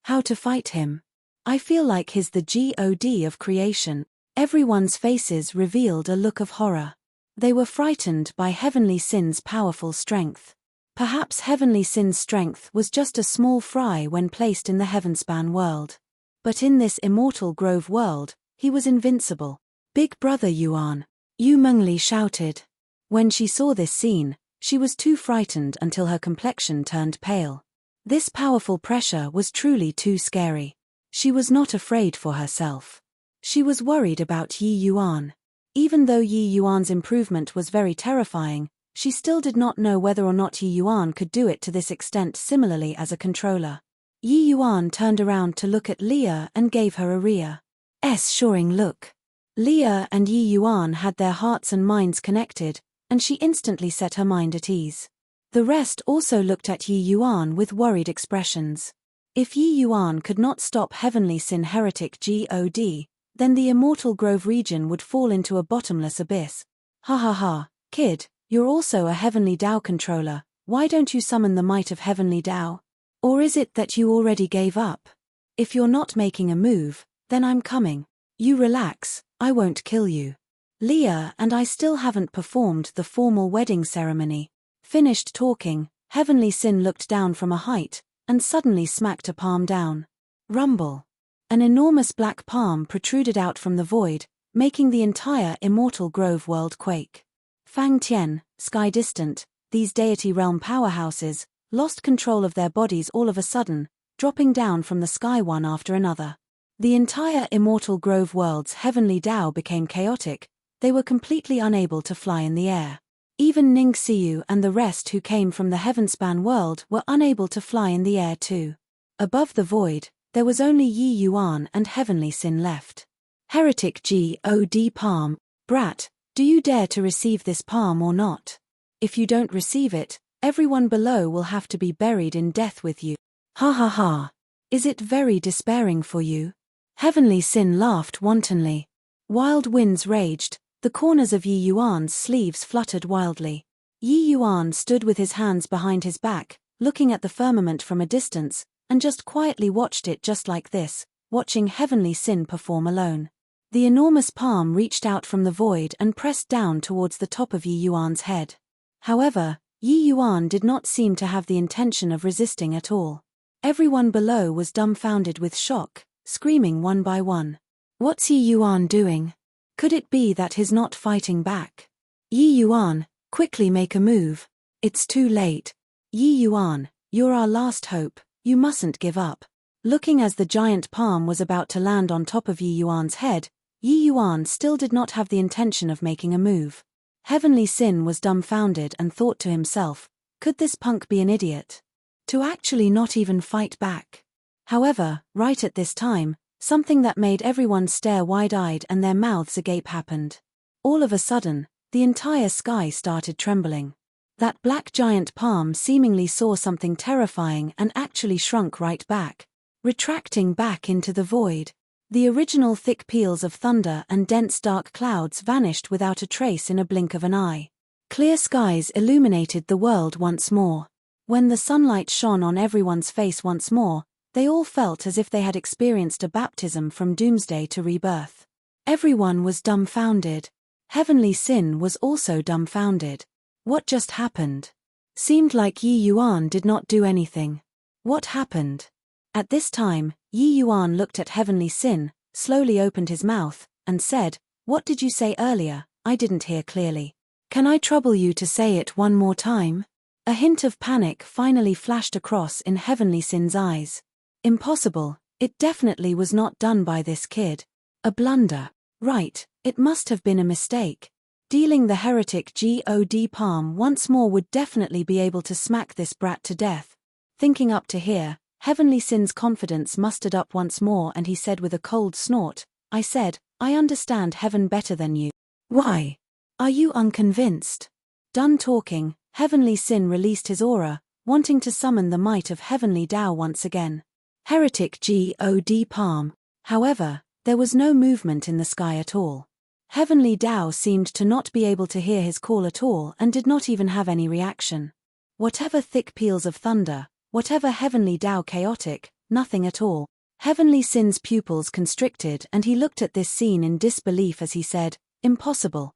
S1: How to fight him? I feel like he's the God of creation. Everyone's faces revealed a look of horror. They were frightened by Heavenly Sin's powerful strength. Perhaps Heavenly Sin's strength was just a small fry when placed in the Heavenspan world. But in this Immortal Grove world, he was invincible. "Big Brother Yuan," Yu Mengli shouted. When she saw this scene, she was too frightened until her complexion turned pale. This powerful pressure was truly too scary. She was not afraid for herself. She was worried about Yi Yuan. Even though Yi Yuan's improvement was very terrifying, she still did not know whether or not Yi Yuan could do it to this extent similarly as a controller. Yi Yuan turned around to look at Leah and gave her a reassuring look. Leah and Yi Yuan had their hearts and minds connected, and she instantly set her mind at ease. The rest also looked at Yi Yuan with worried expressions. If Yi Yuan could not stop Heavenly Sin heretic God, then the Immortal Grove region would fall into a bottomless abyss. "Ha ha ha, kid, you're also a Heavenly Dao controller, why don't you summon the might of Heavenly Dao? Or is it that you already gave up? If you're not making a move, then I'm coming. You relax, I won't kill you. Leah and I still haven't performed the formal wedding ceremony." Finished talking, Heavenly Sin looked down from a height, and suddenly smacked a palm down. Rumble. An enormous black palm protruded out from the void, making the entire Immortal Grove world quake. Fang Tian, Sky Distant, these deity realm powerhouses, lost control of their bodies all of a sudden, dropping down from the sky one after another. The entire Immortal Grove world's Heavenly Dao became chaotic, they were completely unable to fly in the air. Even Ning Xiu and the rest who came from the Heavenspan world were unable to fly in the air too. Above the void, there was only Yi Yuan and Heavenly Sin left. Heretic God palm, brat, do you dare to receive this palm or not? If you don't receive it, everyone below will have to be buried in death with you. Ha ha ha. Is it very despairing for you? Heavenly Sin laughed wantonly. Wild winds raged, the corners of Yi Yuan's sleeves fluttered wildly. Yi Yuan stood with his hands behind his back, looking at the firmament from a distance, and just quietly watched it just like this, watching Heavenly Sin perform alone. The enormous palm reached out from the void and pressed down towards the top of Yi Yuan's head. However, Yi Yuan did not seem to have the intention of resisting at all. Everyone below was dumbfounded with shock, screaming one by one. What's Yi Yuan doing? Could it be that he's not fighting back? Yi Yuan, quickly make a move. It's too late. Yi Yuan, you're our last hope, you mustn't give up. Looking as the giant palm was about to land on top of Yi Yuan's head, Yi Yuan still did not have the intention of making a move. Heavenly Sin was dumbfounded and thought to himself, could this punk be an idiot? To actually not even fight back. However, right at this time, something that made everyone stare wide-eyed and their mouths agape happened. All of a sudden, the entire sky started trembling. That black giant palm seemingly saw something terrifying and actually shrunk right back, retracting back into the void. The original thick peals of thunder and dense dark clouds vanished without a trace in a blink of an eye. Clear skies illuminated the world once more. When the sunlight shone on everyone's face once more, they all felt as if they had experienced a baptism from doomsday to rebirth. Everyone was dumbfounded. Heavenly Sin was also dumbfounded. What just happened? Seemed like Yi Yuan did not do anything. What happened? At this time, Yi Yuan looked at Heavenly Sin, slowly opened his mouth, and said, "What did you say earlier? I didn't hear clearly. Can I trouble you to say it one more time?" A hint of panic finally flashed across in Heavenly Sin's eyes. Impossible, it definitely was not done by this kid. A blunder. Right, it must have been a mistake. Dealing the heretic God palm once more would definitely be able to smack this brat to death. Thinking up to here, Heavenly Sin's confidence mustered up once more and he said with a cold snort, "I said, I understand heaven better than you. Why? Are you unconvinced?" Done talking, Heavenly Sin released his aura, wanting to summon the might of Heavenly Tao once again. Heretic God palm. However, there was no movement in the sky at all. Heavenly Tao seemed to not be able to hear his call at all and did not even have any reaction. Whatever thick peals of thunder, whatever Heavenly Tao chaotic, nothing at all. Heavenly Sin's pupils constricted and he looked at this scene in disbelief as he said, "Impossible.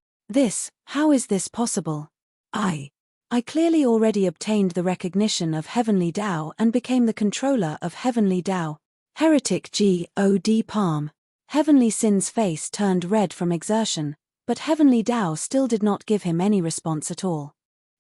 S1: How is this possible? I clearly already obtained the recognition of Heavenly Tao and became the controller of Heavenly Tao. Heretic God palm." Heavenly Sin's face turned red from exertion, but Heavenly Tao still did not give him any response at all.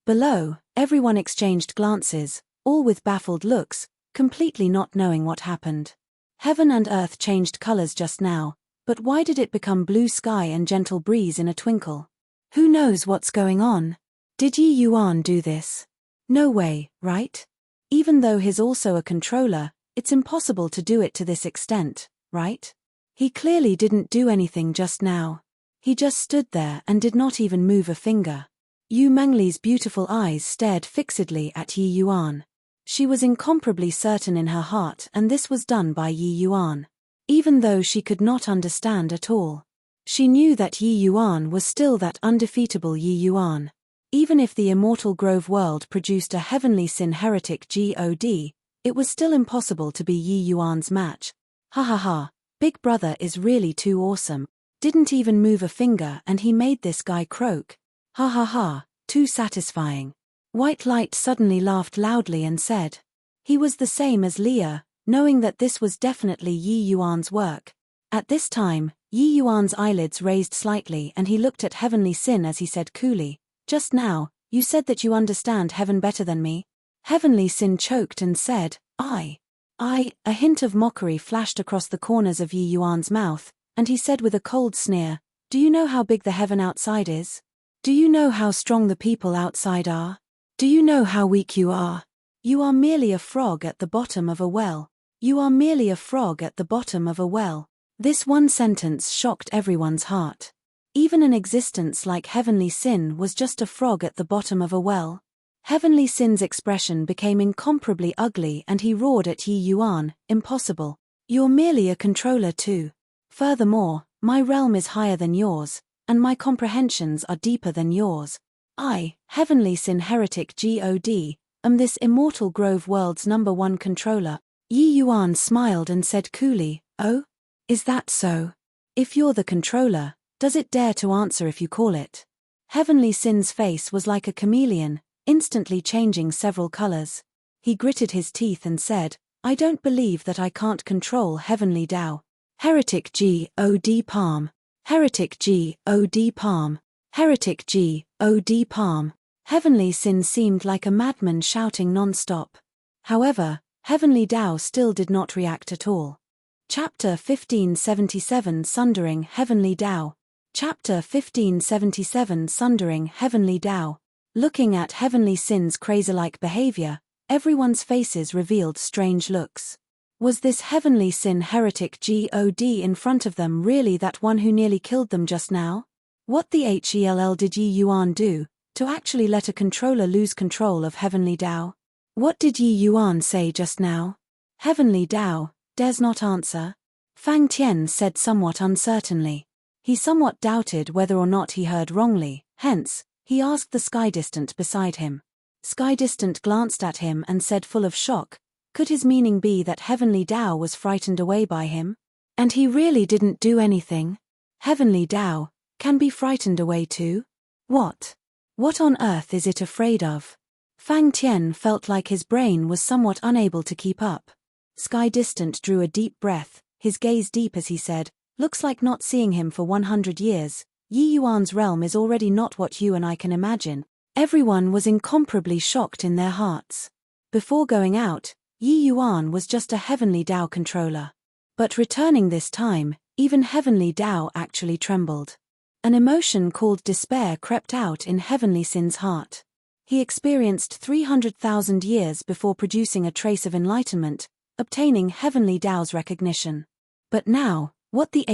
S1: Below, everyone exchanged glances, all with baffled looks, completely not knowing what happened. Heaven and earth changed colors just now, but why did it become blue sky and gentle breeze in a twinkle? Who knows what's going on? Did Yi Yuan do this? No way, right? Even though he's also a controller, it's impossible to do it to this extent, right? He clearly didn't do anything just now. He just stood there and did not even move a finger. Yu Mengli's beautiful eyes stared fixedly at Yi Yuan. She was incomparably certain in her heart and this was done by Yi Yuan. Even though she could not understand at all. She knew that Yi Yuan was still that undefeatable Yi Yuan. Even if the immortal Grove world produced a Heavenly Sin heretic God, it was still impossible to be Yi Yuan's match. Ha ha ha. Big Brother is really too awesome. Didn't even move a finger and he made this guy croak. Ha ha ha, too satisfying. White Light suddenly laughed loudly and said. He was the same as Leah, knowing that this was definitely Yi Yuan's work. At this time, Yi Yuan's eyelids raised slightly and he looked at Heavenly Sin as he said coolly, "Just now, you said that you understand heaven better than me?" Heavenly Sin choked and said, I. A hint of mockery flashed across the corners of Yi Yuan's mouth, and he said with a cold sneer, "Do you know how big the heaven outside is? Do you know how strong the people outside are? Do you know how weak you are? You are merely a frog at the bottom of a well. You are merely a frog at the bottom of a well." This one sentence shocked everyone's heart. Even an existence like Heavenly Sin was just a frog at the bottom of a well. Heavenly Sin's expression became incomparably ugly and he roared at Yi Yuan, "Impossible. You're merely a controller too. Furthermore, my realm is higher than yours, and my comprehensions are deeper than yours. I, Heavenly Sin Heretic God, am this immortal Grove world's #1 controller. Yi Yuan smiled and said coolly, oh? Is that so? If you're the controller, does it dare to answer if you call it? Heavenly Sin's face was like a chameleon, instantly changing several colors. He gritted his teeth and said, I don't believe that I can't control Heavenly Tao. Heretic God Palm. Heretic God Palm. Heretic God Palm. Heavenly Sin seemed like a madman shouting non-stop. However, Heavenly Tao still did not react at all. Chapter 1577 Sundering Heavenly Tao. Chapter 1577 Sundering Heavenly Tao. Looking at Heavenly Sin's crazy-like behavior, everyone's faces revealed strange looks. Was this Heavenly Sin Heretic God in front of them really that one who nearly killed them just now? What the hell did Yi Yuan do to actually let a controller lose control of Heavenly Tao? What did Yi Yuan say just now? Heavenly Tao dares not answer? Fang Tian said somewhat uncertainly. He somewhat doubted whether or not he heard wrongly, hence, he asked the Sky Distant beside him. Sky Distant glanced at him and said full of shock, could his meaning be that Heavenly Tao was frightened away by him? And he really didn't do anything? Heavenly Tao can be frightened away too? What? What on earth is it afraid of? Fang Tian felt like his brain was somewhat unable to keep up. Sky Distant drew a deep breath, his gaze deep as he said, looks like not seeing him for 100 years, Yi Yuan's realm is already not what you and I can imagine. Everyone was incomparably shocked in their hearts. Before going out, Yi Yuan was just a Heavenly Tao controller. But returning this time, even Heavenly Tao actually trembled. An emotion called despair crept out in Heavenly Sin's heart. He experienced 300,000 years before producing a trace of enlightenment, obtaining Heavenly Tao's recognition. But now, what the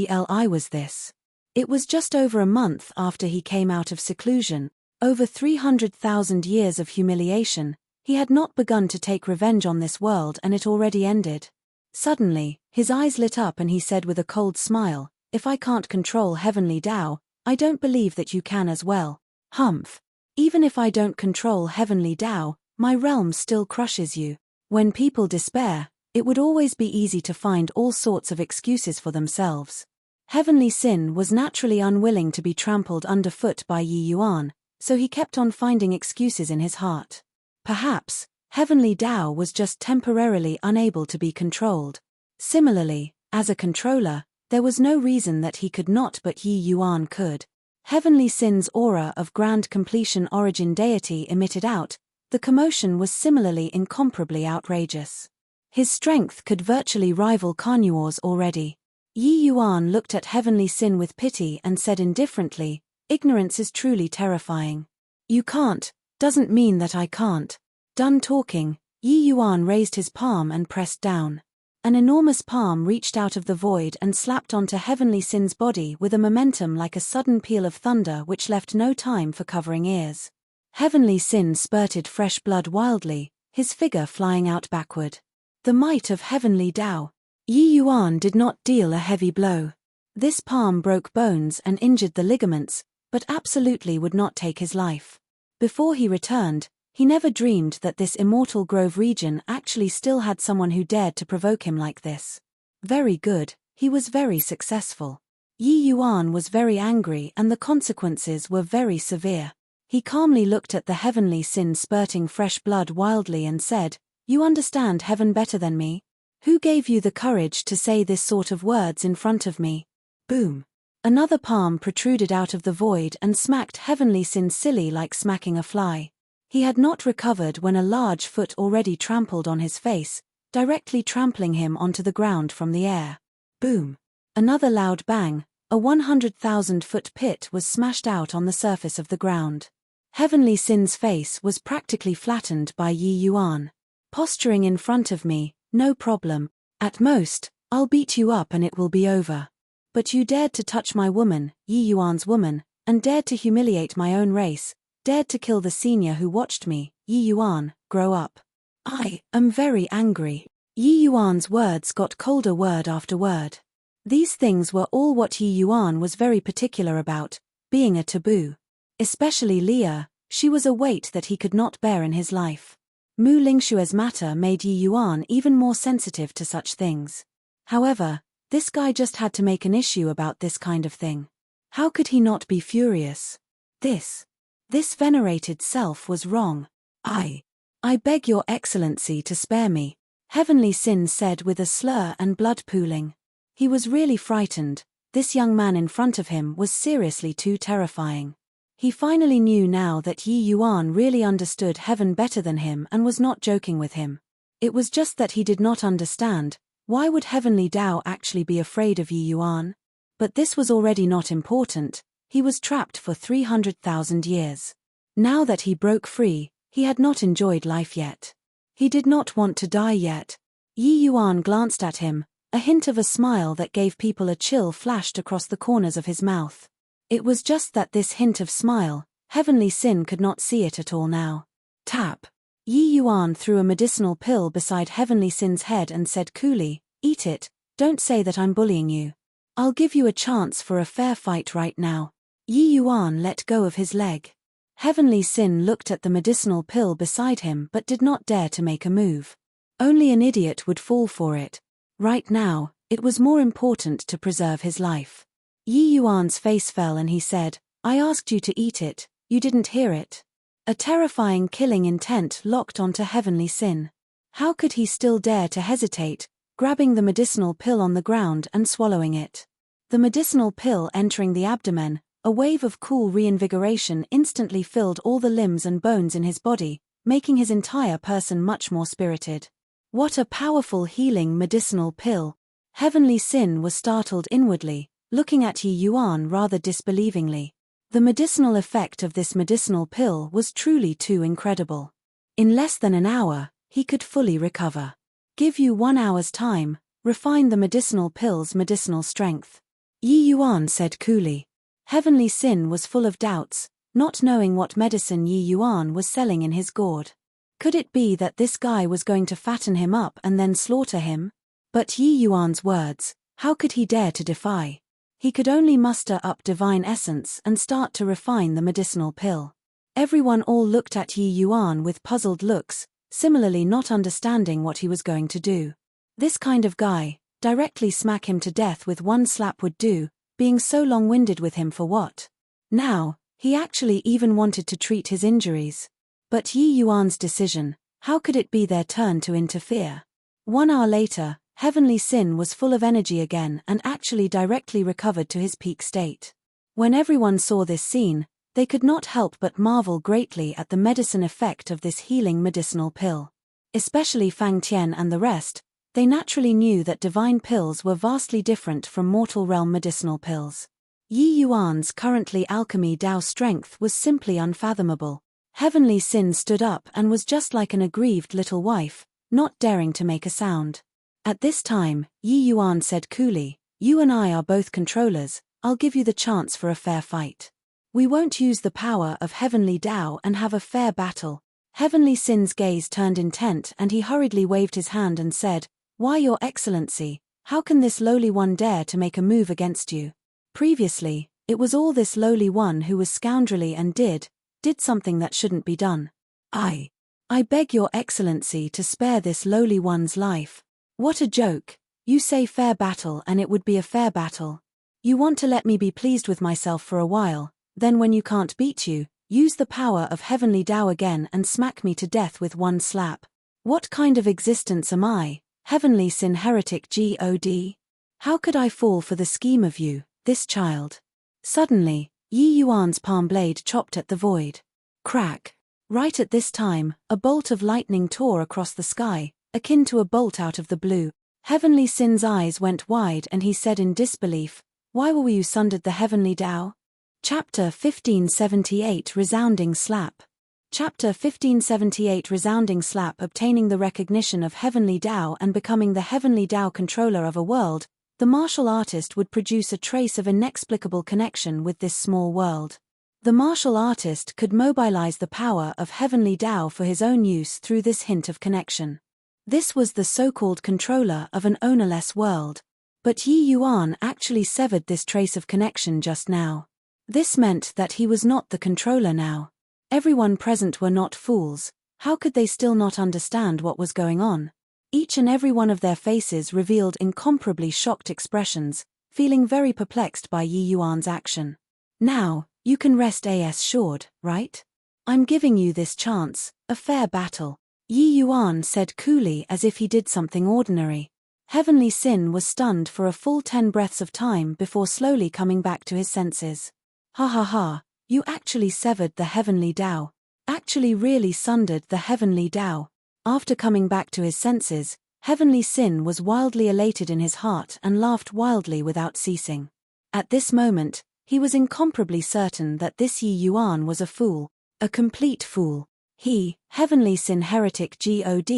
S1: hell was this? It was just over a month after he came out of seclusion, over 300,000 years of humiliation. He had not begun to take revenge on this world and it already ended. Suddenly, his eyes lit up and he said with a cold smile, if I can't control Heavenly Tao, I don't believe that you can as well. Humph. Even if I don't control Heavenly Tao, my realm still crushes you. When people despair, it would always be easy to find all sorts of excuses for themselves. Heavenly Sin was naturally unwilling to be trampled underfoot by Yi Yuan, so he kept on finding excuses in his heart. Perhaps, Heavenly Tao was just temporarily unable to be controlled. Similarly, as a controller, there was no reason that he could not but Yi Yuan could. Heavenly Sin's aura of grand completion origin deity emitted out, the commotion was similarly incomparably outrageous. His strength could virtually rival Carnuor's already. Yi Yuan looked at Heavenly Sin with pity and said indifferently, ignorance is truly terrifying. You can't, doesn't mean that I can't. Done talking, Yi Yuan raised his palm and pressed down. An enormous palm reached out of the void and slapped onto Heavenly Sin's body with a momentum like a sudden peal of thunder which left no time for covering ears. Heavenly Sin spurted fresh blood wildly, his figure flying out backward. The might of Heavenly Tao. Yi Yuan did not deal a heavy blow. This palm broke bones and injured the ligaments, but absolutely would not take his life. Before he returned, he never dreamed that this immortal Grove region actually still had someone who dared to provoke him like this. Very good, he was very successful. Yi Yuan was very angry and the consequences were very severe. He calmly looked at the Heavenly Sin spurting fresh blood wildly and said, You understand heaven better than me? Who gave you the courage to say this sort of words in front of me? Boom. Another palm protruded out of the void and smacked Heavenly Sin silly like smacking a fly. He had not recovered when a large foot already trampled on his face, directly trampling him onto the ground from the air. Boom. Another loud bang, a 100,000-foot pit was smashed out on the surface of the ground. Heavenly Sin's face was practically flattened by Yi Yuan. Posturing in front of me, no problem. At most, I'll beat you up and it will be over. But you dared to touch my woman, Yi Yuan's woman, and dared to humiliate my own race, dared to kill the senior who watched me, Yi Yuan, grow up. I am very angry. Yi Yuan's words got colder word after word. These things were all what Yi Yuan was very particular about, being a taboo. Especially Leah, she was a weight that he could not bear in his life. Mu Lingshue's matter made Yi Yuan even more sensitive to such things. However, this guy just had to make an issue about this kind of thing. How could he not be furious? This venerated self was wrong. I beg your excellency to spare me, Heavenly Sin said with a slur and blood pooling. He was really frightened. This young man in front of him was seriously too terrifying. He finally knew now that Yi Yuan really understood heaven better than him and was not joking with him. It was just that he did not understand, why would Heavenly Tao actually be afraid of Yi Yuan? But this was already not important, he was trapped for 300,000 years. Now that he broke free, he had not enjoyed life yet. He did not want to die yet. Yi Yuan glanced at him, a hint of a smile that gave people a chill flashed across the corners of his mouth. It was just that this hint of smile, Heavenly Sin could not see it at all now. Tap. Yi Yuan threw a medicinal pill beside Heavenly Sin's head and said coolly, "Eat it, don't say that I'm bullying you. I'll give you a chance for a fair fight right now." Yi Yuan let go of his leg. Heavenly Sin looked at the medicinal pill beside him but did not dare to make a move. Only an idiot would fall for it. Right now, it was more important to preserve his life. Yi Yuan's face fell and he said, "I asked you to eat it, you didn't hear it." A terrifying killing intent locked onto Heavenly Sin. How could he still dare to hesitate, grabbing the medicinal pill on the ground and swallowing it? The medicinal pill entering the abdomen, a wave of cool reinvigoration instantly filled all the limbs and bones in his body, making his entire person much more spirited. What a powerful healing medicinal pill! Heavenly Sin was startled inwardly, looking at Yi Yuan rather disbelievingly. The medicinal effect of this medicinal pill was truly too incredible. In less than an hour, he could fully recover. Give you 1 hour's time, refine the medicinal pill's medicinal strength. Yi Yuan said coolly. Heavenly Sin was full of doubts, not knowing what medicine Yi Yuan was selling in his gourd. Could it be that this guy was going to fatten him up and then slaughter him? But Yi Yuan's words, how could he dare to defy? He could only muster up divine essence and start to refine the medicinal pill. Everyone all looked at Yi Yuan with puzzled looks, similarly not understanding what he was going to do. This kind of guy, directly smack him to death with one slap would do, being so long-winded with him for what? Now, he actually even wanted to treat his injuries. But Yi Yuan's decision, how could it be their turn to interfere? 1 hour later, Heavenly Sin was full of energy again and actually directly recovered to his peak state. When everyone saw this scene, they could not help but marvel greatly at the medicine effect of this healing medicinal pill. Especially Fang Tian and the rest, they naturally knew that divine pills were vastly different from mortal realm medicinal pills. Yi Yuan's currently alchemy Dao strength was simply unfathomable. Heavenly Sin stood up and was just like an aggrieved little wife, not daring to make a sound. At this time, Yi Yuan said coolly, "You and I are both controllers, I'll give you the chance for a fair fight. We won't use the power of Heavenly Tao and have a fair battle." Heavenly Sin's gaze turned intent and he hurriedly waved his hand and said, "Why, Your Excellency, how can this lowly one dare to make a move against you? Previously, it was all this lowly one who was scoundrelly and did something that shouldn't be done. I beg Your Excellency to spare this lowly one's life." What a joke. You say fair battle and it would be a fair battle. You want to let me be pleased with myself for a while, then when you can't beat you, use the power of Heavenly Tao again and smack me to death with one slap. What kind of existence am I, Heavenly Sin heretic God? How could I fall for the scheme of you, this child? Suddenly, Yi Yuan's palm blade chopped at the void. Crack. Right at this time, a bolt of lightning tore across the sky, akin to a bolt out of the blue. Heavenly Sin's eyes went wide and he said in disbelief, "Why were you sundered the Heavenly Tao?" Chapter 1578 Resounding Slap. Chapter 1578 Resounding Slap. Obtaining the recognition of Heavenly Tao and becoming the Heavenly Tao controller of a world, the martial artist would produce a trace of inexplicable connection with this small world. The martial artist could mobilize the power of Heavenly Tao for his own use through this hint of connection. This was the so-called controller of an ownerless world. But Yi Yuan actually severed this trace of connection just now. This meant that he was not the controller now. Everyone present were not fools. How could they still not understand what was going on? Each and every one of their faces revealed incomparably shocked expressions, feeling very perplexed by Yi Yuan's action. Now, you can rest assured, right? I'm giving you this chance, a fair battle. Yi Yuan said coolly as if he did something ordinary. Heavenly Sin was stunned for a full 10 breaths of time before slowly coming back to his senses. Ha ha ha, you actually severed the heavenly Tao. Actually really sundered the heavenly Tao. After coming back to his senses, Heavenly Sin was wildly elated in his heart and laughed wildly without ceasing. At this moment, he was incomparably certain that this Yi Yuan was a fool, a complete fool. He, Heavenly Sin heretic God,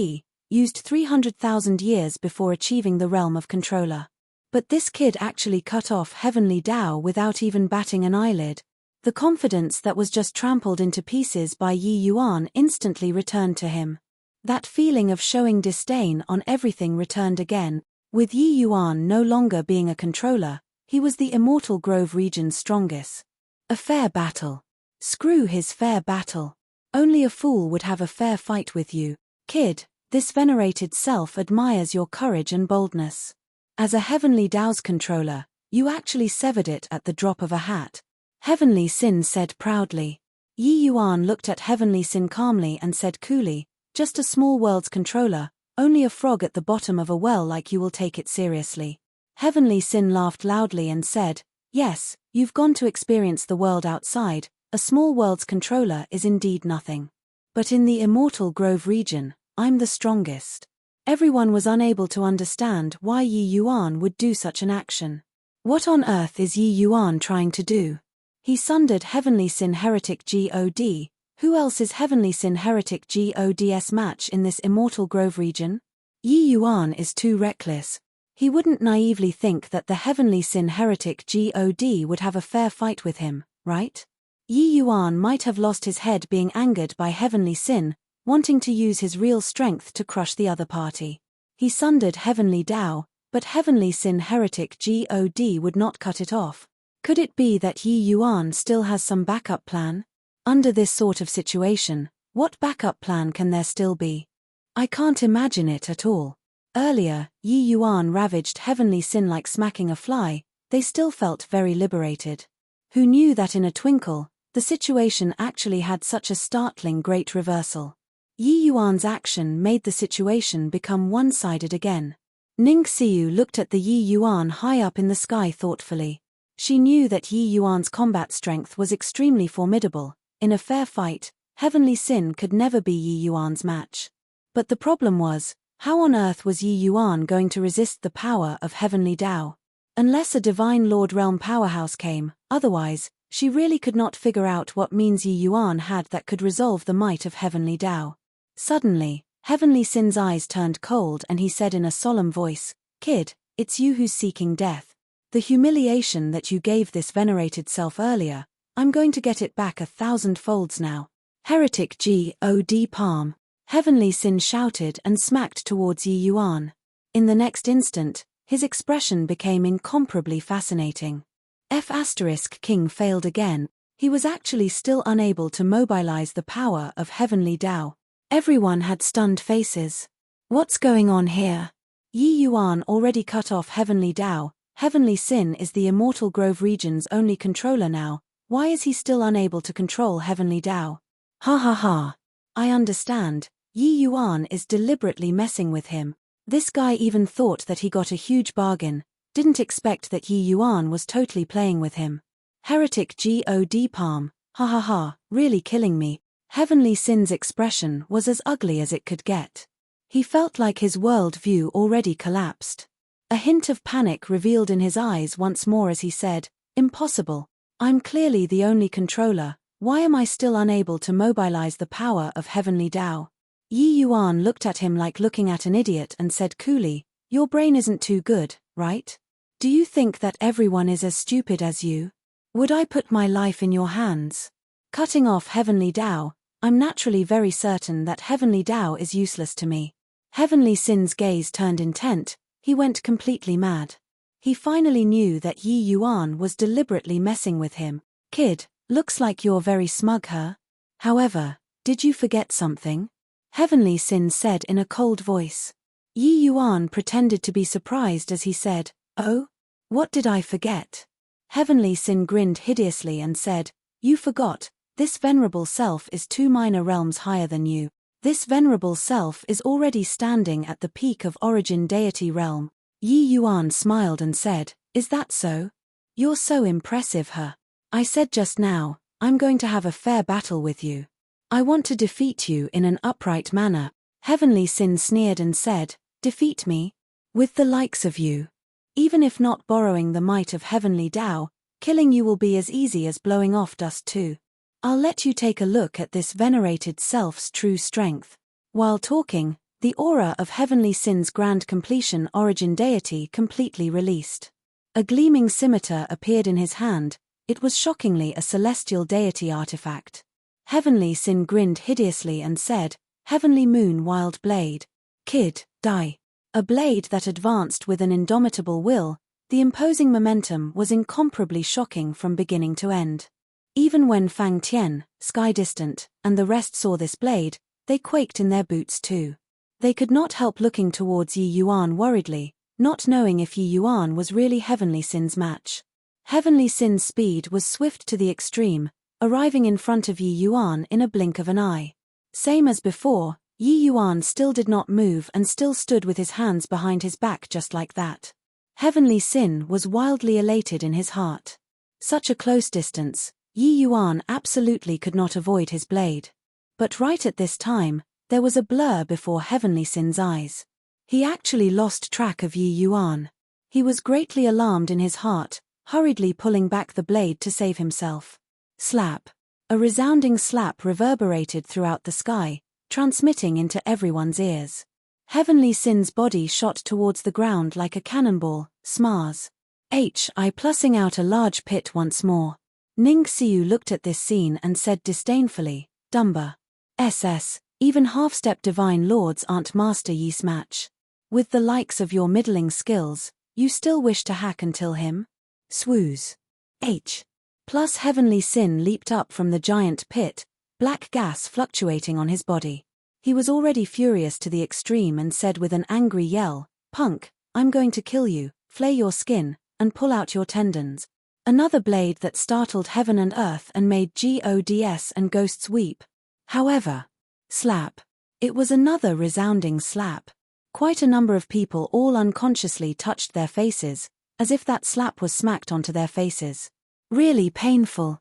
S1: used 300,000 years before achieving the realm of controller. But this kid actually cut off heavenly Tao without even batting an eyelid. The confidence that was just trampled into pieces by Yi Yuan instantly returned to him. That feeling of showing disdain on everything returned again. With Yi Yuan no longer being a controller, he was the Immortal Grove region's strongest. A fair battle. Screw his fair battle. Only a fool would have a fair fight with you, kid. This venerated self admires your courage and boldness. As a Heavenly Tao's controller, you actually severed it at the drop of a hat. Heavenly Sin said proudly. Yi Yuan looked at Heavenly Sin calmly and said coolly, just a small world's controller, only a frog at the bottom of a well like you will take it seriously. Heavenly Sin laughed loudly and said, yes, you've gone to experience the world outside, a small world's controller is indeed nothing. But in the Immortal Grove region, I'm the strongest. Everyone was unable to understand why Yi Yuan would do such an action. What on earth is Yi Yuan trying to do? He sundered Heavenly Sin heretic God. Who else is Heavenly Sin heretic God's match in this Immortal Grove region? Yi Yuan is too reckless. He wouldn't naively think that the Heavenly Sin heretic God would have a fair fight with him, right? Yi Yuan might have lost his head being angered by Heavenly Sin, wanting to use his real strength to crush the other party. He sundered Heavenly Tao, but Heavenly Sin heretic God would not cut it off. Could it be that Yi Yuan still has some backup plan? Under this sort of situation, what backup plan can there still be? I can't imagine it at all. Earlier, Yi Yuan ravaged Heavenly Sin like smacking a fly. They still felt very liberated. Who knew that in a twinkle, the situation actually had such a startling great reversal? Yi Yuan's action made the situation become one-sided again. Ning Xiu looked at the Yi Yuan high up in the sky thoughtfully. She knew that Yi Yuan's combat strength was extremely formidable. In a fair fight, Heavenly Sin could never be Yi Yuan's match. But the problem was, how on earth was Yi Yuan going to resist the power of Heavenly Tao? Unless a Divine Lord Realm powerhouse came, otherwise, she really could not figure out what means Yi Yuan had that could resolve the might of Heavenly Tao. Suddenly, Heavenly Sin's eyes turned cold and he said in a solemn voice, kid, it's you who's seeking death. The humiliation that you gave this venerated self earlier, I'm going to get it back 1,000 folds now. Heretic God palm. Heavenly Sin shouted and smacked towards Yi Yuan. In the next instant, his expression became incomparably fascinating. King failed again. He was actually still unable to mobilize the power of Heavenly Tao. Everyone had stunned faces. What's going on here? Yi Yuan already cut off Heavenly Tao. Heavenly Sin is the Immortal Grove region's only controller now. Why is he still unable to control Heavenly Tao? Ha ha ha. I understand. Yi Yuan is deliberately messing with him. This guy even thought that he got a huge bargain, didn't expect that Yi Yuan was totally playing with him. Heretic God palm. Ha ha ha, really killing me. Heavenly Sin's expression was as ugly as it could get. He felt like his world view already collapsed. A hint of panic revealed in his eyes once more as he said, impossible. I'm clearly the only controller. Why am I still unable to mobilize the power of Heavenly Tao? Yi Yuan looked at him like looking at an idiot and said coolly, your brain isn't too good, right? Do you think that everyone is as stupid as you? Would I put my life in your hands? Cutting off Heavenly Tao, I'm naturally very certain that Heavenly Tao is useless to me. Heavenly Sin's gaze turned intent, he went completely mad. He finally knew that Yi Yuan was deliberately messing with him. Kid, looks like you're very smug, huh? However, did you forget something? Heavenly Sin said in a cold voice. Yi Yuan pretended to be surprised as he said, "Oh? What did I forget?" Heavenly Sin grinned hideously and said, "You forgot, this venerable self is 2 minor realms higher than you. This venerable self is already standing at the peak of origin deity realm." Yi Yuan smiled and said, "Is that so? You're so impressive, huh? I said just now, I'm going to have a fair battle with you. I want to defeat you in an upright manner." Heavenly Sin sneered and said, "Defeat me? With the likes of you? Even if not borrowing the might of heavenly Tao, killing you will be as easy as blowing off dust too. I'll let you take a look at this venerated self's true strength." While talking, the aura of Heavenly Sin's grand completion origin deity completely released. A gleaming scimitar appeared in his hand. It was shockingly a celestial deity artifact. Heavenly Sin grinned hideously and said, "Heavenly Moon Wild Blade. Kid, die." A blade that advanced with an indomitable will, the imposing momentum was incomparably shocking from beginning to end. Even when Fang Tian, Sky Distant, and the rest saw this blade, they quaked in their boots too. They could not help looking towards Yi Yuan worriedly, not knowing if Yi Yuan was really Heavenly Sin's match. Heavenly Sin's speed was swift to the extreme, arriving in front of Yi Yuan in a blink of an eye. Same as before, Yi Yuan still did not move and still stood with his hands behind his back just like that. Heavenly Sin was wildly elated in his heart. Such a close distance, Yi Yuan absolutely could not avoid his blade. But right at this time, there was a blur before Heavenly Sin's eyes. He actually lost track of Yi Yuan. He was greatly alarmed in his heart, hurriedly pulling back the blade to save himself. Slap. A resounding slap reverberated throughout the sky, transmitting into everyone's ears. Heavenly Sin's body shot towards the ground like a cannonball, smars. I plussing out a large pit once more. Ning Xiu looked at this scene and said disdainfully, "Dumba. Even half-step divine lords aren't Master Yi's match. With the likes of your middling skills, you still wish to hack until him? Swooze." Plus Heavenly Sin leaped up from the giant pit, black gas fluctuating on his body. He was already furious to the extreme and said with an angry yell, "Punk, I'm going to kill you, flay your skin, and pull out your tendons." Another blade that startled heaven and earth and made gods and ghosts weep. However, slap. It was another resounding slap. Quite a number of people all unconsciously touched their faces, as if that slap was smacked onto their faces. Really painful.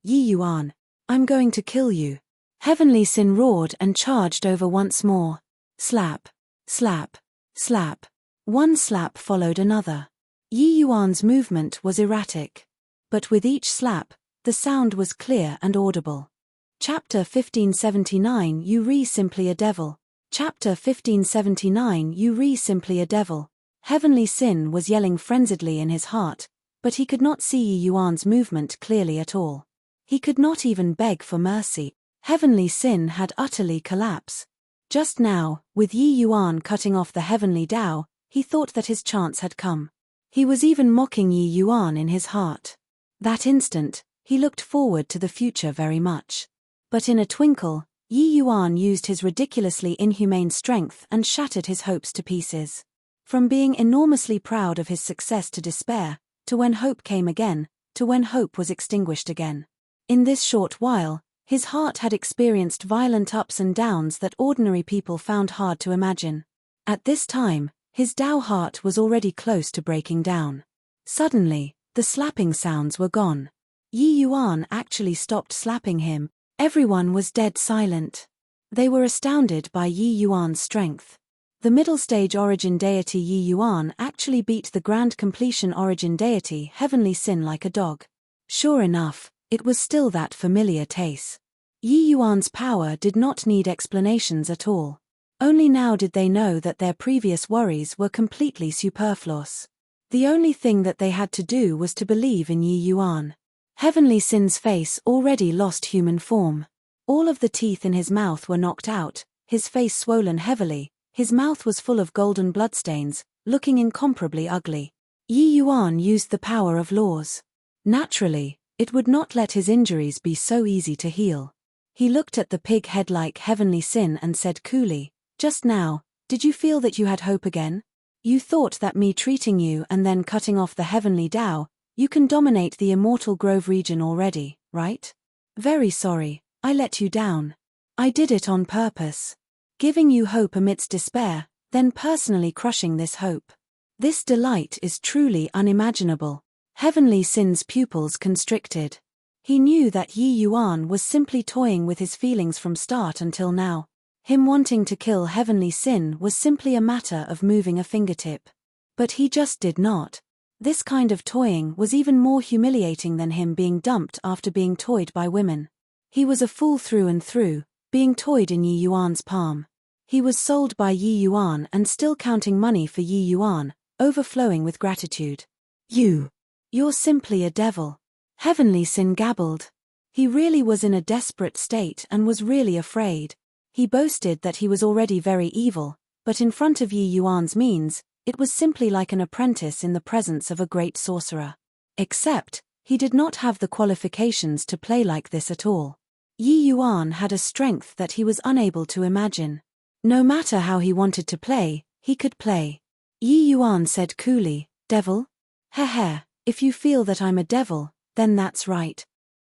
S1: Yi Yuan. I'm going to kill you. Heavenly Sin roared and charged over once more. Slap. Slap. Slap. One slap followed another. Yi Yuan's movement was erratic. But with each slap, the sound was clear and audible. Chapter 1579 You Re Simply a Devil. Chapter 1579 You Re Simply a Devil. Heavenly Sin was yelling frenziedly in his heart, but he could not see Yi Yuan's movement clearly at all. He could not even beg for mercy. Heavenly Sin had utterly collapsed. Just now, with Yi Yuan cutting off the heavenly Tao, he thought that his chance had come. He was even mocking Yi Yuan in his heart. That instant, he looked forward to the future very much. But in a twinkle, Yi Yuan used his ridiculously inhumane strength and shattered his hopes to pieces. From being enormously proud of his success to despair, to when hope came again, to when hope was extinguished again. In this short while, his heart had experienced violent ups and downs that ordinary people found hard to imagine. At this time, his Tao heart was already close to breaking down. Suddenly, the slapping sounds were gone. Yi Yuan actually stopped slapping him. Everyone was dead silent. They were astounded by Yi Yuan's strength. The middle stage origin deity Yi Yuan actually beat the grand completion origin deity Heavenly Sin like a dog. Sure enough, it was still that familiar taste. Yi Yuan's power did not need explanations at all. Only now did they know that their previous worries were completely superfluous. The only thing that they had to do was to believe in Yi Yuan. Heavenly Sin's face already lost human form. All of the teeth in his mouth were knocked out, his face swollen heavily, his mouth was full of golden bloodstains, looking incomparably ugly. Yi Yuan used the power of laws. Naturally, it would not let his injuries be so easy to heal. He looked at the pig head like heavenly sin and said coolly, "Just now, did you feel that you had hope again? You thought that me treating you and then cutting off the heavenly Tao, you can dominate the immortal grove region already, right? Very sorry, I let you down. I did it on purpose. Giving you hope amidst despair, then personally crushing this hope. This delight is truly unimaginable." Heavenly Sin's pupils constricted. He knew that Yi Yuan was simply toying with his feelings from start until now. Him wanting to kill Heavenly Sin was simply a matter of moving a fingertip. But he just did not. This kind of toying was even more humiliating than him being dumped after being toyed by women. He was a fool through and through, being toyed in Yi Yuan's palm. He was sold by Yi Yuan and still counting money for Yi Yuan, overflowing with gratitude. You're simply a devil. Heavenly Sin gabbled. He really was in a desperate state and was really afraid. He boasted that he was already very evil, but in front of Yi Yuan's means, it was simply like an apprentice in the presence of a great sorcerer. Except, he did not have the qualifications to play like this at all. Yi Yuan had a strength that he was unable to imagine. No matter how he wanted to play, he could play. Yi Yuan said coolly, "Devil? Heh. If you feel that I'm a devil, then that's right.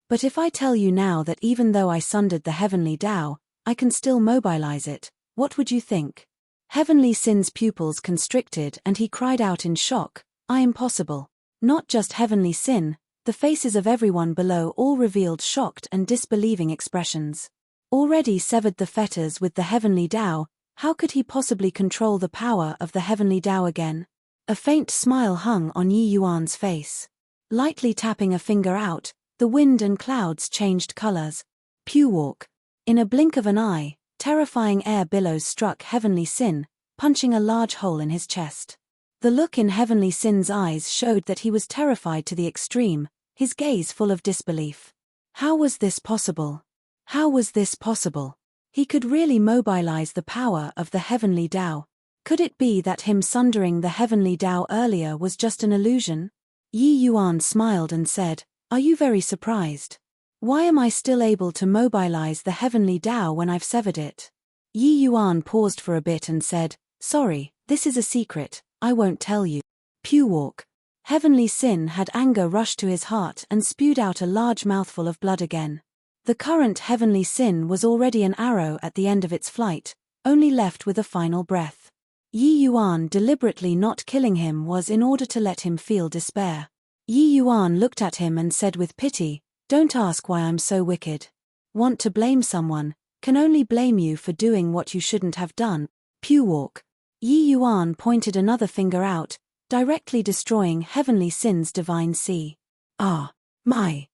S1: But if I tell you now that even though I sundered the heavenly Tao, I can still mobilize it, what would you think?" Heavenly Sin's pupils constricted and he cried out in shock, Impossible." Not just Heavenly Sin, the faces of everyone below all revealed shocked and disbelieving expressions. Already severed the fetters with the heavenly Tao, how could he possibly control the power of the heavenly Tao again? A faint smile hung on Yi Yuan's face. Lightly tapping a finger out, the wind and clouds changed colors. Pewalk. In a blink of an eye, terrifying air billows struck Heavenly Sin, punching a large hole in his chest. The look in Heavenly Sin's eyes showed that he was terrified to the extreme, his gaze full of disbelief. How was this possible? How was this possible? He could really mobilize the power of the heavenly Tao. Could it be that him sundering the heavenly Tao earlier was just an illusion? Yi Yuan smiled and said, "Are you very surprised? Why am I still able to mobilize the heavenly Tao when I've severed it?" Yi Yuan paused for a bit and said, "Sorry, this is a secret, I won't tell you." Pewalk. Heavenly Sin had anger rush to his heart and spewed out a large mouthful of blood again. The current Heavenly Sin was already an arrow at the end of its flight, only left with a final breath. Yi Yuan deliberately not killing him was in order to let him feel despair. Yi Yuan looked at him and said with pity, "Don't ask why I'm so wicked. Want to blame someone, can only blame you for doing what you shouldn't have done." Pewalk. Yi Yuan pointed another finger out, directly destroying Heavenly Sin's divine sea. "Ah, my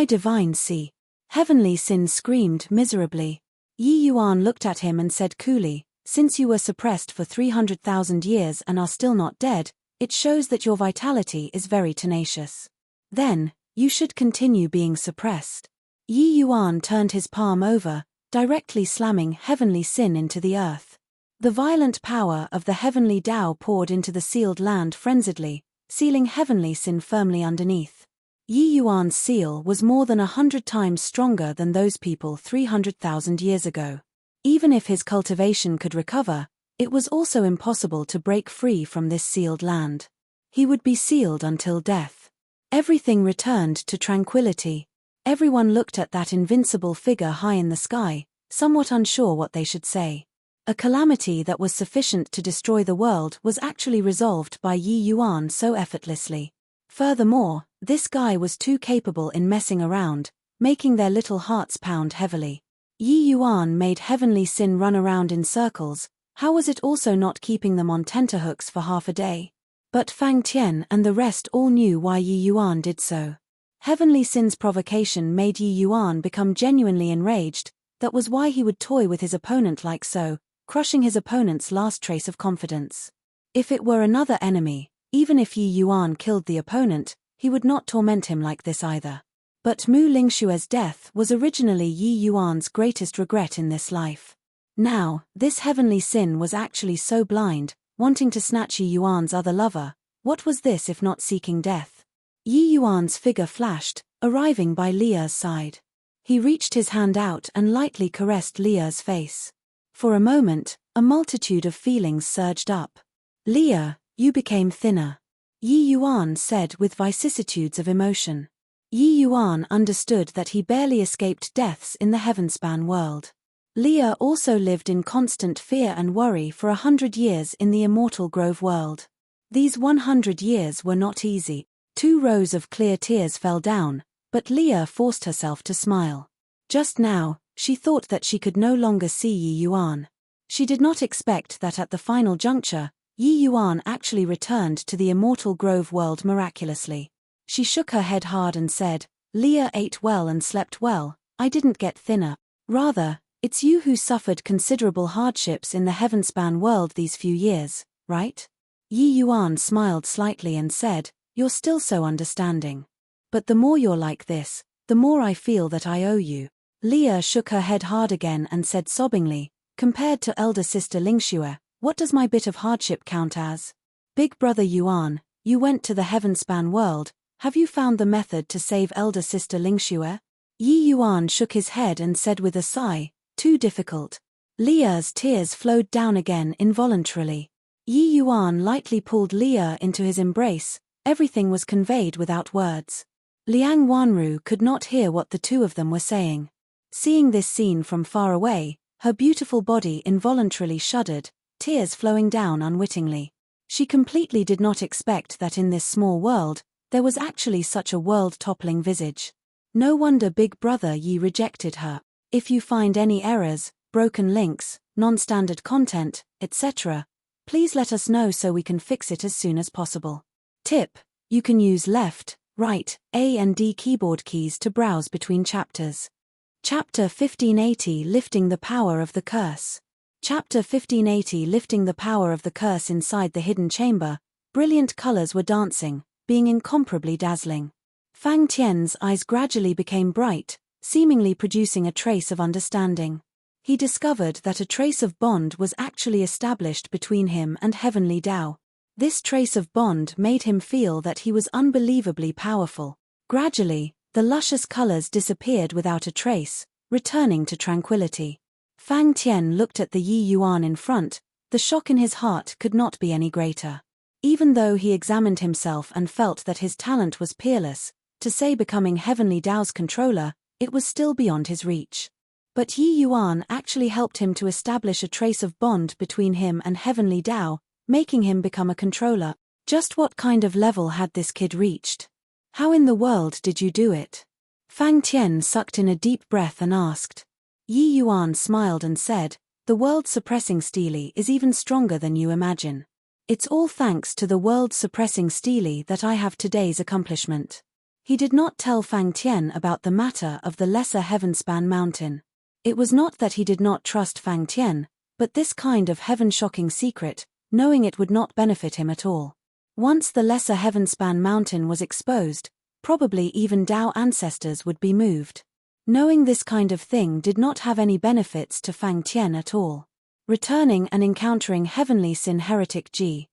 S1: divine sea." Heavenly Sin screamed miserably. Yi Yuan looked at him and said coolly, "Since you were suppressed for 300,000 years and are still not dead, it shows that your vitality is very tenacious. Then, you should continue being suppressed." Yi Yuan turned his palm over, directly slamming Heavenly Sin into the earth. The violent power of the heavenly Tao poured into the sealed land frenziedly, sealing Heavenly Sin firmly underneath. Yi Yuan's seal was more than 100 times stronger than those people 300,000 years ago. Even if his cultivation could recover, it was also impossible to break free from this sealed land. He would be sealed until death. Everything returned to tranquility. Everyone looked at that invincible figure high in the sky, somewhat unsure what they should say. A calamity that was sufficient to destroy the world was actually resolved by Yi Yuan so effortlessly. Furthermore, this guy was too capable in messing around, making their little hearts pound heavily. Yi Yuan made Heavenly Sin run around in circles, how was it also not keeping them on tenterhooks for half a day? But Fang Tian and the rest all knew why Yi Yuan did so. Heavenly Sin's provocation made Yi Yuan become genuinely enraged, that was why he would toy with his opponent like so, crushing his opponent's last trace of confidence. If it were another enemy, even if Yi Yuan killed the opponent, he would not torment him like this either. But Mu Lingshue's death was originally Yi Yuan's greatest regret in this life. Now, this Heavenly Sin was actually so blind, wanting to snatch Yi Yuan's other lover, what was this if not seeking death? Yi Yuan's figure flashed, arriving by Lia's side. He reached his hand out and lightly caressed Lia's face. For a moment, a multitude of feelings surged up. Lia, you became thinner. Yi Yuan said with vicissitudes of emotion. Yi Yuan understood that he barely escaped deaths in the heavenspan world. Lia also lived in constant fear and worry for 100 years in the immortal Grove world. These 100 years were not easy. 2 rows of clear tears fell down, but Lia forced herself to smile. Just now, she thought that she could no longer see Yi Yuan. She did not expect that at the final juncture, Yi Yuan actually returned to the immortal Grove world miraculously. She shook her head hard and said, Lia ate well and slept well, I didn't get thinner. Rather, it's you who suffered considerable hardships in the heavenspan world these few years, right? Yi Yuan smiled slightly and said, you're still so understanding. But the more you're like this, the more I feel that I owe you. Lia shook her head hard again and said sobbingly, compared to elder sister Lingxue, what does my bit of hardship count as? Big brother Yuan, you went to the heavenspan world, have you found the method to save elder sister Lingxue? Yi Yuan shook his head and said with a sigh, too difficult. Lia's tears flowed down again involuntarily. Yi Yuan lightly pulled Lia into his embrace, everything was conveyed without words. Liang Wanru could not hear what the two of them were saying. Seeing this scene from far away, her beautiful body involuntarily shuddered, tears flowing down unwittingly. She completely did not expect that in this small world, there was actually such a world-toppling visage. No wonder Big Brother Yi rejected her. If you find any errors, broken links, non-standard content, etc., please let us know so we can fix it as soon as possible. Tip: you can use left, right, A and D keyboard keys to browse between chapters. Chapter 1580 Lifting the Power of the Curse. Chapter 1580 Lifting the Power of the Curse. Inside the hidden chamber, brilliant colors were dancing, being incomparably dazzling. Fang Tian's eyes gradually became bright, seemingly producing a trace of understanding. He discovered that a trace of bond was actually established between him and Heavenly Tao. This trace of bond made him feel that he was unbelievably powerful. Gradually, the luscious colors disappeared without a trace, returning to tranquility. Fang Tian looked at the Yi Yuan in front, the shock in his heart could not be any greater. Even though he examined himself and felt that his talent was peerless, to say becoming Heavenly Tao's controller, it was still beyond his reach. But Yi Yuan actually helped him to establish a trace of bond between him and Heavenly Tao, making him become a controller. Just what kind of level had this kid reached? How in the world did you do it? Fang Tian sucked in a deep breath and asked. Yi Yuan smiled and said, the world-suppressing stele is even stronger than you imagine. It's all thanks to the world-suppressing stele that I have today's accomplishment. He did not tell Fang Tian about the matter of the lesser heavenspan mountain. It was not that he did not trust Fang Tian, but this kind of heaven-shocking secret, knowing it would not benefit him at all. Once the lesser heavenspan mountain was exposed, probably even Tao ancestors would be moved. Knowing this kind of thing did not have any benefits to Fang Tian at all. Returning and encountering Heavenly Sin heretic Ji.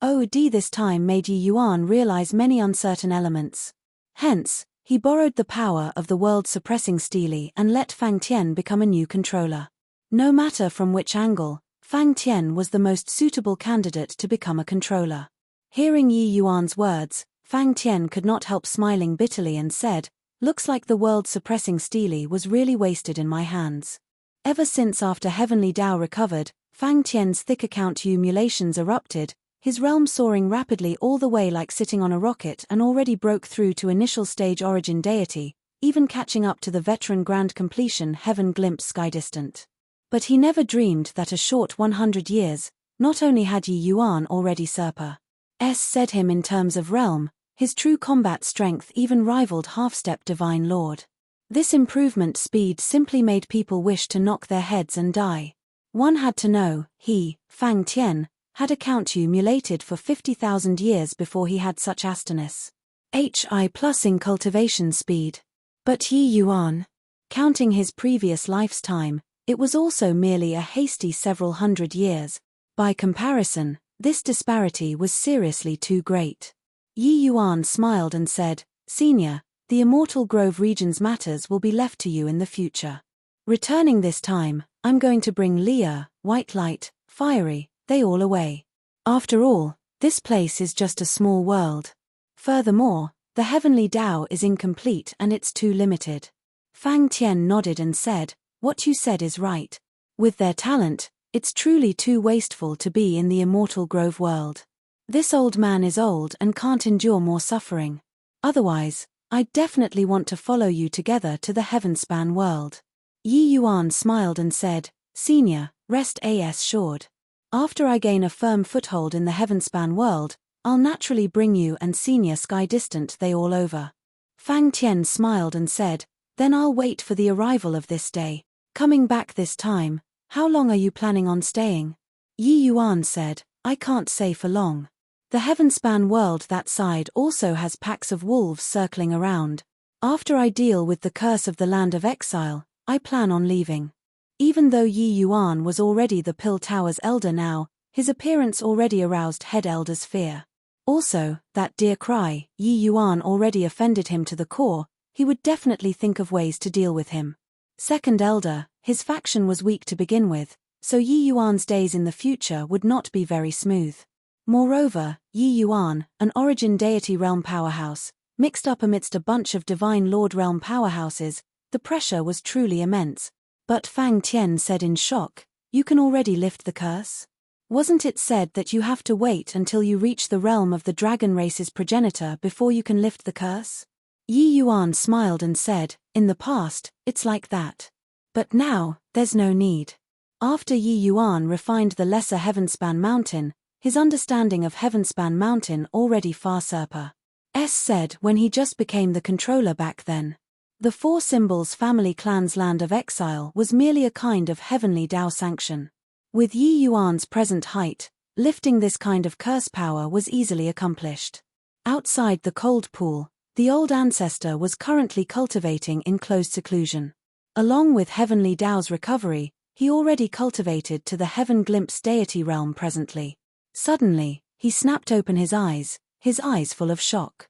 S1: OD this time made Yi Yuan realize many uncertain elements. Hence, he borrowed the power of the world-suppressing stele and let Fang Tian become a new controller. No matter from which angle, Fang Tian was the most suitable candidate to become a controller. Hearing Yi Yuan's words, Fang Tian could not help smiling bitterly and said, looks like the world-suppressing stele was really wasted in my hands. Ever since after Heavenly Tao recovered, Fang Tian's thick account emulations erupted, his realm soaring rapidly all the way like sitting on a rocket and already broke through to initial stage origin deity, even catching up to the veteran grand completion heaven glimpse sky distant. But he never dreamed that a short 100 years, not only had Yi Yuan already said him in terms of realm, his true combat strength even rivaled half-step Divine Lord. This improvement speed simply made people wish to knock their heads and die. One had to know, he, Fang Tian, had account emulated for 50,000 years before he had such astonished HI plus in cultivation speed. But Yi Yuan, counting his previous life's time, it was also merely a hasty several hundred years. By comparison, this disparity was seriously too great. Yi Yuan smiled and said, Senior, the Immortal Grove region's matters will be left to you in the future. Returning this time, I'm going to bring Leah, White Light, Fiery, they all away. After all, this place is just a small world. Furthermore, the heavenly Tao is incomplete and it's too limited. Fang Tian nodded and said, what you said is right. With their talent, it's truly too wasteful to be in the Immortal Grove world. This old man is old and can't endure more suffering. Otherwise, I'd definitely want to follow you together to the Heavenspan world. Yi Yuan smiled and said, Senior, rest assured. After I gain a firm foothold in the Heavenspan world, I'll naturally bring you and Senior Sky Distant they all over. Fang Tian smiled and said, then I'll wait for the arrival of this day. Coming back this time, how long are you planning on staying? Yi Yuan said, I can't say for long. The Heavenspan world that side also has packs of wolves circling around. After I deal with the curse of the land of exile, I plan on leaving. Even though Yi Yuan was already the Pill Tower's elder now, his appearance already aroused head elder's fear. Also, that dear cry, Yi Yuan already offended him to the core, he would definitely think of ways to deal with him. Second elder, his faction was weak to begin with, so Yi Yuan's days in the future would not be very smooth. Moreover, Yi Yuan, an origin deity realm powerhouse, mixed up amidst a bunch of divine lord realm powerhouses, the pressure was truly immense. But Fang Tian said in shock, you can already lift the curse? Wasn't it said that you have to wait until you reach the realm of the dragon race's progenitor before you can lift the curse? Yi Yuan smiled and said, in the past, it's like that. But now, there's no need. After Yi Yuan refined the lesser Heavenspan mountain, his understanding of Heavenspan mountain already far surpassed said when he just became the controller back then. The Four Symbols family clan's land of exile was merely a kind of heavenly Tao sanction. With Yi Yuan's present height, lifting this kind of curse power was easily accomplished. Outside the cold pool, the old ancestor was currently cultivating in closed seclusion. Along with heavenly Tao's recovery, he already cultivated to the Heaven Glimpse deity realm presently. Suddenly, he snapped open his eyes full of shock.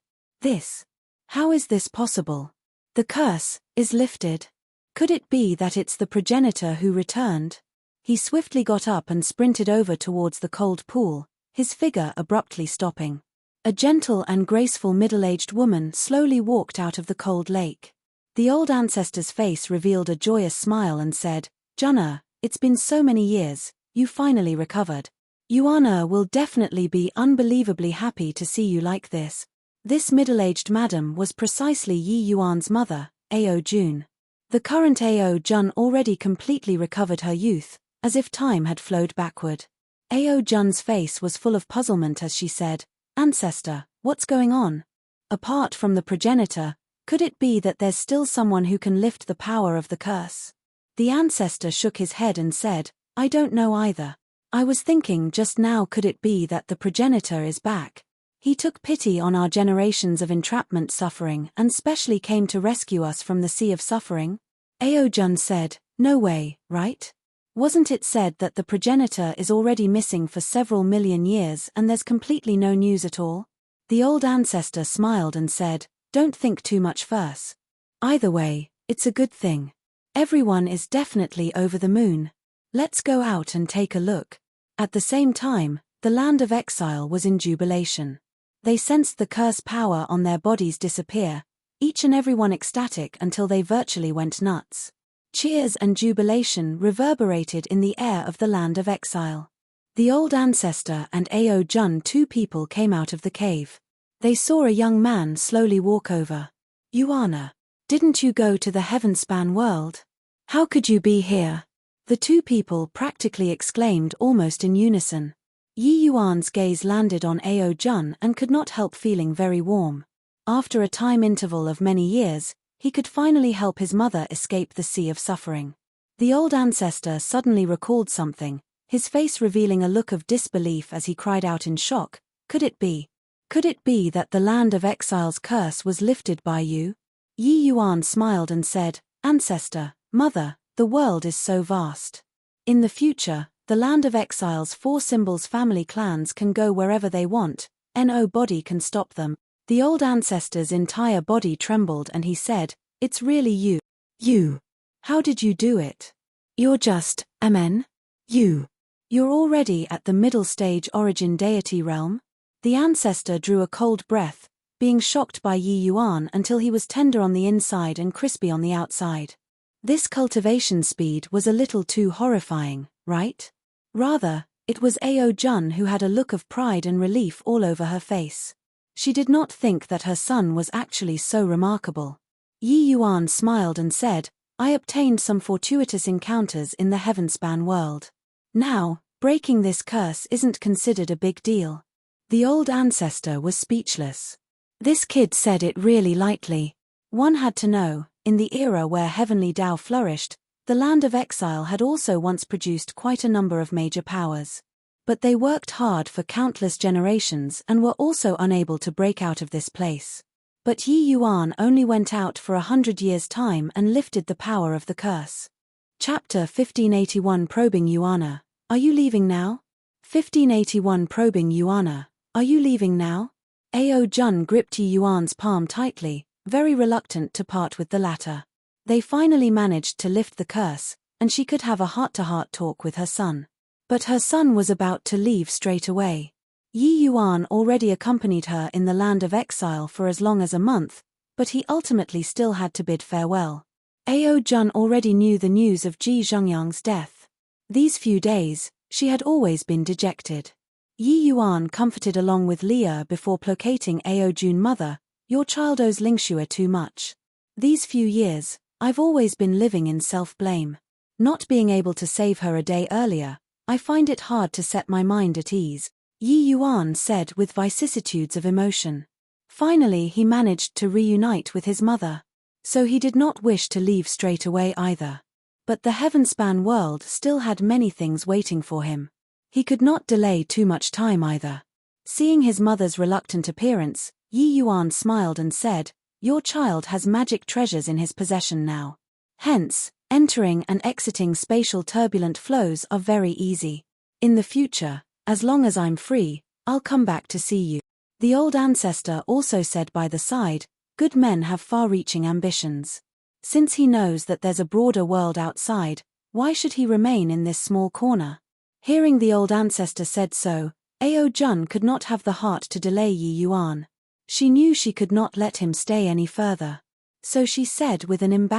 S1: How is this possible? The curse is lifted. Could it be that it's the progenitor who returned? He swiftly got up and sprinted over towards the cold pool, his figure abruptly stopping. A gentle and graceful middle-aged woman slowly walked out of the cold lake. The old ancestor's face revealed a joyous smile and said, Junna, it's been so many years, you finally recovered. Yuana will definitely be unbelievably happy to see you like this. This middle-aged madam was precisely Yi Yuan's mother, Ao Jun. The current Ao Jun already completely recovered her youth, as if time had flowed backward. Ao Jun's face was full of puzzlement as she said, Ancestor, what's going on? Apart from the progenitor, could it be that there's still someone who can lift the power of the curse? The ancestor shook his head and said, I don't know either. I was thinking just now, could it be that the progenitor is back? He took pity on our generations of entrapment suffering and specially came to rescue us from the sea of suffering? Ao Jun said, no way, right? Wasn't it said that the progenitor is already missing for several million years and there's completely no news at all? The old ancestor smiled and said, don't think too much first. Either way, it's a good thing. Everyone is definitely over the moon. Let's go out and take a look. At the same time, the land of exile was in jubilation. They sensed the curse power on their bodies disappear, each and everyone ecstatic until they virtually went nuts. Cheers and jubilation reverberated in the air of the land of exile. The old ancestor and Ao Jun, two people, came out of the cave. They saw a young man slowly walk over. Yuana, didn't you go to the Heavenspan world? How could you be here? The two people practically exclaimed almost in unison. Yi Yuan's gaze landed on Ao Jun and could not help feeling very warm. After a time interval of many years, he could finally help his mother escape the sea of suffering. The old ancestor suddenly recalled something, his face revealing a look of disbelief as he cried out in shock, Could it be that the land of exile's curse was lifted by you? Yi Yuan smiled and said, Ancestor, Mother, the world is so vast. In the future, the land of exile's Four Symbols family clans can go wherever they want, No body can stop them. The old ancestor's entire body trembled and he said, "It's really you. You. How did you do it? You're just, amen? You're already at the middle stage origin deity realm?" The ancestor drew a cold breath, being shocked by Yi Yuan until he was tender on the inside and crispy on the outside. This cultivation speed was a little too horrifying, right? Rather, it was Ao Jun who had a look of pride and relief all over her face. She did not think that her son was actually so remarkable. Yi Yuan smiled and said, "I obtained some fortuitous encounters in the Heavenspan world. Now, breaking this curse isn't considered a big deal." The old ancestor was speechless. This kid said it really lightly. One had to know, in the era where heavenly Tao flourished, the land of exile had also once produced quite a number of major powers. But they worked hard for countless generations and were also unable to break out of this place. But Yi Yuan only went out for 100 years' time and lifted the power of the curse. Chapter 1581 Probing Yuana. Are you leaving now? 1581 Probing Yuana. Are you leaving now? Ao Jun gripped Yi Yuan's palm tightly, very reluctant to part with the latter. They finally managed to lift the curse, and she could have a heart-to-heart talk with her son. But her son was about to leave straight away. Yi Yuan already accompanied her in the land of exile for as long as a month, but he ultimately still had to bid farewell. Ao Jun already knew the news of Ji Zhongyang's death. These few days, she had always been dejected. Yi Yuan comforted along with Leah before placating Ao Jun's mother, "Your child owes Lingxue too much. These few years, I've always been living in self-blame. Not being able to save her a day earlier, I find it hard to set my mind at ease," Yi Yuan said with vicissitudes of emotion. Finally he managed to reunite with his mother. So he did not wish to leave straight away either. But the Heavenspan world still had many things waiting for him. He could not delay too much time either. Seeing his mother's reluctant appearance, Yi Yuan smiled and said, "Your child has magic treasures in his possession now. Hence, entering and exiting spatial turbulent flows are very easy. In the future, as long as I'm free, I'll come back to see you." The old ancestor also said by the side, "Good men have far-reaching ambitions. Since he knows that there's a broader world outside, why should he remain in this small corner?" Hearing the old ancestor said so, Ao Jun could not have the heart to delay Yi Yuan. She knew she could not let him stay any further. So she said with an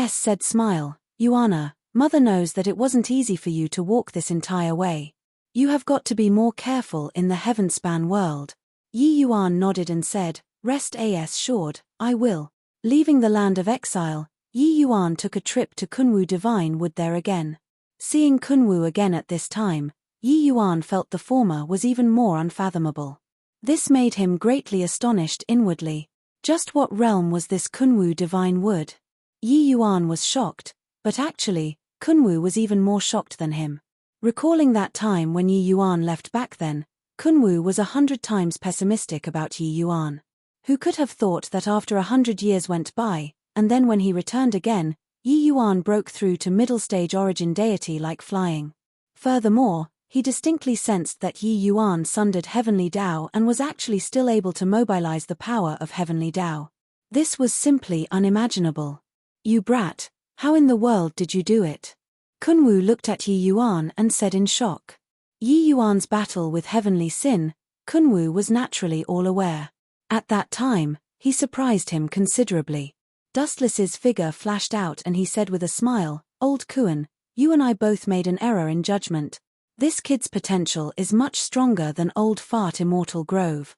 S1: said smile, "Yuana, mother knows that it wasn't easy for you to walk this entire way. You have got to be more careful in the Heavenspan world." Yi Yuan nodded and said, "Rest assured, I will." Leaving the land of exile, Yi Yuan took a trip to Kunwu Divine Wood there again. Seeing Kunwu again at this time, Yi Yuan felt the former was even more unfathomable. This made him greatly astonished inwardly. Just what realm was this Kunwu Divine Wood? Yi Yuan was shocked, but actually, Kunwu was even more shocked than him. Recalling that time when Yi Yuan left back then, Kunwu was 100 times pessimistic about Yi Yuan. Who could have thought that after 100 years went by, and then when he returned again, Yi Yuan broke through to middle stage origin deity like flying. Furthermore, he distinctly sensed that Yi Yuan sundered heavenly Tao and was actually still able to mobilize the power of heavenly Tao. This was simply unimaginable. "You brat, how in the world did you do it?" Kunwu looked at Yi Yuan and said in shock. Yi Yuan's battle with heavenly sin, Kunwu was naturally all aware. At that time, he surprised him considerably. Dustless's figure flashed out and he said with a smile, "Old Kuan, you and I both made an error in judgment. This kid's potential is much stronger than old fart Immortal Grove."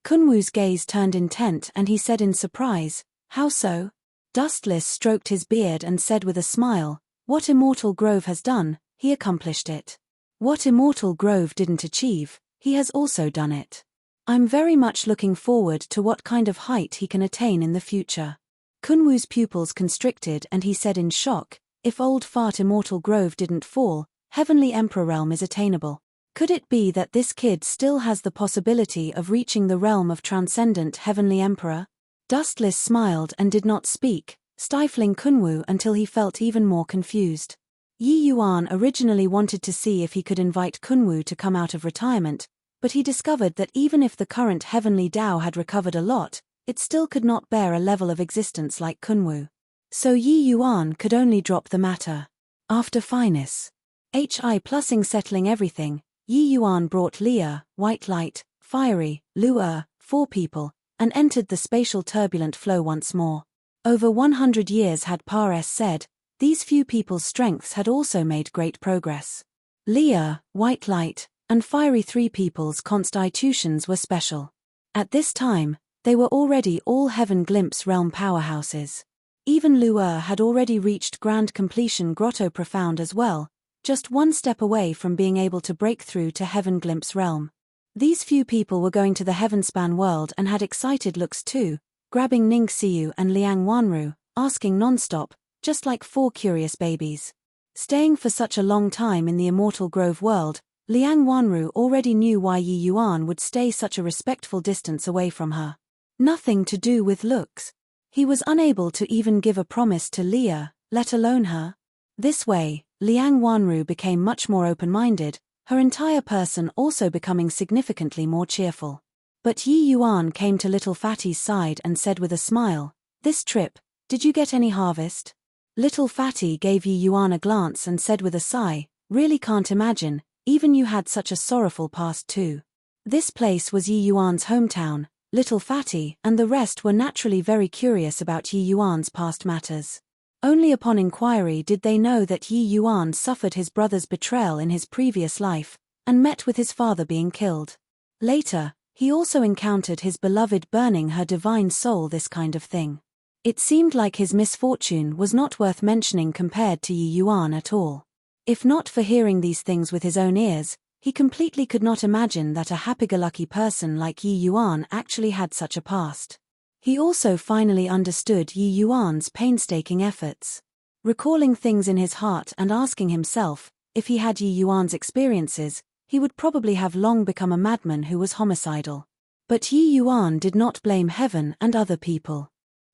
S1: Kunwu's gaze turned intent and he said in surprise, "How so?" Dustless stroked his beard and said with a smile, "What Immortal Grove has done, he accomplished it. What Immortal Grove didn't achieve, he has also done it. I'm very much looking forward to what kind of height he can attain in the future." Kunwu's pupils constricted and he said in shock, "If old fart Immortal Grove didn't fall, Heavenly Emperor realm is attainable. Could it be that this kid still has the possibility of reaching the realm of transcendent Heavenly Emperor?" Dustless smiled and did not speak, stifling Kunwu until he felt even more confused. Yi Yuan originally wanted to see if he could invite Kunwu to come out of retirement, but he discovered that even if the current heavenly Tao had recovered a lot, it still could not bear a level of existence like Kunwu. So Yi Yuan could only drop the matter. After finesse. Hi plusing settling everything, Yi Yuan brought Leah, White Light, Fiery, Lu 4 people, and entered the spatial turbulent flow once more. Over 100 years had Pares said, these few people's strengths had also made great progress. Leah, White Light, and Fiery 3 people's constitutions were special. At this time, they were already all Heaven Glimpse realm powerhouses. Even Lu had already reached Grand Completion Grotto Profound as well, just one step away from being able to break through to Heaven Glimpse realm. These few people were going to the Heavenspan world and had excited looks too, grabbing Ning Xiu and Liang Wanru, asking non-stop, just like 4 curious babies. Staying for such a long time in the Immortal Grove world, Liang Wanru already knew why Yi Yuan would stay such a respectful distance away from her. Nothing to do with looks. He was unable to even give a promise to Leah, let alone her. This way, Liang Wanru became much more open-minded, her entire person also becoming significantly more cheerful. But Yi Yuan came to Little Fatty's side and said with a smile, "This trip, did you get any harvest?" Little Fatty gave Yi Yuan a glance and said with a sigh, "Really can't imagine, even you had such a sorrowful past too." This place was Yi Yuan's hometown. Little Fatty and the rest were naturally very curious about Yi Yuan's past matters. Only upon inquiry did they know that Yi Yuan suffered his brother's betrayal in his previous life, and met with his father being killed. Later, he also encountered his beloved burning her divine soul, this kind of thing. It seemed like his misfortune was not worth mentioning compared to Yi Yuan at all. If not for hearing these things with his own ears, he completely could not imagine that a happy-go-lucky person like Yi Yuan actually had such a past. He also finally understood Yi Yuan's painstaking efforts. Recalling things in his heart and asking himself, if he had Yi Yuan's experiences, he would probably have long become a madman who was homicidal. But Yi Yuan did not blame heaven and other people.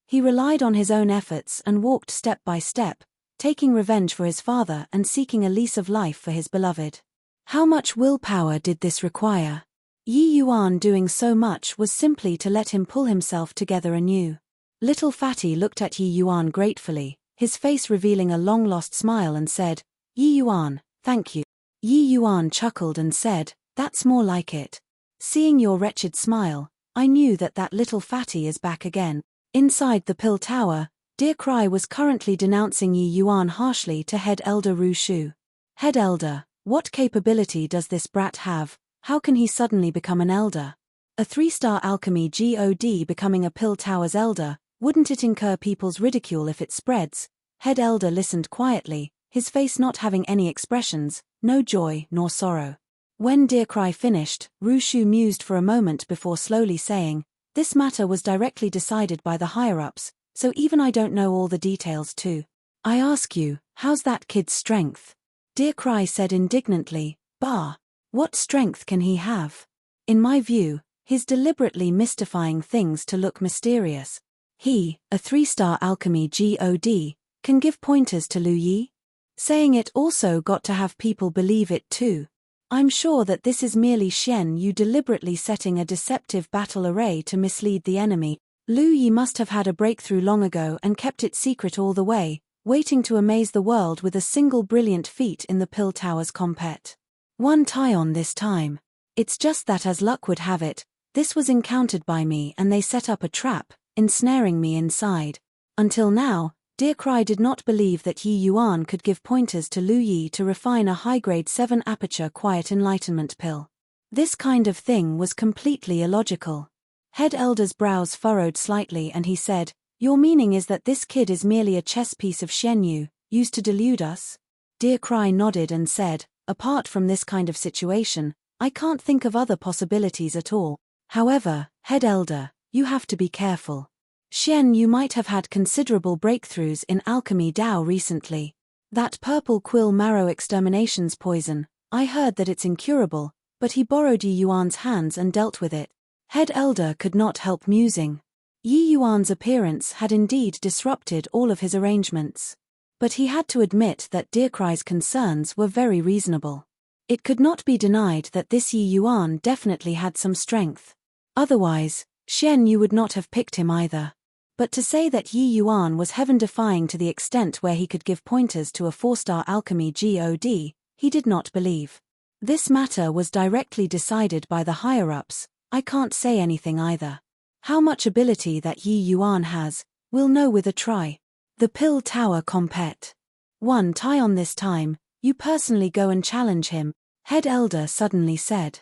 S1: He relied on his own efforts and walked step by step, taking revenge for his father and seeking a lease of life for his beloved. How much willpower did this require? Yi Yuan doing so much was simply to let him pull himself together anew. Little Fatty looked at Yi Yuan gratefully, his face revealing a long-lost smile and said, "Yi Yuan, thank you." Yi Yuan chuckled and said, "That's more like it. Seeing your wretched smile, I knew that Little Fatty is back again." Inside the Pill Tower, Dear Cry was currently denouncing Yi Yuan harshly to Head Elder Ru Shu. "Head Elder, what capability does this brat have? How can he suddenly become an elder? A 3-star alchemy god becoming a Pill Tower's elder, wouldn't it incur people's ridicule if it spreads?" Head Elder listened quietly, his face not having any expressions, no joy nor sorrow. When Dear Cry finished, Ru Shu mused for a moment before slowly saying, "This matter was directly decided by the higher-ups, so even I don't know all the details too. I ask you, how's that kid's strength?" Dear Cry said indignantly, "Bah! What strength can he have? In my view, he's deliberately mystifying things to look mysterious. He, a 3-star alchemy god, can give pointers to Lu Yi? Saying it also got to have people believe it too. I'm sure that this is merely Shen Yu deliberately setting a deceptive battle array to mislead the enemy. Lu Yi must have had a breakthrough long ago and kept it secret all the way, waiting to amaze the world with a single brilliant feat in the Pill Tower's compet. One tie-on this time. It's just that as luck would have it, this was encountered by me and they set up a trap, ensnaring me inside. Until now, Dear Cry did not believe that Yi Yuan could give pointers to Lu Yi to refine a high-grade 7 aperture quiet enlightenment pill. This kind of thing was completely illogical. Head Elder's brows furrowed slightly and he said, "Your meaning is that this kid is merely a chess piece of Shen Yu, used to delude us?" Dear Cry nodded and said, "Apart from this kind of situation, I can't think of other possibilities at all. However, Head Elder, you have to be careful. Shen Yu might have had considerable breakthroughs in alchemy Dao recently. That purple quill marrow extermination's poison, I heard that it's incurable, but he borrowed Yi Yuan's hands and dealt with it." Head Elder could not help musing. Yi Yuan's appearance had indeed disrupted all of his arrangements. But he had to admit that Dear Cry's concerns were very reasonable. It could not be denied that this Yi Yuan definitely had some strength. Otherwise, Xian Yu would not have picked him either. But to say that Yi Yuan was heaven-defying to the extent where he could give pointers to a 4-star alchemy god, he did not believe. This matter was directly decided by the higher-ups. I can't say anything either. How much ability that Yi Yuan has, we'll know with a try. The Pill Tower Compet. 1 tie on this time, you personally go and challenge him, Head Elder suddenly said.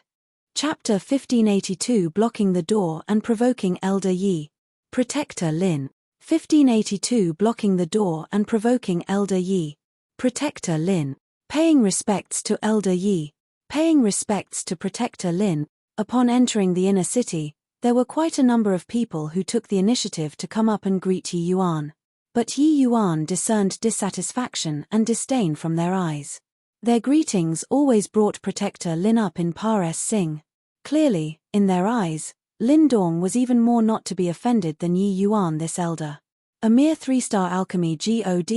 S1: Chapter 1582 Blocking the Door and Provoking Elder Yi. Protector Lin. 1582 Blocking the Door and Provoking Elder Yi. Protector Lin. Paying respects to Elder Yi. Paying respects to Protector Lin. Upon entering the inner city, there were quite a number of people who took the initiative to come up and greet Yi Yuan. But Yi Yuan discerned dissatisfaction and disdain from their eyes. Their greetings always brought Protector Lin up in Pares Sing. Clearly, in their eyes, Lin Dong was even more not to be offended than Yi Yuan this elder. A mere 3-star alchemy god,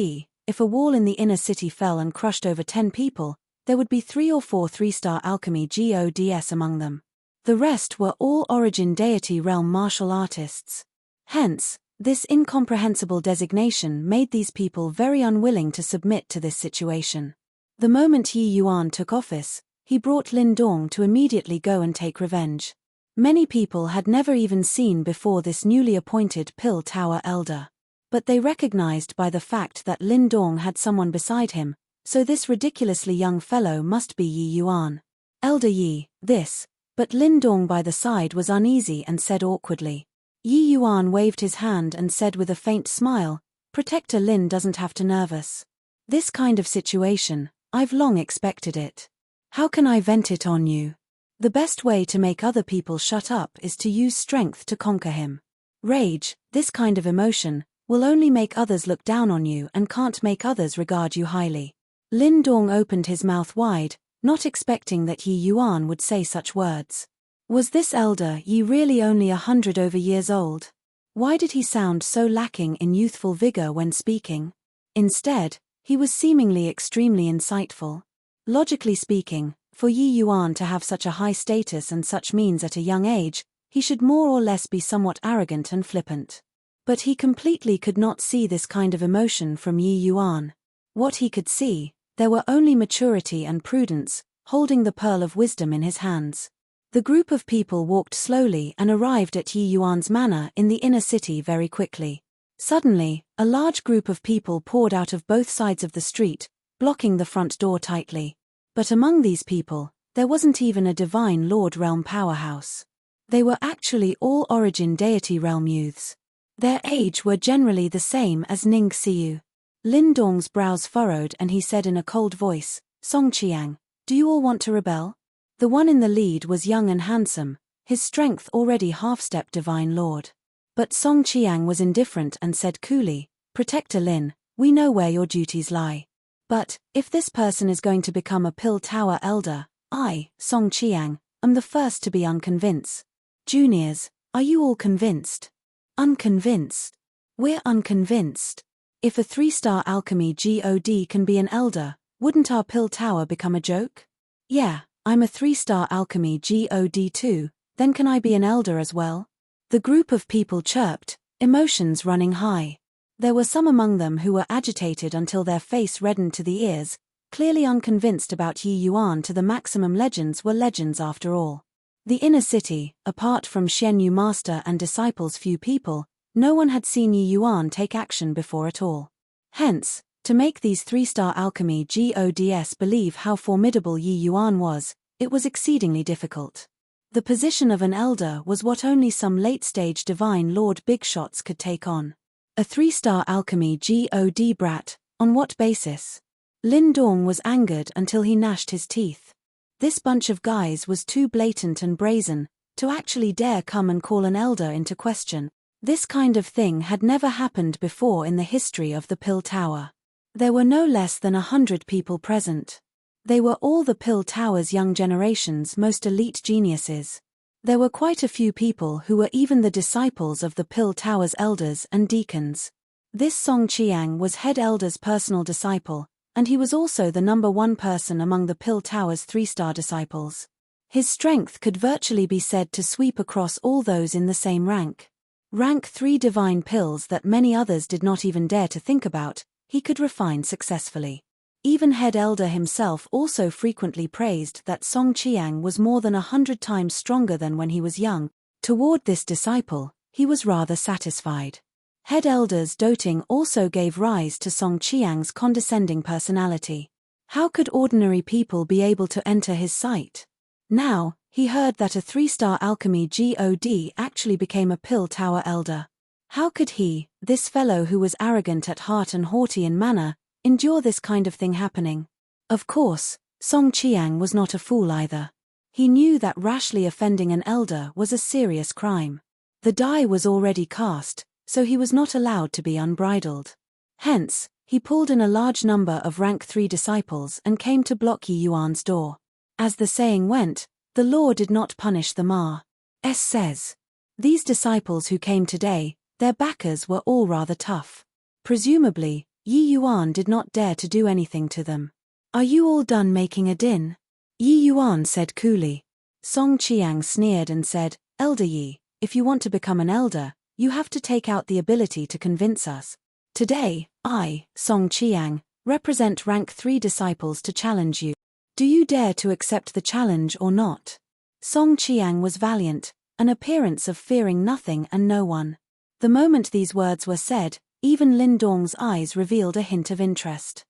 S1: if a wall in the inner city fell and crushed over 10 people, there would be 3 or 4 3-star alchemy gods among them. The rest were all origin deity realm martial artists. Hence, this incomprehensible designation made these people very unwilling to submit to this situation. The moment Yi Yuan took office, he brought Lin Dong to immediately go and take revenge. Many people had never even seen before this newly appointed Pill Tower elder. But they recognized by the fact that Lin Dong had someone beside him, so this ridiculously young fellow must be Yi Yuan. Elder Yi, this. But Lin Dong by the side was uneasy and said awkwardly. Yi Yuan waved his hand and said with a faint smile, Protector Lin doesn't have to nervous. This kind of situation, I've long expected it. How can I vent it on you? The best way to make other people shut up is to use strength to conquer him. Rage, this kind of emotion, will only make others look down on you and can't make others regard you highly. Lin Dong opened his mouth wide, not expecting that Yi Yuan would say such words. Was this elder Yi really only 100 over years old? Why did he sound so lacking in youthful vigor when speaking? Instead, he was seemingly extremely insightful. Logically speaking, for Yi Yuan to have such a high status and such means at a young age, he should more or less be somewhat arrogant and flippant. But he completely could not see this kind of emotion from Yi Yuan. What he could see, there were only maturity and prudence, holding the pearl of wisdom in his hands. The group of people walked slowly and arrived at Yi Yuan's manor in the inner city very quickly. Suddenly, a large group of people poured out of both sides of the street, blocking the front door tightly. But among these people, there wasn't even a divine lord realm powerhouse. They were actually all origin deity realm youths. Their age were generally the same as Ning Xiu. Lin Dong's brows furrowed and he said in a cold voice, Song Qiang, do you all want to rebel? The one in the lead was young and handsome, his strength already half-step divine lord. But Song Qiang was indifferent and said coolly, Protector Lin, we know where your duties lie. But, if this person is going to become a Pill Tower elder, I, Song Qiang, am the first to be unconvinced. Juniors, are you all convinced? Unconvinced? We're unconvinced. If a 3-star alchemy god can be an elder, wouldn't our Pill Tower become a joke? Yeah, I'm a 3-star alchemy god too, then can I be an elder as well? The group of people chirped, emotions running high. There were some among them who were agitated until their face reddened to the ears, clearly unconvinced about Yi Yuan. To the maximum, legends were legends after all. The inner city, apart from Xian Yu master and disciples few people, no one had seen Yi Yuan take action before at all. Hence, to make these 3-star alchemy gods believe how formidable Yi Yuan was, it was exceedingly difficult. The position of an elder was what only some late-stage divine lord big shots could take on. A 3-star alchemy god brat, on what basis? Lin Dong was angered until he gnashed his teeth. This bunch of guys was too blatant and brazen, to actually dare come and call an elder into question. This kind of thing had never happened before in the history of the Pill Tower. There were no less than 100 people present. They were all the Pill Tower's young generation's most elite geniuses. There were quite a few people who were even the disciples of the Pill Tower's elders and deacons. This Song Qiang was head elder's personal disciple, and he was also the number one person among the Pill Tower's 3-star disciples. His strength could virtually be said to sweep across all those in the same rank. Rank 3 divine pills that many others did not even dare to think about, he could refine successfully. Even Head Elder himself also frequently praised that Song Qiang was more than 100 times stronger than when he was young. Toward this disciple, he was rather satisfied. Head Elder's doting also gave rise to Song Qiang's condescending personality. How could ordinary people be able to enter his sight? Now, he heard that a 3-star alchemy god actually became a Pill Tower elder. How could he, this fellow who was arrogant at heart and haughty in manner, endure this kind of thing happening? Of course, Song Qiang was not a fool either. He knew that rashly offending an elder was a serious crime. The die was already cast, so he was not allowed to be unbridled. Hence, he pulled in a large number of rank 3 disciples and came to block Yi Yuan's door. As the saying went, the law did not punish the ma. S says. These disciples who came today, their backers were all rather tough. Presumably, Yi Yuan did not dare to do anything to them. Are you all done making a din? Yi Yuan said coolly. Song Qiang sneered and said, Elder Yi, if you want to become an elder, you have to take out the ability to convince us. Today, I, Song Qiang, represent rank 3 disciples to challenge you. Do you dare to accept the challenge or not? Song Qiang was valiant, an appearance of fearing nothing and no one. The moment these words were said, even Lin Dong's eyes revealed a hint of interest.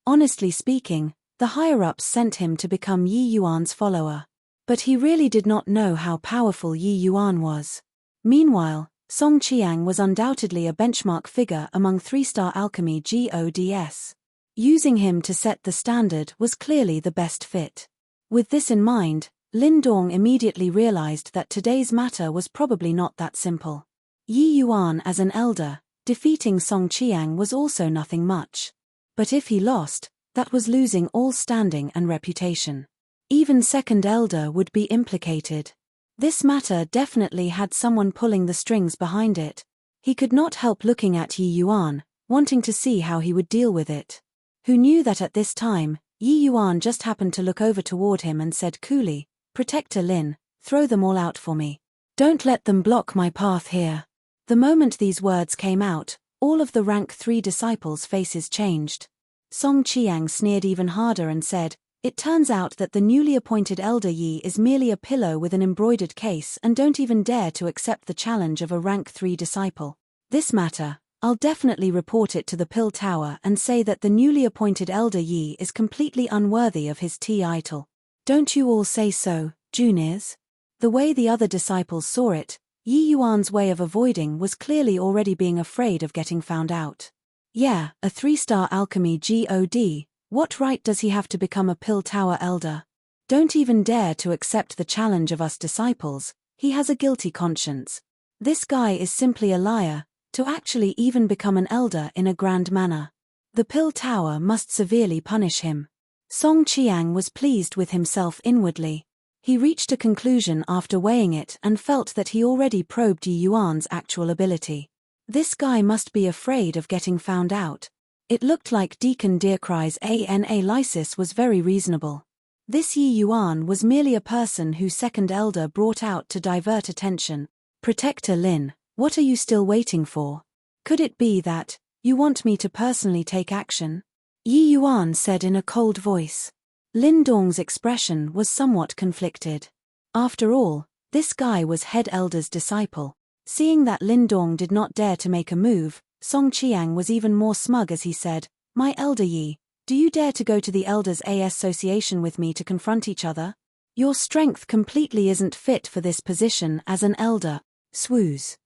S1: Honestly speaking, the higher-ups sent him to become Yi Yuan's follower. But he really did not know how powerful Yi Yuan was. Meanwhile, Song Qiang was undoubtedly a benchmark figure among 3-star alchemy gods. Using him to set the standard was clearly the best fit. With this in mind, Lin Dong immediately realized that today's matter was probably not that simple. Yi Yuan as an elder, defeating Song Qiang was also nothing much. But if he lost, that was losing all standing and reputation. Even second elder would be implicated. This matter definitely had someone pulling the strings behind it. He could not help looking at Yi Yuan, wanting to see how he would deal with it. Who knew that at this time, Yi Yuan just happened to look over toward him and said coolly, Protector Lin, throw them all out for me. Don't let them block my path here. The moment these words came out, all of the rank 3 disciples' faces changed. Song Qiang sneered even harder and said, It turns out that the newly appointed Elder Yi is merely a pillow with an embroidered case and don't even dare to accept the challenge of a rank 3 disciple. This matter, I'll definitely report it to the Pill Tower and say that the newly appointed Elder Yi is completely unworthy of his title. Don't you all say so, juniors? The way the other disciples saw it, Yi Yuan's way of avoiding was clearly already being afraid of getting found out. Yeah, a 3-star alchemy god, what right does he have to become a Pill Tower elder? Don't even dare to accept the challenge of us disciples, he has a guilty conscience. This guy is simply a liar, to actually even become an elder in a grand manner. The Pill Tower must severely punish him. Song Qiang was pleased with himself inwardly. He reached a conclusion after weighing it and felt that he already probed Yi Yuan's actual ability. This guy must be afraid of getting found out. It looked like Deacon Deercry's analysis was very reasonable. This Yi Yuan was merely a person whose second elder brought out to divert attention. Protector Lin, what are you still waiting for? Could it be that you want me to personally take action? Yi Yuan said in a cold voice. Lin Dong's expression was somewhat conflicted. After all, this guy was head elder's disciple. Seeing that Lin Dong did not dare to make a move, Song Qiang was even more smug as he said, My elder Yi, do you dare to go to the elders' association with me to confront each other? Your strength completely isn't fit for this position as an elder. Swoos.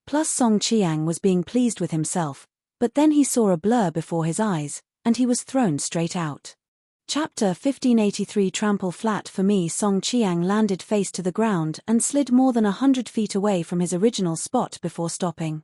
S1: Plus Song Qiang was being pleased with himself, but then he saw a blur before his eyes, and he was thrown straight out. Chapter 1583 Trample flat for me. Song Qiang landed face to the ground and slid more than 100 feet away from his original spot before stopping.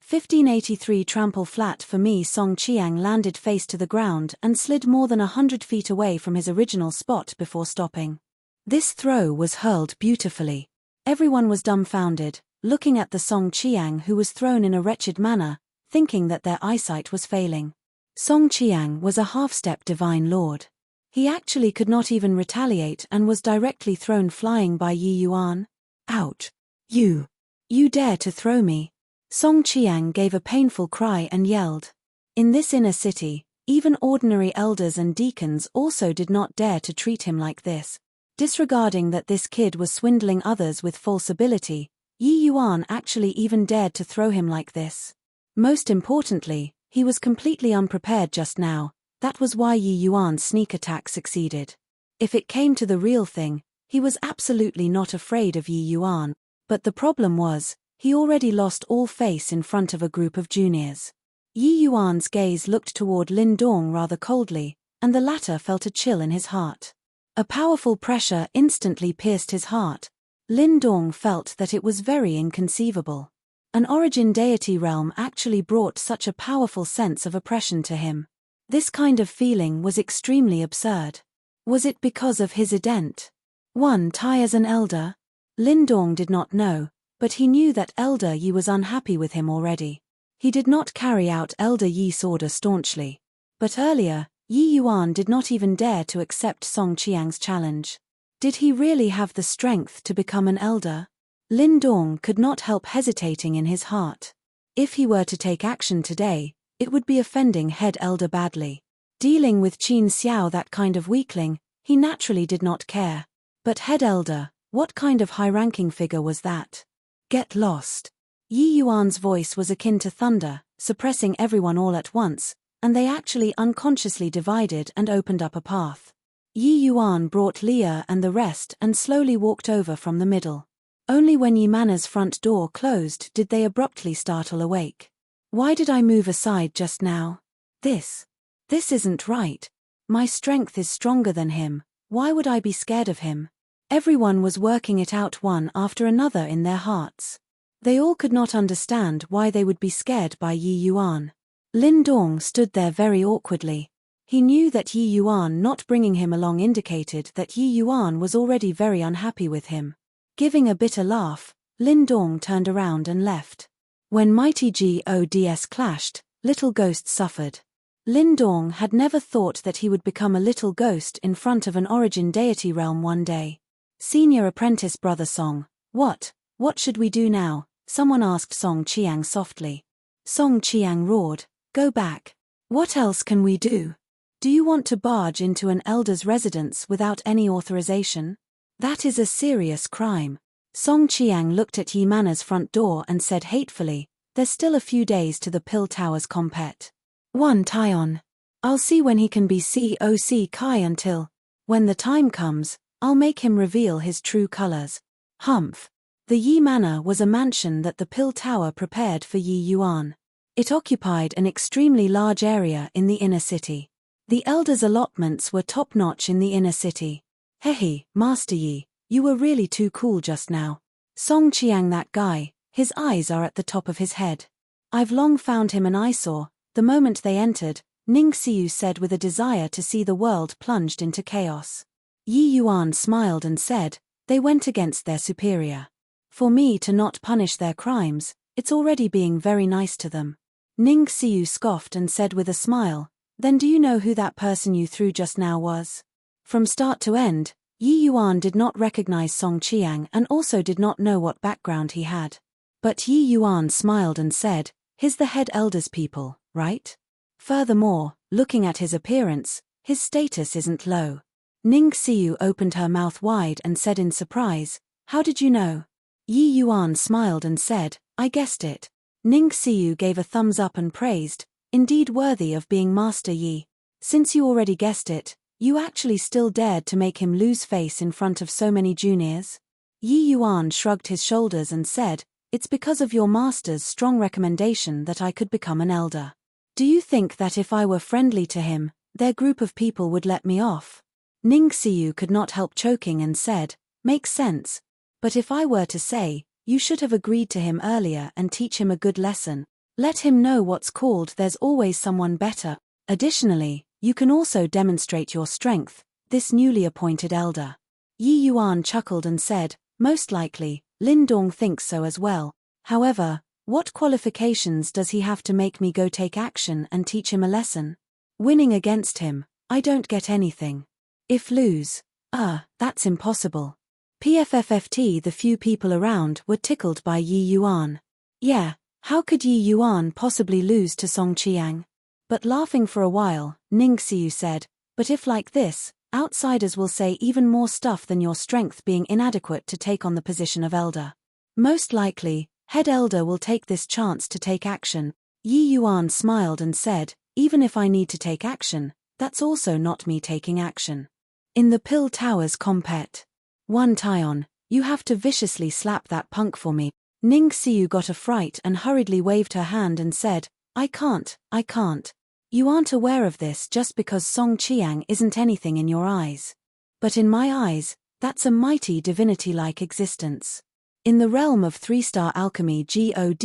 S1: 1583 Trample flat for me. Song Qiang landed face to the ground and slid more than 100 feet away from his original spot before stopping. This throw was hurled beautifully. Everyone was dumbfounded, looking at the Song Qiang who was thrown in a wretched manner, thinking that their eyesight was failing. Song Qiang was a half-step divine lord. He actually could not even retaliate and was directly thrown flying by Yi Yuan. Ouch! You dare to throw me! Song Qiang gave a painful cry and yelled. In this inner city, even ordinary elders and deacons also did not dare to treat him like this. Disregarding that this kid was swindling others with false ability, Yi Yuan actually even dared to throw him like this. Most importantly, he was completely unprepared just now. That was why Yi Yuan's sneak attack succeeded. If it came to the real thing, he was absolutely not afraid of Yi Yuan, but the problem was, he already lost all face in front of a group of juniors. Yi Yuan's gaze looked toward Lin Dong rather coldly, and the latter felt a chill in his heart. A powerful pressure instantly pierced his heart. Lin Dong felt that it was very inconceivable. An origin deity realm actually brought such a powerful sense of oppression to him. This kind of feeling was extremely absurd. Was it because of his ident? One tie as an elder? Lin Dong did not know, but he knew that Elder Yi was unhappy with him already. He did not carry out Elder Yi's order staunchly. But earlier, Yi Yuan did not even dare to accept Song Qiang's challenge. Did he really have the strength to become an elder? Lin Dong could not help hesitating in his heart. If he were to take action today, it would be offending head elder badly. Dealing with Qin Xiao, that kind of weakling, he naturally did not care. But head elder, what kind of high-ranking figure was that? Get lost. Yi Yuan's voice was akin to thunder, suppressing everyone all at once, and they actually unconsciously divided and opened up a path. Yi Yuan brought Leah and the rest and slowly walked over from the middle. Only when Yi Mana's front door closed did they abruptly startle awake. Why did I move aside just now? This isn't right. My strength is stronger than him. Why would I be scared of him? Everyone was working it out one after another in their hearts. They all could not understand why they would be scared by Yi Yuan. Lin Dong stood there very awkwardly. He knew that Yi Yuan not bringing him along indicated that Yi Yuan was already very unhappy with him. Giving a bitter laugh, Lin Dong turned around and left. When mighty gods clashed, little ghosts suffered. Lin Dong had never thought that he would become a little ghost in front of an origin deity realm one day. Senior apprentice brother Song, what should we do now? Someone asked Song Qiang softly. Song Qiang roared, go back. What else can we do? Do you want to barge into an elder's residence without any authorization? That is a serious crime. Song Qiang looked at Yi Mana's front door and said hatefully, there's still a few days to the Pill Tower's compet. One tie on. I'll see when he can be COC Kai until, when the time comes, I'll make him reveal his true colors. Humph. The Yi Manor was a mansion that the Pill Tower prepared for Yi Yuan. It occupied an extremely large area in the inner city. The elders' allotments were top-notch in the inner city. Hehe, Master Yi, you were really too cool just now. Song Qiang, that guy, his eyes are at the top of his head. I've long found him an eyesore. The moment they entered, Ning Xiu said with a desire to see the world plunged into chaos. Yi Yuan smiled and said, they went against their superior. For me to not punish their crimes, it's already being very nice to them. Ning Xiu scoffed and said with a smile, then do you know who that person you threw just now was? From start to end, Yi Yuan did not recognize Song Qiang and also did not know what background he had. But Yi Yuan smiled and said, he's the head elders people, right? Furthermore, looking at his appearance, his status isn't low. Ning Xiu opened her mouth wide and said in surprise, how did you know? Yi Yuan smiled and said, I guessed it. Ning Xiu gave a thumbs up and praised, indeed worthy of being Master Yi. Since you already guessed it, you actually still dared to make him lose face in front of so many juniors? Yi Yuan shrugged his shoulders and said, it's because of your master's strong recommendation that I could become an elder. Do you think that if I were friendly to him, their group of people would let me off? Ning Xiu could not help choking and said, makes sense. But if I were to say, you should have agreed to him earlier and teach him a good lesson. Let him know what's called there's always someone better. Additionally, you can also demonstrate your strength, this newly appointed elder. Yi Yuan chuckled and said, most likely, Lin Dong thinks so as well. However, what qualifications does he have to make me go take action and teach him a lesson? Winning against him, I don't get anything. If lose, that's impossible. PFFFT. The few people around were tickled by Yi Yuan. Yeah, how could Yi Yuan possibly lose to Song Qiang? But laughing for a while, Ning Xiu said, but if like this, outsiders will say even more stuff than your strength being inadequate to take on the position of elder. Most likely, head elder will take this chance to take action. Yi Yuan smiled and said, even if I need to take action, that's also not me taking action. In the Pill Towers compet. 1 Tyon, you have to viciously slap that punk for me. Ning Xiu got a fright and hurriedly waved her hand and said, I can't. You aren't aware of this just because Song Qiang isn't anything in your eyes. But in my eyes, that's a mighty divinity-like existence. In the realm of 3-star alchemy God,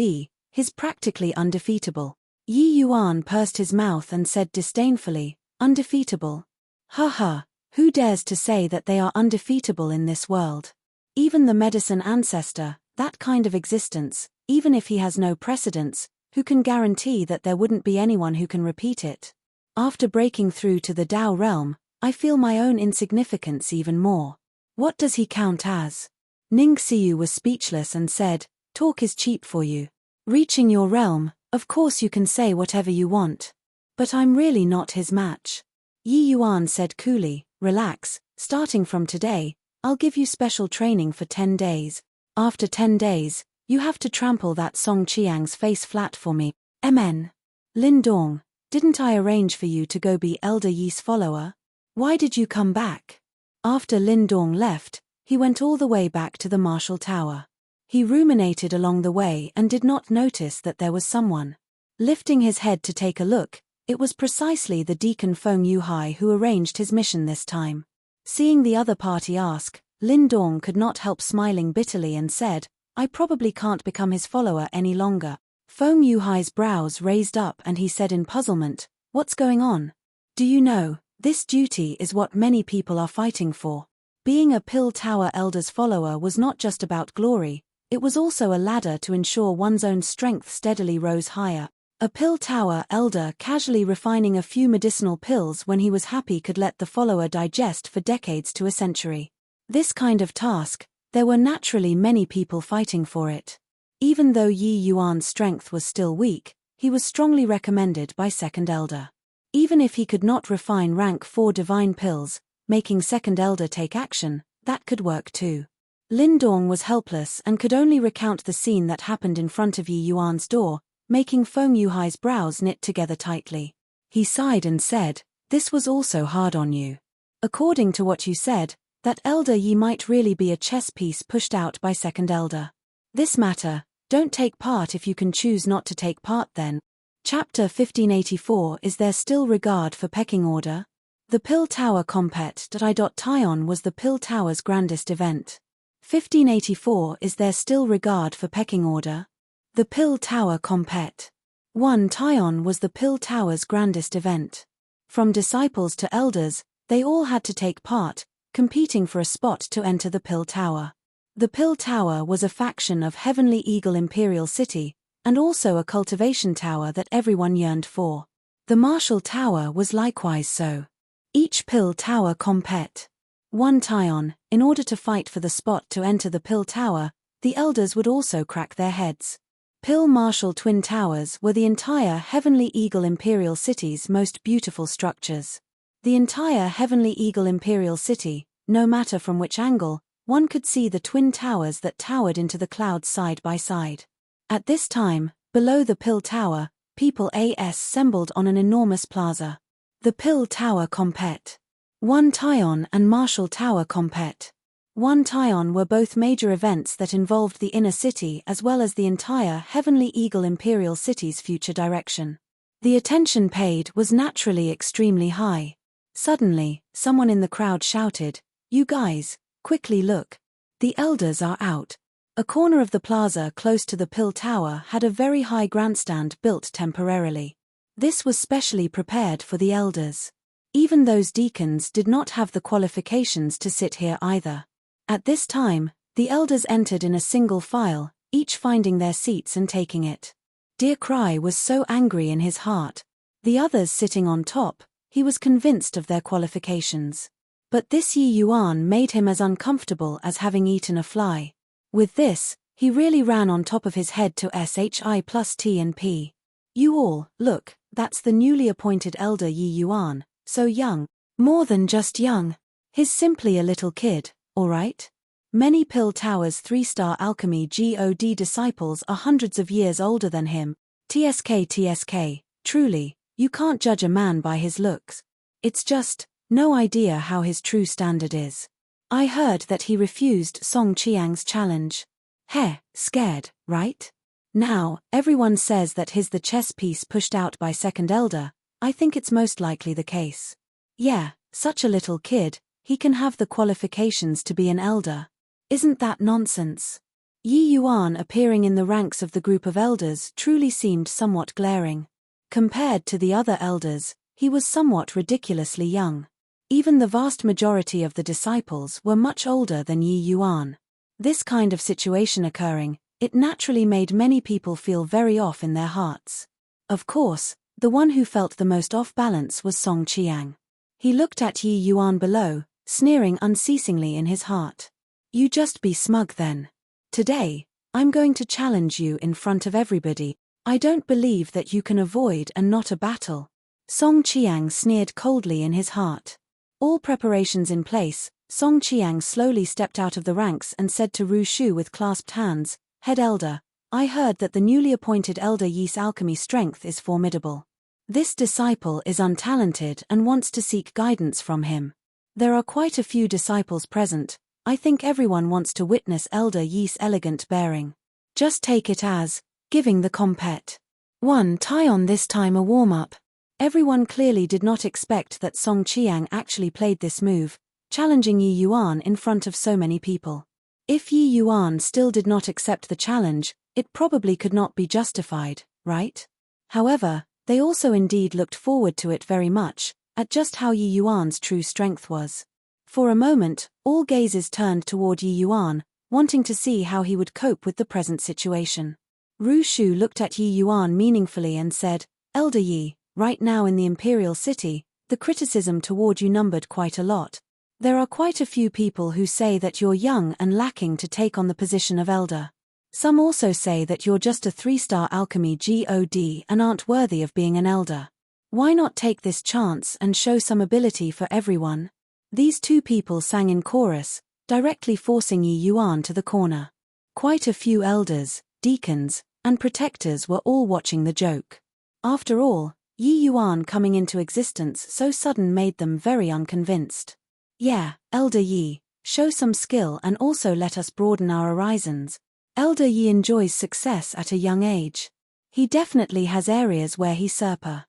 S1: he's practically undefeatable. Yi Yuan pursed his mouth and said disdainfully, undefeatable? Ha, who dares to say that they are undefeatable in this world? Even the medicine ancestor, that kind of existence, even if he has no precedence, who can guarantee that there wouldn't be anyone who can repeat it? After breaking through to the Tao realm, I feel my own insignificance even more. What does he count as? Ning Xiu was speechless and said, talk is cheap for you. Reaching your realm, of course you can say whatever you want. But I'm really not his match. Yi Yuan said coolly, relax, starting from today, I'll give you special training for 10 days. After 10 days, you have to trample that Song Qiang's face flat for me. Mn. Lin Dong, didn't I arrange for you to go be Elder Yi's follower? Why did you come back? After Lin Dong left, he went all the way back to the Martial Tower. He ruminated along the way and did not notice that there was someone. Lifting his head to take a look, it was precisely the Deacon Feng Yuhai who arranged his mission this time. Seeing the other party ask, Lin Dong could not help smiling bitterly and said, I probably can't become his follower any longer. Feng Yuhai's brows raised up and he said in puzzlement, what's going on? Do you know, this duty is what many people are fighting for. Being a Pill Tower Elder's follower was not just about glory, it was also a ladder to ensure one's own strength steadily rose higher. A Pill Tower Elder casually refining a few medicinal pills when he was happy could let the follower digest for decades to a century. This kind of task, there were naturally many people fighting for it. Even though Yi Yuan's strength was still weak, he was strongly recommended by Second Elder. Even if he could not refine rank 4 divine pills, making Second Elder take action, that could work too. Lin Dong was helpless and could only recount the scene that happened in front of Yi Yuan's door, making Feng Yuhai's brows knit together tightly. He sighed and said, this was also hard on you. According to what you said, that Elder Yi might really be a chess piece pushed out by Second Elder. This matter, don't take part if you can choose not to take part then. Chapter 1584. Is there still regard for pecking order? The Pill Tower compet. Tyon was the Pill Tower's grandest event. 1584. Is there still regard for pecking order? The Pill Tower compet. 1 Tyon was the Pill Tower's grandest event. From disciples to elders, they all had to take part, competing for a spot to enter the Pill Tower. The Pill Tower was a faction of Heavenly Eagle Imperial City, and also a cultivation tower that everyone yearned for. The Martial Tower was likewise so. Each Pill Tower compet. 1 Tyon, in order to fight for the spot to enter the Pill Tower, the elders would also crack their heads. Pill Martial Twin Towers were the entire Heavenly Eagle Imperial City's most beautiful structures. The entire Heavenly Eagle Imperial City, no matter from which angle, one could see the twin towers that towered into the clouds side by side. At this time, below the Pill Tower, people assembled on an enormous plaza. The Pill Tower compet. 1 Tyon and Martial Tower compet. 1 Tyon were both major events that involved the inner city as well as the entire Heavenly Eagle Imperial City's future direction. The attention paid was naturally extremely high. Suddenly, someone in the crowd shouted, you guys, quickly look. The elders are out. A corner of the plaza close to the Pill Tower had a very high grandstand built temporarily. This was specially prepared for the elders. Even those deacons did not have the qualifications to sit here either. At this time, the elders entered in a single file, each finding their seats and taking it. Dear Cry was so angry in his heart. The others sitting on top, he was convinced of their qualifications. But this Yi Yuan made him as uncomfortable as having eaten a fly. With this, he really ran on top of his head to SHI plus T and P. You all, look, that's the newly appointed elder Yi Yuan, so young. More than just young. He's simply a little kid, alright? Many Pill Tower's 3-star alchemy God disciples are hundreds of years older than him. TSK, truly, you can't judge a man by his looks. It's just, no idea how his true standard is. I heard that he refused Song Qiang's challenge. Heh, scared, right? Now, everyone says that he's the chess piece pushed out by second elder. I think it's most likely the case. Yeah, such a little kid, he can have the qualifications to be an elder. Isn't that nonsense? Yi Yuan appearing in the ranks of the group of elders truly seemed somewhat glaring. Compared to the other elders, he was somewhat ridiculously young. Even the vast majority of the disciples were much older than Yi Yuan. This kind of situation occurring, it naturally made many people feel very off in their hearts. Of course, the one who felt the most off balance was Song Qiang. He looked at Yi Yuan below, sneering unceasingly in his heart. You just be smug then. Today, I'm going to challenge you in front of everybody. I don't believe that you can avoid and not a battle. Song Qiang sneered coldly in his heart. All preparations in place, Song Qiang slowly stepped out of the ranks and said to Ru Shu with clasped hands, Head Elder, I heard that the newly appointed Elder Yi's alchemy strength is formidable. This disciple is untalented and wants to seek guidance from him. There are quite a few disciples present. I think everyone wants to witness Elder Yi's elegant bearing. Just take it as, giving the compet. 1 tie on this time a warm-up. Everyone clearly did not expect that Song Qiang actually played this move, challenging Yi Yuan in front of so many people. If Yi Yuan still did not accept the challenge, it probably could not be justified, right? However, they also indeed looked forward to it very much, at just how Yi Yuan's true strength was. For a moment, all gazes turned toward Yi Yuan, wanting to see how he would cope with the present situation. Ru Shu looked at Yi Yuan meaningfully and said, Elder Yi, right now in the Imperial City, the criticism toward you numbered quite a lot. There are quite a few people who say that you're young and lacking to take on the position of elder. Some also say that you're just a 3-star alchemy God and aren't worthy of being an elder. Why not take this chance and show some ability for everyone? These two people sang in chorus, directly forcing Yi Yuan to the corner. Quite a few elders, deacons, and protectors were all watching the joke. After all, Yi Yuan coming into existence so sudden made them very unconvinced. Yeah, Elder Yi, show some skill and also let us broaden our horizons. Elder Yi enjoys success at a young age. He definitely has areas where he surpass,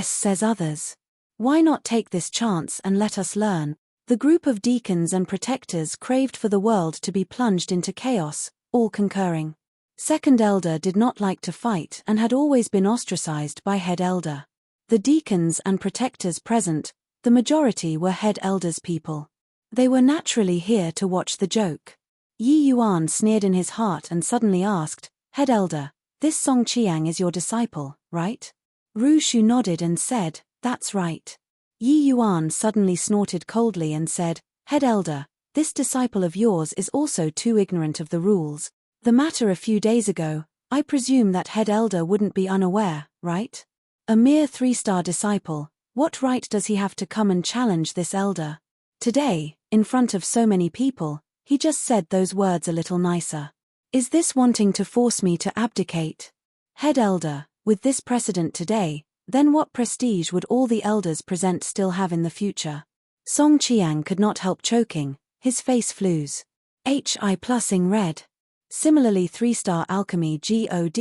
S1: says others. Why not take this chance and let us learn? The group of deacons and protectors craved for the world to be plunged into chaos, all concurring. Second elder did not like to fight and had always been ostracized by head elder. The deacons and protectors present, the majority were head elder's people. They were naturally here to watch the joke. Yi Yuan sneered in his heart and suddenly asked, Head elder, this Song Qiang is your disciple, right? Ru Shu nodded and said, That's right. Yi Yuan suddenly snorted coldly and said, Head elder, this disciple of yours is also too ignorant of the rules. The matter a few days ago, I presume that head elder wouldn't be unaware, right? A mere 3-star disciple, what right does he have to come and challenge this elder? Today, in front of so many people, he just said those words a little nicer. Is this wanting to force me to abdicate? Head elder, with this precedent today, then what prestige would all the elders present still have in the future? Song Qiang could not help choking, his face flues. HI plusing red. Similarly 3-star alchemy God,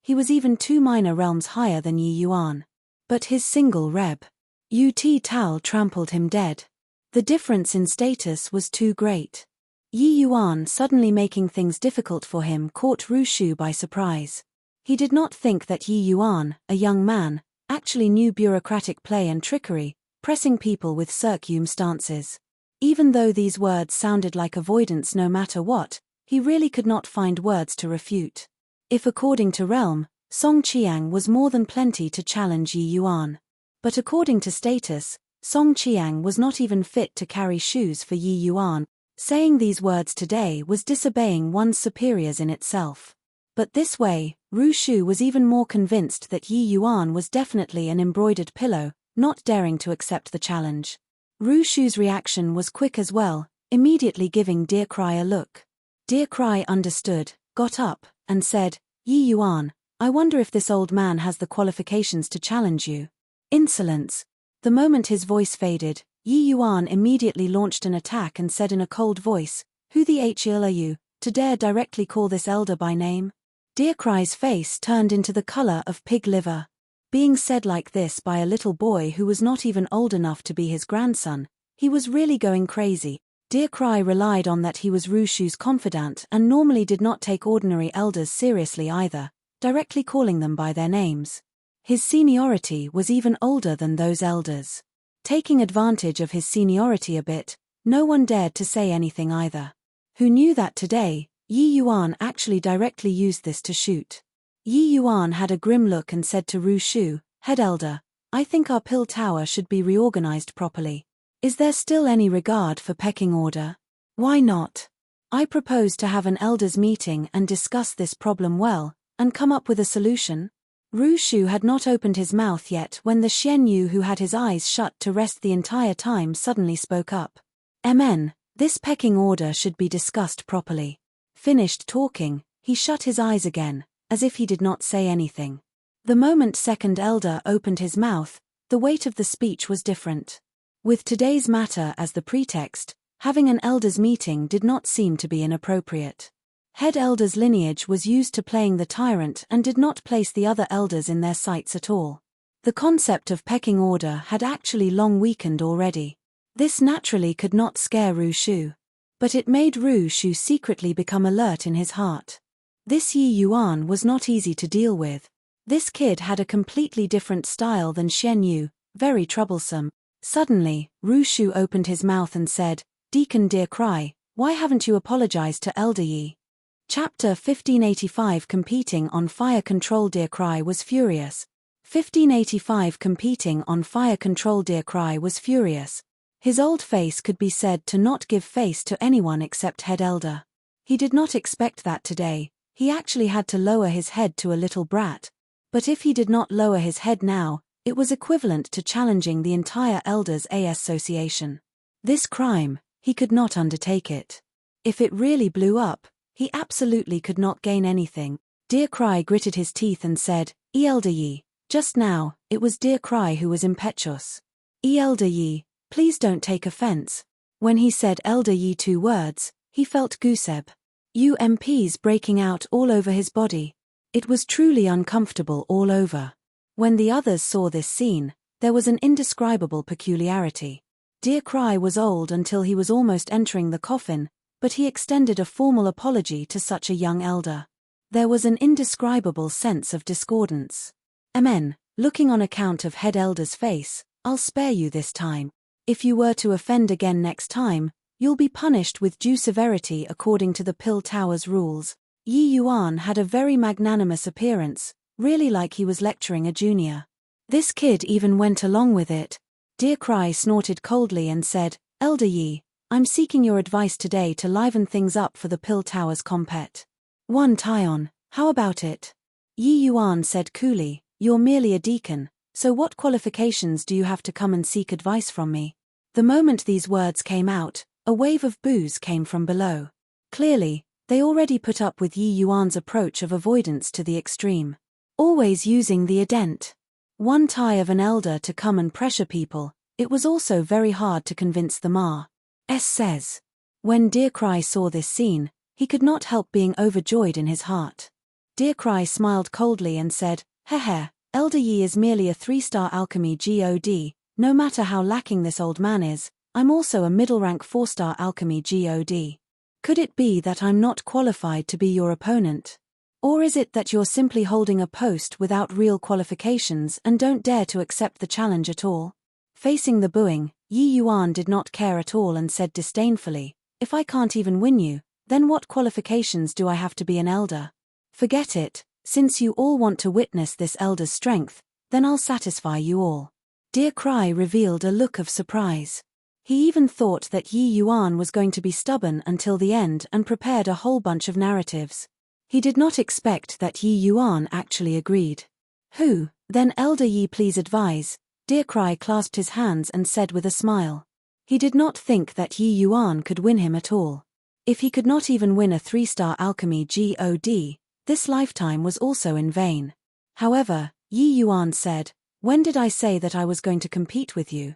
S1: he was even 2 minor realms higher than Yi Yuan. But his single Reb. Ut Tal trampled him dead. The difference in status was too great. Yi Yuan suddenly making things difficult for him caught Ru Shu by surprise. He did not think that Yi Yuan, a young man, actually knew bureaucratic play and trickery, pressing people with circume stances. Even though these words sounded like avoidance no matter what, he really could not find words to refute. If according to realm, Song Qiang was more than plenty to challenge Yi Yuan. But according to status, Song Qiang was not even fit to carry shoes for Yi Yuan. Saying these words today was disobeying one's superiors in itself. But this way, Ru Shu was even more convinced that Yi Yuan was definitely an embroidered pillow, not daring to accept the challenge. Ru Shu's reaction was quick as well, immediately giving Dear Cry a look. Dear Cry understood, got up, and said, Yi Yuan, I wonder if this old man has the qualifications to challenge you. Insolence. The moment his voice faded, Yi Yuan immediately launched an attack and said in a cold voice, Who the hell are you, to dare directly call this elder by name? Dear Cry's face turned into the color of pig liver. Being said like this by a little boy who was not even old enough to be his grandson, he was really going crazy. Dear Cry relied on that he was Ru Shu's confidant and normally did not take ordinary elders seriously either, directly calling them by their names. His seniority was even older than those elders. Taking advantage of his seniority a bit, no one dared to say anything either. Who knew that today, Yi Yuan actually directly used this to shoot. Yi Yuan had a grim look and said to Ru Shu, Head elder, I think our pill tower should be reorganized properly. Is there still any regard for pecking order? Why not? I propose to have an elders meeting and discuss this problem well, and come up with a solution. Ru Shu had not opened his mouth yet when the Xian Yu who had his eyes shut to rest the entire time suddenly spoke up. MN, this pecking order should be discussed properly. Finished talking, he shut his eyes again, as if he did not say anything. The moment second elder opened his mouth, the weight of the speech was different. With today's matter as the pretext, having an elders meeting did not seem to be inappropriate. Head elder's lineage was used to playing the tyrant and did not place the other elders in their sights at all. The concept of pecking order had actually long weakened already. This naturally could not scare Ru Shu. But it made Ru Shu secretly become alert in his heart. This Yi Yuan was not easy to deal with. This kid had a completely different style than Xian Yu, very troublesome. Suddenly, Ru Shu opened his mouth and said, Deacon Dear Cry, why haven't you apologized to Elder Yi? Chapter 1585 Competing on Fire Control. Dear Cry was furious. 1585 Competing on Fire Control. Dear Cry was furious. His old face could be said to not give face to anyone except Head Elder. He did not expect that today. He actually had to lower his head to a little brat. But if he did not lower his head now, it was equivalent to challenging the entire Elders Association. This crime, he could not undertake it. If it really blew up, he absolutely could not gain anything. Dear Cry gritted his teeth and said, Elder Yi, just now, it was Dear Cry who was impetuous. Elder Yi, please don't take offense. When he said Elder Yi 2 words, he felt goosebumps. UMPs breaking out all over his body. It was truly uncomfortable all over. When the others saw this scene, there was an indescribable peculiarity. Dear Cry was old until he was almost entering the coffin, but he extended a formal apology to such a young elder. There was an indescribable sense of discordance. Amen, looking on account of Head Elder's face, I'll spare you this time. If you were to offend again next time, you'll be punished with due severity according to the Pill Tower's rules. Yi Yuan had a very magnanimous appearance, really like he was lecturing a junior. This kid even went along with it. Dear Cry snorted coldly and said, Elder Yi, I'm seeking your advice today to liven things up for the Pill Tower's compet. One Tyon, how about it? Yi Yuan said coolly, you're merely a deacon, so what qualifications do you have to come and seek advice from me? The moment these words came out, a wave of boos came from below. Clearly, they already put up with Yi Yuan's approach of avoidance to the extreme. Always using the ident. One tie of an elder to come and pressure people, it was also very hard to convince the Ma. Says. When Dear Cry saw this scene, he could not help being overjoyed in his heart. Dear Cry smiled coldly and said, Heh, Elder Yi is merely a 3-star alchemy god, no matter how lacking this old man is, I'm also a middle-rank 4-star alchemy god. Could it be that I'm not qualified to be your opponent? Or is it that you're simply holding a post without real qualifications and don't dare to accept the challenge at all? Facing the booing, Yi Yuan did not care at all and said disdainfully, if I can't even win you, then what qualifications do I have to be an elder? Forget it, since you all want to witness this elder's strength, then I'll satisfy you all. Dear Cry revealed a look of surprise. He even thought that Yi Yuan was going to be stubborn until the end and prepared a whole bunch of narratives. He did not expect that Yi Yuan actually agreed. Who, then Elder Yi, please advise? Dear Cry clasped his hands and said with a smile. He did not think that Yi Yuan could win him at all. If he could not even win a 3-star alchemy god, this lifetime was also in vain. However, Yi Yuan said, "When did I say that I was going to compete with you?"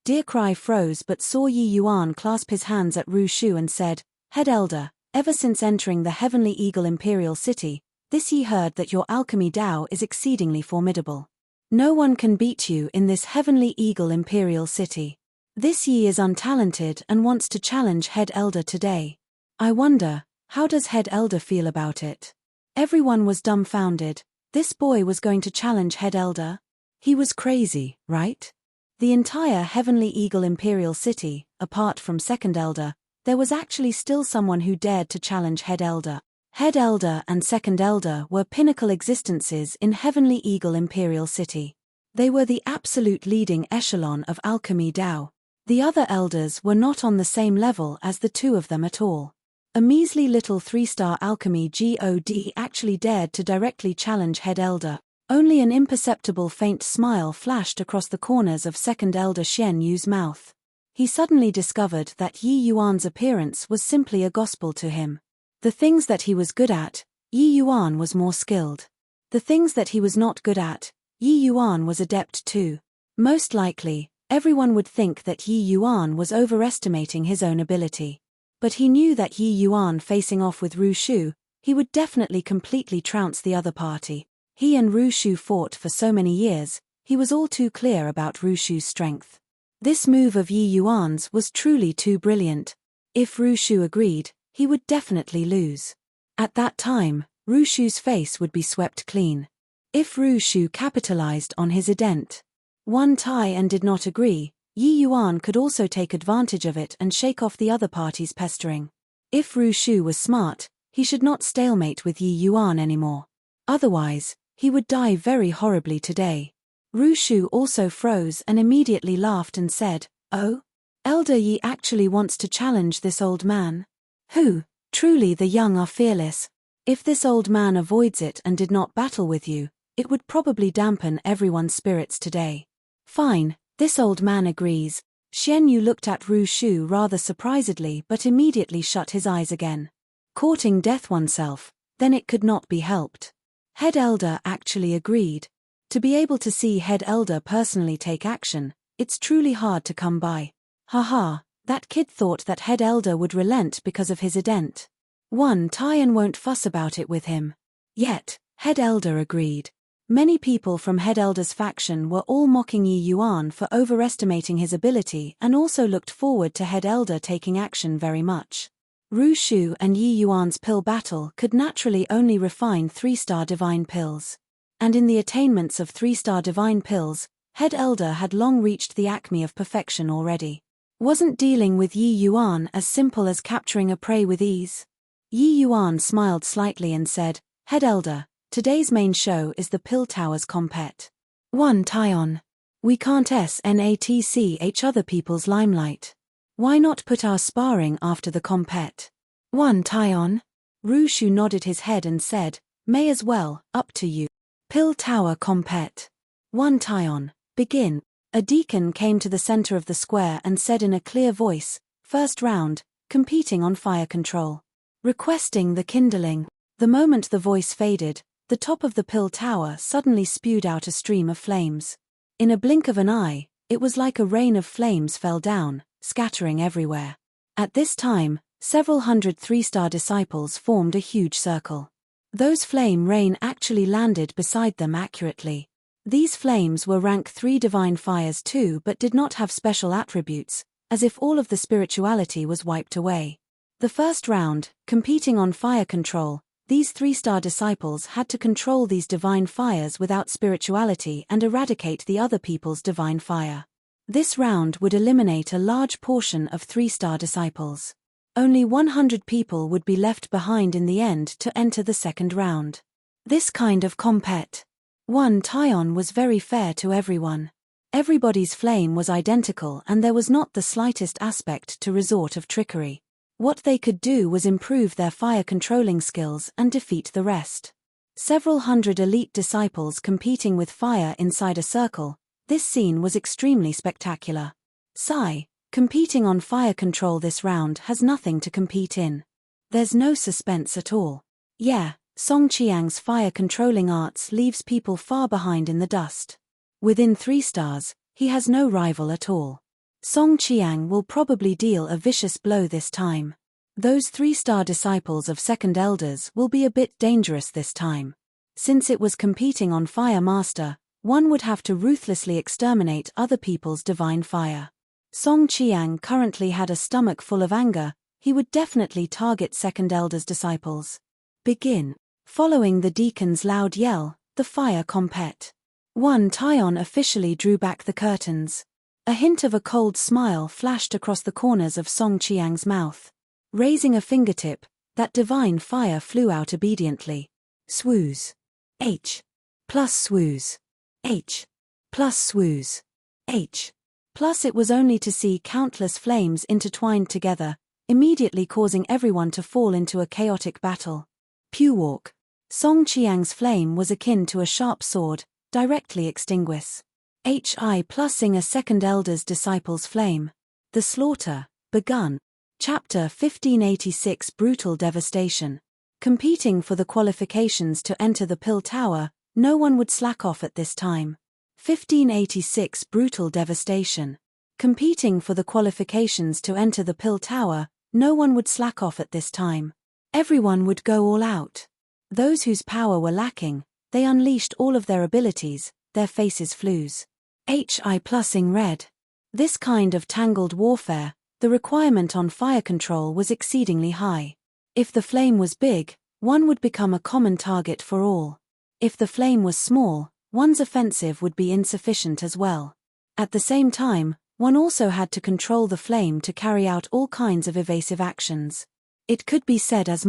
S1: Dear Cry froze but saw Yi Yuan clasp his hands at Ru Shu and said, "Head Elder, ever since entering the Heavenly Eagle Imperial City, this Yi heard that your alchemy Dao is exceedingly formidable. No one can beat you in this Heavenly Eagle Imperial City. This Yi is untalented and wants to challenge Head Elder today. I wonder, how does Head Elder feel about it?" Everyone was dumbfounded. This boy was going to challenge Head Elder? He was crazy, right? The entire Heavenly Eagle Imperial City, apart from Second Elder, there was actually still someone who dared to challenge Head Elder. Head Elder and Second Elder were pinnacle existences in Heavenly Eagle Imperial City. They were the absolute leading echelon of alchemy Dao. The other elders were not on the same level as the two of them at all. A measly little 3-star alchemy god actually dared to directly challenge Head Elder. Only an imperceptible faint smile flashed across the corners of Second Elder Xian Yu's mouth. He suddenly discovered that Yi Yuan's appearance was simply a gospel to him. The things that he was good at, Yi Yuan was more skilled. The things that he was not good at, Yi Yuan was adept too. Most likely, everyone would think that Yi Yuan was overestimating his own ability. But he knew that Yi Yuan facing off with Ru Shu, he would definitely completely trounce the other party. He and Ru Shu fought for so many years, he was all too clear about Ru Shu's strength. This move of Yi Yuan's was truly too brilliant. If Ru Shu agreed, he would definitely lose. At that time, Ru Shu's face would be swept clean. If Ru Shu capitalized on his ident. One Tai and did not agree, Yi Yuan could also take advantage of it and shake off the other party's pestering. If Ru Shu was smart, he should not stalemate with Yi Yuan anymore. Otherwise, he would die very horribly today. Ru Shu also froze and immediately laughed and said, "Oh? Elder Yi actually wants to challenge this old man? Who? Truly the young are fearless. If this old man avoids it and did not battle with you, it would probably dampen everyone's spirits today." Fine, this old man agrees. Xian Yu looked at Ru Shu rather surprisedly but immediately shut his eyes again. Courting death oneself, then it could not be helped. Head Elder actually agreed. To be able to see Head Elder personally take action, it's truly hard to come by. Haha, that kid thought that Head Elder would relent because of his ident. One Taiyan won't fuss about it with him. Yet, Head Elder agreed. Many people from Head Elder's faction were all mocking Yi Yuan for overestimating his ability and also looked forward to Head Elder taking action very much. Ru Shu and Yi Yuan's pill battle could naturally only refine 3-star divine pills. And in the attainments of 3-star divine pills, Head Elder had long reached the acme of perfection already. Wasn't dealing with Yi Yuan as simple as capturing a prey with ease? Yi Yuan smiled slightly and said, "Head Elder, today's main show is the Pill Towers compet. One Taion. We can't snatch other people's limelight. Why not put our sparring after the compet? One Taion?" Ru Shu nodded his head and said, "May as well, up to you. Pill Tower compet. One Taion, begin." A deacon came to the center of the square and said in a clear voice, "First round, competing on fire control. Requesting the kindling." The moment the voice faded, the top of the pill tower suddenly spewed out a stream of flames. In a blink of an eye, it was like a rain of flames fell down, scattering everywhere. At this time, several hundred 3-star disciples formed a huge circle. Those flame rain actually landed beside them accurately. These flames were rank 3 divine fires too but did not have special attributes, as if all of the spirituality was wiped away. The first round, competing on fire control, these 3-star disciples had to control these divine fires without spirituality and eradicate the other people's divine fire. This round would eliminate a large portion of 3-star disciples. Only 100 people would be left behind in the end to enter the second round. This kind of compet. One Taion was very fair to everyone. Everybody's flame was identical and there was not the slightest aspect to resort of trickery. What they could do was improve their fire controlling skills and defeat the rest. Several hundred elite disciples competing with fire inside a circle, this scene was extremely spectacular. Sigh, competing on fire control this round has nothing to compete in. There's no suspense at all. Yeah, Song Qiang's fire controlling arts leaves people far behind in the dust. Within 3 stars, he has no rival at all. Song Qiang will probably deal a vicious blow this time. Those 3-star disciples of second elders will be a bit dangerous this time. Since it was competing on Fire Master, one would have to ruthlessly exterminate other people's divine fire. Song Qiang currently had a stomach full of anger, he would definitely target second elders' disciples. Begin. Following the deacon's loud yell, the fire compet. Taion officially drew back the curtains. A hint of a cold smile flashed across the corners of Song Qiang's mouth. Raising a fingertip, that divine fire flew out obediently. Swooze. H. Plus swooze. H. Plus swooze. H. Plus it was only to see countless flames intertwined together, immediately causing everyone to fall into a chaotic battle. Pewalk. Song Qiang's flame was akin to a sharp sword, directly extinguish. HI plusing a second elder's disciple's flame. The slaughter, begun. Chapter 1586 Brutal Devastation. Competing for the qualifications to enter the Pill Tower, no one would slack off at this time. 1586 Brutal Devastation. Competing for the qualifications to enter the Pill Tower, no one would slack off at this time. Everyone would go all out. Those whose power were lacking, they unleashed all of their abilities, their faces flues. HI plusing red. This kind of tangled warfare, the requirement on fire control was exceedingly high. If the flame was big, one would become a common target for all. If the flame was small, one's offensive would be insufficient as well. At the same time, one also had to control the flame to carry out all kinds of evasive actions. It could be said as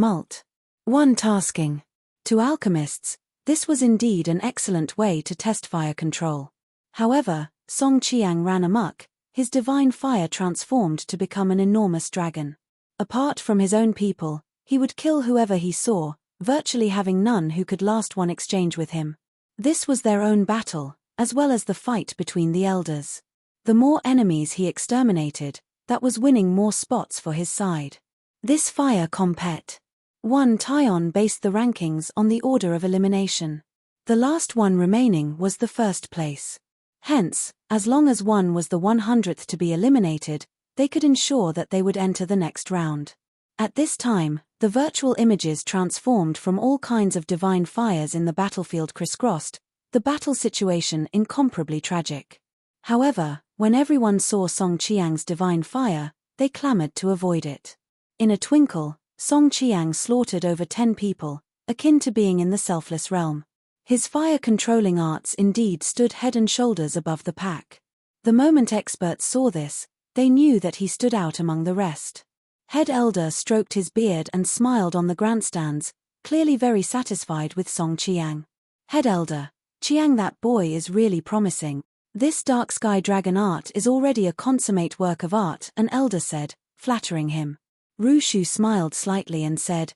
S1: one tasking. To alchemists, this was indeed an excellent way to test fire control. However, Song Qiang ran amok. His divine fire transformed to become an enormous dragon. Apart from his own people, he would kill whoever he saw, virtually having none who could last one exchange with him. This was their own battle, as well as the fight between the elders. The more enemies he exterminated, that was winning more spots for his side. This fire compet. Taion based the rankings on the order of elimination. The last one remaining was the first place. Hence, as long as one was the 100th to be eliminated, they could ensure that they would enter the next round. At this time, the virtual images transformed from all kinds of divine fires in the battlefield crisscrossed, the battle situation incomparably tragic. However, when everyone saw Song Qiang's divine fire, they clamored to avoid it. In a twinkle, Song Qiang slaughtered over 10 people, akin to being in the selfless realm. His fire-controlling arts indeed stood head and shoulders above the pack. The moment experts saw this, they knew that he stood out among the rest. Head Elder stroked his beard and smiled on the grandstands, clearly very satisfied with Song Qiang. Head Elder, Qiang, that boy is really promising. This dark sky dragon art is already a consummate work of art, an elder said, flattering him. Rushu smiled slightly and said,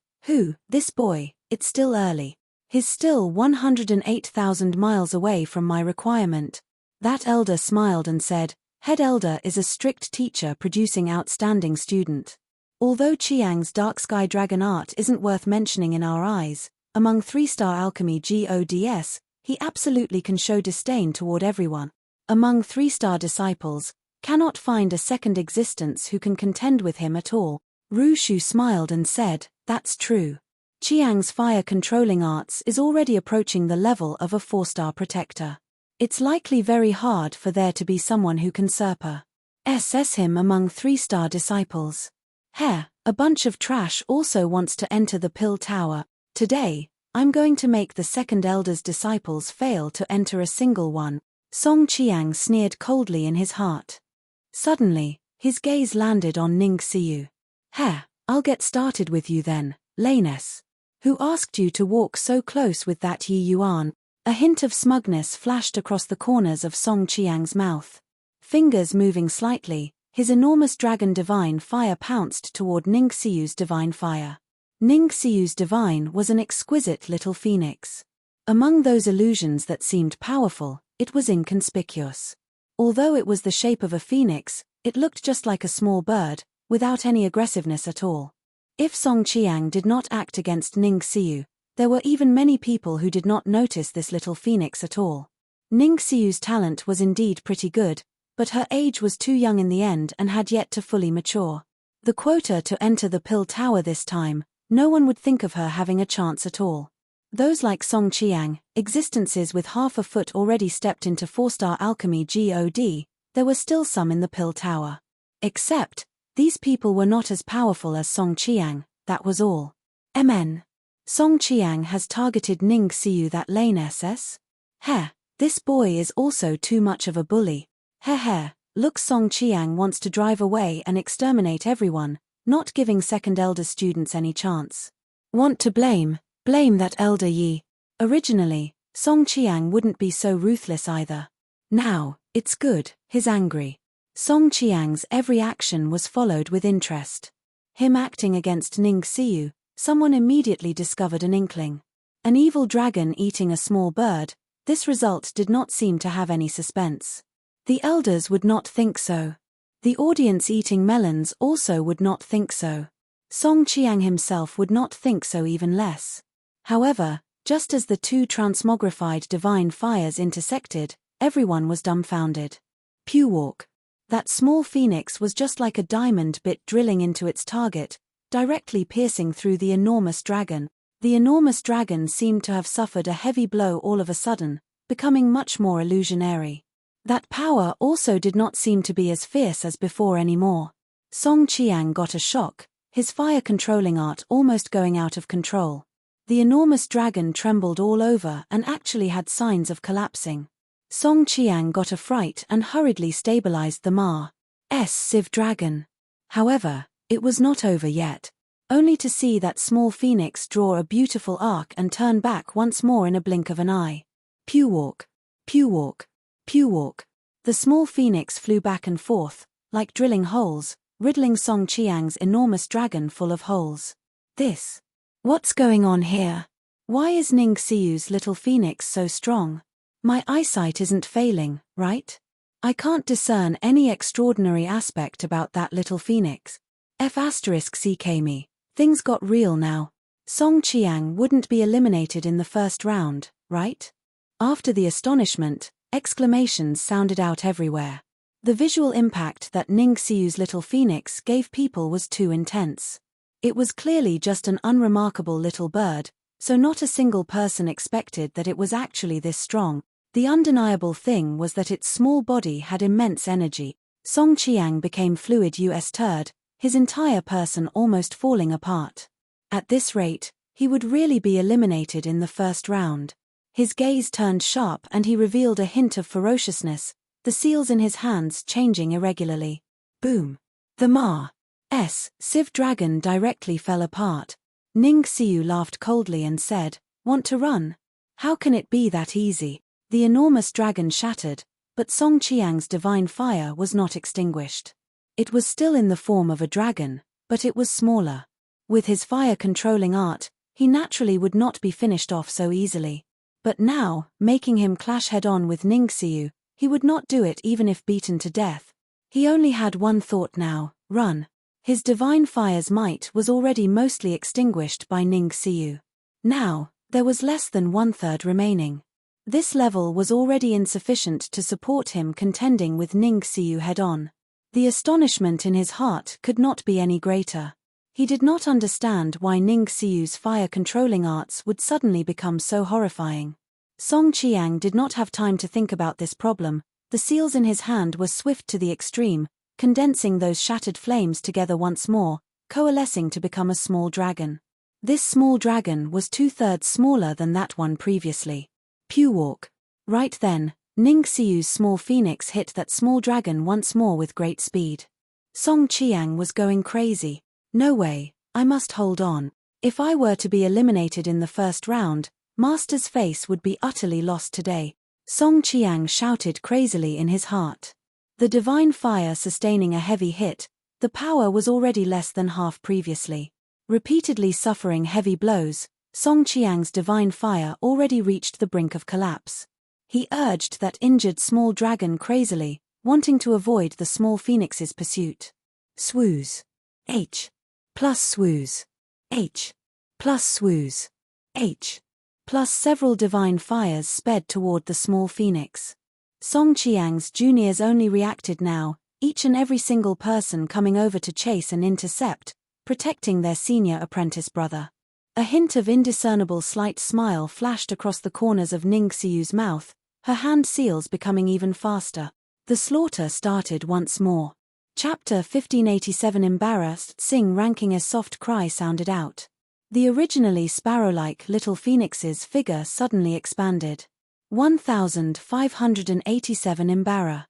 S1: this boy, it's still early. He's still 108,000 miles away from my requirement. That elder smiled and said, Head Elder is a strict teacher producing outstanding student. Although Qiang's dark sky dragon art isn't worth mentioning in our eyes, among 3-star alchemy gods, he absolutely can show disdain toward everyone. Among 3-star disciples, cannot find a second existence who can contend with him at all. Rushu smiled and said, that's true. Qiang's fire-controlling arts is already approaching the level of a 4-star protector. It's likely very hard for there to be someone who can surpass him among 3-star disciples. A bunch of trash also wants to enter the Pill Tower. Today, I'm going to make the second elder's disciples fail to enter a single one. Song Qiang sneered coldly in his heart. Suddenly, his gaze landed on Ning Xiu. I'll get started with you then, Lanus. Who asked you to walk so close with that Yi Yuan? A hint of smugness flashed across the corners of Song Qiang's mouth. Fingers moving slightly, his enormous dragon divine fire pounced toward Ning Xiyu's divine fire. Ning Xiyu's divine was an exquisite little phoenix. Among those illusions that seemed powerful, it was inconspicuous. Although it was the shape of a phoenix, it looked just like a small bird, without any aggressiveness at all. If Song Qiang did not act against Ning Xiyu, there were even many people who did not notice this little phoenix at all. Ning Xiyu's talent was indeed pretty good, but her age was too young in the end and had yet to fully mature. The quota to enter the Pill Tower this time, no one would think of her having a chance at all. Those like Song Qiang, existences with half a foot already stepped into 4-star alchemy God, there were still some in the Pill Tower. Except, these people were not as powerful as Song Qiang, that was all. MN. Song Qiang has targeted Ning Xiyu that lane SS? Heh, this boy is also too much of a bully. Heh, looks Song Qiang wants to drive away and exterminate everyone, not giving second elder students any chance. Want to blame that elder Yi. Originally, Song Qiang wouldn't be so ruthless either. Now, it's good, he's angry. Song Qiang's every action was followed with interest. Him acting against Ning Xiyu, someone immediately discovered an inkling. An evil dragon eating a small bird, this result did not seem to have any suspense. The elders would not think so. The audience eating melons also would not think so. Song Qiang himself would not think so even less. However, just as the two transmogrified divine fires intersected, everyone was dumbfounded. Pewalk. That small phoenix was just like a diamond bit drilling into its target, directly piercing through the enormous dragon. The enormous dragon seemed to have suffered a heavy blow all of a sudden, becoming much more illusionary. That power also did not seem to be as fierce as before anymore. Song Qiang got a shock, his fire-controlling art almost going out of control. The enormous dragon trembled all over and actually had signs of collapsing. Song Qiang got a fright and hurriedly stabilized the Ma's Civ dragon. However, it was not over yet. Only to see that small phoenix draw a beautiful arc and turn back once more in a blink of an eye. Pewalk. Pewalk. Pewalk. The small phoenix flew back and forth, like drilling holes, riddling Song Qiang's enormous dragon full of holes. What's going on here? Why is Ning Xiyu's little phoenix so strong? My eyesight isn't failing, right? I can't discern any extraordinary aspect about that little phoenix. F***ck me. Things got real now. Song Qiang wouldn't be eliminated in the first round, right? After the astonishment, exclamations sounded out everywhere. The visual impact that Ning Xiyu's little phoenix gave people was too intense. It was clearly just an unremarkable little bird, so not a single person expected that it was actually this strong. The undeniable thing was that its small body had immense energy. Song Qiang became fluid US turd, his entire person almost falling apart. At this rate, he would really be eliminated in the first round. His gaze turned sharp and he revealed a hint of ferociousness, the seals in his hands changing irregularly. Boom! The Ma's Civ dragon directly fell apart. Ning Xiyu laughed coldly and said, "Want to run? How can it be that easy?" The enormous dragon shattered, but Song Qiang's divine fire was not extinguished. It was still in the form of a dragon, but it was smaller. With his fire-controlling art, he naturally would not be finished off so easily. But now, making him clash head-on with Ning Xiyu, he would not do it even if beaten to death. He only had one thought now: run. His divine fire's might was already mostly extinguished by Ning Xiyu. Now, there was less than 1/3 remaining. This level was already insufficient to support him contending with Ning Xiyu head-on. The astonishment in his heart could not be any greater. He did not understand why Ning Xiyu's fire-controlling arts would suddenly become so horrifying. Song Qiang did not have time to think about this problem. The seals in his hand were swift to the extreme, condensing those shattered flames together once more, coalescing to become a small dragon. This small dragon was 2/3 smaller than that one previously. Pewalk. Right then, Ning Xiyu's small phoenix hit that small dragon once more with great speed. Song Qiang was going crazy. No way, I must hold on. If I were to be eliminated in the first round, Master's face would be utterly lost today, Song Qiang shouted crazily in his heart. The divine fire sustaining a heavy hit, the power was already less than half previously. Repeatedly suffering heavy blows, Song Qiang's divine fire already reached the brink of collapse. He urged that injured small dragon crazily, wanting to avoid the small phoenix's pursuit. Swooze. H. Plus swooze. H. Plus swooze. H. Plus several divine fires sped toward the small phoenix. Song Qiang's juniors only reacted now, each and every single person coming over to chase and intercept, protecting their senior apprentice brother. A hint of indiscernible slight smile flashed across the corners of Ning Xiyu's mouth, her hand seals becoming even faster. The slaughter started once more. Chapter 1587. Embarrassed, Sing ranking a soft cry sounded out. The originally sparrow-like little phoenix's figure suddenly expanded. 1587. Embarrassed.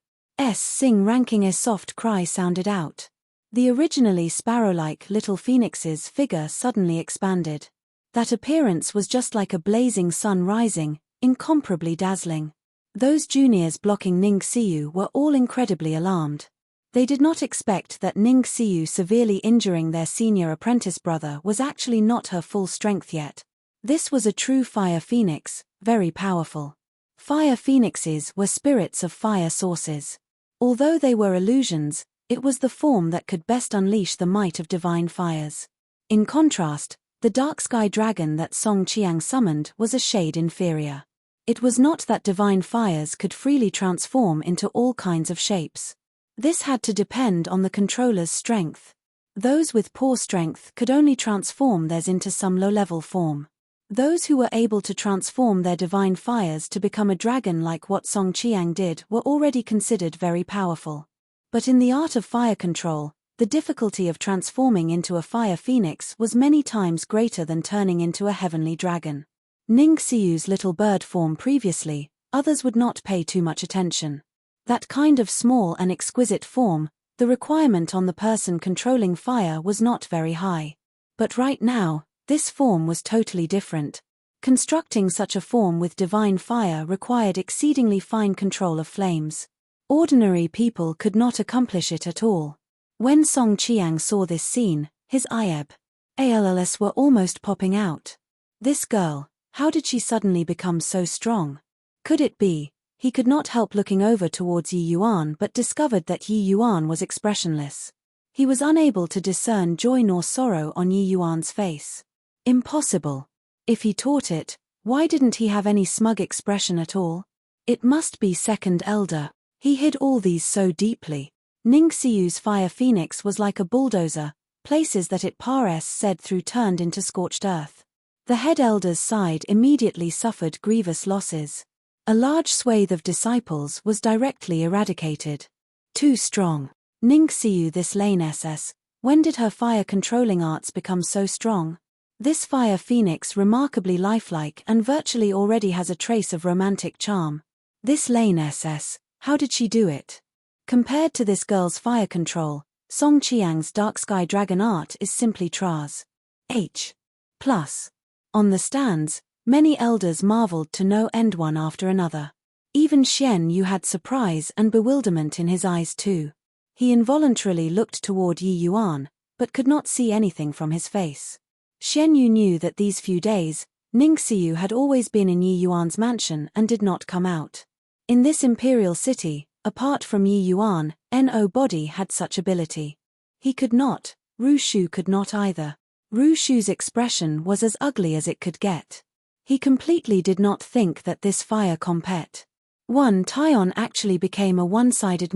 S1: Sing ranking a soft cry sounded out. The originally sparrow-like little phoenix's figure suddenly expanded. That appearance was just like a blazing sun rising, incomparably dazzling. Those juniors blocking Ning Xiyu were all incredibly alarmed. They did not expect that Ning Xiyu severely injuring their senior apprentice brother was actually not her full strength yet. This was a true fire phoenix, very powerful. Fire phoenixes were spirits of fire sources. Although they were illusions, it was the form that could best unleash the might of divine fires. In contrast, the dark sky dragon that Song Qiang summoned was a shade inferior. It was not that divine fires could freely transform into all kinds of shapes. This had to depend on the controller's strength. Those with poor strength could only transform theirs into some low-level form. Those who were able to transform their divine fires to become a dragon like what Song Qiang did were already considered very powerful. But in the art of fire control, the difficulty of transforming into a fire phoenix was many times greater than turning into a heavenly dragon. Ning Xiyu's little bird form previously, others would not pay too much attention. That kind of small and exquisite form, the requirement on the person controlling fire was not very high. But right now, this form was totally different. Constructing such a form with divine fire required exceedingly fine control of flames. Ordinary people could not accomplish it at all. When Song Qiang saw this scene, his eyeballs were almost popping out. This girl, how did she suddenly become so strong? Could it be? He could not help looking over towards Yi Yuan but discovered that Yi Yuan was expressionless. He was unable to discern joy nor sorrow on Yi Yuan's face. Impossible. If he taught it, why didn't he have any smug expression at all? It must be second elder. He hid all these so deeply. Ning Xiyu's fire phoenix was like a bulldozer, places that it said through turned into scorched earth. The head elder's side immediately suffered grievous losses. A large swathe of disciples was directly eradicated. Too strong. Ning Xiyu this lane SS, when did her fire controlling arts become so strong? This fire phoenix remarkably lifelike and virtually already has a trace of romantic charm. This lane SS, how did she do it? Compared to this girl's fire control, Song Qiang's dark sky dragon art is simply Traz. H. Plus. On the stands, many elders marveled to no end one after another. Even Xian Yu had surprise and bewilderment in his eyes too. He involuntarily looked toward Yi Yuan, but could not see anything from his face. Xian Yu knew that these few days, Ning Xiyu had always been in Yi Yuan's mansion and did not come out. In this imperial city, apart from Yi Yuan, nobody had such ability. He could not, Ru Shu could not either. Ru Shu's expression was as ugly as it could get. He completely did not think that this fire compet. One Taion actually became a one-sided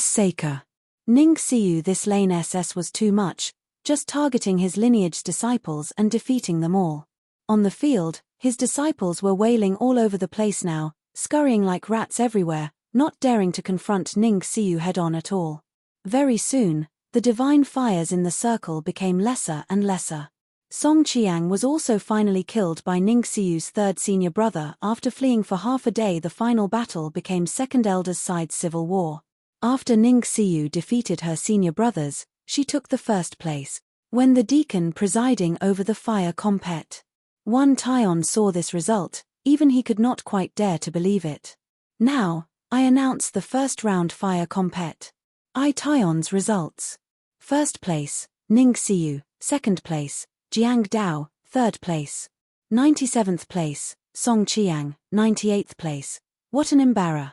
S1: Saker. Ning Xiyu this lane SS was too much, just targeting his lineage's disciples and defeating them all. On the field, his disciples were wailing all over the place now, scurrying like rats everywhere, not daring to confront Ning Xiyu head-on at all. Very soon, the divine fires in the circle became lesser and lesser. Song Qiang was also finally killed by Ning Xiyu's third senior brother after fleeing for half a day. The final battle became second elder's side's civil war. After Ning Xiyu defeated her senior brothers, she took the first place. When the deacon presiding over the fire compet. One Taion saw this result, even he could not quite dare to believe it. Now, I announce the first round fire compet. I Taion's results. First place, Ning Xiu. Second place, Jiang Dao. Third place. 97th place, Song Qiang. 98th place. What an embarrass.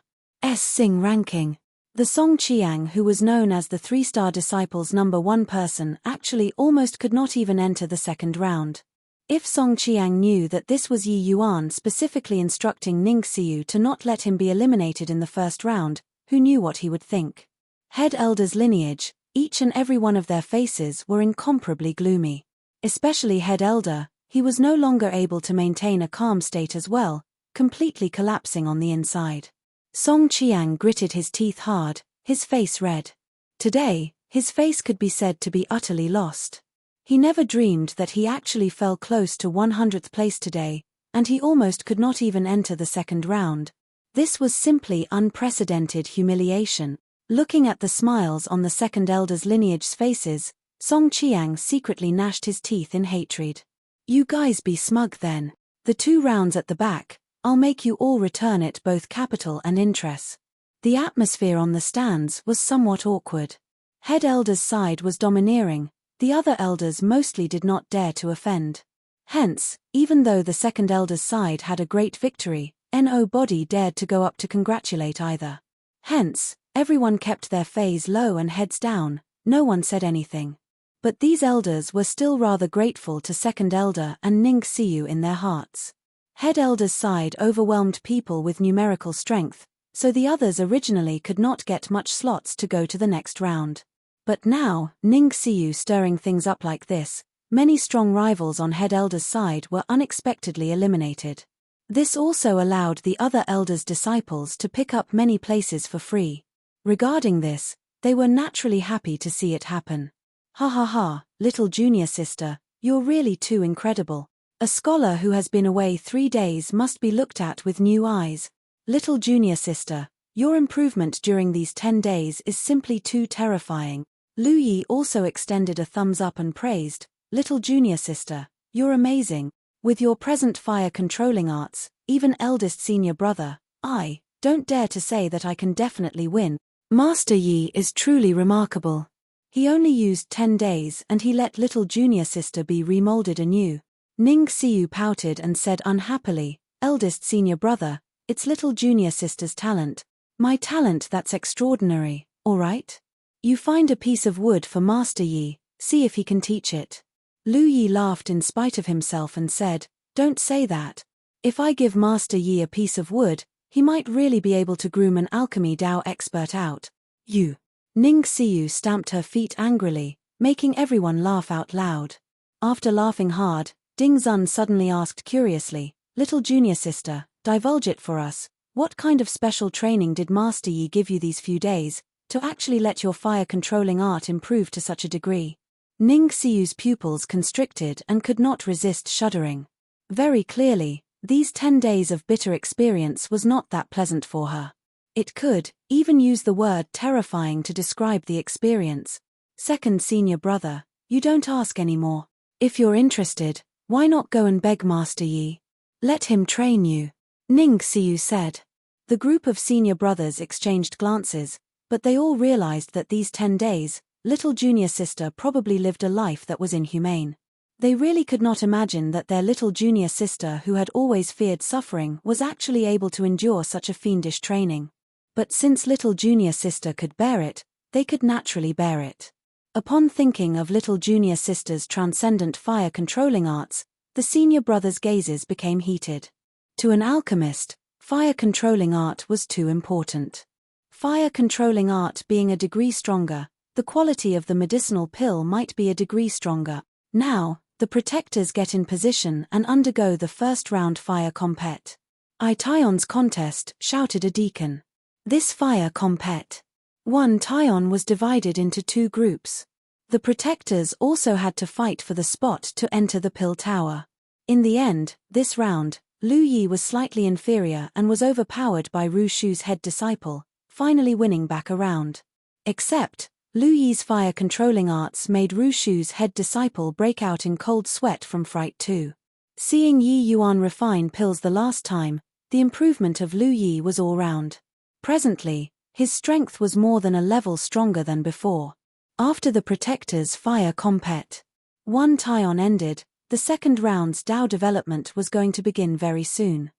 S1: Sing ranking. The Song Qiang, who was known as the 3-star disciples' #1 person, actually almost could not even enter the second round. If Song Qiang knew that this was Yi Yuan specifically instructing Ning Xiu to not let him be eliminated in the first round, who knew what he would think? Head Elder's lineage, each and every one of their faces were incomparably gloomy. Especially Head Elder, he was no longer able to maintain a calm state as well, completely collapsing on the inside. Song Qiang gritted his teeth hard, his face red. Today, his face could be said to be utterly lost. He never dreamed that he actually fell close to 100th place today, and he almost could not even enter the second round. This was simply unprecedented humiliation. Looking at the smiles on the second Elder's lineage's faces, Song Qiang secretly gnashed his teeth in hatred. You guys be smug then. The 2 rounds at the back, I'll make you all return it both capital and interest. The atmosphere on the stands was somewhat awkward. Head Elder's side was domineering, the other elders mostly did not dare to offend. Hence, even though the second Elder's side had a great victory, nobody dared to go up to congratulate either. Hence, everyone kept their face low and heads down, no one said anything. But these elders were still rather grateful to second Elder and Ning Xiu in their hearts. Head Elder's side overwhelmed people with numerical strength, so the others originally could not get much slots to go to the next round. But now, Ning Xiu stirring things up like this, many strong rivals on Head Elder's side were unexpectedly eliminated. This also allowed the other elders' disciples to pick up many places for free. Regarding this, they were naturally happy to see it happen. Ha ha ha, little junior sister, you're really too incredible. A scholar who has been away 3 days must be looked at with new eyes. Little junior sister, your improvement during these 10 days is simply too terrifying. Lu Yi also extended a thumbs up and praised, little junior sister, you're amazing. With your present fire controlling arts, even eldest senior brother, I don't dare to say that I can definitely win. Master Yi is truly remarkable. He only used 10 days and he let little junior sister be remolded anew. Ning Xiu pouted and said unhappily, eldest senior brother, it's little junior sister's talent. My talent that's extraordinary, alright? You find a piece of wood for Master Yi, see if he can teach it. Lu Yi laughed in spite of himself and said, don't say that. If I give Master Yi a piece of wood, he might really be able to groom an alchemy Dao expert out. You. Ning Xiu stamped her feet angrily, making everyone laugh out loud. After laughing hard, Ding Zun suddenly asked curiously, little junior sister, divulge it for us, what kind of special training did Master Yi give you these few days, to actually let your fire controlling art improve to such a degree? Ning Xiu's pupils constricted and could not resist shuddering. Very clearly, these 10 days of bitter experience was not that pleasant for her. It could even use the word terrifying to describe the experience. Second senior brother, you don't ask anymore. If you're interested, why not go and beg Master Yi? Let him train you. Ning Xiu said. The group of senior brothers exchanged glances, but they all realized that these 10 days, little junior sister probably lived a life that was inhumane. They really could not imagine that their little junior sister who had always feared suffering was actually able to endure such a fiendish training. But since little junior sister could bear it, they could naturally bear it. Upon thinking of little junior sister's transcendent fire controlling arts, the senior brothers' gazes became heated. To an alchemist, fire controlling art was too important. Fire controlling art being a degree stronger, the quality of the medicinal pill might be a degree stronger. Now, the protectors get in position and undergo the first round fire compet. Taion's contest, shouted a deacon. This fire compet. One Taion was divided into 2 groups. The protectors also had to fight for the spot to enter the pill tower. In the end, this round, Lu Yi was slightly inferior and was overpowered by Ru Shu's head disciple, finally winning back a round. Except, Lu Yi's fire controlling arts made Ru Shu's head disciple break out in cold sweat from fright too. Seeing Yi Yuan refine pills the last time, the improvement of Lu Yi was all round. Presently, his strength was more than a level stronger than before. After the Protector's fire compet 1 Taion ended, the second round's Dao development was going to begin very soon.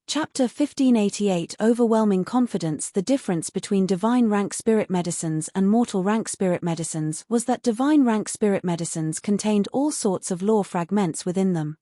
S1: Chapter 1588 Overwhelming Confidence. The difference between divine rank spirit medicines and mortal rank spirit medicines was that divine rank spirit medicines contained all sorts of law fragments within them.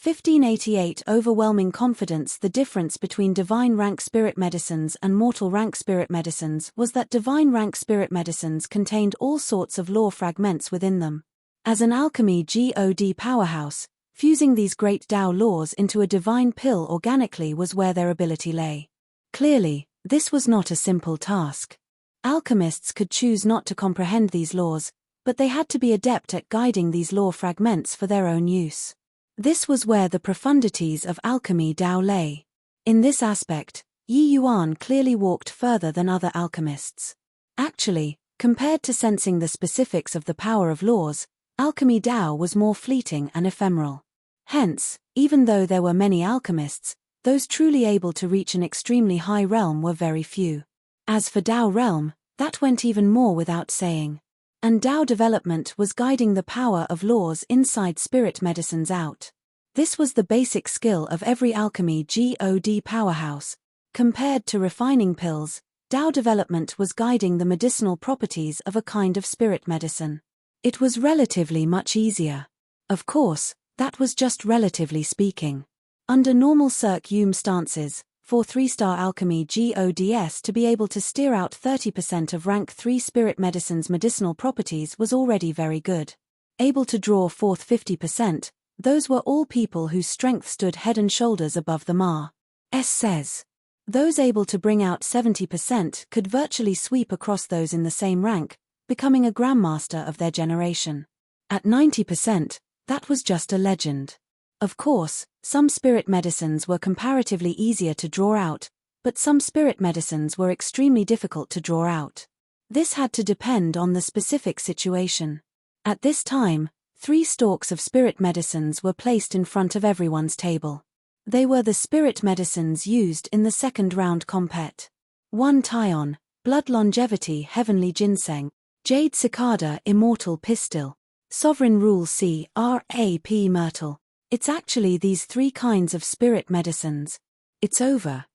S1: 1588 Overwhelming Confidence. The difference between divine rank spirit medicines and mortal rank spirit medicines was that divine rank spirit medicines contained all sorts of law fragments within them. As an alchemy god powerhouse, fusing these great Tao laws into a divine pill organically was where their ability lay. Clearly, this was not a simple task. Alchemists could choose not to comprehend these laws, but they had to be adept at guiding these law fragments for their own use. This was where the profundities of alchemy Tao lay. In this aspect, Yi Yuan clearly walked further than other alchemists. Actually, compared to sensing the specifics of the power of laws, alchemy Tao was more fleeting and ephemeral. Hence, even though there were many alchemists, those truly able to reach an extremely high realm were very few. As for Tao realm, that went even more without saying. And Tao development was guiding the power of laws inside spirit medicines out. This was the basic skill of every alchemy god powerhouse. Compared to refining pills, Tao development was guiding the medicinal properties of a kind of spirit medicine. It was relatively much easier. Of course, that was just relatively speaking. Under normal circumstances, for 3-star alchemy gods to be able to steer out 30% of rank 3 spirit medicine's medicinal properties was already very good. Able to draw forth 50%, those were all people whose strength stood head and shoulders above the Ma. S says. Those able to bring out 70% could virtually sweep across those in the same rank, becoming a grandmaster of their generation. At 90%, that was just a legend. Of course, some spirit medicines were comparatively easier to draw out, but some spirit medicines were extremely difficult to draw out. This had to depend on the specific situation. At this time, 3 stalks of spirit medicines were placed in front of everyone's table. They were the spirit medicines used in the second round compet. 1 Taion, Blood Longevity Heavenly Ginseng, Jade Cicada Immortal Pistil, Sovereign Rule CRAP Myrtle. It's actually these 3 kinds of spirit medicines. It's over.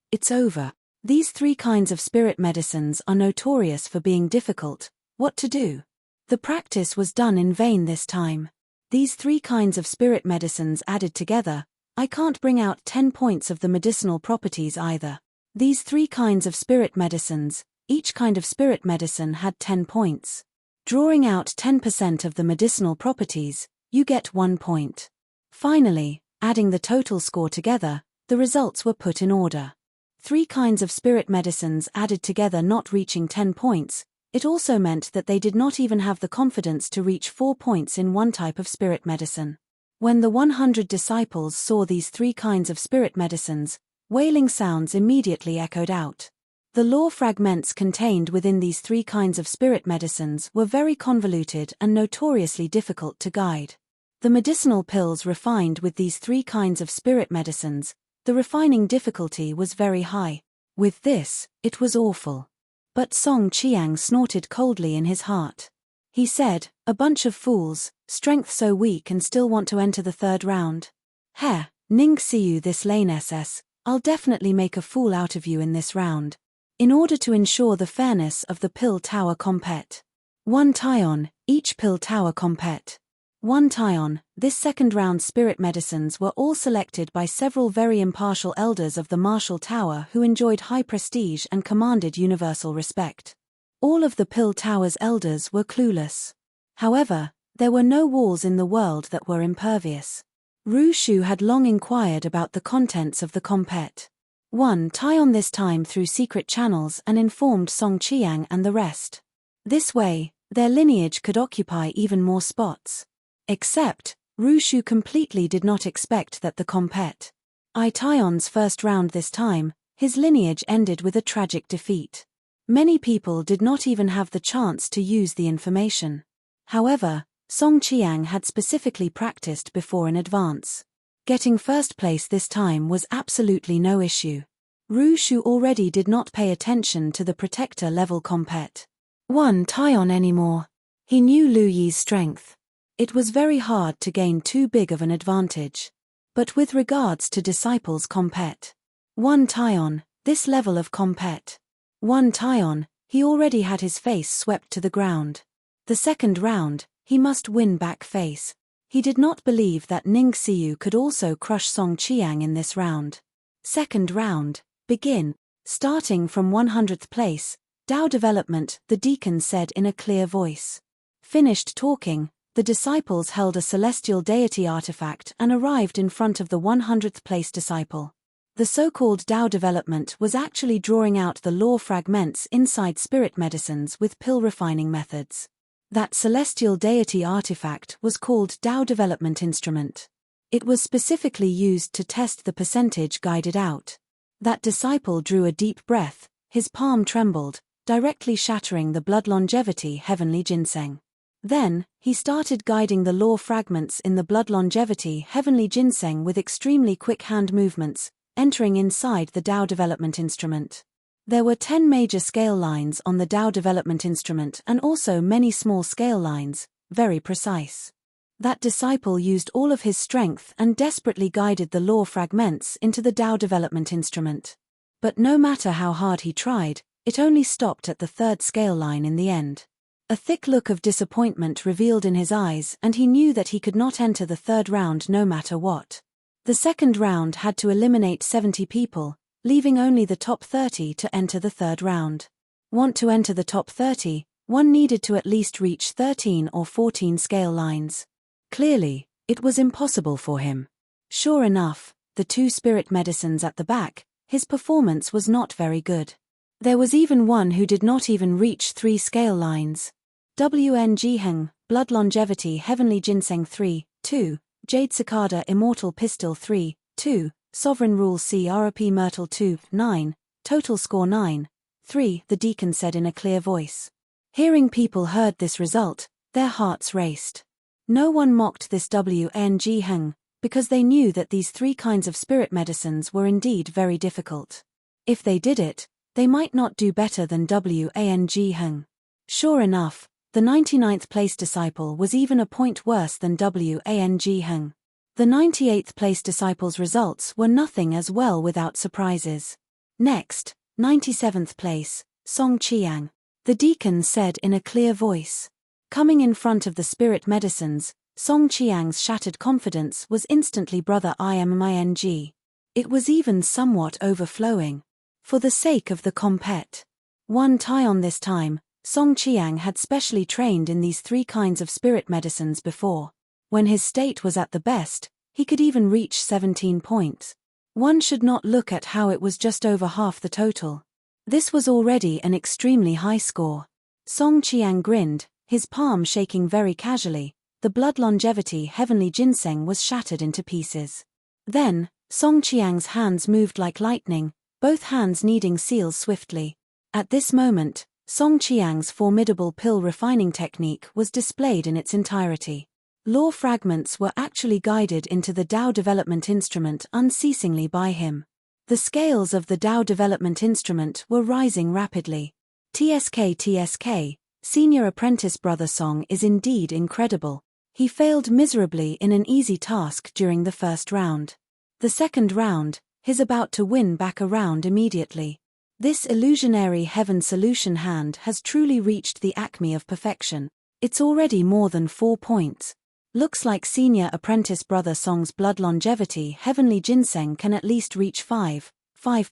S1: These 3 kinds of spirit medicines are notorious for being difficult. What to do? The practice was done in vain this time. These 3 kinds of spirit medicines added together, I can't bring out 10 points of the medicinal properties either. These 3 kinds of spirit medicines, each kind of spirit medicine had 10 points. Drawing out 10% of the medicinal properties, you get 1 point. Finally, adding the total score together, the results were put in order. 3 kinds of spirit medicines added together not reaching 10 points, it also meant that they did not even have the confidence to reach 4 points in one type of spirit medicine. When the 100 disciples saw these 3 kinds of spirit medicines, wailing sounds immediately echoed out. The law fragments contained within these 3 kinds of spirit medicines were very convoluted and notoriously difficult to guide. The medicinal pills refined with these 3 kinds of spirit medicines, the refining difficulty was very high. With this, it was awful. But Song Qiang snorted coldly in his heart. He said, "A bunch of fools, strength so weak and still want to enter the 3rd round. Heh, Ning Xiu this lane SS, I'll definitely make a fool out of you in this round. In order to ensure the fairness of the Pill Tower compet. 1 Taion, each Pill Tower compet. 1 Taion, this second round spirit medicines were all selected by several very impartial elders of the Martial Tower who enjoyed high prestige and commanded universal respect. All of the Pill Tower's elders were clueless. However, there were no walls in the world that were impervious. Ru Shu had long inquired about the contents of the compet. 1 Taion this time through secret channels and informed Song Qiang and the rest. This way, their lineage could occupy even more spots. Except, Ru Shu completely did not expect that the compet. Taion's first round this time, his lineage ended with a tragic defeat. Many people did not even have the chance to use the information. However, Song Qiang had specifically practiced before in advance. Getting first place this time was absolutely no issue. Ru Shu already did not pay attention to the protector level compet 1 Taion anymore. He knew Lu Yi's strength. It was very hard to gain too big of an advantage. But with regards to disciples compet 1 Taion, this level of compet 1 Taion, he already had his face swept to the ground. The second round, he must win back face. He did not believe that Ning Xiu could also crush Song Qiang in this round. Second round, begin. Starting from 100th place, Dao development, the deacon said in a clear voice. Finished talking, the disciples held a celestial deity artifact and arrived in front of the 100th place disciple. The so-called Dao development was actually drawing out the law fragments inside spirit medicines with pill refining methods. That celestial deity artifact was called Dao Development Instrument. It was specifically used to test the percentage guided out. That disciple drew a deep breath, his palm trembled, directly shattering the blood longevity heavenly ginseng. Then, he started guiding the law fragments in the blood longevity heavenly ginseng with extremely quick hand movements, entering inside the Dao Development Instrument. There were 10 major scale lines on the Dao Development Instrument and also many small scale lines, very precise. That disciple used all of his strength and desperately guided the law fragments into the Dao Development Instrument. But no matter how hard he tried, it only stopped at the third scale line in the end. A thick look of disappointment revealed in his eyes, and he knew that he could not enter the third round no matter what. The second round had to eliminate 70 people, leaving only the top 30 to enter the third round. Want to enter the top 30, one needed to at least reach 13 or 14 scale lines. Clearly, it was impossible for him. Sure enough, the 2 spirit medicines at the back, his performance was not very good. There was even one who did not even reach 3 scale lines. WN Jiheng, Blood Longevity Heavenly Ginseng 3, 2, Jade Cicada Immortal Pistol 3, 2, Sovereign Rule CRP Myrtle 2, 9, total score 9, 3, the deacon said in a clear voice. Hearing people heard this result, their hearts raced. No one mocked this WN Jiheng, because they knew that these 3 kinds of spirit medicines were indeed very difficult. If they did it, they might not do better than WAN Jiheng. Sure enough, the 99th place disciple was even a point worse than WAN Jiheng. The 98th place disciple's results were nothing as well without surprises. Next, 97th place, Song Qiang. The deacon said in a clear voice. Coming in front of the spirit medicines, Song Qiang's shattered confidence was instantly brother IMING. It was even somewhat overflowing. For the sake of the compet 1 Taion this time, Song Qiang had specially trained in these 3 kinds of spirit medicines before. When his state was at the best, he could even reach 17 points. One should not look at how it was just over half the total. This was already an extremely high score. Song Qiang grinned, his palm shaking very casually. The blood longevity heavenly ginseng was shattered into pieces. Then, Song Qiang's hands moved like lightning, both hands kneading seals swiftly. At this moment, Song Qiang's formidable pill refining technique was displayed in its entirety. Law fragments were actually guided into the Dao Development Instrument unceasingly by him. The scales of the Dao Development Instrument were rising rapidly. TSK, Senior Apprentice Brother Song is indeed incredible. He failed miserably in an easy task during the first round. The second round, he's about to win back a round immediately. This illusionary heaven solution hand has truly reached the acme of perfection. It's already more than 4 points. Looks like Senior Apprentice Brother Song's blood longevity heavenly ginseng can at least reach 5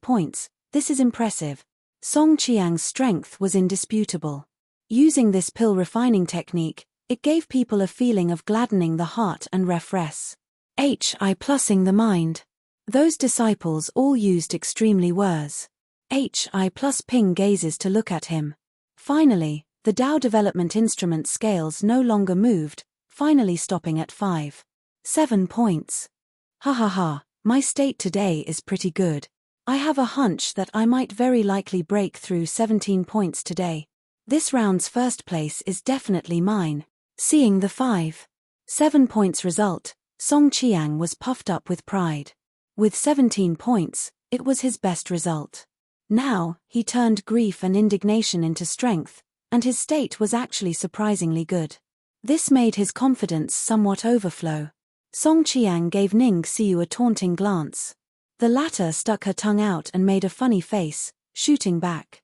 S1: points. This is impressive. Song Qiang's strength was indisputable. Using this pill refining technique, it gave people a feeling of gladdening the heart and refresh. Plussing the mind. Those disciples all used extremely words. Plus ping gazes to look at him. Finally, the Dao Development Instrument scales no longer moved, finally stopping at 7 points. Ha ha ha, my state today is pretty good. I have a hunch that I might very likely break through 17 points today. This round's first place is definitely mine. Seeing the 7 points result, Song Qiang was puffed up with pride. With 17 points, it was his best result. Now, he turned grief and indignation into strength, and his state was actually surprisingly good. This made his confidence somewhat overflow. Song Qiang gave Ning Xiu a taunting glance. The latter stuck her tongue out and made a funny face, shooting back.